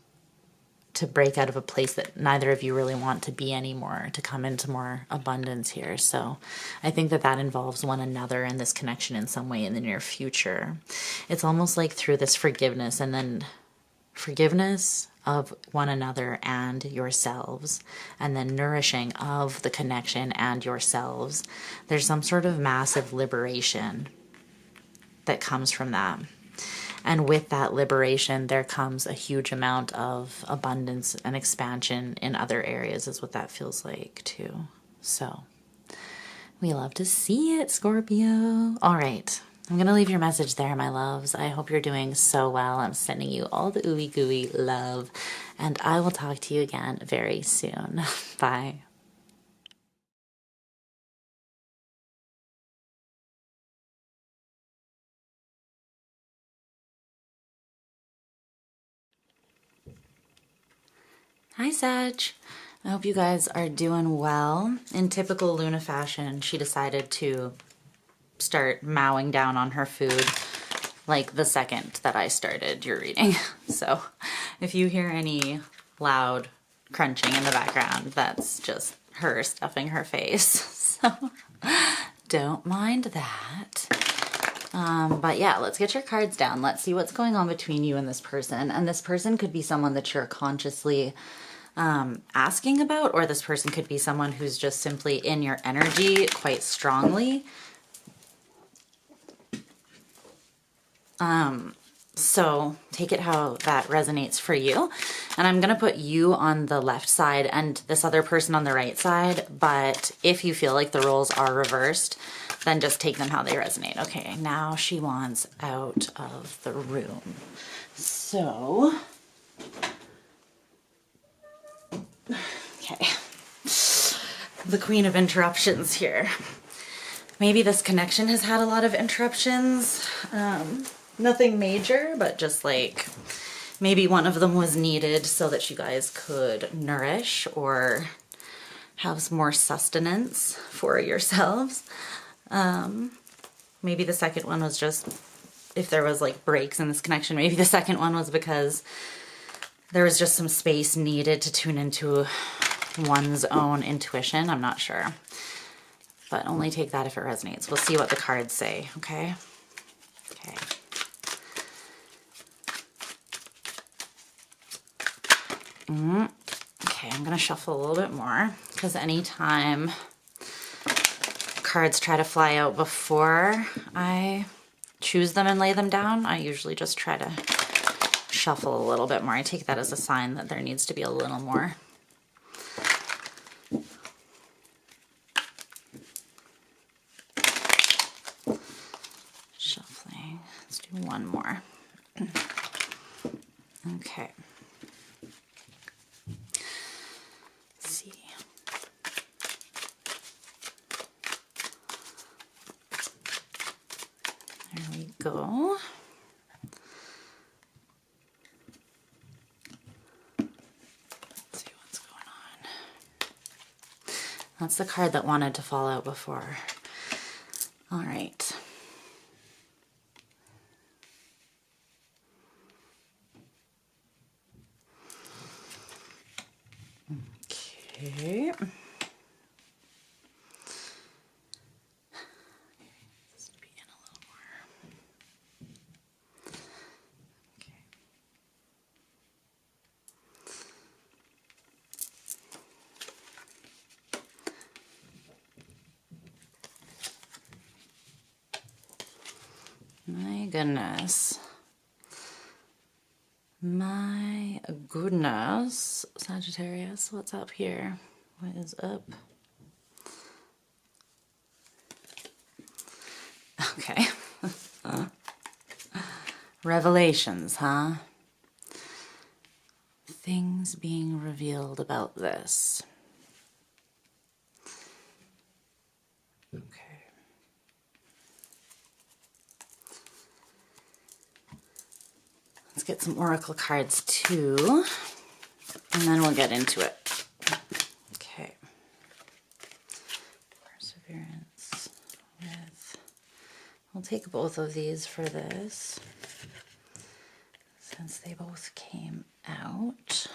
to break out of a place that neither of you really want to be anymore, to come into more abundance here. So I think that involves one another and this connection in some way in the near future. It's almost like through this forgiveness, and then forgiveness of one another and yourselves, and then nourishing of the connection and yourselves. There's some sort of massive liberation that comes from that. And with that liberation, there comes a huge amount of abundance and expansion in other areas, is what that feels like too. So we love to see it, Scorpio. All right. I'm going to leave your message there, my loves. I hope you're doing so well. I'm sending you all the ooey gooey love, and I will talk to you again very soon. Bye. Hi, Sag. I hope you guys are doing well. In typical Luna fashion, she decided to start mowing down on her food like the second that I started your reading. So if you hear any loud crunching in the background, that's just her stuffing her face. So don't mind that. But yeah, let's get your cards down. Let's see what's going on between you and this person. And this person could be someone that you're consciously asking about, or this person could be someone who's just simply in your energy quite strongly. So take it how that resonates for you. And I'm going to put you on the left side and this other person on the right side. But if you feel like the roles are reversed, then just take them how they resonate. Okay, now she wants out of the room. So, okay. The queen of interruptions here. Maybe this connection has had a lot of interruptions. Nothing major, but just like maybe one of them was needed so that you guys could nourish or have some more sustenance for yourselves. Maybe the second one was just, if there was like breaks in this connection, maybe the second one was because there was just some space needed to tune into one's own intuition. I'm not sure, but only take that if it resonates. We'll see what the cards say, okay? Okay. Okay, I'm gonna shuffle a little bit more because anytime cards try to fly out before I choose them and lay them down, I usually just try to shuffle a little bit more. I take that as a sign that there needs to be a little more. Shuffling. Let's do one more. Okay. Let's see. There we go. Let's see what's going on. That's the card that wanted to fall out before. All right. Okay. This to be in a little more. Okay. My goodness. My goodness. Sagittarius, what's up here? What is up? Okay. Revelations, huh? Things being revealed about this. Okay. Let's get some oracle cards too, and then we'll get into it. Okay. Perseverance with, we'll take both of these for this, since they both came out.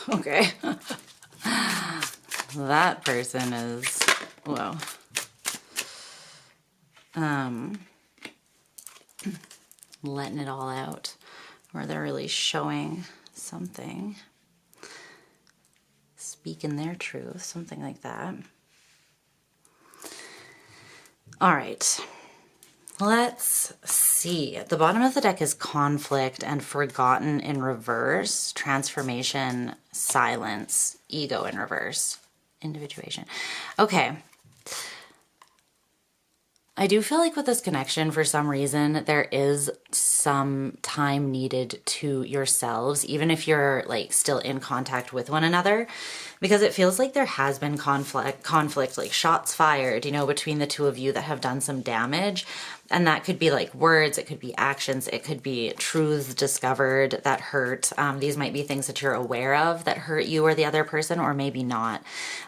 Okay. That person is, well, letting it all out, or they're really showing something, speaking their truth, something like that. All right. Let's see. At the bottom of the deck is conflict and forgotten in reverse, transformation, silence, ego in reverse, individuation. Okay. I do feel like with this connection, for some reason, there is some time needed to yourselves, even if you're like still in contact with one another, because it feels like there has been conflict, like shots fired, you know, between the two of you that have done some damage. And that could be like words, it could be actions, it could be truths discovered that hurt. These might be things that you're aware of that hurt you or the other person, or maybe not.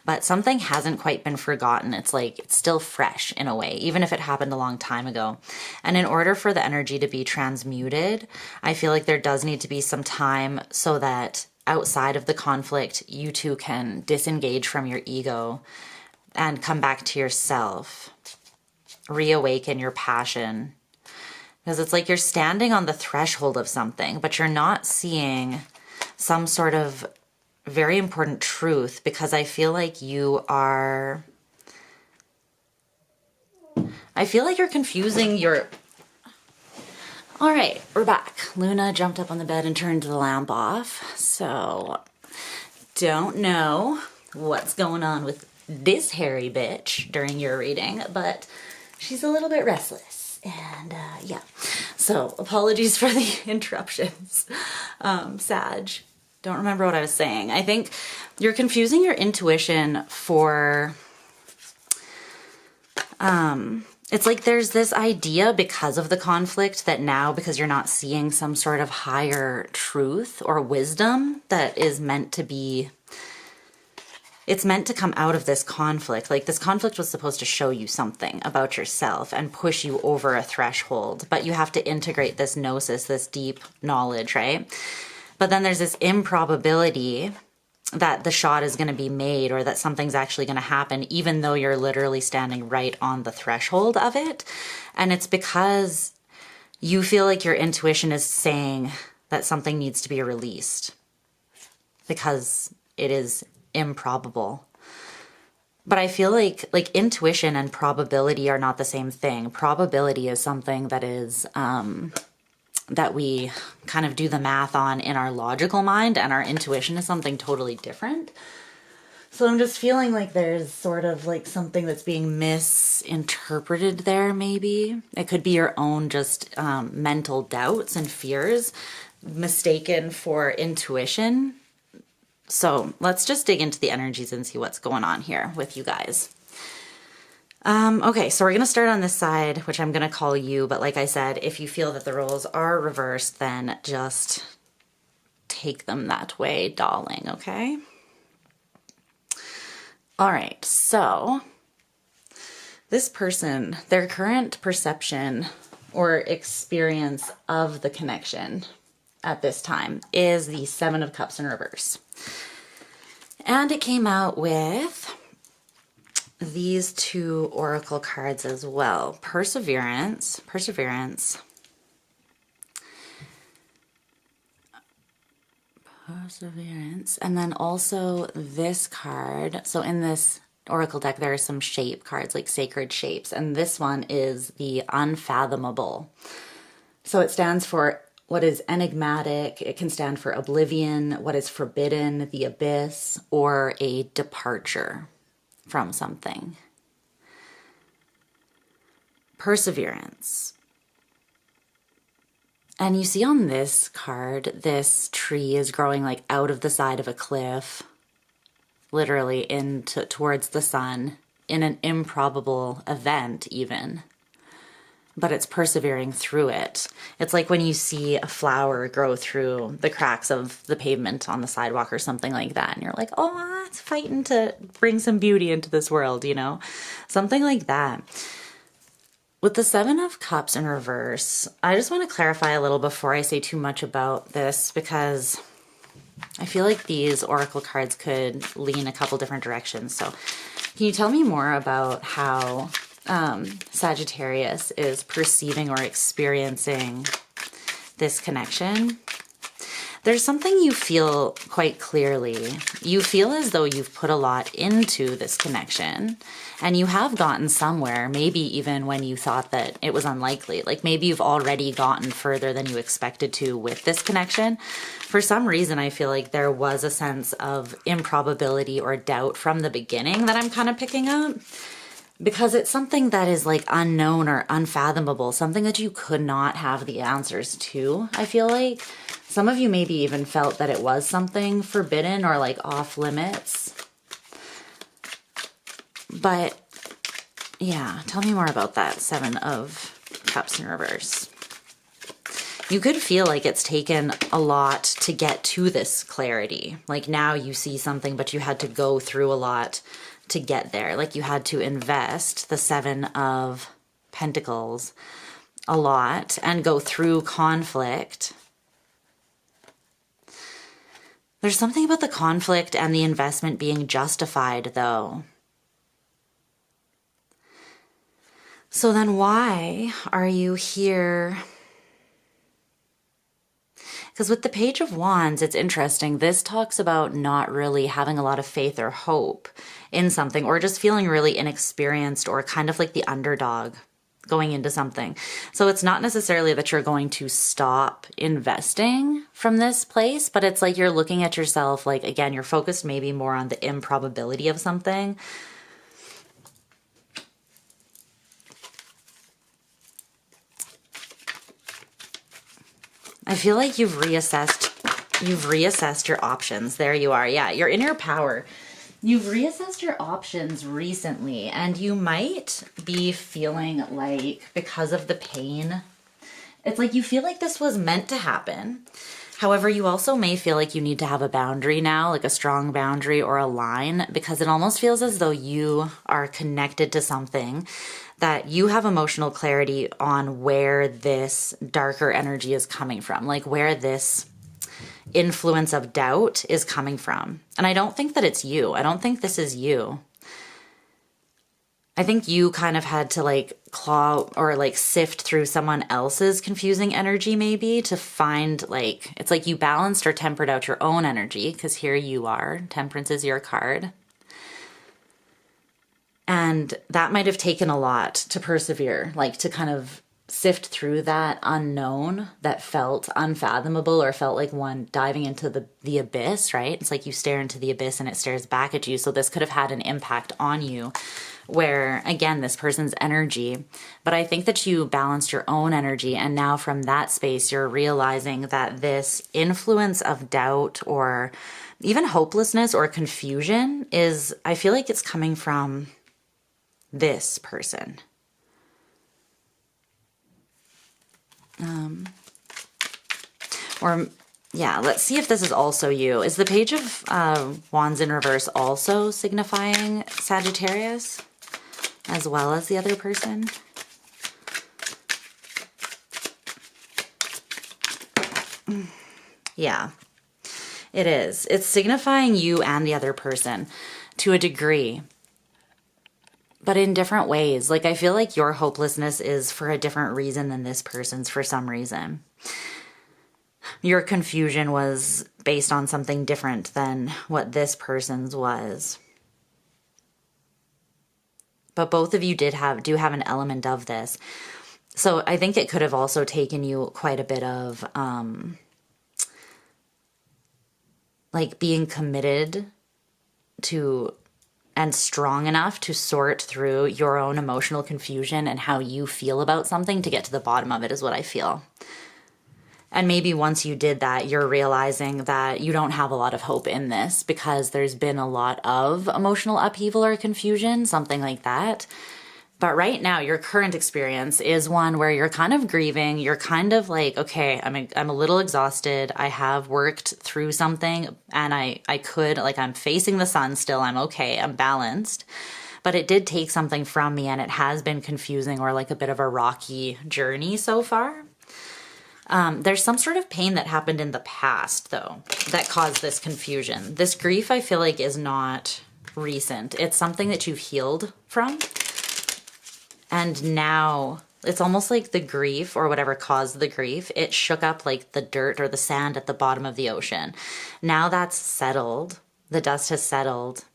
But something hasn't quite been forgotten. It's like it's still fresh in a way, even if it happened a long time ago. And in order for the energy to be transmuted, I feel like there does need to be some time so that outside of the conflict, you two can disengage from your ego and come back to yourself. Reawaken your passion, because it's like you're standing on the threshold of something, but you're not seeing some sort of very important truth, because I feel like you're confusing your... All right, we're back. Luna jumped up on the bed and turned the lamp off, so don't know what's going on with this hairy bitch during your reading, but she's a little bit restless, and yeah. So apologies for the interruptions, Sag. Don't remember what I was saying. I think you're confusing your intuition for, it's like there's this idea because of the conflict that now, because you're not seeing some sort of higher truth or wisdom that is meant to be, it's meant to come out of this conflict. Like this conflict was supposed to show you something about yourself and push you over a threshold, but you have to integrate this gnosis, this deep knowledge, right? But then there's this improbability that the shot is going to be made or that something's actually going to happen, even though you're literally standing right on the threshold of it. And it's because you feel like your intuition is saying that something needs to be released because it is improbable. But I feel like intuition and probability are not the same thing. Probability is something that is that we kind of do the math on in our logical mind, and our intuition is something totally different. So I'm just feeling like there's sort of like something that's being misinterpreted there, maybe. It could be your own just mental doubts and fears mistaken for intuition. So let's just dig into the energies and see what's going on here with you guys. Okay, so we're going to start on this side, which I'm going to call you. But like I said, if you feel that the roles are reversed, then just take them that way, darling, okay? All right, so this person, their current perception or experience of the connection at this time is the Seven of Cups in reverse. And it came out with these two oracle cards as well. Perseverance, and then also this card. So in this oracle deck, there are some shape cards, like sacred shapes, and this one is the unfathomable. So it stands for what is enigmatic. It can stand for oblivion, what is forbidden, the abyss, or a departure from something. Perseverance. And you see on this card, this tree is growing like out of the side of a cliff, literally towards the sun, in an improbable event even. But it's persevering through it. It's like when you see a flower grow through the cracks of the pavement on the sidewalk or something like that, and you're like, oh, it's fighting to bring some beauty into this world, you know? Something like that. With the Seven of Cups in reverse, I just want to clarify a little before I say too much about this, because I feel like these oracle cards could lean a couple different directions. So can you tell me more about how Sagittarius is perceiving or experiencing this connection? There's something you feel quite clearly. You feel as though you've put a lot into this connection and you have gotten somewhere, maybe even when you thought that it was unlikely. Like maybe you've already gotten further than you expected to with this connection. For some reason, I feel like there was a sense of improbability or doubt from the beginning that I'm kind of picking up. Because it's something that is like unknown or unfathomable, something that you could not have the answers to, I feel like. Some of you maybe even felt that it was something forbidden or like off limits. But yeah, tell me more about that Seven of Cups in reverse. You could feel like it's taken a lot to get to this clarity. Like now you see something, but you had to go through a lot to get there. Like you had to invest the Seven of Pentacles a lot and go through conflict. There's something about the conflict and the investment being justified, though. So then why are you here? Because with the Page of Wands, it's interesting. This talks about not really having a lot of faith or hope in something, or just feeling really inexperienced or kind of like the underdog going into something. So it's not necessarily that you're going to stop investing from this place, but it's like you're looking at yourself like, again, you're focused maybe more on the improbability of something. I feel like you've reassessed your options. There you are. Yeah, you're in your power. You've reassessed your options recently, and you might be feeling like, because of the pain, it's like you feel like this was meant to happen. However, you also may feel like you need to have a boundary now, like a strong boundary or a line, because it almost feels as though you are connected to something, that you have emotional clarity on where this darker energy is coming from, like where this influence of doubt is coming from. And I don't think that it's you. I don't think this is you. I think you kind of had to like claw or like sift through someone else's confusing energy maybe to find, like, it's like you balanced or tempered out your own energy, because here you are. Temperance is your card. And that might have taken a lot to persevere, like to kind of sift through that unknown that felt unfathomable or felt like one diving into the abyss, right? It's like you stare into the abyss and it stares back at you. So this could have had an impact on you where, again, this person's energy. But I think that you balanced your own energy. And now from that space, you're realizing that this influence of doubt or even hopelessness or confusion is, I feel like it's coming from this person. Or yeah, let's see if this is also you. Is the Page of Wands in reverse also signifying Sagittarius as well as the other person? Yeah, it is. It's signifying you and the other person to a degree, but in different ways. Like, I feel like your hopelessness is for a different reason than this person's for some reason. Your confusion was based on something different than what this person's was. But both of you do have an element of this. So I think it could have also taken you quite a bit of like being committed to and strong enough to sort through your own emotional confusion and how you feel about something to get to the bottom of it, is what I feel. And maybe once you did that, you're realizing that you don't have a lot of hope in this because there's been a lot of emotional upheaval or confusion, something like that. But right now, your current experience is one where you're kind of grieving. You're kind of like, okay, I'm a little exhausted. I have worked through something and I'm facing the sun still. I'm okay. I'm balanced. But it did take something from me, and it has been confusing or like a bit of a rocky journey so far. There's some sort of pain that happened in the past, though, that caused this confusion. This grief, I feel like, is not recent. It's something that you've healed from. And now, it's almost like the grief or whatever caused the grief, it shook up like the dirt or the sand at the bottom of the ocean. Now that's settled. The dust has settled.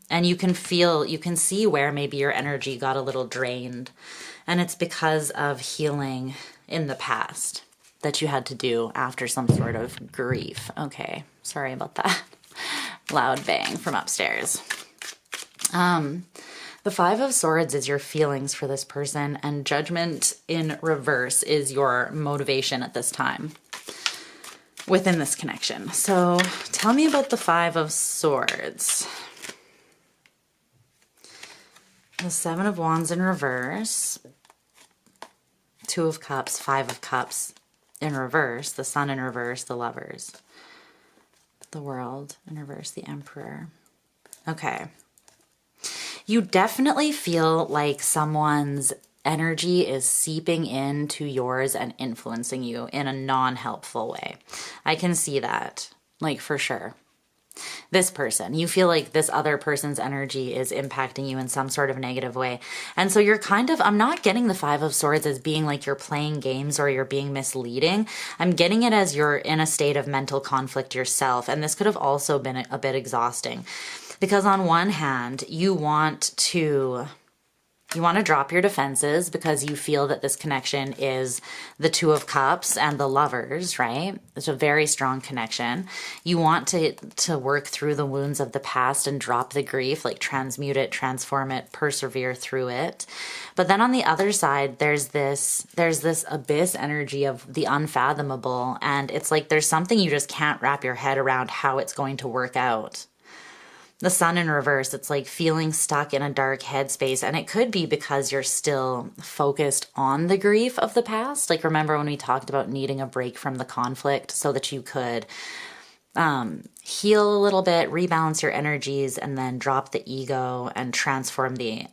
And you can see where maybe your energy got a little drained. And it's because of healing in the past that you had to do after some sort of grief. Okay, sorry about that. Loud bang from upstairs. The Five of Swords is your feelings for this person, and Judgment in reverse is your motivation at this time within this connection. So tell me about the Five of Swords. The Seven of Wands in reverse, Two of Cups, Five of Cups in reverse, the Sun in reverse, the Lovers, the World in reverse, the Emperor. Okay. You definitely feel like someone's energy is seeping into yours and influencing you in a non-helpful way. I can see that, like, for sure. This person, you feel like this other person's energy is impacting you in some sort of negative way. And so you're kind of, I'm not getting the Five of Swords as being like you're playing games or you're being misleading. I'm getting it as you're in a state of mental conflict yourself. And this could have also been a bit exhausting. Because on one hand, you want to drop your defenses because you feel that this connection is the Two of Cups and the Lovers, right? It's a very strong connection. You want to work through the wounds of the past and drop the grief, like transmute it, transform it, persevere through it. But then on the other side, there's this abyss energy of the unfathomable. And it's like there's something you just can't wrap your head around how it's going to work out. The Sun in reverse, it's like feeling stuck in a dark headspace. And it could be because you're still focused on the grief of the past. Like, remember when we talked about needing a break from the conflict so that you could heal a little bit, rebalance your energies, and then drop the ego and transmute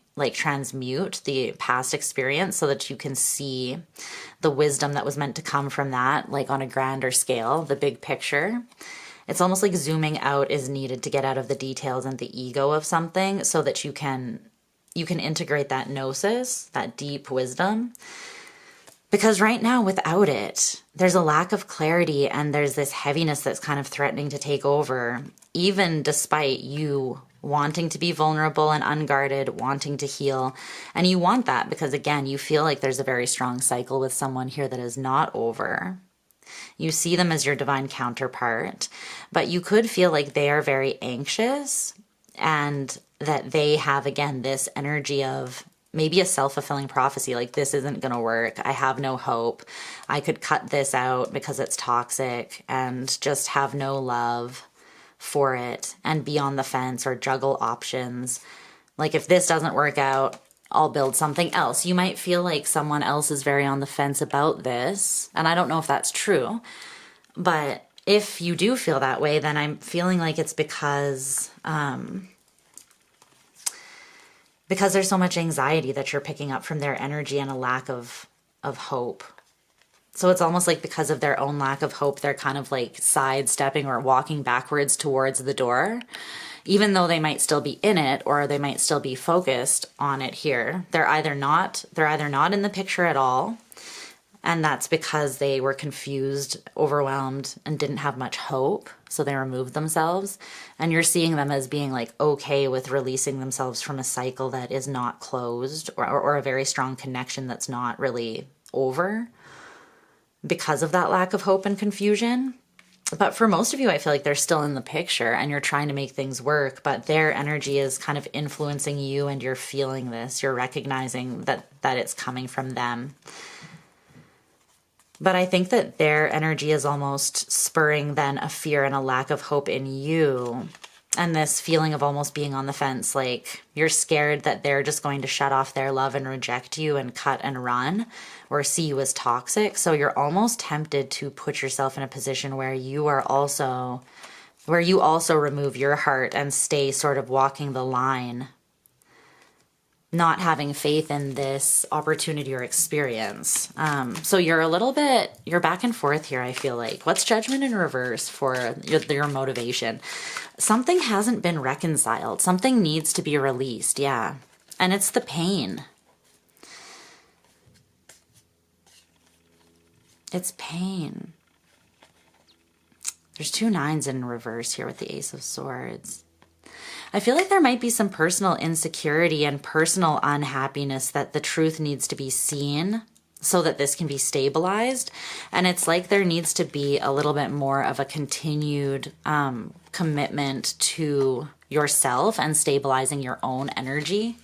the past experience so that you can see the wisdom that was meant to come from that, like on a grander scale, the big picture. It's almost like zooming out is needed to get out of the details and the ego of something so that you can integrate that gnosis, that deep wisdom. Because right now, without it, there's a lack of clarity and there's this heaviness that's kind of threatening to take over, even despite you wanting to be vulnerable and unguarded, wanting to heal. And you want that because, again, you feel like there's a very strong cycle with someone here that is not over. You see them as your divine counterpart, but you could feel like they are very anxious and that they have, again, this energy of maybe a self-fulfilling prophecy, like this isn't going to work. I have no hope. I could cut this out because it's toxic and just have no love for it and be on the fence or juggle options. Like if this doesn't work out, I'll build something else. You might feel like someone else is very on the fence about this. And I don't know if that's true. But if you do feel that way, then I'm feeling like it's because there's so much anxiety that you're picking up from their energy and a lack of hope. So it's almost like because of their own lack of hope, they're kind of like sidestepping or walking backwards towards the door. Even though they might still be in it or they might still be focused on it here, they're either not in the picture at all, and that's because they were confused, overwhelmed, and didn't have much hope, so they removed themselves. And you're seeing them as being like okay with releasing themselves from a cycle that is not closed or a very strong connection that's not really over because of that lack of hope and confusion. But for most of you, I feel like they're still in the picture and you're trying to make things work, but their energy is kind of influencing you and you're feeling this. You're recognizing that it's coming from them. But I think that their energy is almost spurring then a fear and a lack of hope in you. And this feeling of almost being on the fence, like you're scared that they're just going to shut off their love and reject you and cut and run or see you as toxic. So you're almost tempted to put yourself in a position where you also remove your heart and stay sort of walking the line, not having faith in this opportunity or experience. So you're back and forth here, I feel like. What's Judgment in reverse for your motivation? Something hasn't been reconciled. Something needs to be released, yeah. And it's the pain. It's pain. There's 2 9s in reverse here with the Ace of Swords. I feel like there might be some personal insecurity and personal unhappiness that the truth needs to be seen so that this can be stabilized. And it's like there needs to be a little bit more of a continued commitment to yourself and stabilizing your own energy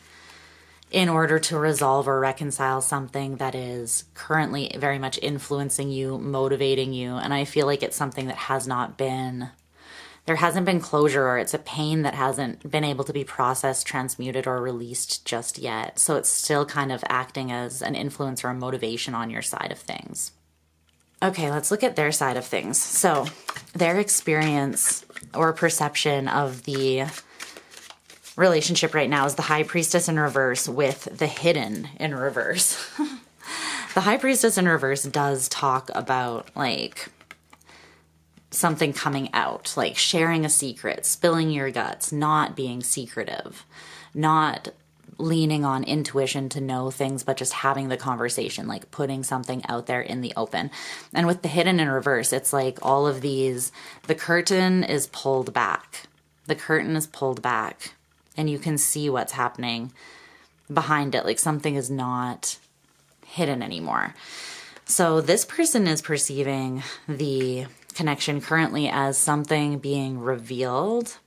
in order to resolve or reconcile something that is currently very much influencing you, motivating you. And I feel like it's something that has not been, there hasn't been closure, or it's a pain that hasn't been able to be processed, transmuted, or released just yet. So it's still kind of acting as an influence or a motivation on your side of things. Okay, let's look at their side of things. So their experience or perception of the relationship right now is the High Priestess in reverse with the Hidden in reverse. The High Priestess in reverse does talk about like something coming out, like sharing a secret, spilling your guts, not being secretive, not leaning on intuition to know things, but just having the conversation, like putting something out there in the open. And with the Hidden in reverse, it's like all of these, the curtain is pulled back. The curtain is pulled back. And you can see what's happening behind it. Like something is not hidden anymore. So this person is perceiving the connection currently as something being revealed.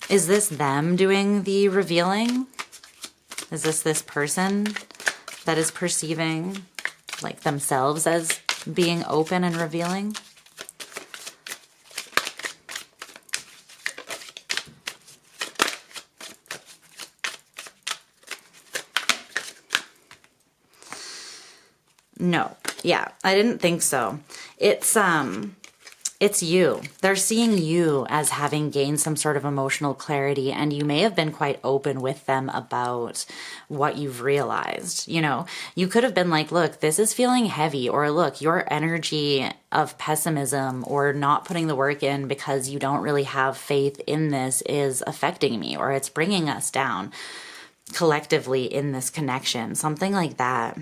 Is this them doing the revealing? Is this person that is perceiving like themselves as being open and revealing? No. Yeah, I didn't think so. It's you. They're seeing you as having gained some sort of emotional clarity, and you may have been quite open with them about what you've realized. You know, you could have been like, look, this is feeling heavy, or look, your energy of pessimism or not putting the work in because you don't really have faith in this is affecting me, or it's bringing us down collectively in this connection. Something like that.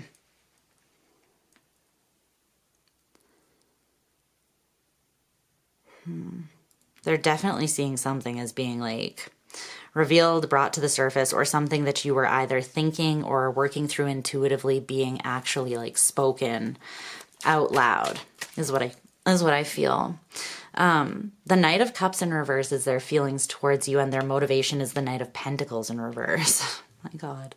They're definitely seeing something as being like revealed, brought to the surface, or something that you were either thinking or working through intuitively being actually like spoken out loud is what I feel. The Knight of Cups in reverse is their feelings towards you, and their motivation is the Knight of Pentacles in reverse. My God.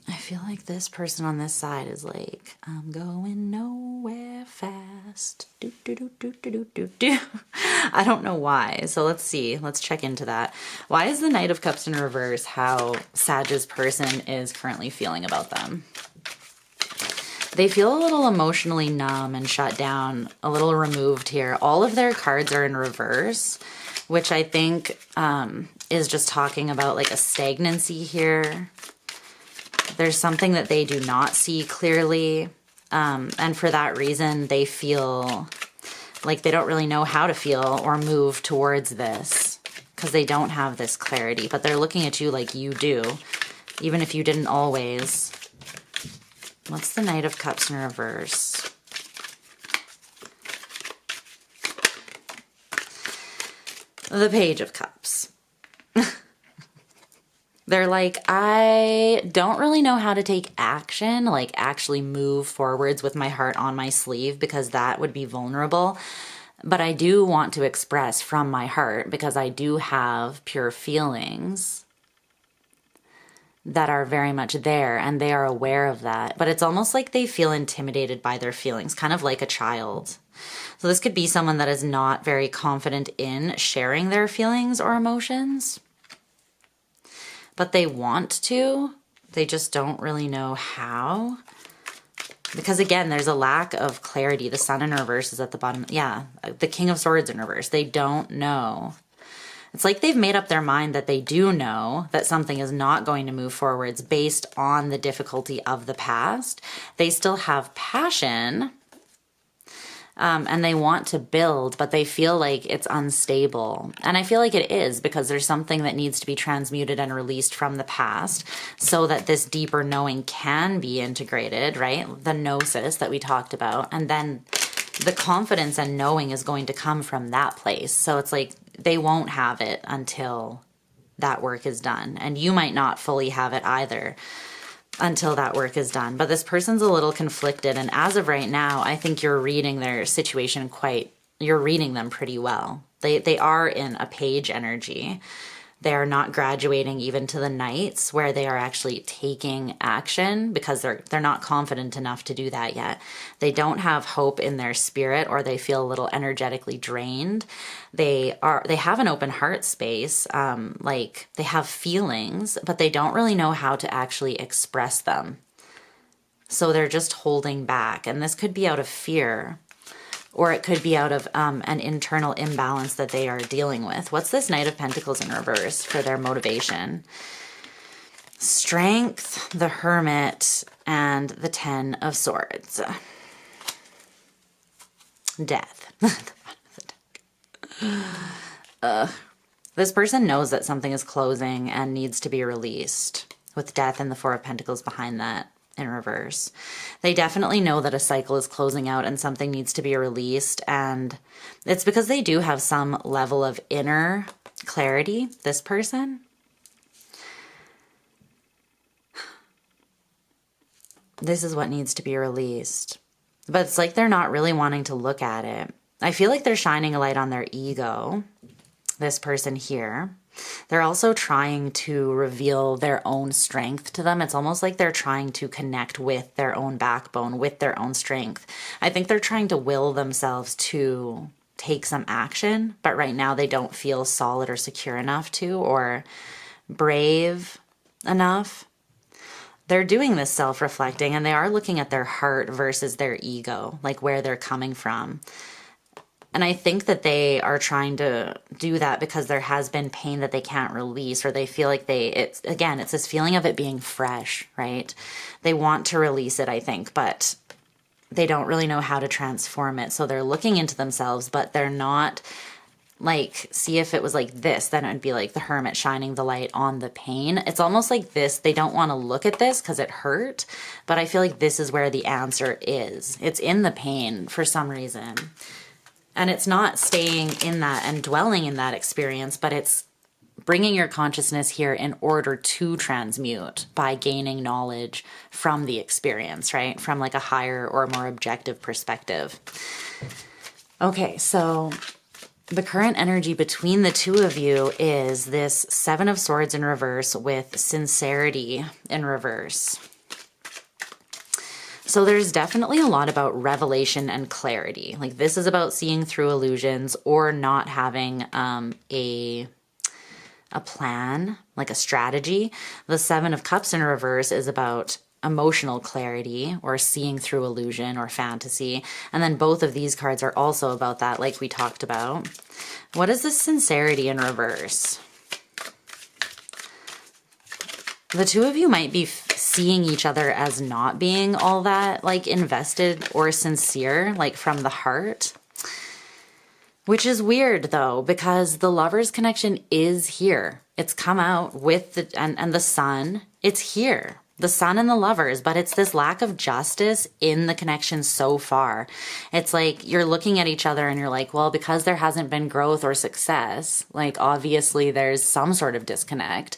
I feel like this person on this side is like, I'm going nowhere fast. Do, do, do, do, do, do, do, do. I don't know why. So let's see. Let's check into that. Why is the Knight of Cups in reverse how Sag's person is currently feeling about them? They feel a little emotionally numb and shut down, a little removed here. All of their cards are in reverse, which I think is just talking about like a stagnancy here. There's something that they do not see clearly, and for that reason, they feel like they don't really know how to feel or move towards this because they don't have this clarity, but they're looking at you like you do, even if you didn't always. What's the Knight of Cups in reverse? The Page of Cups. They're like, I don't really know how to take action, like actually move forwards with my heart on my sleeve, because that would be vulnerable. But I do want to express from my heart because I do have pure feelings that are very much there, and they are aware of that. But it's almost like they feel intimidated by their feelings, kind of like a child. So this could be someone that is not very confident in sharing their feelings or emotions. But they want to, they just don't really know how. Because again, there's a lack of clarity. The Sun in reverse is at the bottom. Yeah, the King of Swords in reverse. They don't know. It's like they've made up their mind that they do know that something is not going to move forwards based on the difficulty of the past. They still have passion, and they want to build, but they feel like it's unstable. And I feel like it is, because there's something that needs to be transmuted and released from the past so that this deeper knowing can be integrated, right? The gnosis that we talked about. And then the confidence and knowing is going to come from that place. So it's like they won't have it until that work is done. And you might not fully have it either until that work is done. But this person's a little conflicted. And as of right now, I think you're reading their situation you're reading them pretty well. They are in a page energy. They are not graduating even to the knights where they are actually taking action because they're not confident enough to do that yet. They don't have hope in their spirit, or they feel a little energetically drained. They have an open heart space, like they have feelings, but they don't really know how to actually express them. So they're just holding back, and this could be out of fear. Or it could be out of an internal imbalance that they are dealing with. What's this Knight of Pentacles in reverse for their motivation? Strength, the Hermit, and the Ten of Swords. Death. This person knows that something is closing and needs to be released, with Death and the Four of Pentacles behind that in reverse. They definitely know that a cycle is closing out and something needs to be released, and it's because they do have some level of inner clarity, this person. This is what needs to be released. But it's like they're not really wanting to look at it. I feel like they're shining a light on their ego, this person here. They're also trying to reveal their own strength to them. It's almost like they're trying to connect with their own backbone, with their own strength. I think they're trying to will themselves to take some action, but right now they don't feel solid or secure enough to, or brave enough. They're doing this self-reflecting, and they are looking at their heart versus their ego, like where they're coming from. And I think that they are trying to do that because there has been pain that they can't release, or they feel like it's this feeling of it being fresh, right? They want to release it, I think, but they don't really know how to transform it. So they're looking into themselves, but they're not like, see, if it was like this, then it would be like the Hermit shining the light on the pain. It's almost like this. They don't want to look at this because it hurt, but I feel like this is where the answer is. It's in the pain for some reason. And it's not staying in that and dwelling in that experience, but it's bringing your consciousness here in order to transmute by gaining knowledge from the experience, right? From like a higher or more objective perspective. Okay, so the current energy between the two of you is this Seven of Swords in reverse with sincerity in reverse. So there's definitely a lot about revelation and clarity. Like this is about seeing through illusions or not having a plan, like a strategy. The Seven of Cups in reverse is about emotional clarity or seeing through illusion or fantasy. And then both of these cards are also about that, like we talked about. What is this sincerity in reverse? The two of you might be seeing each other as not being all that like invested or sincere, like from the heart. Which is weird though, because the Lovers connection is here. It's come out with the, and the Sun, it's here. The Sun and the Lovers, but it's this lack of justice in the connection so far. It's like you're looking at each other and you're like, well, because there hasn't been growth or success, like obviously there's some sort of disconnect.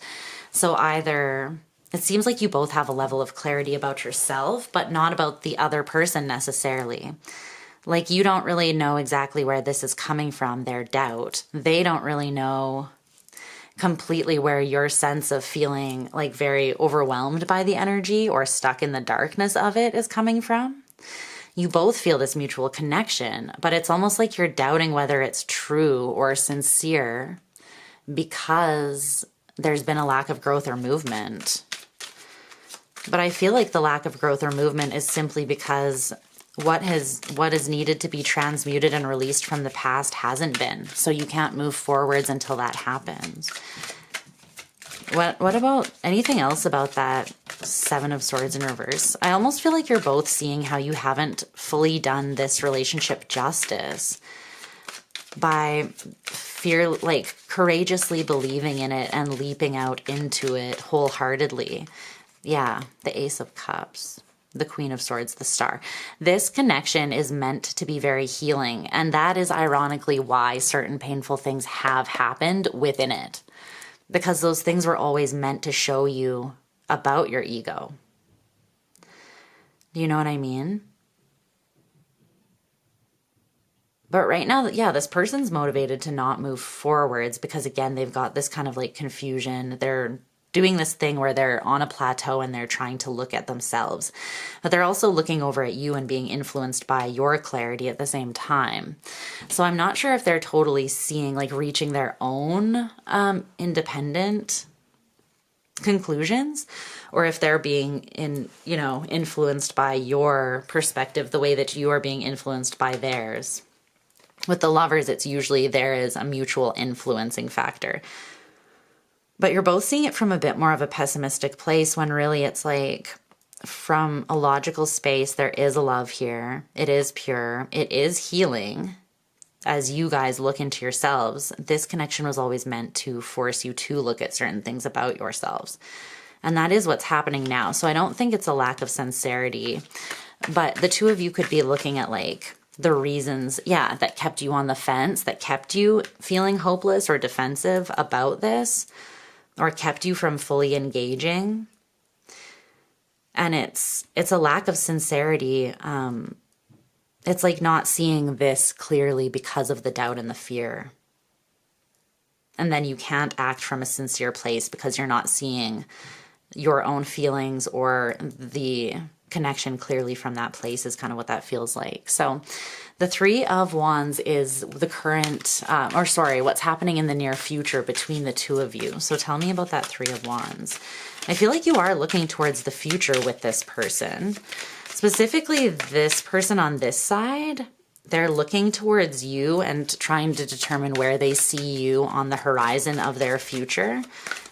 So either it seems like you both have a level of clarity about yourself, but not about the other person necessarily. Like you don't really know exactly where this is coming from, their doubt. They don't really know completely where your sense of feeling like very overwhelmed by the energy or stuck in the darkness of it is coming from. You both feel this mutual connection, but it's almost like you're doubting whether it's true or sincere because there's been a lack of growth or movement. But I feel like the lack of growth or movement is simply because what is needed to be transmuted and released from the past hasn't been. So you can't move forwards until that happens. What about anything else about that Seven of Swords in reverse. I almost feel like you're both seeing how you haven't fully done this relationship justice by like courageously believing in it and leaping out into it wholeheartedly. Yeah, the Ace of Cups, the Queen of Swords, the Star. This connection is meant to be very healing, and that is ironically why certain painful things have happened within it, because those things were always meant to show you about your ego. Do you know what I mean? But right now, yeah, this person's motivated to not move forwards because, again, they've got this kind of like confusion. They're doing this thing where they're on a plateau and they're trying to look at themselves. But they're also looking over at you and being influenced by your clarity at the same time. So I'm not sure if they're totally seeing, like, reaching their own independent conclusions, or if they're being influenced by your perspective the way that you are being influenced by theirs. With the Lovers, it's usually there is a mutual influencing factor. But you're both seeing it from a bit more of a pessimistic place, when really it's like, from a logical space, there is a love here. It is pure. It is healing. As you guys look into yourselves, this connection was always meant to force you to look at certain things about yourselves. And that is what's happening now. So I don't think it's a lack of sincerity, but the two of you could be looking at like the reasons, yeah, that kept you on the fence, that kept you feeling hopeless or defensive about this, or kept you from fully engaging. And it's a lack of sincerity. It's like not seeing this clearly because of the doubt and the fear. And then you can't act from a sincere place because you're not seeing your own feelings or the connection clearly from that place, is kind of what that feels like. So the Three of Wands is the current, what's happening in the near future between the two of you. So tell me about that Three of Wands. I feel like you are looking towards the future with this person. Specifically, this person on this side, they're looking towards you and trying to determine where they see you on the horizon of their future,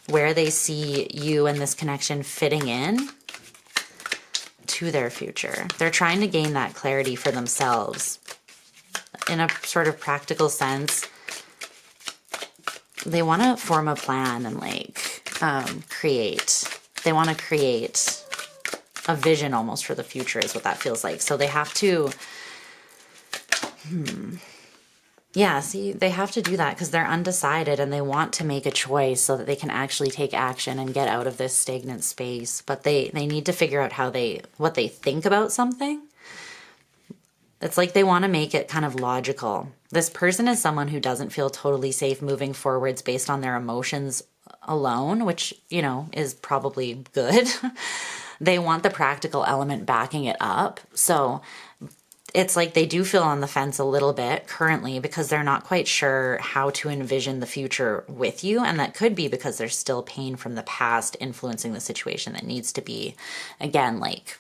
where they see you and this connection fitting in to their future. They're trying to gain that clarity for themselves. In a sort of practical sense, they want to form a plan and like create. They want to create a vision almost for the future, is what that feels like. So they have to, yeah, see, they have to do that because they're undecided and they want to make a choice so that they can actually take action and get out of this stagnant space. But they need to figure out what they think about something. It's like they want to make it kind of logical. This person is someone who doesn't feel totally safe moving forwards based on their emotions alone, which, is probably good. They want the practical element backing it up. So it's like they do feel on the fence a little bit currently because they're not quite sure how to envision the future with you. And that could be because there's still pain from the past influencing the situation that needs to be, again, like,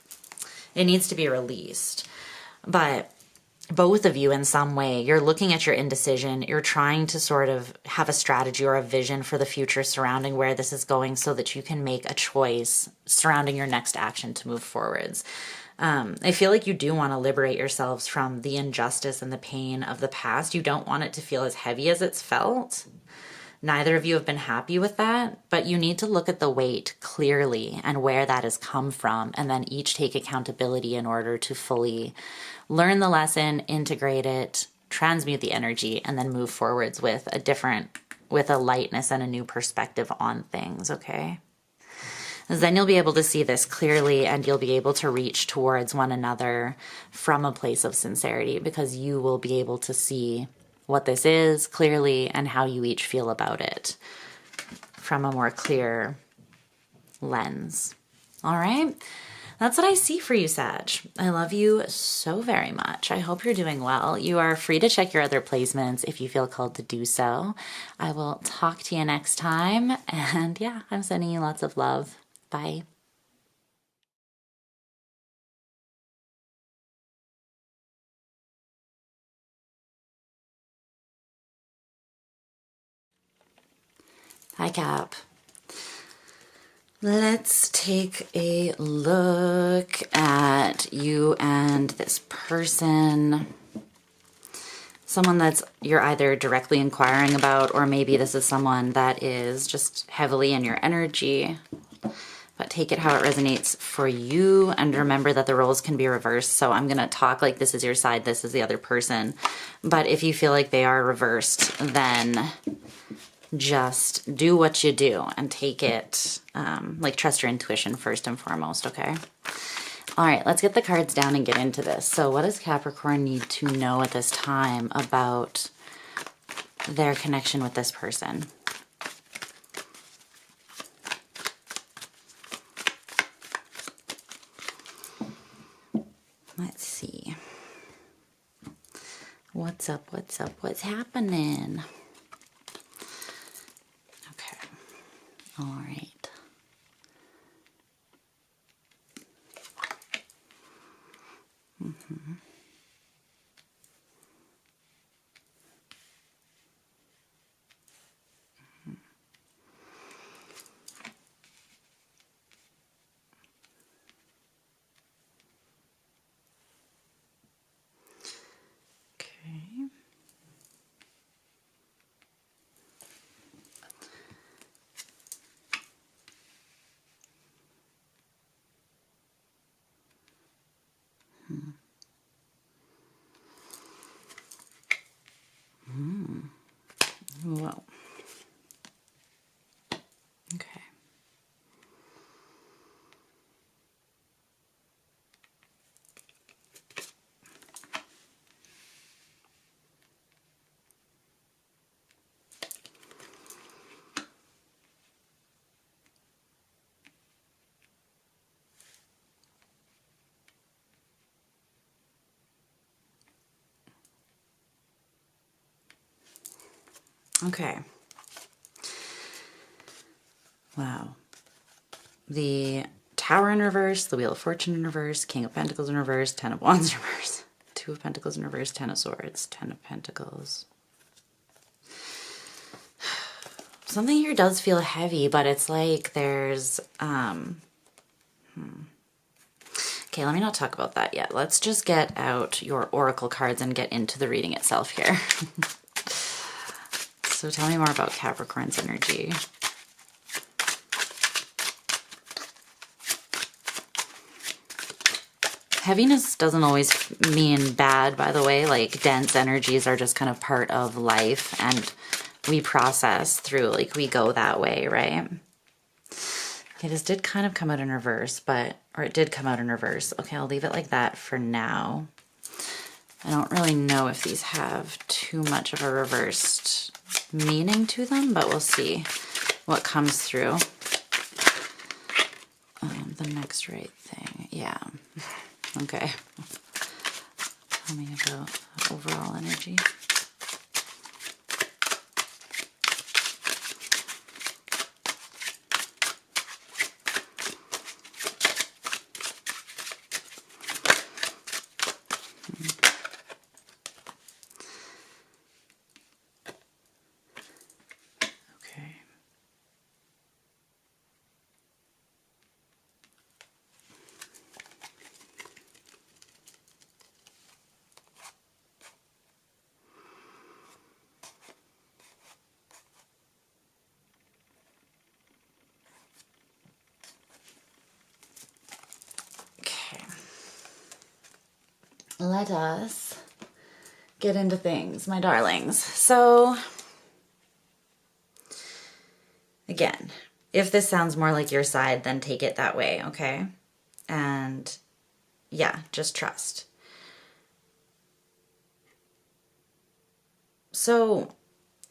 it needs to be released. But both of you in some way, you're looking at your indecision, you're trying to sort of have a strategy or a vision for the future surrounding where this is going so that you can make a choice surrounding your next action to move forwards. I feel like you do want to liberate yourselves from the injustice and the pain of the past. You don't want it to feel as heavy as it's felt. Neither of you have been happy with that, but you need to look at the weight clearly and where that has come from, and then each take accountability in order to fully learn the lesson, integrate it, transmute the energy, and then move forwards with a lightness and a new perspective on things, okay? Because then you'll be able to see this clearly and you'll be able to reach towards one another from a place of sincerity, because you will be able to see what this is clearly and how you each feel about it from a more clear lens. All right? That's what I see for you, Sag. I love you so very much. I hope you're doing well. You are free to check your other placements if you feel called to do so. I will talk to you next time. And yeah, I'm sending you lots of love. Bye. Hi, Cap. Let's take a look at you and this person. Someone that's you're either directly inquiring about, or maybe this is someone that is just heavily in your energy. But take it how it resonates for you, and remember that the roles can be reversed. So I'm gonna talk like this is your side, this is the other person. But if you feel like they are reversed, then just do what you do and take it, like trust your intuition first and foremost, okay? All right, let's get the cards down and get into this. So what does Capricorn need to know at this time about their connection with this person? Let's see. What's up, what's up, what's happening? Okay, all right. Okay. Whoa. Okay. Okay. Wow. The Tower in reverse, the Wheel of Fortune in reverse, King of Pentacles in reverse, Ten of Wands in reverse, Two of Pentacles in reverse, Ten of Swords, Ten of Pentacles. Something here does feel heavy, but it's like there's, Okay, let me not talk about that yet. Let's just get out your oracle cards and get into the reading itself here. So tell me more about Capricorn's energy. Heaviness doesn't always mean bad, by the way. Like, dense energies are just kind of part of life, and we process through, like, we go that way, right? Okay, this did kind of come out in reverse, or it did come out in reverse. Okay, I'll leave it like that for now. I don't really know if these have too much of a reversed meaning to them, but we'll see what comes through. The next right thing, yeah. Okay. Tell me about overall energy. Okay. Let us get into things, my darlings. So, again, if this sounds more like your side, then take it that way, okay? And yeah, just trust. So,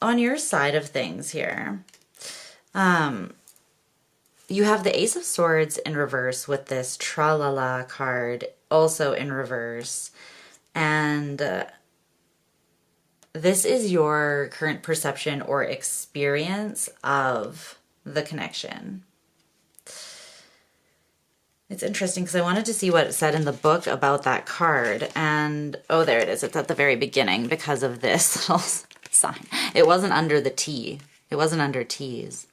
on your side of things here, you have the Ace of Swords in reverse with this Tra-la-la card also in reverse. And this is your current perception or experience of the connection. It's interesting because I wanted to see what it said in the book about that card. And, oh, there it is. It's at the very beginning because of this little sign. It wasn't under the T. It wasn't under T's.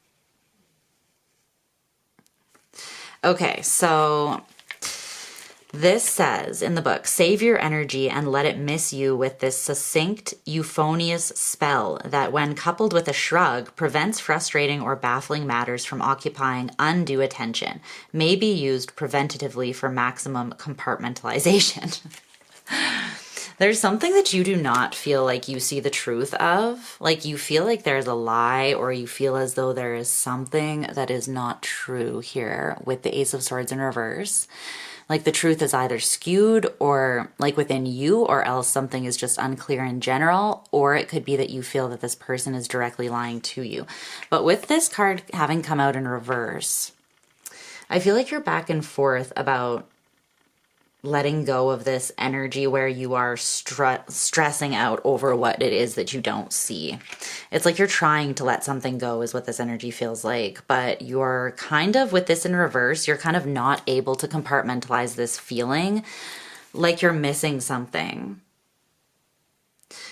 Okay, so this says in the book, save your energy and let it miss you with this succinct, euphonious spell that, when coupled with a shrug, prevents frustrating or baffling matters from occupying undue attention, may be used preventatively for maximum compartmentalization. There's something that you do not feel like you see the truth of. Like you feel like there's a lie, or you feel as though there is something that is not true here with the Ace of Swords in reverse. Like the truth is either skewed or like within you, or else something is just unclear in general, or it could be that you feel that this person is directly lying to you. But with this card having come out in reverse, I feel like you're back and forth about letting go of this energy where you are stressing out over what it is that you don't see. It's like you're trying to let something go is what this energy feels like, but you're kind of, with this in reverse, you're kind of not able to compartmentalize this feeling, like you're missing something.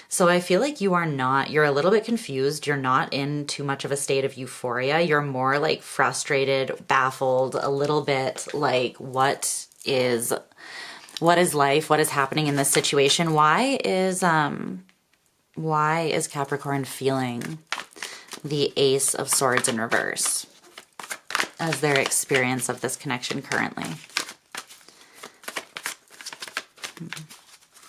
So I feel like you're a little bit confused. You're not in too much of a state of euphoria. You're more like frustrated, baffled, a little bit like, what is life? What is happening in this situation? Why is Capricorn feeling the Ace of Swords in reverse as their experience of this connection currently?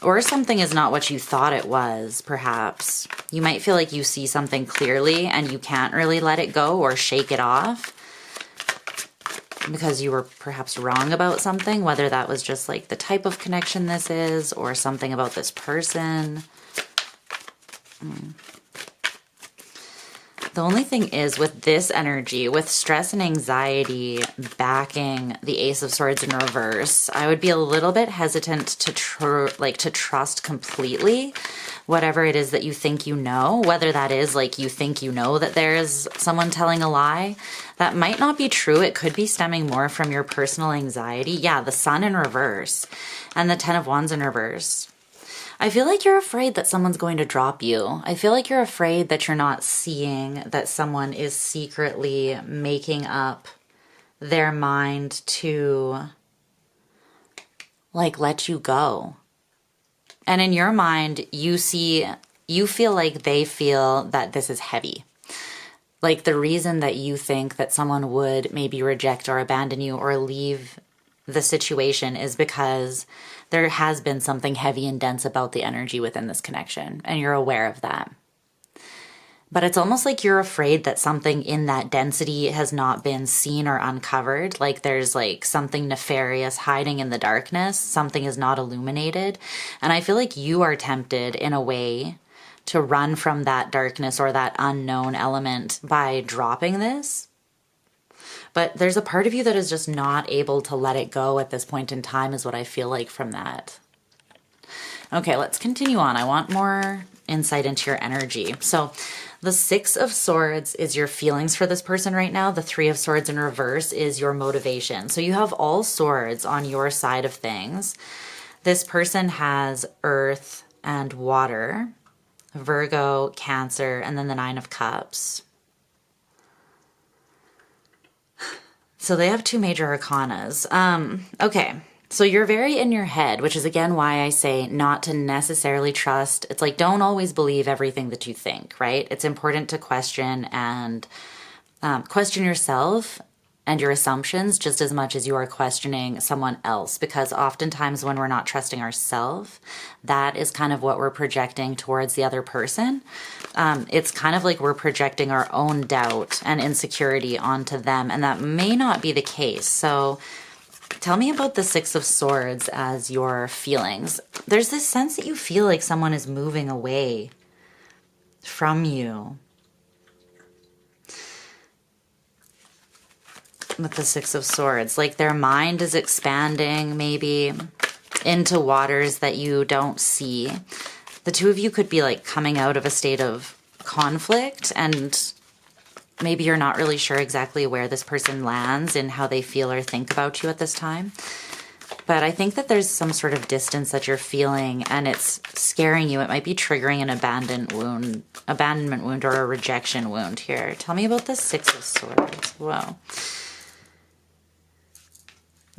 Or something is not what you thought it was, perhaps. You might feel like you see something clearly and you can't really let it go or shake it off, because you were perhaps wrong about something, whether that was just like the type of connection this is or something about this person. The only thing is, with this energy, with stress and anxiety backing the Ace of Swords in reverse, I would be a little bit hesitant to trust completely whatever it is that you think you know, whether that is like you think you know that there is someone telling a lie. That might not be true. It could be stemming more from your personal anxiety. Yeah, the Sun in reverse and the Ten of Wands in reverse. I feel like you're afraid that someone's going to drop you. I feel like you're afraid that you're not seeing that someone is secretly making up their mind to like let you go. And in your mind, you feel like they feel that this is heavy. Like the reason that you think that someone would maybe reject or abandon you or leave the situation is because there has been something heavy and dense about the energy within this connection, and you're aware of that. But it's almost like you're afraid that something in that density has not been seen or uncovered. Like there's like something nefarious hiding in the darkness. Something is not illuminated. And I feel like you are tempted in a way to run from that darkness or that unknown element by dropping this. But there's a part of you that is just not able to let it go at this point in time, is what I feel like from that. Okay, let's continue on. I want more insight into your energy. So the Six of Swords is your feelings for this person right now. The Three of Swords in reverse is your motivation. So you have all swords on your side of things. This person has earth and water, Virgo, Cancer, and then the Nine of Cups. So they have two major arcanas. Okay, so you're very in your head, which is again why I say not to necessarily trust. It's like, don't always believe everything that you think, right? It's important to question and question yourself and your assumptions just as much as you are questioning someone else, because oftentimes when we're not trusting ourselves, that is kind of what we're projecting towards the other person. It's kind of like we're projecting our own doubt and insecurity onto them, and that may not be the case. So tell me about the Six of Swords as your feelings. There's this sense that you feel like someone is moving away from you. With the Six of Swords, like their mind is expanding maybe into waters that you don't see. The two of you could be like coming out of a state of conflict, and maybe you're not really sure exactly where this person lands in how they feel or think about you at this time. But I think that there's some sort of distance that you're feeling, and it's scaring you. It might be triggering an abandonment wound or a rejection wound here. Tell me about the Six of Swords. Whoa.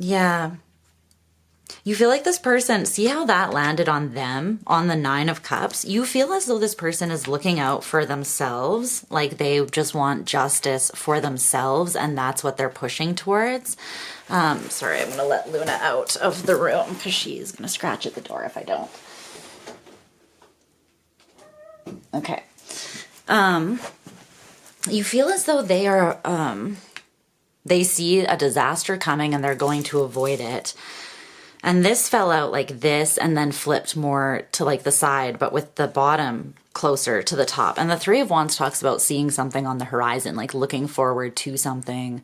Yeah. You feel like this person, see how that landed on them, on the 9 of Cups? You feel as though this person is looking out for themselves, like they just want justice for themselves, and that's what they're pushing towards. Sorry, I'm going to let Luna out of the room because she's going to scratch at the door if I don't. Okay. You feel as though they are, they see a disaster coming and they're going to avoid it. And this fell out like this and then flipped more to like the side, but with the bottom closer to the top. And the 3 of Wands talks about seeing something on the horizon, like looking forward to something,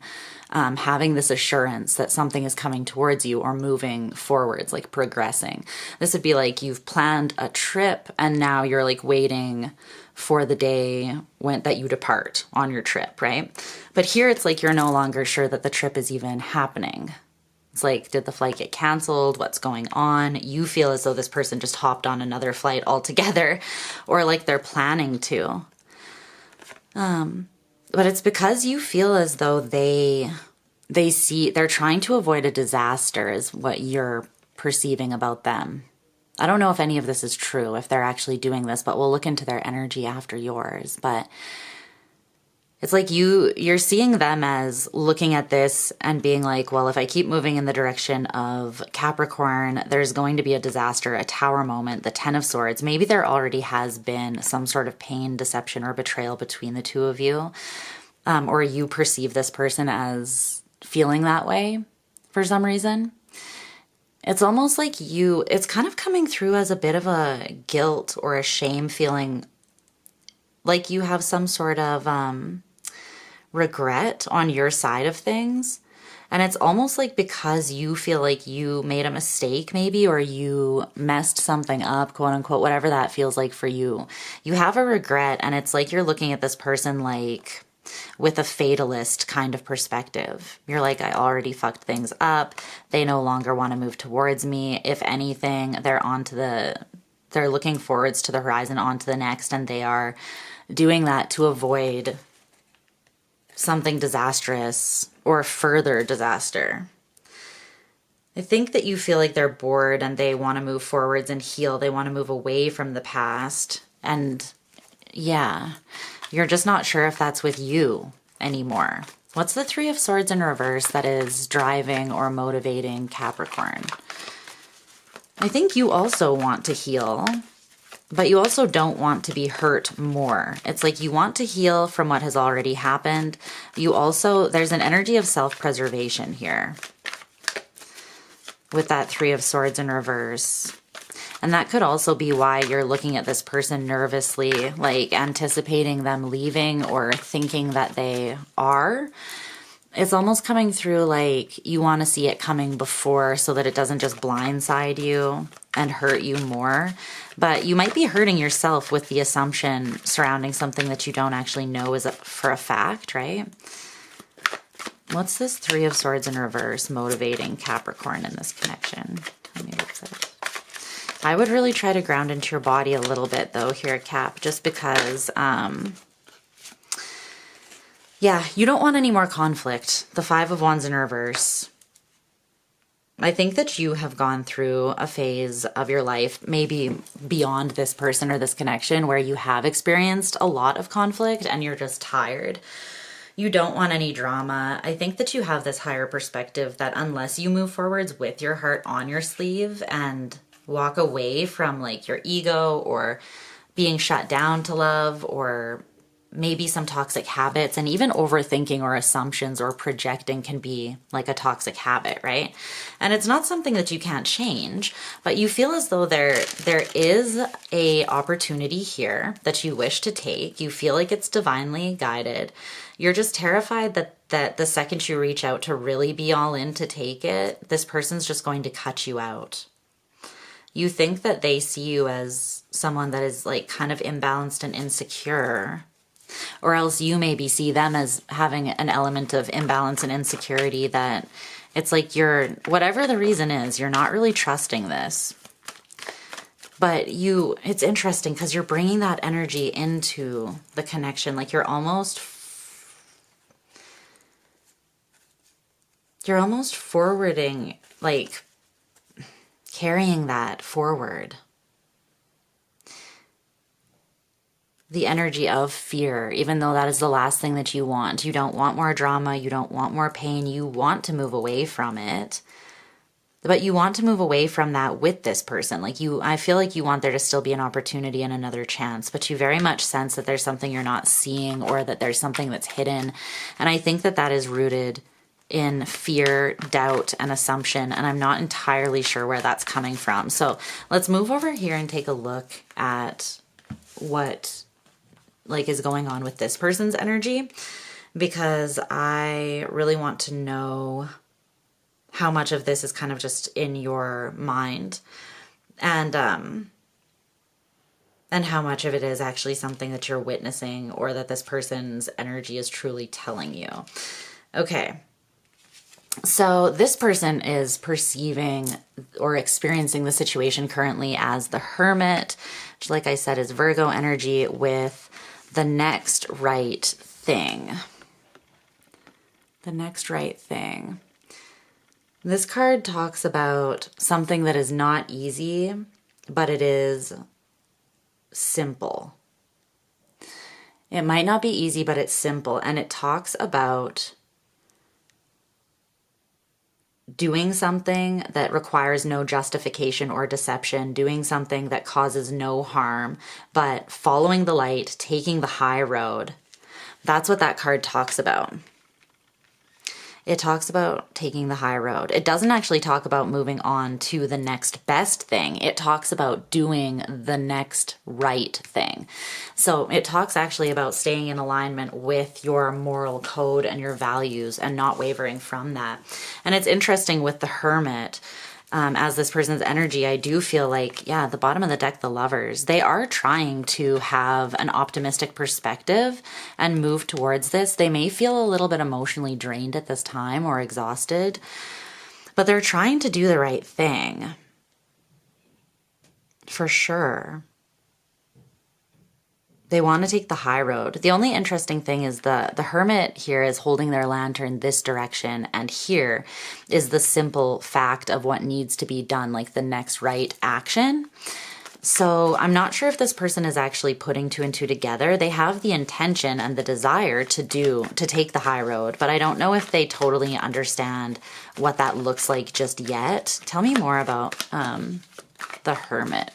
having this assurance that something is coming towards you or moving forwards, like progressing. This would be like you've planned a trip and now you're like waiting for the day that you depart on your trip, right? But here it's like you're no longer sure that the trip is even happening. It's like, did the flight get canceled? What's going on? You feel as though this person just hopped on another flight altogether, or like they're planning to. But it's because you feel as though they're trying to avoid a disaster is what you're perceiving about them. I don't know if any of this is true, if they're actually doing this, but we'll look into their energy after yours. But it's like you're seeing them as looking at this and being like, well, if I keep moving in the direction of Capricorn, there's going to be a disaster, a tower moment, the 10 of Swords. Maybe there already has been some sort of pain, deception, or betrayal between the 2 of you. Or you perceive this person as feeling that way for some reason. It's almost like it's kind of coming through as a bit of a guilt or a shame feeling, like you have some sort of regret on your side of things. And it's almost like because you feel like you made a mistake maybe, or you messed something up, quote unquote, whatever that feels like for you. You have a regret, and it's like you're looking at this person like with a fatalist kind of perspective. You're like, I already fucked things up. They no longer want to move towards me. If anything, they're looking forwards to the horizon, on to the next, and they are doing that to avoid something disastrous or further disaster. I think that you feel like they're bored and they want to move forwards and heal. They want to move away from the past. And yeah, you're just not sure if that's with you anymore. What's the 3 of Swords in reverse that is driving or motivating Capricorn? I think you also want to heal, but you also don't want to be hurt more. It's like you want to heal from what has already happened. There's an energy of self-preservation here with that 3 of Swords in reverse. And that could also be why you're looking at this person nervously, like anticipating them leaving or thinking that they are. It's almost coming through like you want to see it coming before so that it doesn't just blindside you and hurt you more. But you might be hurting yourself with the assumption surrounding something that you don't actually know is for a fact, right? What's this 3 of Swords in reverse motivating Capricorn in this connection? Tell me what's it. I would really try to ground into your body a little bit though here, Cap, just because... yeah, you don't want any more conflict. The 5 of Wands in reverse. I think that you have gone through a phase of your life, maybe beyond this person or this connection, where you have experienced a lot of conflict and you're just tired. You don't want any drama. I think that you have this higher perspective that unless you move forwards with your heart on your sleeve and walk away from like your ego or being shut down to love, or maybe some toxic habits, and even overthinking or assumptions or projecting can be like a toxic habit, right? And it's not something that you can't change, but you feel as though there is a opportunity here that you wish to take. You feel like it's divinely guided. You're just terrified that the second you reach out to really be all in to take it, this person's just going to cut you out. You think that they see you as someone that is like kind of imbalanced and insecure, or else you maybe see them as having an element of imbalance and insecurity that it's like whatever the reason is, you're not really trusting this. But it's interesting because you're bringing that energy into the connection. Like you're You're almost forwarding, like carrying that forward. The energy of fear, even though that is the last thing that you want. You don't want more drama. You don't want more pain. You want to move away from it. But you want to move away from that with this person. Like I feel like you want there to still be an opportunity and another chance, but you very much sense that there's something you're not seeing or that there's something that's hidden. And I think that that is rooted in fear, doubt, and assumption. And I'm not entirely sure where that's coming from. So let's move over here and take a look at what is going on with this person's energy, because I really want to know how much of this is kind of just in your mind, and how much of it is actually something that you're witnessing or that this person's energy is truly telling you. Okay. So this person is perceiving or experiencing the situation currently as the Hermit, which, like I said, is Virgo energy with the next right thing. The next right thing. This card talks about something that is not easy, but it is simple. It might not be easy, but it's simple. And it talks about doing something that requires no justification or deception, doing something that causes no harm, but following the light, taking the high road. That's what that card talks about. It talks about taking the high road. It doesn't actually talk about moving on to the next best thing. It talks about doing the next right thing. So it talks actually about staying in alignment with your moral code and your values and not wavering from that. And it's interesting with the Hermit, as this person's energy, I do feel like, yeah, the bottom of the deck, the Lovers, they are trying to have an optimistic perspective and move towards this. They may feel a little bit emotionally drained at this time or exhausted, but they're trying to do the right thing. For sure. They want to take the high road. The only interesting thing is the Hermit here is holding their lantern this direction, and here is the simple fact of what needs to be done, like the next right action. So I'm not sure if this person is actually putting two and two together. They have the intention and the desire to take the high road, but I don't know if they totally understand what that looks like just yet. Tell me more about the Hermit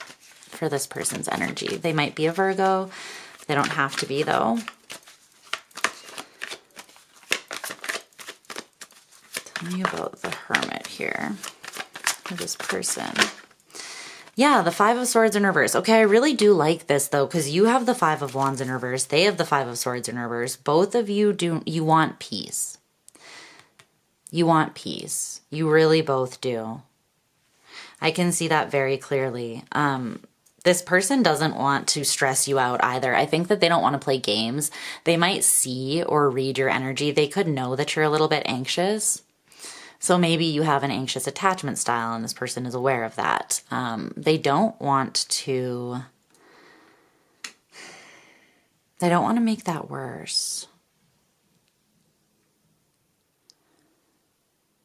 for this person's energy. They might be a Virgo. They don't have to be, though. Tell me about the Hermit here for this person. Yeah, the Five of Swords in reverse. Okay, I really do like this, though, because you have the Five of Wands in reverse. They have the Five of Swords in reverse. Both of you you want peace. You want peace. You really both do. I can see that very clearly. This person doesn't want to stress you out either. I think that they don't want to play games. They might see or read your energy. They could know that you're a little bit anxious. So maybe you have an anxious attachment style and this person is aware of that. They don't want to make that worse.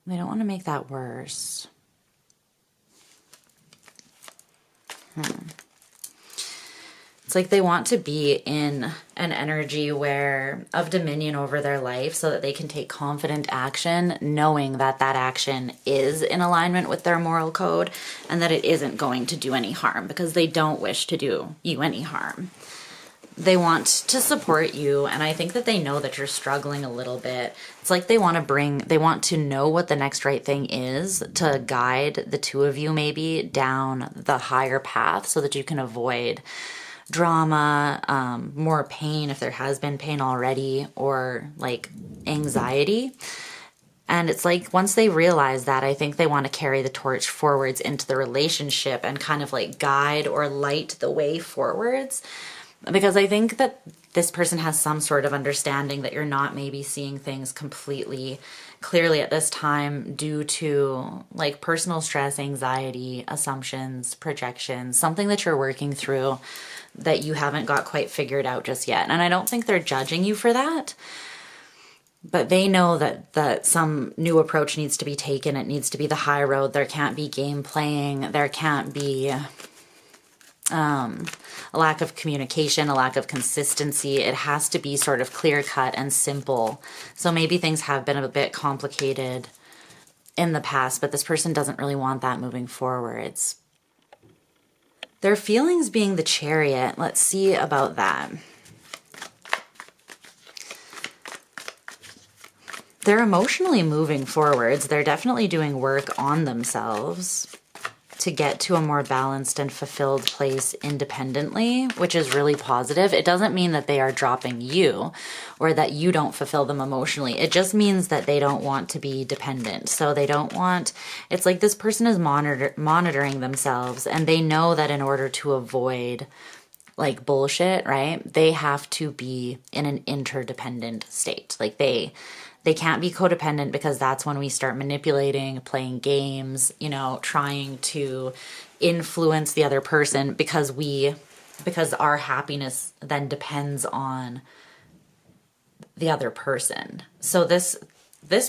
They don't want to make that worse. It's like they want to be in an energy of dominion over their life so that they can take confident action, knowing that that action is in alignment with their moral code and that it isn't going to do any harm, because they don't wish to do you any harm. They want to support you, and I think that they know that you're struggling a little bit. It's like they want to know what the next right thing is to guide the two of you maybe down the higher path so that you can avoid drama, more pain if there has been pain already, or like anxiety. And it's like once they realize that, I think they want to carry the torch forwards into the relationship and kind of like guide or light the way forwards. Because I think that this person has some sort of understanding that you're not maybe seeing things completely clearly at this time due to like personal stress, anxiety, assumptions, projections, something that you're working through that you haven't got quite figured out just yet. And I don't think they're judging you for that. But they know that some new approach needs to be taken. It needs to be the high road. There can't be game playing. There can't be a lack of communication, a lack of consistency. It has to be sort of clear cut and simple. So maybe things have been a bit complicated in the past, but this person doesn't really want that moving forwards. Their feelings being the Chariot. Let's see about that. They're emotionally moving forwards. They're definitely doing work on themselves to get to a more balanced and fulfilled place independently, which is really positive. It doesn't mean that they are dropping you or that you don't fulfill them emotionally. It just means that they don't want to be dependent. So they don't want, it's like this person is monitoring themselves, and they know that in order to avoid like bullshit, right? They have to be in an interdependent state. Like they can't be codependent, because that's when we start manipulating, playing games, you know, trying to influence the other person, because our happiness then depends on the other person. So this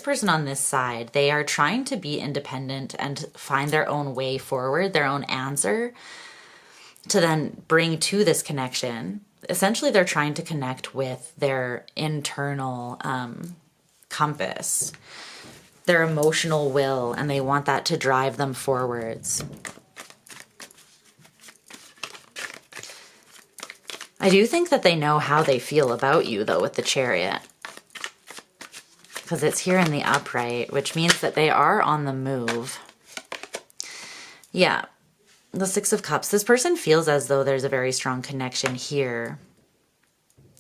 person on this side, they are trying to be independent and find their own way forward, their own answer to then bring to this connection. Essentially, they're trying to connect with their internal compass, their emotional will, and they want that to drive them forwards. I do think that they know how they feel about you, though, with the Chariot, because it's here in the upright, which means that they are on the move. Yeah, the Six of Cups. This person feels as though there's a very strong connection here.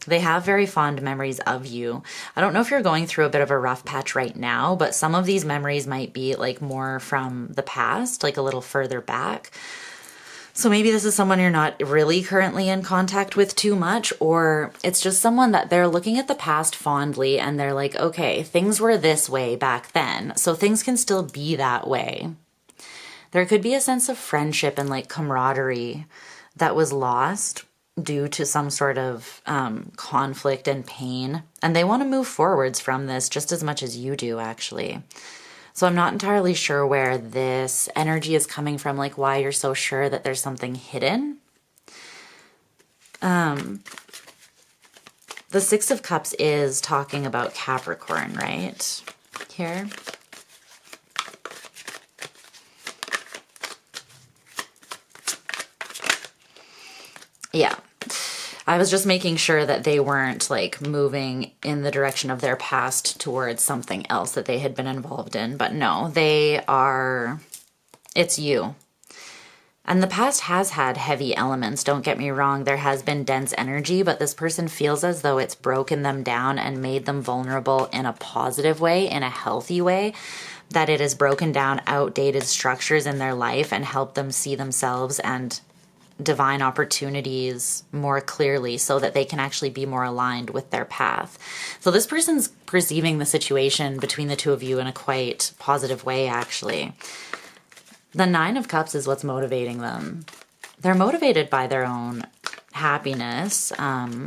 They have very fond memories of you. I don't know if you're going through a bit of a rough patch right now, but some of these memories might be like more from the past, like a little further back. So maybe this is someone you're not really currently in contact with too much, or it's just someone that they're looking at the past fondly and they're like, okay, things were this way back then, so things can still be that way. There could be a sense of friendship and like camaraderie that was lost due to some sort of conflict and pain. And they want to move forwards from this just as much as you do, actually. So I'm not entirely sure where this energy is coming from, like why you're so sure that there's something hidden. The Six of Cups is talking about Capricorn, right? Here. Yeah. I was just making sure that they weren't like moving in the direction of their past towards something else that they had been involved in. But no, they are, it's you. And the past has had heavy elements, don't get me wrong. There has been dense energy, but this person feels as though it's broken them down and made them vulnerable in a positive way, in a healthy way. That it has broken down outdated structures in their life and helped them see themselves and divine opportunities more clearly so that they can actually be more aligned with their path. So this person's perceiving the situation between the two of you in a quite positive way, actually. The Nine of Cups is what's motivating them. They're motivated by their own happiness, by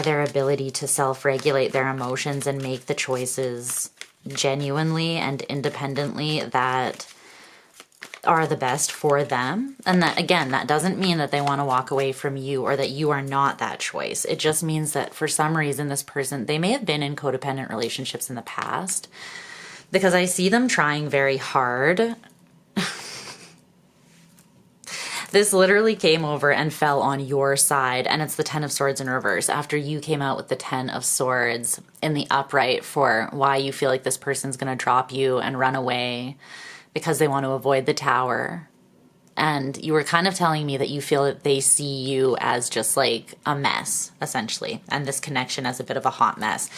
their ability to self-regulate their emotions and make the choices genuinely and independently that are the best for them. And that, again, that doesn't mean that they want to walk away from you or that you are not that choice. It just means that for some reason this person, they may have been in codependent relationships in the past, because I see them trying very hard. This literally came over and fell on your side, and it's the Ten of Swords in reverse after you came out with the Ten of Swords in the upright for why you feel like this person's going to drop you and run away because they want to avoid the Tower. And you were kind of telling me that you feel that they see you as just like a mess, essentially, and this connection as a bit of a hot mess.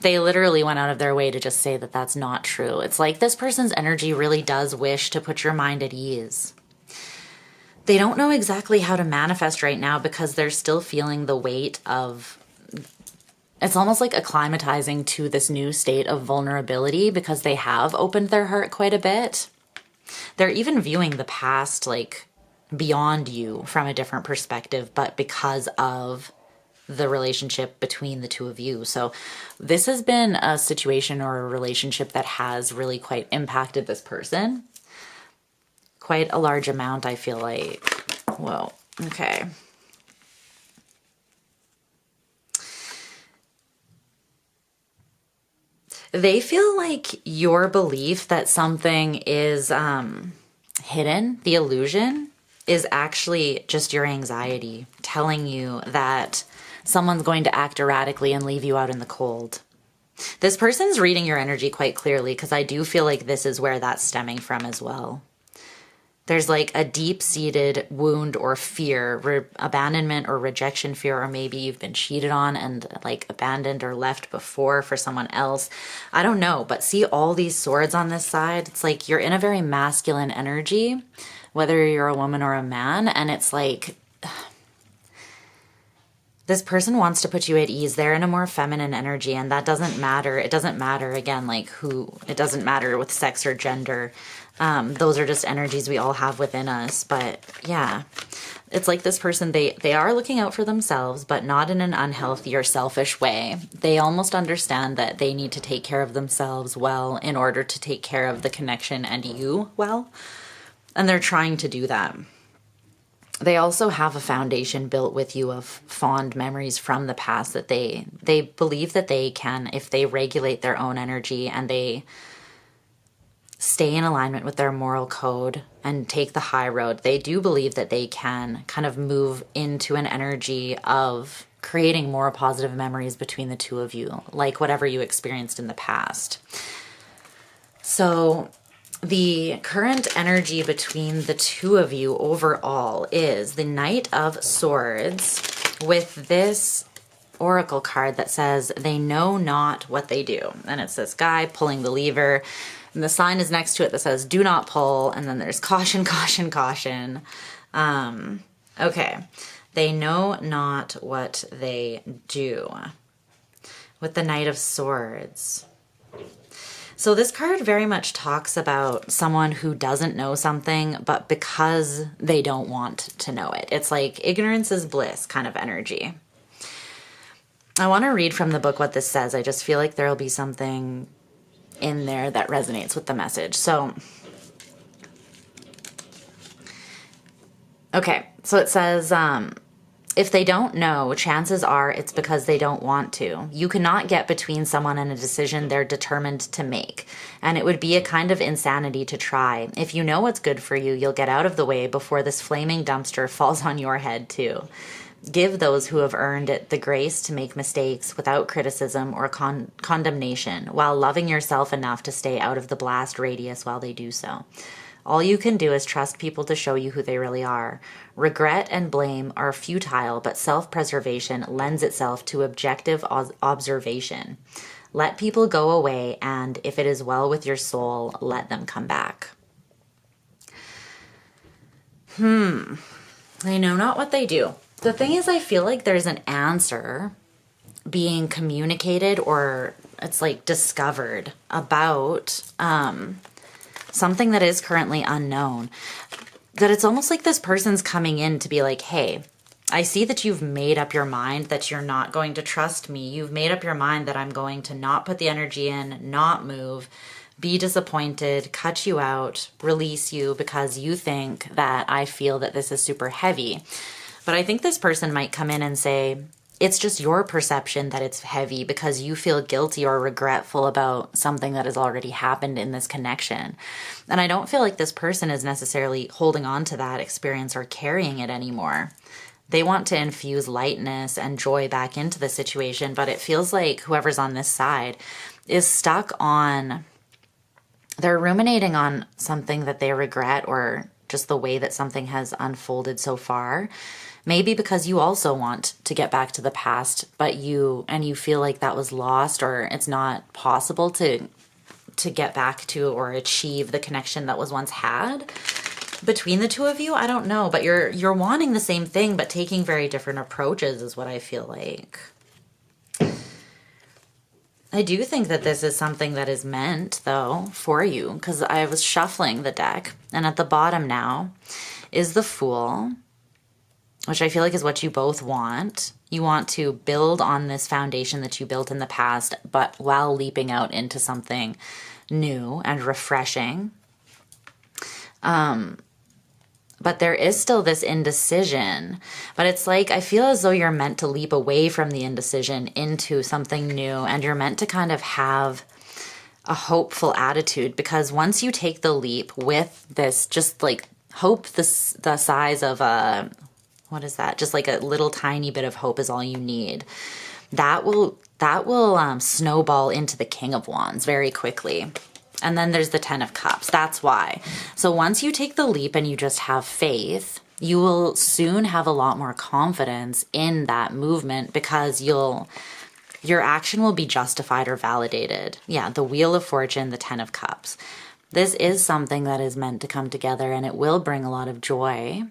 They literally went out of their way to just say that that's not true. It's like this person's energy really does wish to put your mind at ease. They don't know exactly how to manifest right now because they're still feeling the weight of, it's almost like acclimatizing to this new state of vulnerability because they have opened their heart quite a bit. They're even viewing the past like beyond you from a different perspective, but because of the relationship between the two of you. So this has been a situation or a relationship that has really quite impacted this person. Quite a large amount, I feel like. Whoa, okay. They feel like your belief that something is hidden, the illusion, is actually just your anxiety telling you that someone's going to act erratically and leave you out in the cold. This person's reading your energy quite clearly, because I do feel like this is where that's stemming from as well. There's like a deep-seated wound or fear, abandonment or rejection fear, or maybe you've been cheated on and like abandoned or left before for someone else. I don't know, but see all these swords on this side? It's like you're in a very masculine energy, whether you're a woman or a man, and it's like this person wants to put you at ease. They're in a more feminine energy, and that doesn't matter. It doesn't matter, again, like who, it doesn't matter with sex or gender. Those are just energies we all have within us. But yeah, it's like this person, they are looking out for themselves, but not in an unhealthy or selfish way. They almost understand that they need to take care of themselves well in order to take care of the connection and you well. And they're trying to do that. They also have a foundation built with you of fond memories from the past that they believe that they can, if they regulate their own energy and they stay in alignment with their moral code and take the high road, they do believe that they can kind of move into an energy of creating more positive memories between the two of you, like whatever you experienced in the past. So the current energy between the two of you overall is the Knight of Swords with this oracle card that says they know not what they do. And it's this guy pulling the lever, and the sign is next to it that says do not pull, and then there's caution, caution, caution. Okay, they know not what they do with the Knight of Swords. So this card very much talks about someone who doesn't know something, but because they don't want to know it. It's like ignorance is bliss kind of energy. I want to read from the book what this says. I just feel like there'll be something in there that resonates with the message. So, okay, so it says, if they don't know, chances are it's because they don't want to. You cannot get between someone and a decision they're determined to make, and it would be a kind of insanity to try. If you know what's good for you, you'll get out of the way before this flaming dumpster falls on your head too. Give those who have earned it the grace to make mistakes without criticism or condemnation, while loving yourself enough to stay out of the blast radius while they do so. All you can do is trust people to show you who they really are. Regret and blame are futile, but self-preservation lends itself to objective observation. Let people go away, and if it is well with your soul, let them come back. They know not what they do. The thing is, I feel like there's an answer being communicated, or it's like discovered about something that is currently unknown. That it's almost like this person's coming in to be like, hey, I see that you've made up your mind that you're not going to trust me. You've made up your mind that I'm going to not put the energy in, not move, be disappointed, cut you out, release you because you think that I feel that this is super heavy. But I think this person might come in and say, it's just your perception that it's heavy because you feel guilty or regretful about something that has already happened in this connection. And I don't feel like this person is necessarily holding on to that experience or carrying it anymore. They want to infuse lightness and joy back into the situation, but it feels like whoever's on this side is stuck on, they're ruminating on something that they regret, or just the way that something has unfolded so far. Maybe because you also want to get back to the past, but you feel like that was lost, or it's not possible to get back to or achieve the connection that was once had between the two of you. I don't know, but you're wanting the same thing, but taking very different approaches is what I feel like. I do think that this is something that is meant, though, for you, because I was shuffling the deck, and at the bottom now is the Fool. which I feel like is what you both want. You want to build on this foundation that you built in the past, but while leaping out into something new and refreshing. But there is still this indecision. But it's like, I feel as though you're meant to leap away from the indecision into something new, and you're meant to kind of have a hopeful attitude, because once you take the leap with this, just like hope the size of a, what is that? Just like a little tiny bit of hope is all you need. That will snowball into the King of Wands very quickly. And then there's the 10 of Cups. That's why. So once you take the leap and you just have faith, you will soon have a lot more confidence in that movement, because your action will be justified or validated. Yeah, the Wheel of Fortune, the 10 of Cups. This is something that is meant to come together, and it will bring a lot of joy.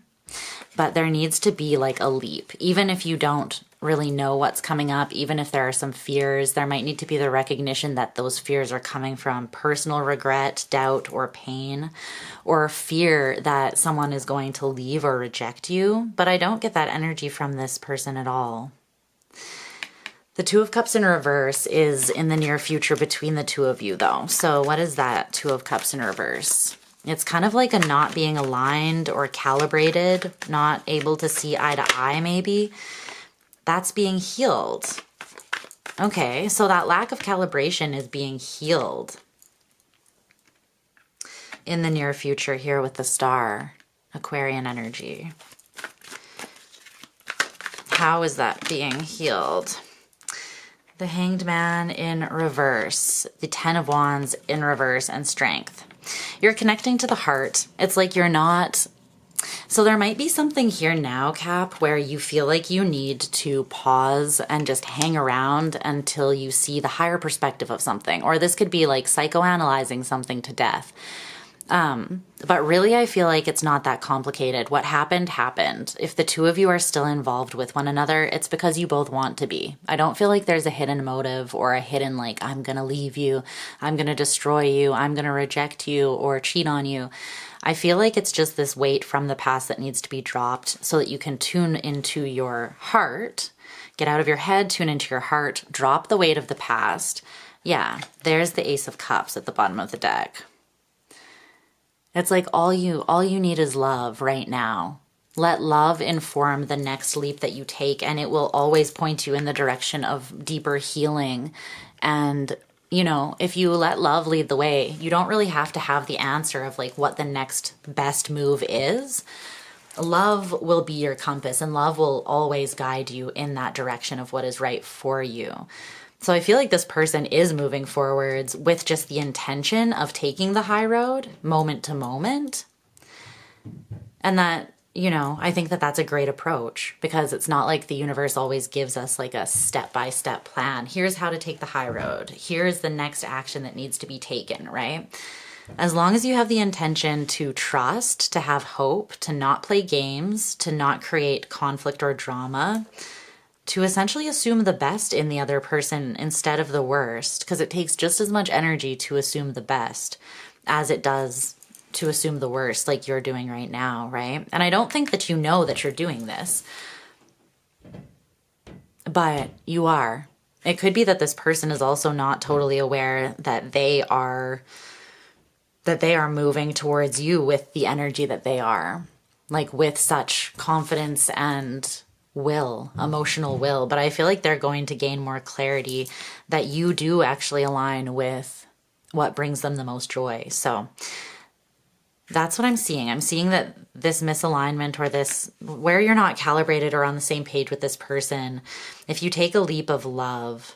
But there needs to be like a leap. Even if you don't really know what's coming up, even if there are some fears, there might need to be the recognition that those fears are coming from personal regret, doubt, or pain, or fear that someone is going to leave or reject you. But I don't get that energy from this person at all. The 2 of Cups in reverse is in the near future between the two of you, though. So what is that 2 of Cups in reverse? It's kind of like a not being aligned or calibrated, not able to see eye to eye, maybe. That's being healed. Okay, so that lack of calibration is being healed in the near future here with the Star, Aquarian energy. How is that being healed? The Hanged Man in reverse, the 10 of Wands in reverse, and Strength. You're connecting to the heart. It's like you're not... So there might be something here now, Cap, where you feel like you need to pause and just hang around until you see the higher perspective of something. Or this could be like psychoanalyzing something to death. But really, I feel like it's not that complicated. What happened, happened. If the two of you are still involved with one another, it's because you both want to be. I don't feel like there's a hidden motive or a hidden, like, I'm going to leave you, I'm going to destroy you, I'm going to reject you or cheat on you. I feel like it's just this weight from the past that needs to be dropped so that you can tune into your heart, get out of your head, tune into your heart, drop the weight of the past. Yeah, there's the Ace of Cups at the bottom of the deck. It's like all you need is love right now. Let love inform the next leap that you take, and it will always point you in the direction of deeper healing. And, you know, if you let love lead the way, you don't really have to have the answer of like what the next best move is. Love will be your compass, and love will always guide you in that direction of what is right for you. So I feel like this person is moving forwards with just the intention of taking the high road moment to moment. And that, you know, I think that that's a great approach, because it's not like the universe always gives us like a step-by-step plan. Here's how to take the high road. Here's the next action that needs to be taken, right? As long as you have the intention to trust, to have hope, to not play games, to not create conflict or drama, to essentially assume the best in the other person instead of the worst, because it takes just as much energy to assume the best as it does to assume the worst, like you're doing right now, right? And I don't think that you know that you're doing this, but you are. It could be that this person is also not totally aware that they are moving towards you with the energy that they are, like with such confidence and will, emotional will. But I feel like they're going to gain more clarity that you do actually align with what brings them the most joy. So that's what I'm seeing. I'm seeing that this misalignment, or this, where you're not calibrated or on the same page with this person, if you take a leap of love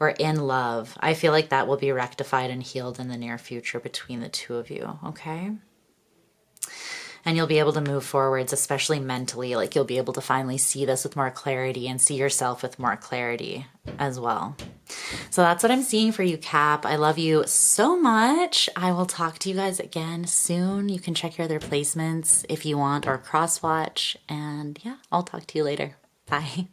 or in love, I feel like that will be rectified and healed in the near future between the two of you, okay? And you'll be able to move forwards, especially mentally. Like you'll be able to finally see this with more clarity and see yourself with more clarity as well. So that's what I'm seeing for you, Cap. I love you so much. I will talk to you guys again soon. You can check your other placements if you want, or cross watch. And yeah, I'll talk to you later. Bye.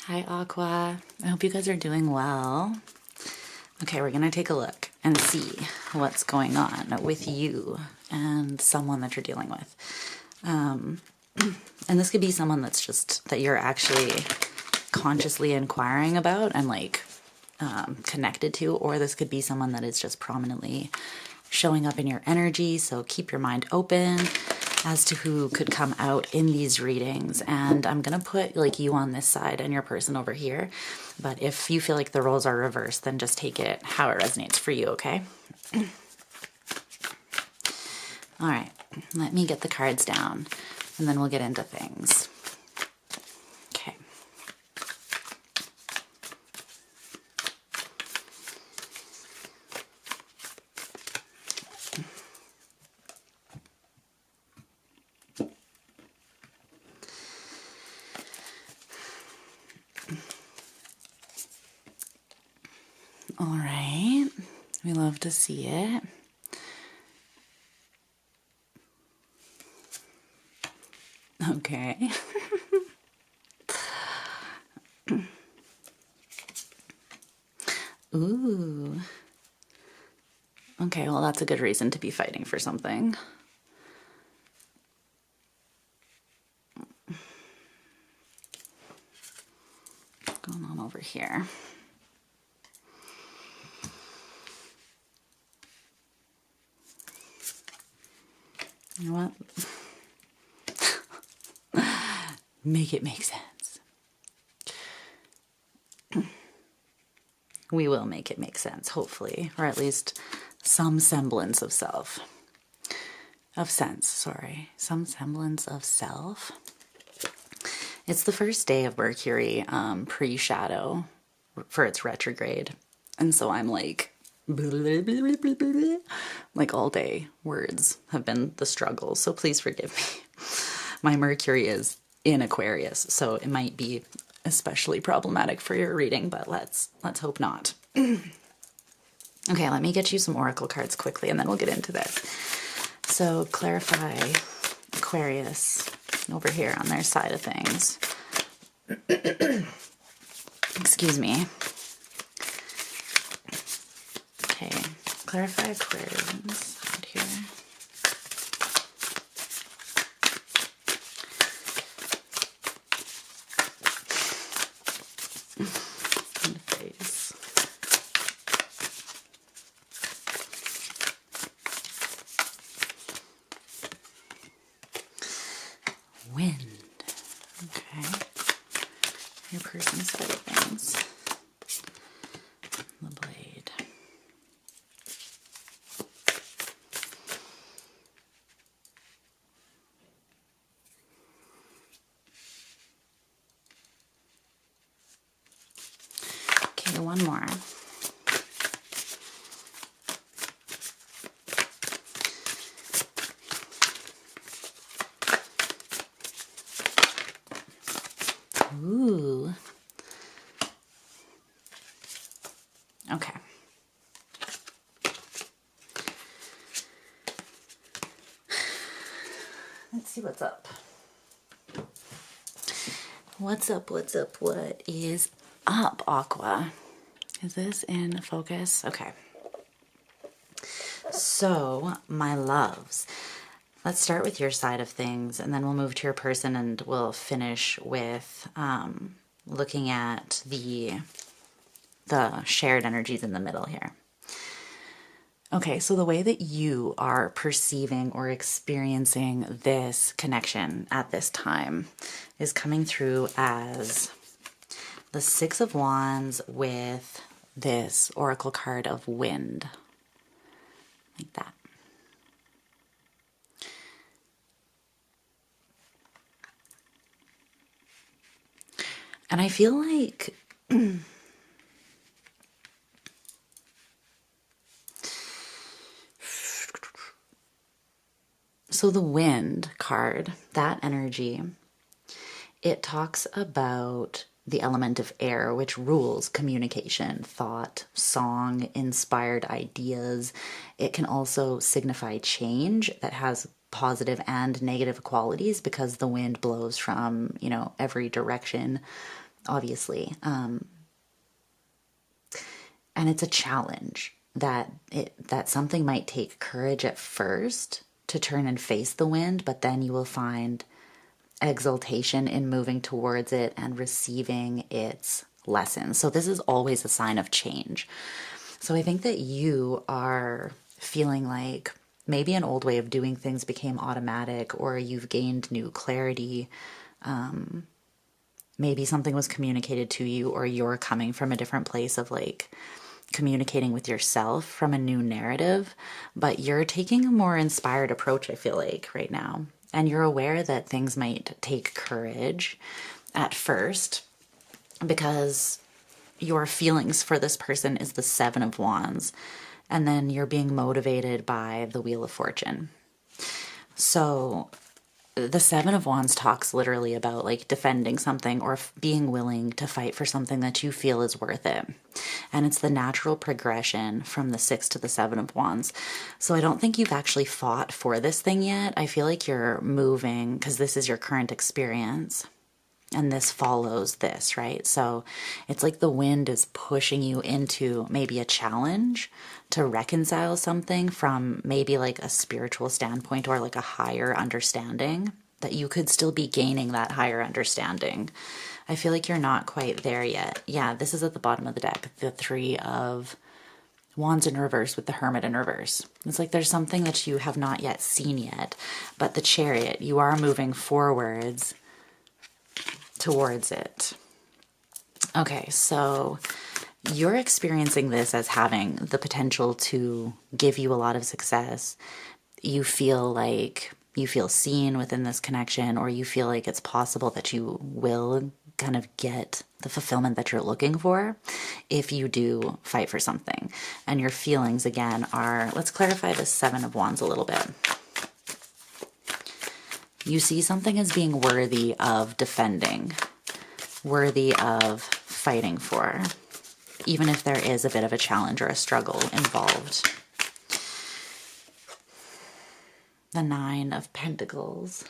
Hi, Aqua. I hope you guys are doing well. Okay, we're gonna take a look and see what's going on with you and someone that you're dealing with. And this could be someone that's just, that you're actually consciously inquiring about and like connected to, or this could be someone that is just prominently showing up in your energy. So keep your mind open as to who could come out in these readings. And I'm gonna put like you on this side and your person over here. But if you feel like the roles are reversed, then just take it how it resonates for you, okay? All right, let me get the cards down and then we'll get into things. Okay. All right, we love to see it. Okay. Ooh. Okay, well, that's a good reason to be fighting for something. What's going on over here? You know what? Make it make sense. We will make it make sense, hopefully, or at least some semblance of self. Of sense, sorry. Some semblance of self. It's the first day of Mercury pre-shadow for its retrograde. And so I'm like, like all day words have been the struggle. So please forgive me. My Mercury is in Aquarius, so it might be especially problematic for your reading, but let's hope not. Okay, let me get you some oracle cards quickly and then we'll get into this. So clarify Aquarius over here on their side of things. Excuse me. Okay, clarify Aquarius out here. And face. Wind. Okay. Your person's side of things. The blade. Okay, one more. Ooh. Okay. Let's see what's up. What's up, what's up, what is up, Aqua? Is this in focus? Okay. So, my loves, let's start with your side of things and then we'll move to your person and we'll finish with looking at the shared energies in the middle here. Okay, so the way that you are perceiving or experiencing this connection at this time is coming through as the Six of Wands with this oracle card of wind. Like that. And I feel like so the wind card, that energy, it talks about the element of air, which rules communication, thought, song, inspired ideas. It can also signify change that has positive and negative qualities because the wind blows from, you know, every direction. obviously. And it's a challenge that something might take courage at first to turn and face the wind, but then you will find exaltation in moving towards it and receiving its lessons. So this is always a sign of change. So I think that you are feeling like maybe an old way of doing things became automatic, or you've gained new clarity. Maybe something was communicated to you, or you're coming from a different place of like communicating with yourself from a new narrative, but you're taking a more inspired approach, I feel like, right now. And you're aware that things might take courage at first because your feelings for this person is the Seven of Wands, and then you're being motivated by the Wheel of Fortune. So the Seven of Wands talks literally about like defending something or being willing to fight for something that you feel is worth it. And it's the natural progression from the Six to the Seven of Wands. So I don't think you've actually fought for this thing yet. I feel like you're moving because this is your current experience. And this follows this, right? So it's like the wind is pushing you into maybe a challenge to reconcile something from maybe like a spiritual standpoint or like a higher understanding, that you could still be gaining that higher understanding. I feel like you're not quite there yet. Yeah, this is at the bottom of the deck, the Three of Wands in reverse with the Hermit in reverse. It's like there's something that you have not yet seen yet, but the Chariot, you are moving forwards towards it. Okay, so you're experiencing this as having the potential to give you a lot of success. You feel like you feel seen within this connection, or you feel like it's possible that you will kind of get the fulfillment that you're looking for if you do fight for something. And your feelings, again, are, let's clarify the Seven of Wands a little bit. You see something as being worthy of defending, worthy of fighting for, even if there is a bit of a challenge or a struggle involved. The Nine of Pentacles.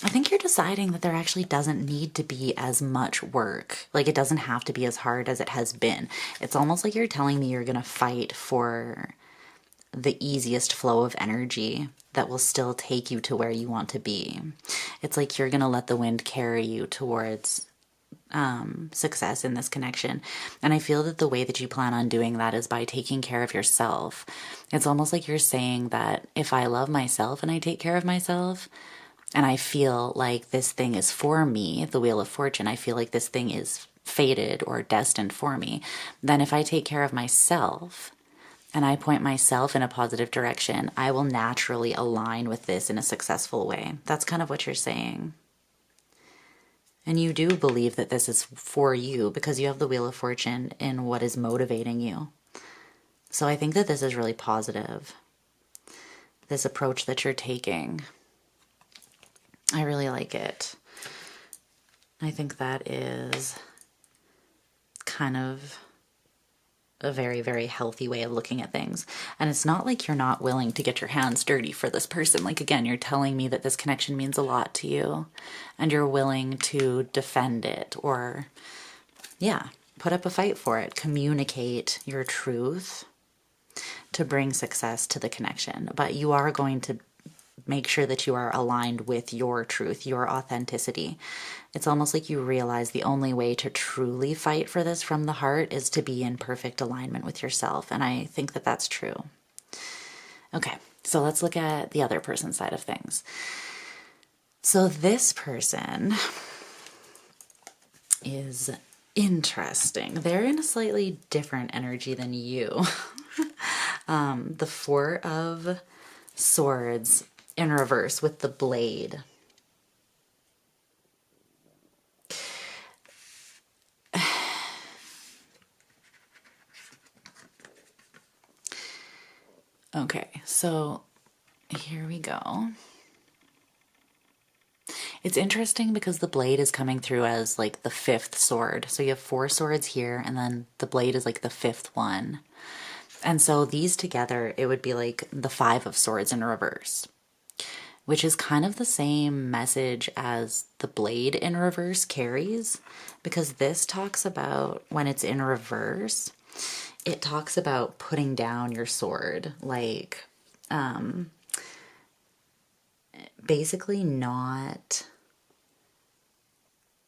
I think you're deciding that there actually doesn't need to be as much work. Like, it doesn't have to be as hard as it has been. It's almost like you're telling me you're going to fight for the easiest flow of energy that will still take you to where you want to be. It's like you're going to let the wind carry you towards success in this connection. And I feel that the way that you plan on doing that is by taking care of yourself. It's almost like you're saying that if I love myself and I take care of myself, and I feel like this thing is for me, the Wheel of Fortune, I feel like this thing is fated or destined for me, then if I take care of myself and I point myself in a positive direction, I will naturally align with this in a successful way. That's kind of what you're saying. And you do believe that this is for you because you have the Wheel of Fortune in what is motivating you. So I think that this is really positive, this approach that you're taking. I really like it. I think that is kind of a very, very healthy way of looking at things. And it's not like you're not willing to get your hands dirty for this person. Like, again, you're telling me that this connection means a lot to you and you're willing to defend it or, yeah, put up a fight for it. Communicate your truth to bring success to the connection. But you are going to make sure that you are aligned with your truth, your authenticity. It's almost like you realize the only way to truly fight for this from the heart is to be in perfect alignment with yourself. And I think that that's true. Okay, so let's look at the other person's side of things. So this person is interesting. They're in a slightly different energy than you. The Four of Swords in reverse with the blade. Okay, so here we go. It's interesting because the blade is coming through as like the 5th sword. So you have 4 swords here, and then the blade is like the 5th one. And so these together, it would be like the 5 of swords in reverse, which is kind of the same message as the blade in reverse carries, because this talks about, when it's in reverse, it talks about putting down your sword, like basically not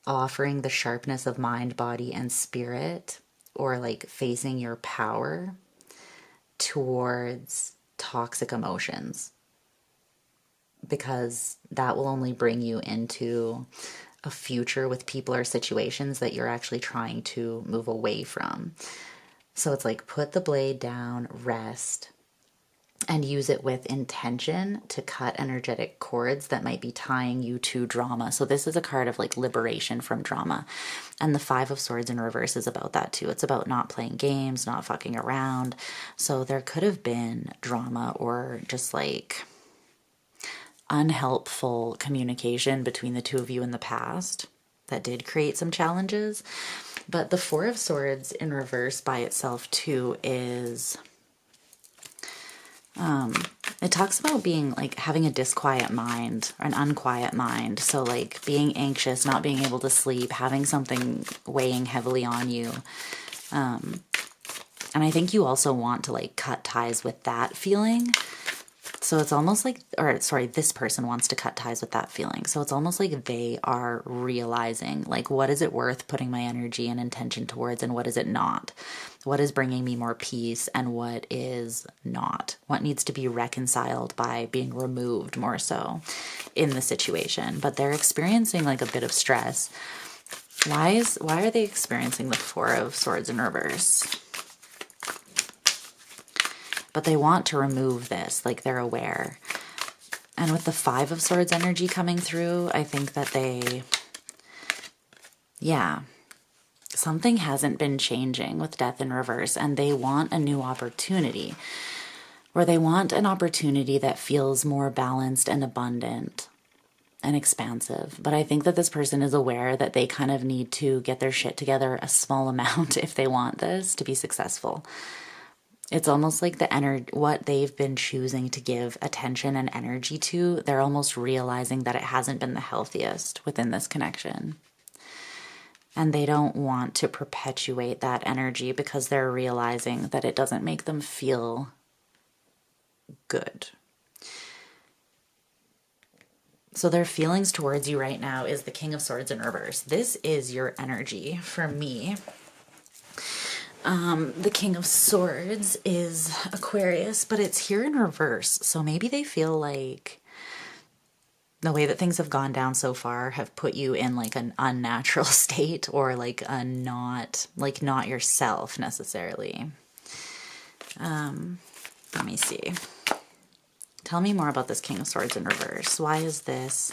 offering the sharpness of mind, body, and spirit, or like facing your power towards toxic emotions, because that will only bring you into a future with people or situations that you're actually trying to move away from. So it's like, put the blade down, rest, and use it with intention to cut energetic cords that might be tying you to drama. So this is a card of like liberation from drama. And the 5 of swords in reverse is about that too. It's about not playing games, not fucking around. So there could have been drama or just like unhelpful communication between the two of you in the past that did create some challenges. But the 4 of swords in reverse by itself too is... it talks about being like having a disquiet mind or an unquiet mind. So like being anxious, not being able to sleep, having something weighing heavily on you. And I think you also want to like cut ties with that feeling. So it's almost like, or sorry, this person wants to cut ties with that feeling. So it's almost like they are realizing, like, what is it worth putting my energy and intention towards, and what is it not? What is bringing me more peace, and what is not? What needs to be reconciled by being removed more so in the situation? But they're experiencing like a bit of stress. Why are they experiencing the 4 of swords in reverse? But they want to remove this, like they're aware. And with the 5 of swords energy coming through, I think that they, yeah, something hasn't been changing with death in reverse, and they want a new opportunity, or they want an opportunity that feels more balanced and abundant and expansive. But I think that this person is aware that they kind of need to get their shit together a small amount if they want this to be successful. It's almost like the energy, what they've been choosing to give attention and energy to, they're almost realizing that it hasn't been the healthiest within this connection. And they don't want to perpetuate that energy because they're realizing that it doesn't make them feel good. So their feelings towards you right now is the King of Swords in reverse. This is your energy for me. The King of Swords is Aquarius, but it's here in reverse. So maybe they feel like the way that things have gone down so far have put you in like an unnatural state, or like a not yourself necessarily. Let me see. Tell me more about this King of Swords in reverse. Why is this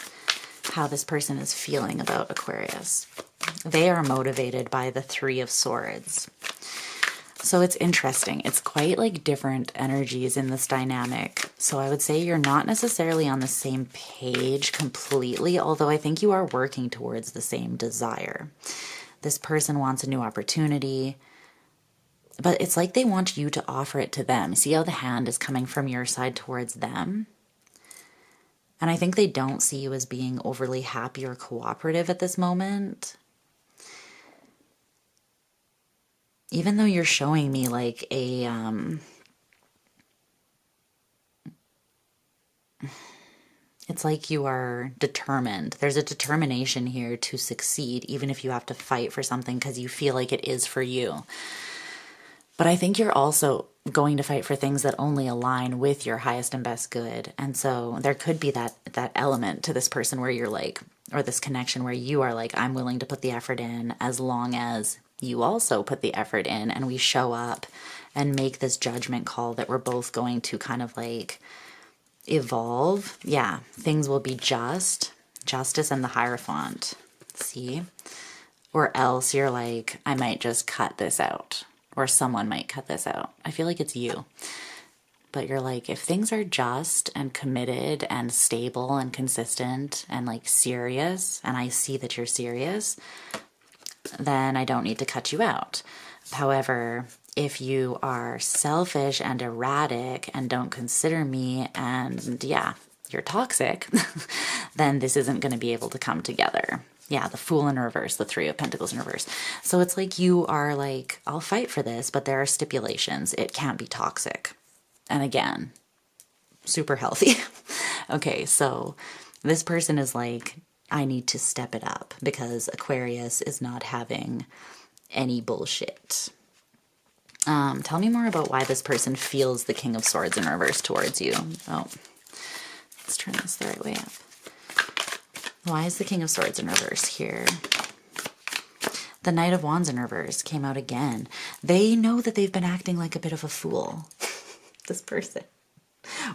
how this person is feeling about Aquarius? They are motivated by the 3 of Swords. So it's interesting. It's quite like different energies in this dynamic. So I would say you're not necessarily on the same page completely, although I think you are working towards the same desire. This person wants a new opportunity, but it's like they want you to offer it to them. See how the hand is coming from your side towards them? And I think they don't see you as being overly happy or cooperative at this moment. Even though you're showing me like a, it's like you are determined. There's a determination here to succeed, even if you have to fight for something because you feel like it is for you. But I think you're also going to fight for things that only align with your highest and best good. And so there could be that element to this person where you're like, or this connection where you are like, I'm willing to put the effort in as long as you also put the effort in, and we show up and make this judgment call that we're both going to kind of like evolve. Yeah, things will be just, justice and the Hierophant. See? Or else you're like, I might just cut this out, or someone might cut this out. I feel like it's you. but you're like, if things are just and committed and stable and consistent and like serious, and I see that you're serious, then I don't need to cut you out. However, if you are selfish and erratic and don't consider me and yeah, you're toxic, then this isn't going to be able to come together. Yeah, the Fool in reverse, the Three of Pentacles in reverse. So it's like you are like, I'll fight for this, but there are stipulations. It can't be toxic. And again, super healthy. Okay, so this person is like, I need to step it up because Aquarius is not having any bullshit. Tell me more about why this person feels the King of Swords in reverse towards you. Oh, let's turn this the right way up. Why is the King of Swords in reverse here? The Knight of Wands in reverse came out again. They know that they've been acting like a bit of a fool, this person.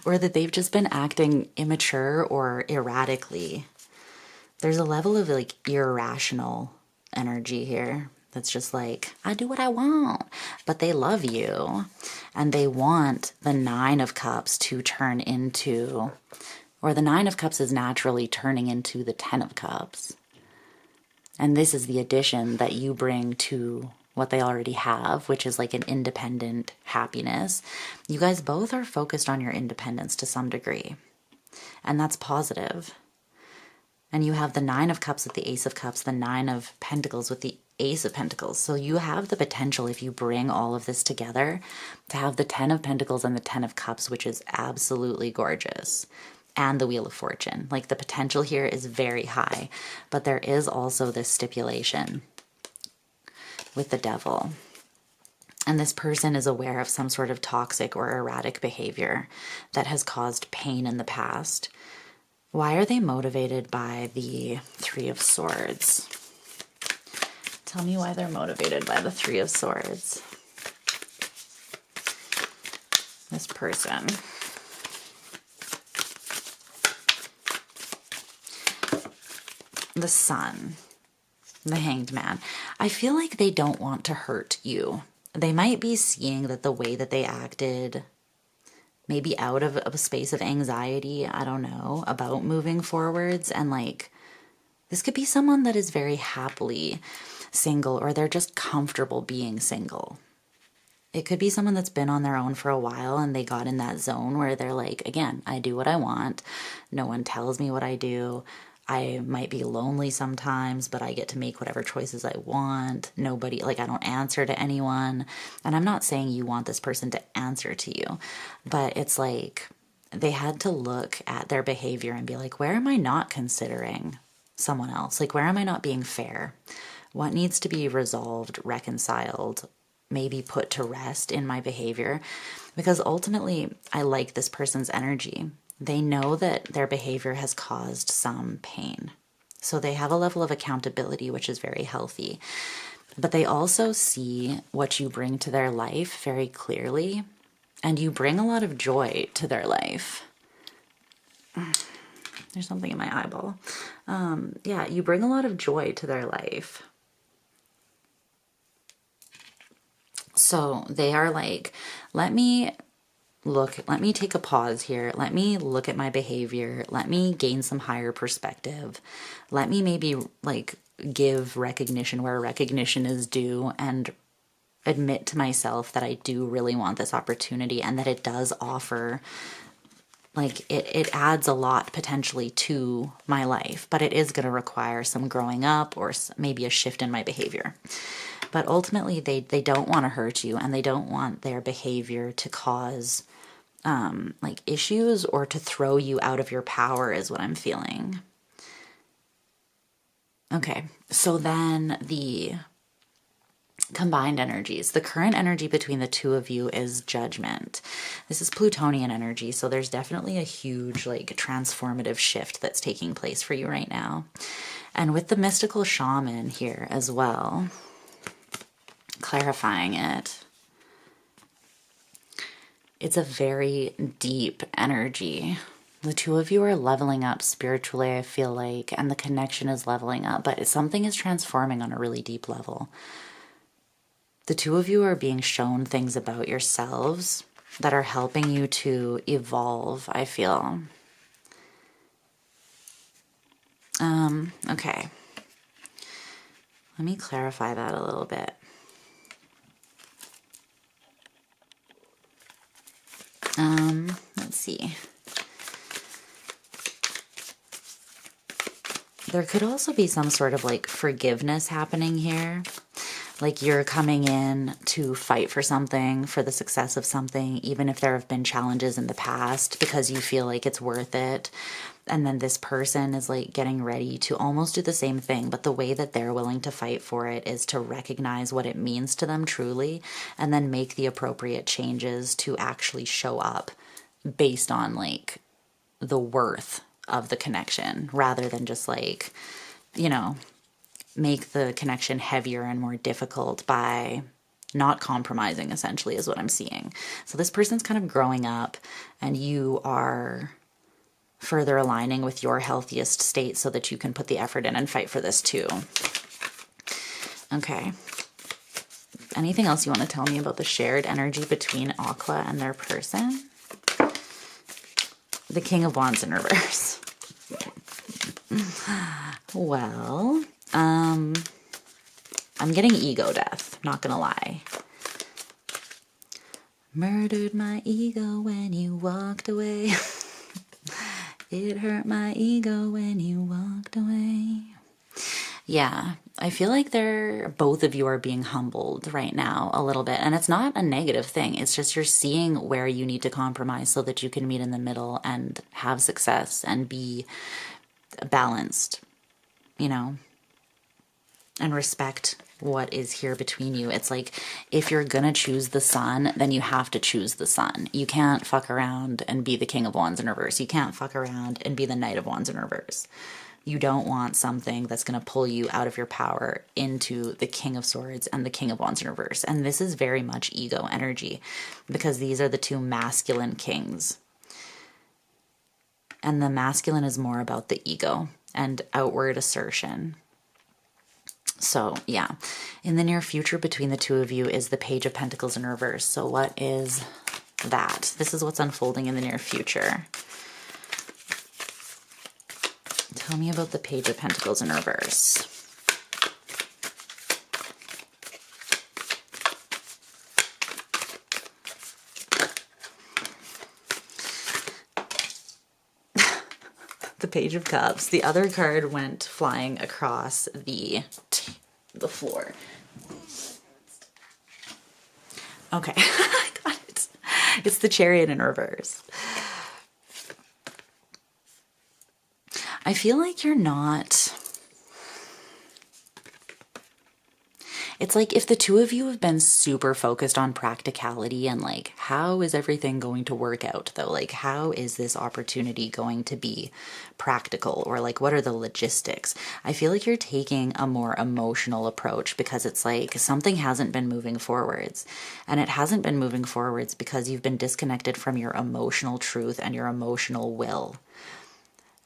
Or that they've just been acting immature or erratically. There's a level of like irrational energy here. That's just like, I do what I want. But they love you. And they want the Nine of Cups to turn into... Or the Nine of Cups is naturally turning into the Ten of Cups. And this is the addition that you bring to what they already have, which is like an independent happiness. You guys both are focused on your independence to some degree. And that's positive. And you have the Nine of Cups with the Ace of Cups, the Nine of Pentacles with the Ace of Pentacles. So you have the potential, if you bring all of this together, to have the Ten of Pentacles and the Ten of Cups, which is absolutely gorgeous. And the Wheel of Fortune. Like the potential here is very high, but there is also this stipulation with the Devil. And this person is aware of some sort of toxic or erratic behavior that has caused pain in the past. Why are they motivated by the Three of Swords? Tell me why they're motivated by the Three of Swords. This person. The Sun, the Hanged Man. I feel like they don't want to hurt you. They might be seeing that the way that they acted, maybe out of a space of anxiety, I don't know, about moving forwards. And like, this could be someone that is very happily single, or they're just comfortable being single. It could be someone that's been on their own for a while and they got in that zone where they're like, again, I do what I want. No one tells me what I do. I might be lonely sometimes, but I get to make whatever choices I want. Nobody, like I don't answer to anyone. And I'm not saying you want this person to answer to you, but it's like they had to look at their behavior and be like, where am I not considering someone else? Like, where am I not being fair? What needs to be resolved, reconciled, maybe put to rest in my behavior? Because ultimately, I like this person's energy. They know that their behavior has caused some pain. So they have a level of accountability, which is very healthy. But they also see what you bring to their life very clearly. And you bring a lot of joy to their life. There's something in my eyeball. Yeah, you bring a lot of joy to their life. So they are like, let me take a pause here. Let me look at my behavior. Let me gain some higher perspective. Let me maybe like give recognition where recognition is due and admit to myself that I do really want this opportunity and that it does offer, like it adds a lot potentially to my life, but it is going to require some growing up or maybe a shift in my behavior. But ultimately they don't want to hurt you, and they don't want their behavior to cause like issues or to throw you out of your power is what I'm feeling. Okay, so then the combined energies. The current energy between the two of you is Judgment. This is Plutonian energy, so there's definitely a huge like transformative shift that's taking place for you right now. And with the mystical shaman here as well, clarifying it, it's a very deep energy. The two of you are leveling up spiritually, I feel like, and the connection is leveling up, but something is transforming on a really deep level. The two of you are being shown things about yourselves that are helping you to evolve, I feel. Okay. Let me clarify that a little bit. Let's see. There could also be some sort of like forgiveness happening here. Like you're coming in to fight for something, for the success of something, even if there have been challenges in the past, because you feel like it's worth it. And then this person is like getting ready to almost do the same thing, but the way that they're willing to fight for it is to recognize what it means to them truly, and then make the appropriate changes to actually show up based on like the worth of the connection, rather than just like, you know, make the connection heavier and more difficult by not compromising, essentially, is what I'm seeing. So this person's kind of growing up, and you are further aligning with your healthiest state so that you can put the effort in and fight for this too. Okay. Anything else you want to tell me about the shared energy between Aqua and their person? The King of Wands in reverse. Well, I'm getting ego death, not gonna lie. Murdered my ego when you walked away. It hurt my ego when you walked away. Yeah, I feel like both of you are being humbled right now a little bit. And it's not a negative thing. It's just you're seeing where you need to compromise so that you can meet in the middle and have success and be balanced, you know, and respect what is here between you. It's like, if you're gonna choose the sun, then you have to choose the sun. You can't fuck around and be the King of Wands in reverse. You can't fuck around and be the Knight of Wands in reverse. You don't want something that's going to pull you out of your power into the King of Swords and the King of Wands in reverse. And this is very much ego energy, because these are the two masculine kings. And the masculine is more about the ego and outward assertion. So yeah, in the near future between the two of you is the Page of Pentacles in reverse. So what is that? This is what's unfolding in the near future. Tell me about the Page of Pentacles in reverse. The Page of Cups. The other card went flying across the floor. Okay, I got it. It's the Chariot in reverse. I feel like you're not... It's like if the two of you have been super focused on practicality and like, how is everything going to work out though? Like, how is this opportunity going to be practical? Or like, what are the logistics? I feel like you're taking a more emotional approach, because it's like something hasn't been moving forwards. And it hasn't been moving forwards because you've been disconnected from your emotional truth and your emotional will.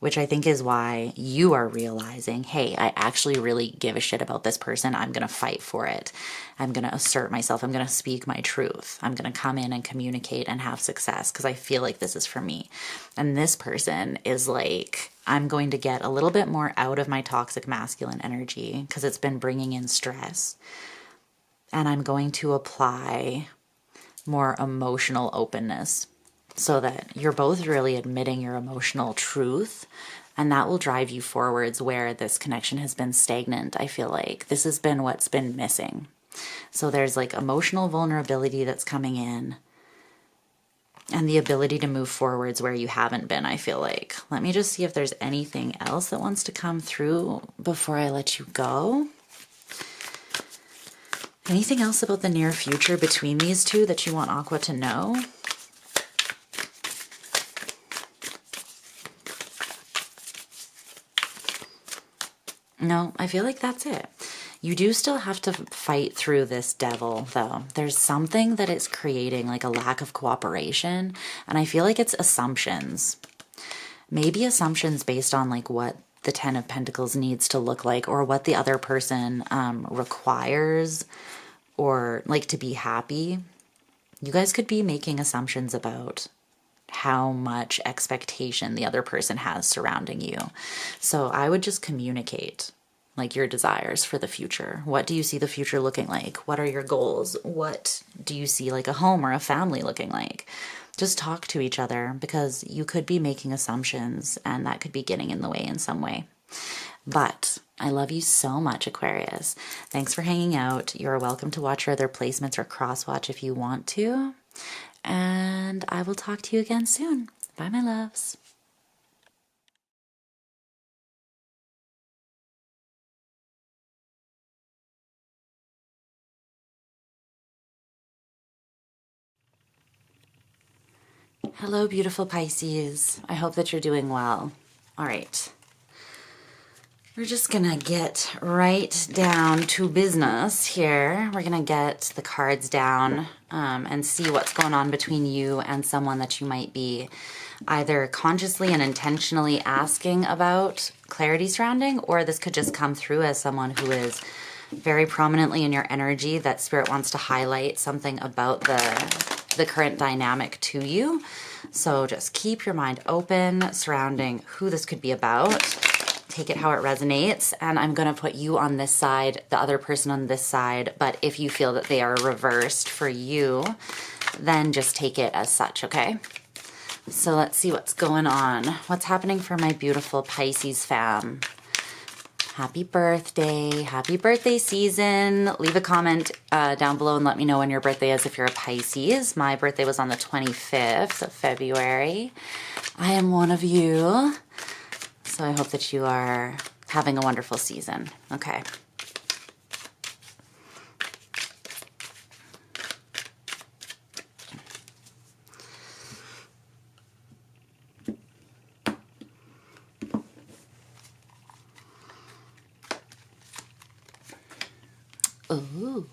Which I think is why you are realizing, hey, I actually really give a shit about this person. I'm going to fight for it. I'm going to assert myself. I'm going to speak my truth. I'm going to come in and communicate and have success because I feel like this is for me. And this person is like, I'm going to get a little bit more out of my toxic masculine energy because it's been bringing in stress. And I'm going to apply more emotional openness, so that you're both really admitting your emotional truth, and that will drive you forwards where this connection has been stagnant. I feel like this has been what's been missing. So there's like emotional vulnerability that's coming in, and the ability to move forwards where you haven't been, I feel like. Let me just see if there's anything else that wants to come through before I let you go. Anything else about the near future between these two that you want Aqua to know? No, I feel like that's it. You do still have to fight through this devil, though. There's something that it's creating, like a lack of cooperation, and I feel like it's assumptions. Maybe assumptions based on like what the Ten of Pentacles needs to look like, or what the other person requires, or like to be happy. You guys could be making assumptions about how much expectation the other person has surrounding you. So I would just communicate like your desires for the future. What do you see the future looking like? What are your goals? What do you see like a home or a family looking like? Just talk to each other, because you could be making assumptions and that could be getting in the way in some way. But I love you so much, Aquarius. Thanks for hanging out. You're welcome to watch your other placements or cross-watch if you want to. And I will talk to you again soon. Bye, my loves. Hello, beautiful Pisces. I hope that you're doing well. All right. We're just gonna get right down to business here. We're gonna get the cards down and see what's going on between you and someone that you might be either consciously and intentionally asking about clarity surrounding, or this could just come through as someone who is very prominently in your energy that Spirit wants to highlight something about the current dynamic to you. So just keep your mind open surrounding who this could be about. Take it how it resonates, and I'm going to put you on this side, the other person on this side, but if you feel that they are reversed for you, then just take it as such, okay? So let's see what's going on. What's happening for my beautiful Pisces fam? Happy birthday season. Leave a comment down below and let me know when your birthday is if you're a Pisces. My birthday was on the 25th of February. I am one of you. So I hope that you are having a wonderful season. Okay. Ooh,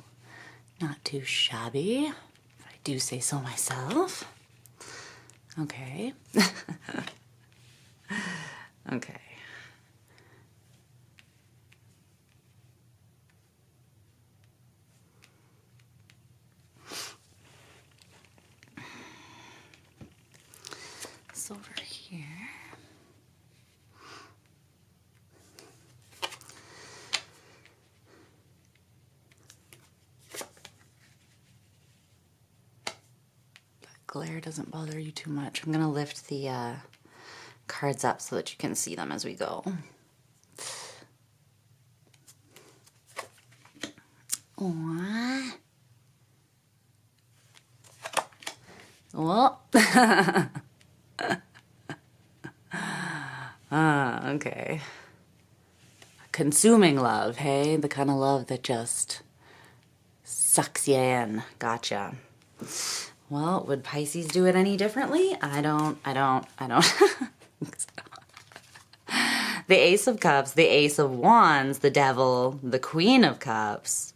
not too shabby, if I do say so myself. Okay. Okay. So over here. Glare doesn't bother you too much. I'm going to lift the cards up so that you can see them as we go. Aww. Oh. Okay. Consuming love, hey? The kind of love that just sucks you in. Gotcha. Well, would Pisces do it any differently? I don't. The Ace of Cups, the Ace of Wands, the Devil, the Queen of Cups,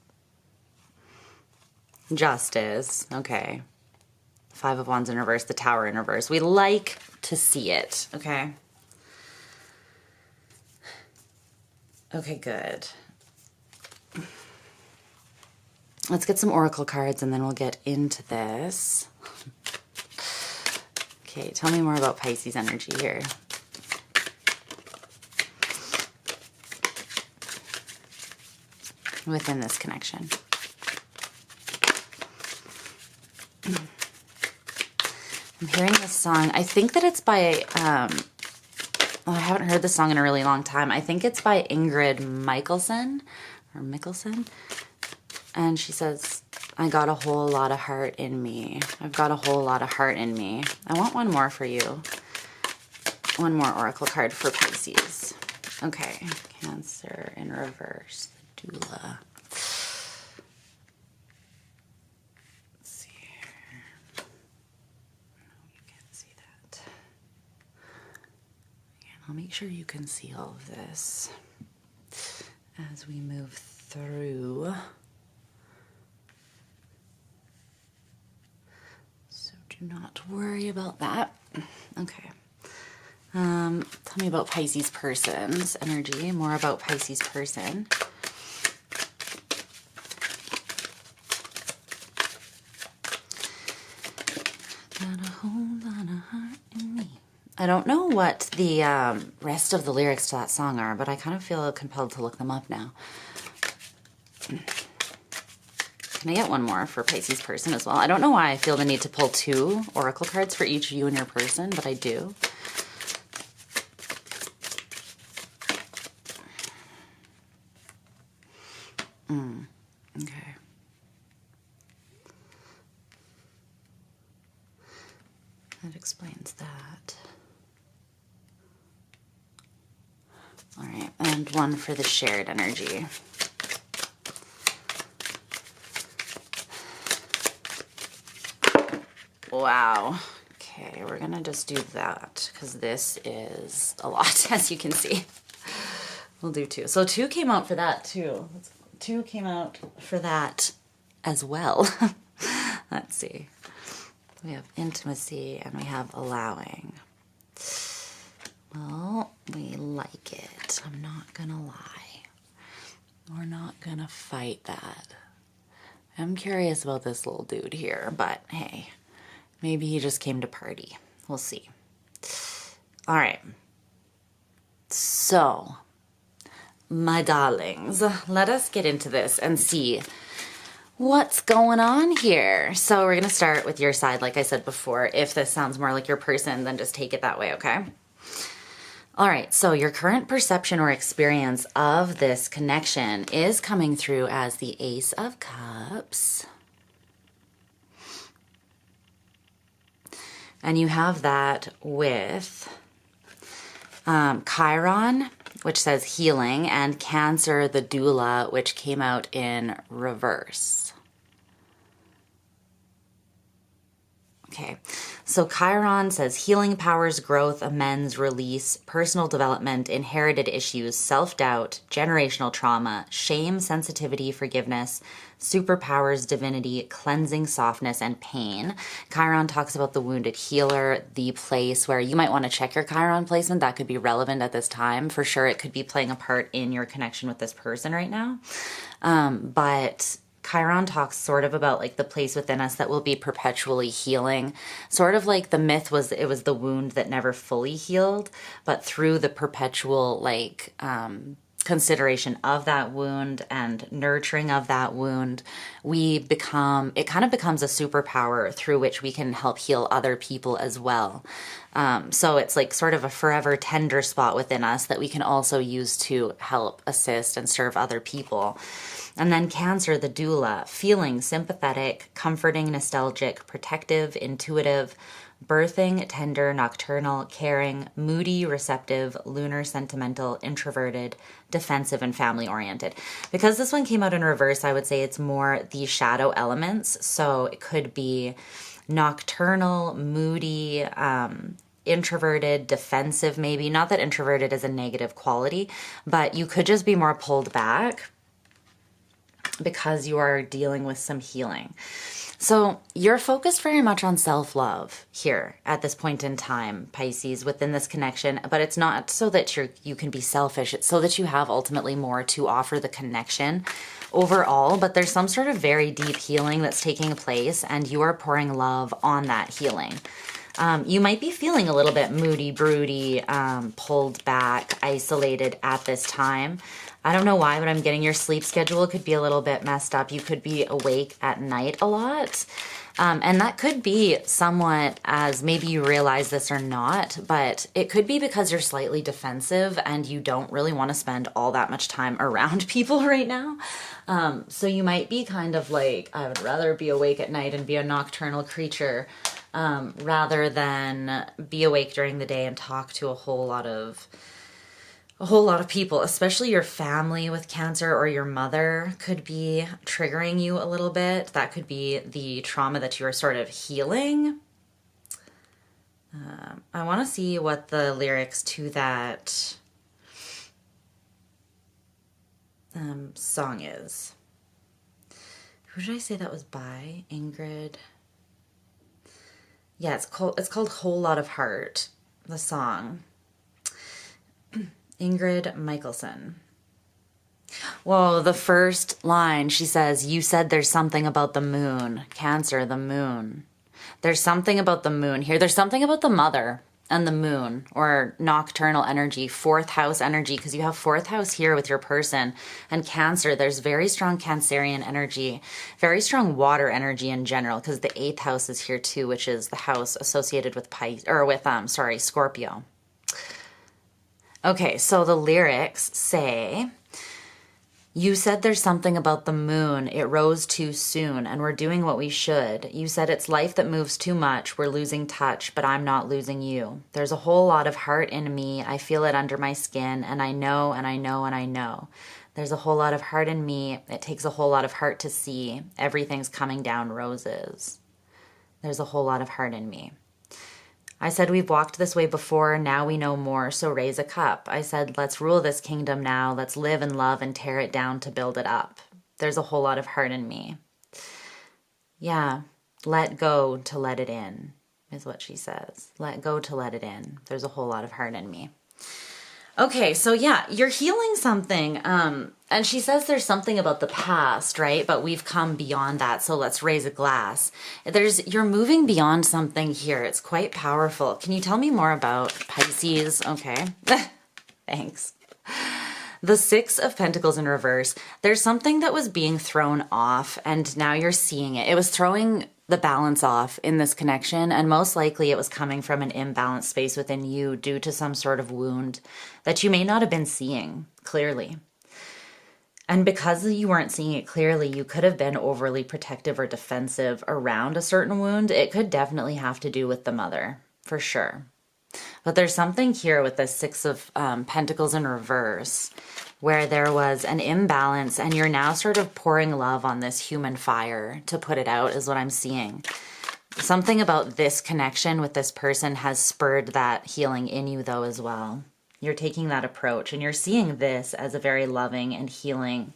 Justice, okay. Five of Wands in reverse, the Tower in reverse. We like to see it, okay? Okay, good. Let's get some oracle cards and then we'll get into this. Okay, tell me more about Pisces energy here. Within this connection. I'm hearing this song. I think that it's by, I haven't heard this song in a really long time. I think it's by Ingrid Michaelson, or Mickelson. And she says, I got a whole lot of heart in me. I've got a whole lot of heart in me. I want one more for you. One more oracle card for Pisces. Okay, Cancer in reverse, doula. Let's see here. No, you can't see that. And I'll make sure you can see all of this as we move through. Do not worry about that. Okay. Tell me about Pisces person's energy. More about Pisces person. I don't know what the rest of the lyrics to that song are, but I kind of feel compelled to look them up now. Can I get one more for Pisces person as well? I don't know why I feel the need to pull 2 oracle cards for each you and your person, but I do. Okay. That explains that. All right, and one for the shared energy. Wow. Okay, we're gonna just do that because this is a lot, as you can see. We'll do 2. So 2 came out for that too. 2 came out for that as well. Let's see. We have intimacy and we have allowing. Well, we like it. I'm not gonna lie. We're not gonna fight that. I'm curious about this little dude here, but hey, maybe he just came to party. We'll see. All right. So, my darlings, let us get into this and see what's going on here. So we're going to start with your side, like I said before. If this sounds more like your person, then just take it that way, okay? All right, so your current perception or experience of this connection is coming through as the Ace of Cups. And you have that with Chiron, which says healing, and Cancer, the doula, which came out in reverse. Okay, so Chiron says healing powers, growth, amends, release, personal development, inherited issues, self-doubt, generational trauma, shame, sensitivity, forgiveness, superpowers, divinity, cleansing, softness, and pain. Chiron talks about the wounded healer, the place where you might want to check your Chiron placement. That could be relevant at this time. For sure, it could be playing a part in your connection with this person right now. But Chiron talks sort of about like the place within us that will be perpetually healing. Sort of like the myth was, it was the wound that never fully healed, but through the perpetual like consideration of that wound and nurturing of that wound, it kind of becomes a superpower through which we can help heal other people as well. So it's like sort of a forever tender spot within us that we can also use to help assist and serve other people. And then Cancer, the doula, feeling sympathetic, comforting, nostalgic, protective, intuitive, birthing, tender, nocturnal, caring, moody, receptive, lunar, sentimental, introverted, defensive, and family-oriented. Because this one came out in reverse, I would say it's more the shadow elements. So it could be nocturnal, moody, introverted, defensive maybe. Not that introverted is a negative quality, but you could just be more pulled back because you are dealing with some healing. So you're focused very much on self-love here at this point in time, Pisces, within this connection, but it's not so that you can be selfish. It's so that you have ultimately more to offer the connection overall, but there's some sort of very deep healing that's taking place and you are pouring love on that healing. You might be feeling a little bit moody, broody, pulled back, isolated at this time. I don't know why, but I'm getting your sleep schedule could be a little bit messed up. You could be awake at night a lot. And that could be somewhat, as maybe you realize this or not, but it could be because you're slightly defensive and you don't really want to spend all that much time around people right now. So you might be kind of like, I would rather be awake at night and be a nocturnal creature rather than be awake during the day and talk to a whole lot of people, especially your family with Cancer or your mother could be triggering you a little bit. That could be the trauma that you are sort of healing. I want to see what the lyrics to that song is. Who did I say that was by? Ingrid. Yeah, it's called Whole Lot of Heart, the song. Ingrid Michaelson. Whoa, the first line, she says, you said there's something about the moon. Cancer, the moon. There's something about the moon here. There's something about the mother and the moon, or nocturnal energy, fourth house energy, because you have fourth house here with your person, and Cancer. There's very strong Cancerian energy, very strong water energy in general, because the eighth house is here too, which is the house associated with Scorpio. Okay, so the lyrics say, you said there's something about the moon, it rose too soon, and we're doing what we should. You said it's life that moves too much, we're losing touch, but I'm not losing you. There's a whole lot of heart in me, I feel it under my skin, and I know, and I know, and I know. There's a whole lot of heart in me, it takes a whole lot of heart to see. Everything's coming down roses. There's a whole lot of heart in me. I said we've walked this way before, now we know more, so raise a cup. I said let's rule this kingdom now, let's live and love and tear it down to build it up. There's a whole lot of heart in me. Yeah, let go to let it in, is what she says. Let go to let it in. There's a whole lot of heart in me. Okay, so yeah, you're healing something. And she says there's something about the past, right? But we've come beyond that, so let's raise a glass. You're moving beyond something here. It's quite powerful. Can you tell me more about Pisces? Okay, thanks. The Six of Pentacles in reverse. There's something that was being thrown off, and now you're seeing it. It was throwing the balance off in this connection, and most likely it was coming from an imbalanced space within you due to some sort of wound that you may not have been seeing clearly. And because you weren't seeing it clearly, you could have been overly protective or defensive around a certain wound. It could definitely have to do with the mother, for sure. But there's something here with the Six of Pentacles in reverse where there was an imbalance, and you're now sort of pouring love on this human fire to put it out, is what I'm seeing. Something about this connection with this person has spurred that healing in you, though, as well. You're taking that approach, and you're seeing this as a very loving and healing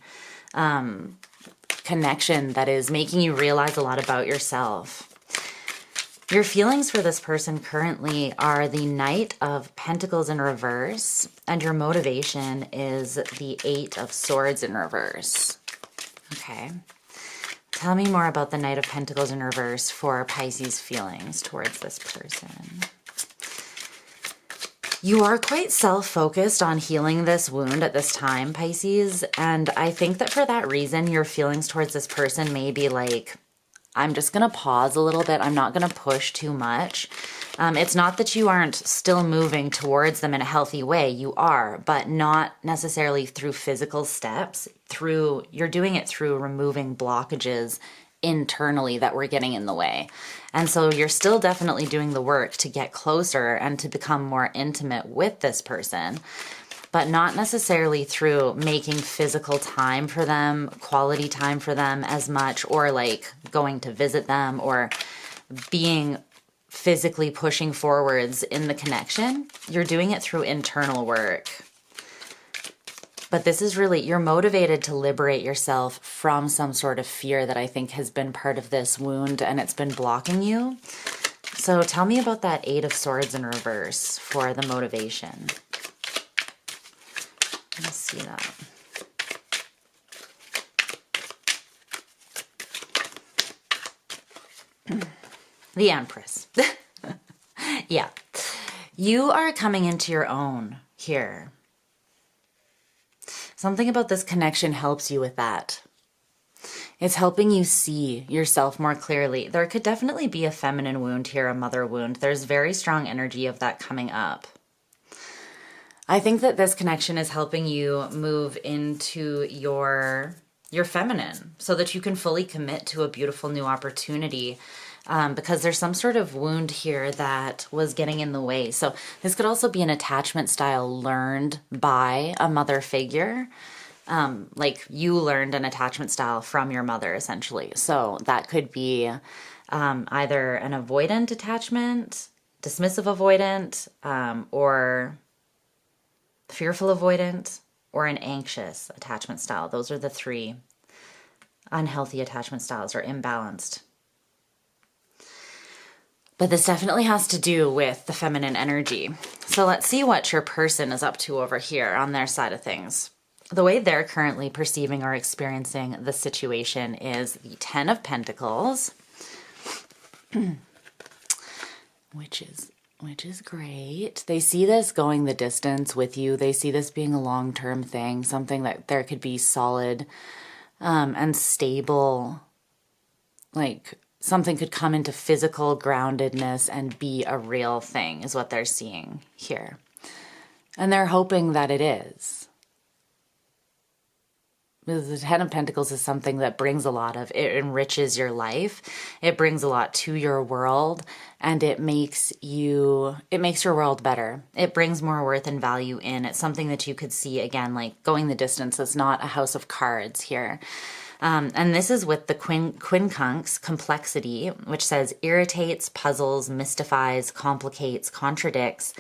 connection that is making you realize a lot about yourself. Your feelings for this person currently are the Knight of Pentacles in reverse, and your motivation is the Eight of Swords in reverse. Okay. Tell me more about the Knight of Pentacles in reverse for Pisces' feelings towards this person. You are quite self-focused on healing this wound at this time, Pisces, and I think that for that reason, your feelings towards this person may be like, I'm just going to pause a little bit. I'm not going to push too much. It's not that you aren't still moving towards them in a healthy way. You are, but not necessarily through physical steps. You're doing it through removing blockages internally that were getting in the way. And so you're still definitely doing the work to get closer and to become more intimate with this person, but not necessarily through making physical time for them, quality time for them as much, or like going to visit them or being physically pushing forwards in the connection. You're doing it through internal work. But this is really, you're motivated to liberate yourself from some sort of fear that I think has been part of this wound and it's been blocking you. So tell me about that Eight of Swords in reverse for the motivation. Let's see that. The Empress. Yeah. You are coming into your own here. Something about this connection helps you with that. It's helping you see yourself more clearly. There could definitely be a feminine wound here, a mother wound. There's very strong energy of that coming up. I think that this connection is helping you move into your feminine so that you can fully commit to a beautiful new opportunity, because there's some sort of wound here that was getting in the way. So this could also be an attachment style learned by a mother figure. Like you learned an attachment style from your mother, essentially. So that could be either an avoidant attachment, dismissive avoidant, or fearful avoidant, or an anxious attachment style. Those are the three unhealthy attachment styles, or imbalanced. But this definitely has to do with the feminine energy. So let's see what your person is up to over here on their side of things. The way they're currently perceiving or experiencing the situation is the Ten of Pentacles, which is which is great. They see this going the distance with you. They see this being a long-term thing, something that there could be solid and stable, like something could come into physical groundedness and be a real thing is what they're seeing here. And they're hoping that it is. Because the Ten of Pentacles is something that brings a lot of, it enriches your life. It brings a lot to your world, and it makes your world better. It brings more worth and value in. It's something that you could see, again, like going the distance. It's not a house of cards here. And this is with the quincunx complexity, which says irritates, puzzles, mystifies, complicates, contradicts,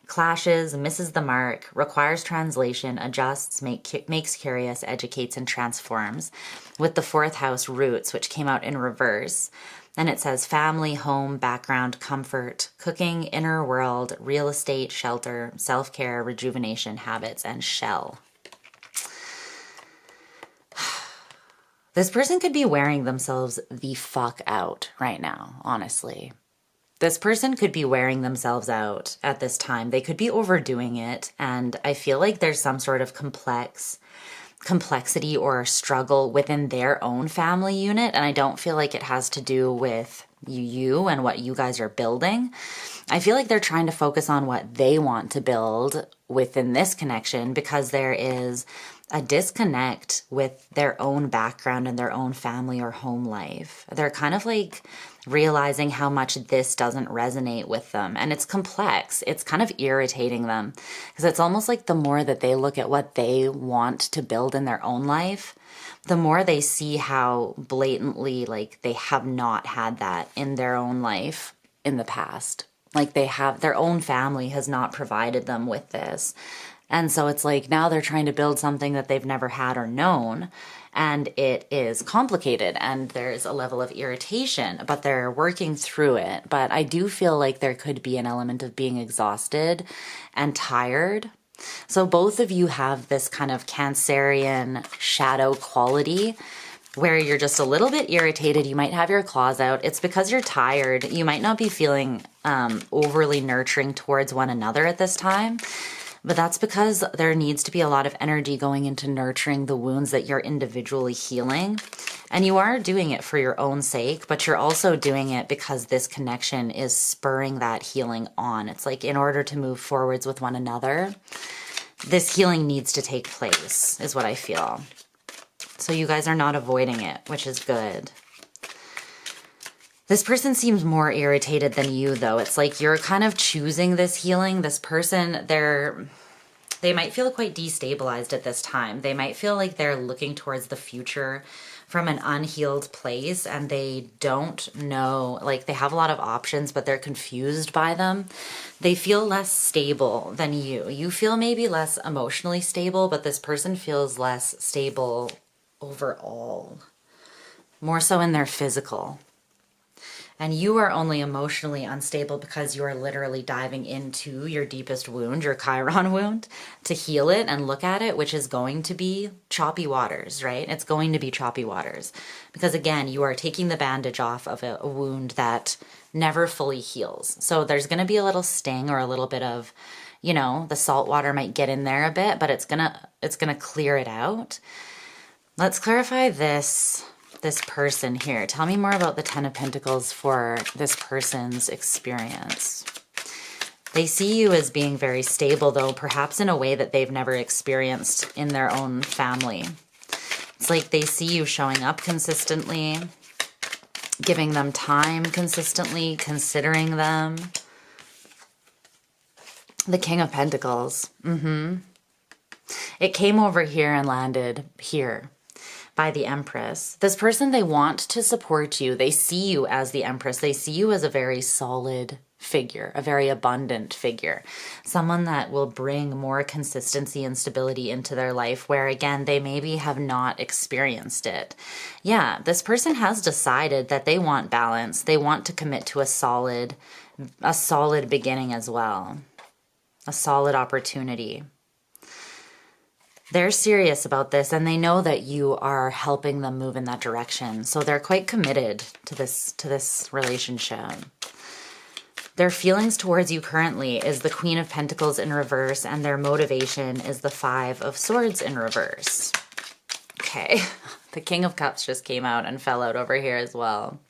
clashes, misses the mark, requires translation, adjusts, makes curious, educates, and transforms. With the fourth house roots, which came out in reverse. And it says family, home, background, comfort, cooking, inner world, real estate, shelter, self-care, rejuvenation, habits, and shell. This person could be wearing themselves the fuck out right now, honestly. This person could be wearing themselves out at this time. They could be overdoing it, and I feel like there's some sort of complexity or struggle within their own family unit, and I don't feel like it has to do with you and what you guys are building. I feel like they're trying to focus on what they want to build within this connection because there is a disconnect with their own background and their own family or home life. They're kind of like realizing how much this doesn't resonate with them. And it's complex. It's kind of irritating them because it's almost like the more that they look at what they want to build in their own life, the more they see how blatantly like they have not had that in their own life in the past. Like they have, their own family has not provided them with this. And so it's like now they're trying to build something that they've never had or known, and it is complicated and there's a level of irritation, but they're working through it. But I do feel like there could be an element of being exhausted and tired. So both of you have this kind of Cancerian shadow quality where you're just a little bit irritated. You might have your claws out. It's because you're tired. You might not be feeling overly nurturing towards one another at this time. But that's because there needs to be a lot of energy going into nurturing the wounds that you're individually healing. And you are doing it for your own sake, but you're also doing it because this connection is spurring that healing on. It's like in order to move forwards with one another, this healing needs to take place, is what I feel. So you guys are not avoiding it, which is good. This person seems more irritated than you, though. It's like you're kind of choosing this healing. This person, they might feel quite destabilized at this time. They might feel like they're looking towards the future from an unhealed place, and they don't know, like they have a lot of options, but they're confused by them. They feel less stable than you. You feel maybe less emotionally stable, but this person feels less stable overall, more so in their physical. And you are only emotionally unstable because you are literally diving into your deepest wound, your Chiron wound, to heal it and look at it, which is going to be choppy waters, right? It's going to be choppy waters. Because again, you are taking the bandage off of a wound that never fully heals. So there's going to be a little sting or a little bit of, you know, the salt water might get in there a bit, but it's gonna clear it out. Let's clarify this person here. Tell me more about the Ten of Pentacles for this person's experience. They see you as being very stable, though, perhaps in a way that they've never experienced in their own family. It's like they see you showing up consistently, giving them time consistently, considering them. The King of Pentacles. It came over here and landed here by the Empress. This person, they want to support you. They see you as the Empress. They see you as a very solid figure, a very abundant figure, someone that will bring more consistency and stability into their life where, again, they maybe have not experienced it. Yeah, this person has decided that they want balance. They want to commit to a solid beginning as well, a solid opportunity. They're serious about this, and they know that you are helping them move in that direction. So they're quite committed to this relationship. Their feelings towards you currently is the Queen of Pentacles in reverse, and their motivation is the Five of Swords in reverse. Okay, the King of Cups just came out and fell out over here as well.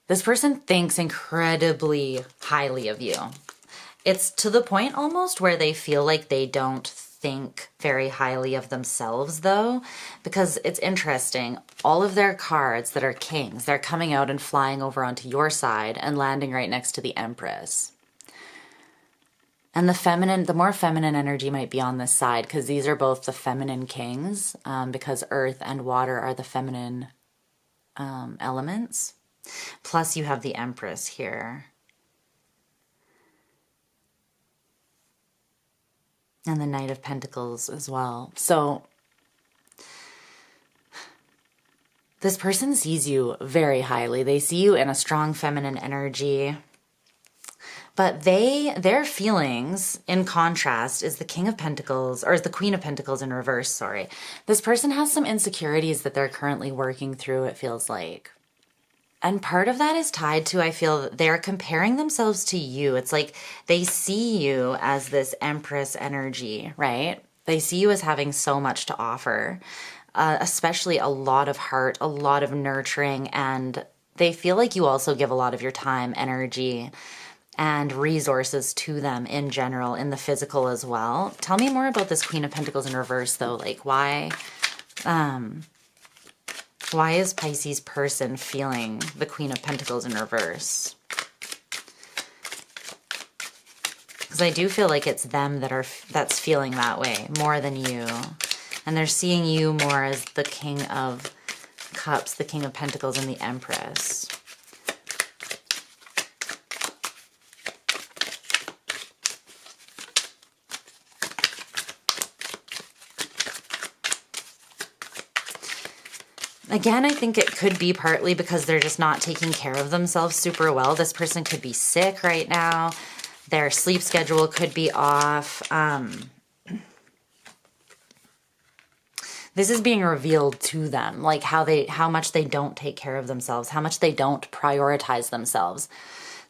This person thinks incredibly highly of you. It's to the point almost where they feel like they don't think very highly of themselves though, because it's interesting. All of their cards that are kings, they're coming out and flying over onto your side and landing right next to the Empress. And the feminine, the more feminine energy might be on this side, because these are both the feminine kings, because earth and water are the feminine elements. Plus you have the Empress here. And the Knight of Pentacles as well. So this person sees you very highly. They see you in a strong feminine energy. But their feelings, in contrast, is the King of Pentacles, or is the Queen of Pentacles in reverse, sorry. This person has some insecurities that they're currently working through, it feels like. And part of that is tied to, I feel, they're comparing themselves to you. It's like they see you as this Empress energy, right? They see you as having so much to offer, especially a lot of heart, a lot of nurturing, and they feel like you also give a lot of your time, energy, and resources to them in general, in the physical as well. Tell me more about this Queen of Pentacles in reverse, though. Like, why is Pisces person feeling the Queen of Pentacles in reverse? Because I do feel like it's them that's feeling that way more than you. And they're seeing you more as the King of Cups, the King of Pentacles, and the Empress. Again, I think it could be partly because they're just not taking care of themselves super well. This person could be sick right now. Their sleep schedule could be off. This is being revealed to them, like how much they don't take care of themselves, how much they don't prioritize themselves.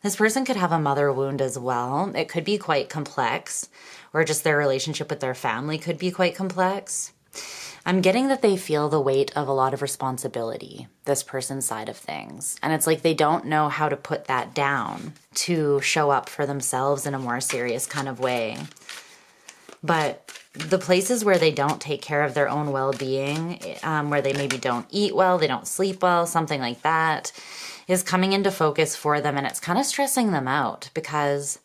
This person could have a mother wound as well. It could be quite complex, or just their relationship with their family could be quite complex. I'm getting that they feel the weight of a lot of responsibility, this person's side of things. And it's like they don't know how to put that down to show up for themselves in a more serious kind of way. But the places where they don't take care of their own well-being, where they maybe don't eat well, they don't sleep well, something like that, is coming into focus for them. And it's kind of stressing them out because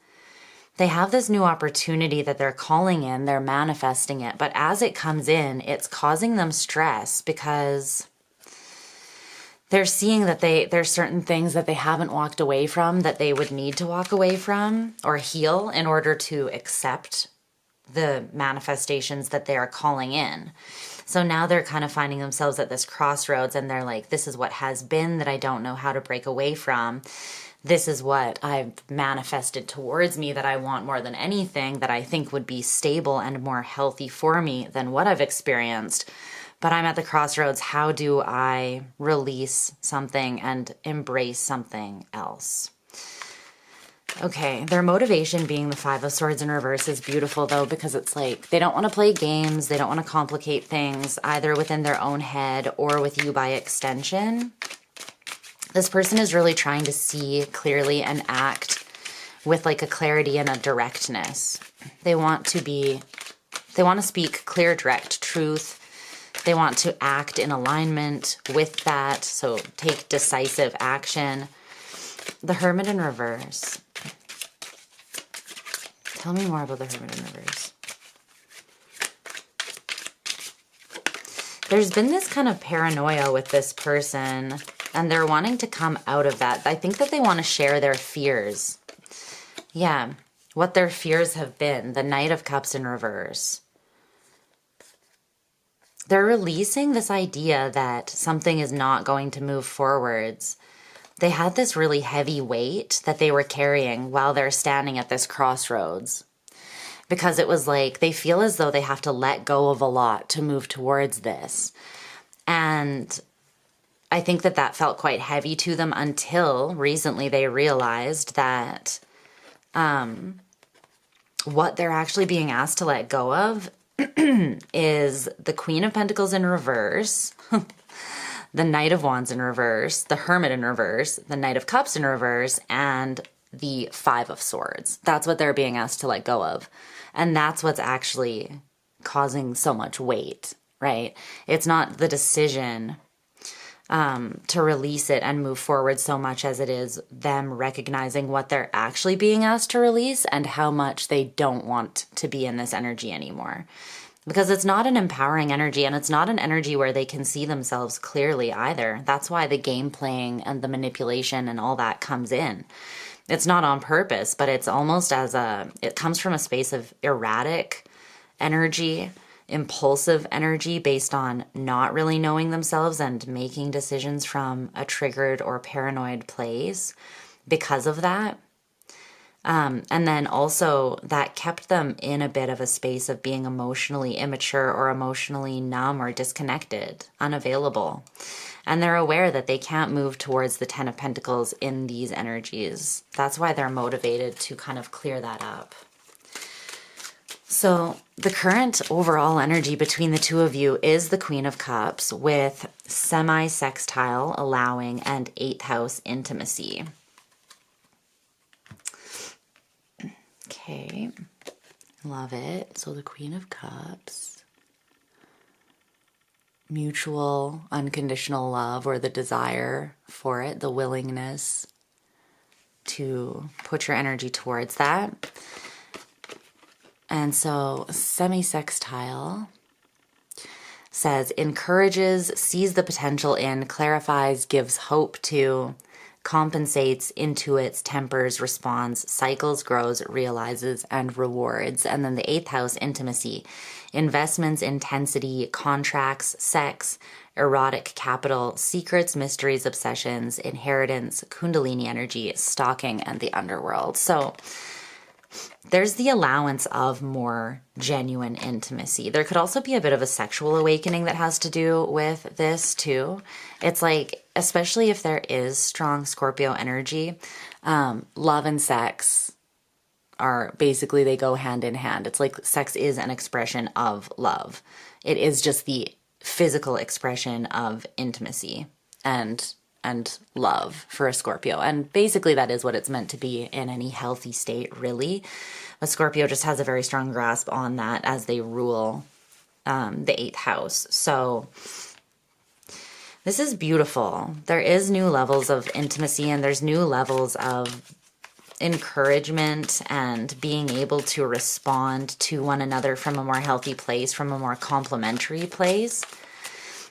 they have this new opportunity that they're calling in, they're manifesting it, but as it comes in, it's causing them stress because they're seeing that there's certain things that they haven't walked away from that they would need to walk away from or heal in order to accept the manifestations that they are calling in. So now they're kind of finding themselves at this crossroads and they're like, this is what has been that I don't know how to break away from. This is what I've manifested towards me that I want more than anything, that I think would be stable and more healthy for me than what I've experienced. But I'm at the crossroads. How do I release something and embrace something else? Okay, their motivation being the Five of Swords in reverse is beautiful though, because it's like they don't want to play games. They don't want to complicate things either within their own head or with you by extension. This person is really trying to see clearly and act with like a clarity and a directness. They want to speak clear, direct truth. They want to act in alignment with that. So take decisive action. The Hermit in reverse. Tell me more about the Hermit in reverse. There's been this kind of paranoia with this person, and they're wanting to come out of that. I think that they want to share their fears. Yeah, what their fears have been. The Knight of Cups in reverse. They're releasing this idea that something is not going to move forwards. They had this really heavy weight that they were carrying while they're standing at this crossroads. Because it was like they feel as though they have to let go of a lot to move towards this. And I think that that felt quite heavy to them until recently they realized that what they're actually being asked to let go of is the Queen of Pentacles in reverse, the Knight of Wands in reverse, the Hermit in reverse, the Knight of Cups in reverse, and the Five of Swords. That's what they're being asked to let go of. And that's what's actually causing so much weight, right? It's not the decision to release it and move forward so much as it is them recognizing what they're actually being asked to release and how much they don't want to be in this energy anymore. Because it's not an empowering energy, and it's not an energy where they can see themselves clearly either. That's why the game playing and the manipulation and all that comes in. It's not on purpose, but it's almost it comes from a space of erratic energy, impulsive energy based on not really knowing themselves and making decisions from a triggered or paranoid place because of that. And then also that kept them in a bit of a space of being emotionally immature or emotionally numb or disconnected, unavailable. And they're aware that they can't move towards the Ten of Pentacles in these energies. That's why they're motivated to kind of clear that up. So the current overall energy between the two of you is the Queen of Cups with semi-sextile allowing and 8th house intimacy. Okay, love it. So the Queen of Cups, mutual unconditional love or the desire for it, the willingness to put your energy towards that. And so semi-sextile says encourages, sees the potential in, clarifies, gives hope to, compensates, intuits, tempers, responds, cycles, grows, realizes, and rewards. And then the 8th house, intimacy, investments, intensity, contracts, sex, erotic capital, secrets, mysteries, obsessions, inheritance, kundalini energy, stalking, and the underworld. So there's the allowance of more genuine intimacy. There could also be a bit of a sexual awakening that has to do with this too. It's like, especially if there is strong Scorpio energy, love and sex are basically, they go hand in hand. It's like sex is an expression of love. It is just the physical expression of intimacy and love for a Scorpio. And basically that is what it's meant to be in any healthy state, really. A Scorpio just has a very strong grasp on that as they rule the 8th house. So this is beautiful. There is new levels of intimacy and there's new levels of encouragement and being able to respond to one another from a more healthy place, from a more complementary place.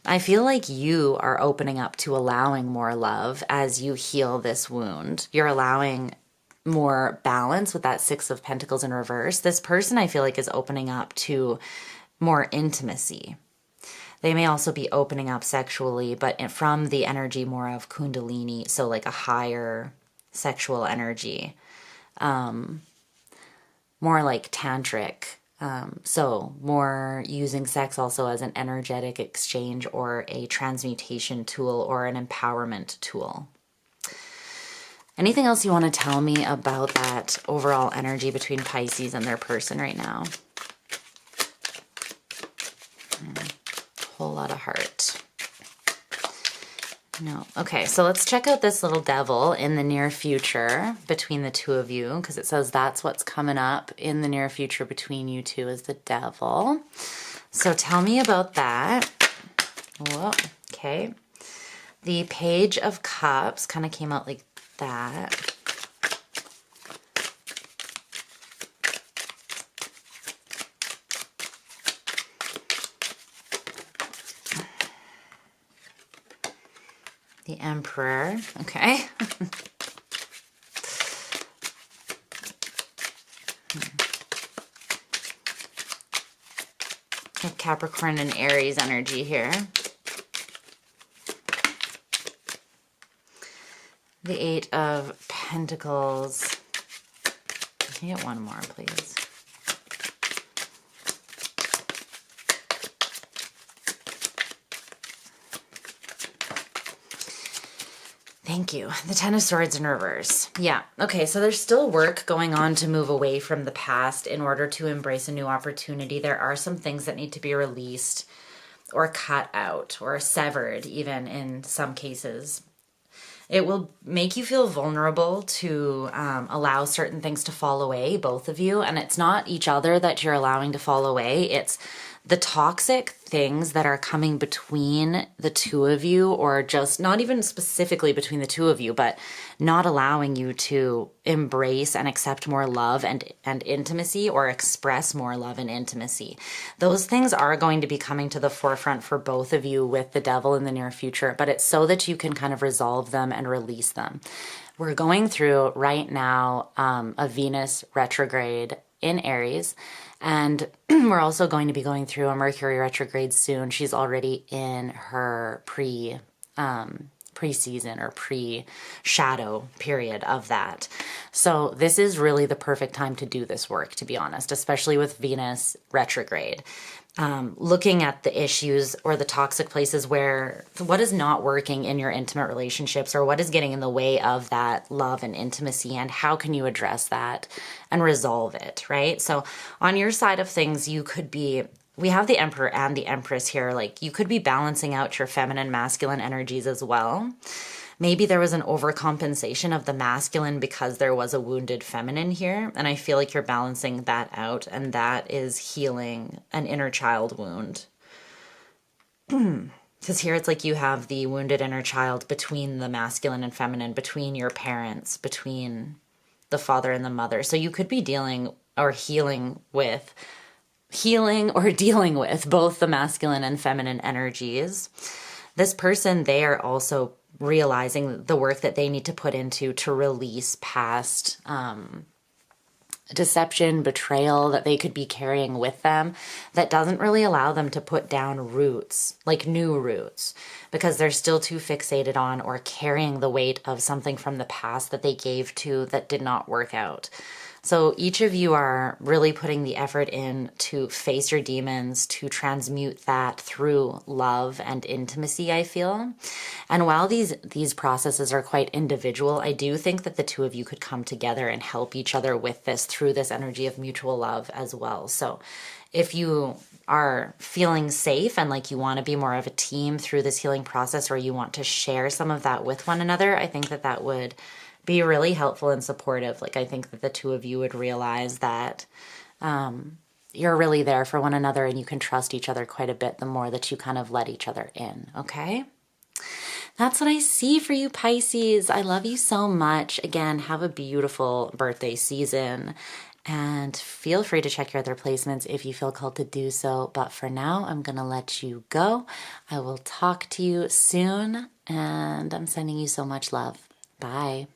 I feel like you are opening up to allowing more love as you heal this wound. You're allowing more balance with that 6 of Pentacles in reverse. This person, I feel like, is opening up to more intimacy. They may also be opening up sexually, but from the energy more of kundalini, so like a higher sexual energy. More like tantric. So more using sex also as an energetic exchange or a transmutation tool or an empowerment tool. Anything else you want to tell me about that overall energy between Pisces and their person right now? Whole lot of heart. No. Okay, so let's check out this little devil in the near future between the two of you, because it says that's what's coming up in the near future between you two is the devil. So tell me about that. Whoa, okay. The Page of Cups kind of came out like that. The Emperor, okay. Capricorn and Aries energy here. The 8 of Pentacles. Can I get one more, please? Thank you. The Ten of Swords in reverse. Yeah. Okay, so there's still work going on to move away from the past in order to embrace a new opportunity. There are some things that need to be released or cut out or severed, even in some cases. It will make you feel vulnerable to allow certain things to fall away, both of you. And it's not each other that you're allowing to fall away. It's the toxic things that are coming between the two of you, or just not even specifically between the two of you, but not allowing you to embrace and accept more love and intimacy, or express more love and intimacy. Those things are going to be coming to the forefront for both of you with the devil in the near future, but it's so that you can kind of resolve them and release them. We're going through right now a Venus retrograde in Aries, and we're also going to be going through a Mercury retrograde soon. She's already in her pre-season or pre-shadow period of that. So this is really the perfect time to do this work, to be honest, especially with Venus retrograde. Looking at the issues or the toxic places where what is not working in your intimate relationships, or what is getting in the way of that love and intimacy, and how can you address that and resolve it, right? So on your side of things, you could be, we have the Emperor and the Empress here, like you could be balancing out your feminine, masculine energies as well. Maybe there was an overcompensation of the masculine because there was a wounded feminine here. And I feel like you're balancing that out, and that is healing an inner child wound. Because here it's like you have the wounded inner child between the masculine and feminine, between your parents, between the father and the mother. So you could be dealing or dealing with both the masculine and feminine energies. This person, they are also realizing the work that they need to put into to release past deception, betrayal that they could be carrying with them that doesn't really allow them to put down roots, like new roots, because they're still too fixated on or carrying the weight of something from the past that they gave to that did not work out. So each of you are really putting the effort in to face your demons, to transmute that through love and intimacy, I feel. And while these processes are quite individual, I do think that the two of you could come together and help each other with this through this energy of mutual love as well. So if you are feeling safe and like you want to be more of a team through this healing process, or you want to share some of that with one another, I think that that would be really helpful and supportive. Like, I think that the two of you would realize that you're really there for one another, and you can trust each other quite a bit the more that you kind of let each other in, okay? That's what I see for you, Pisces. I love you so much. Again, have a beautiful birthday season, and feel free to check your other placements if you feel called to do so. But for now, I'm going to let you go. I will talk to you soon, and I'm sending you so much love. Bye.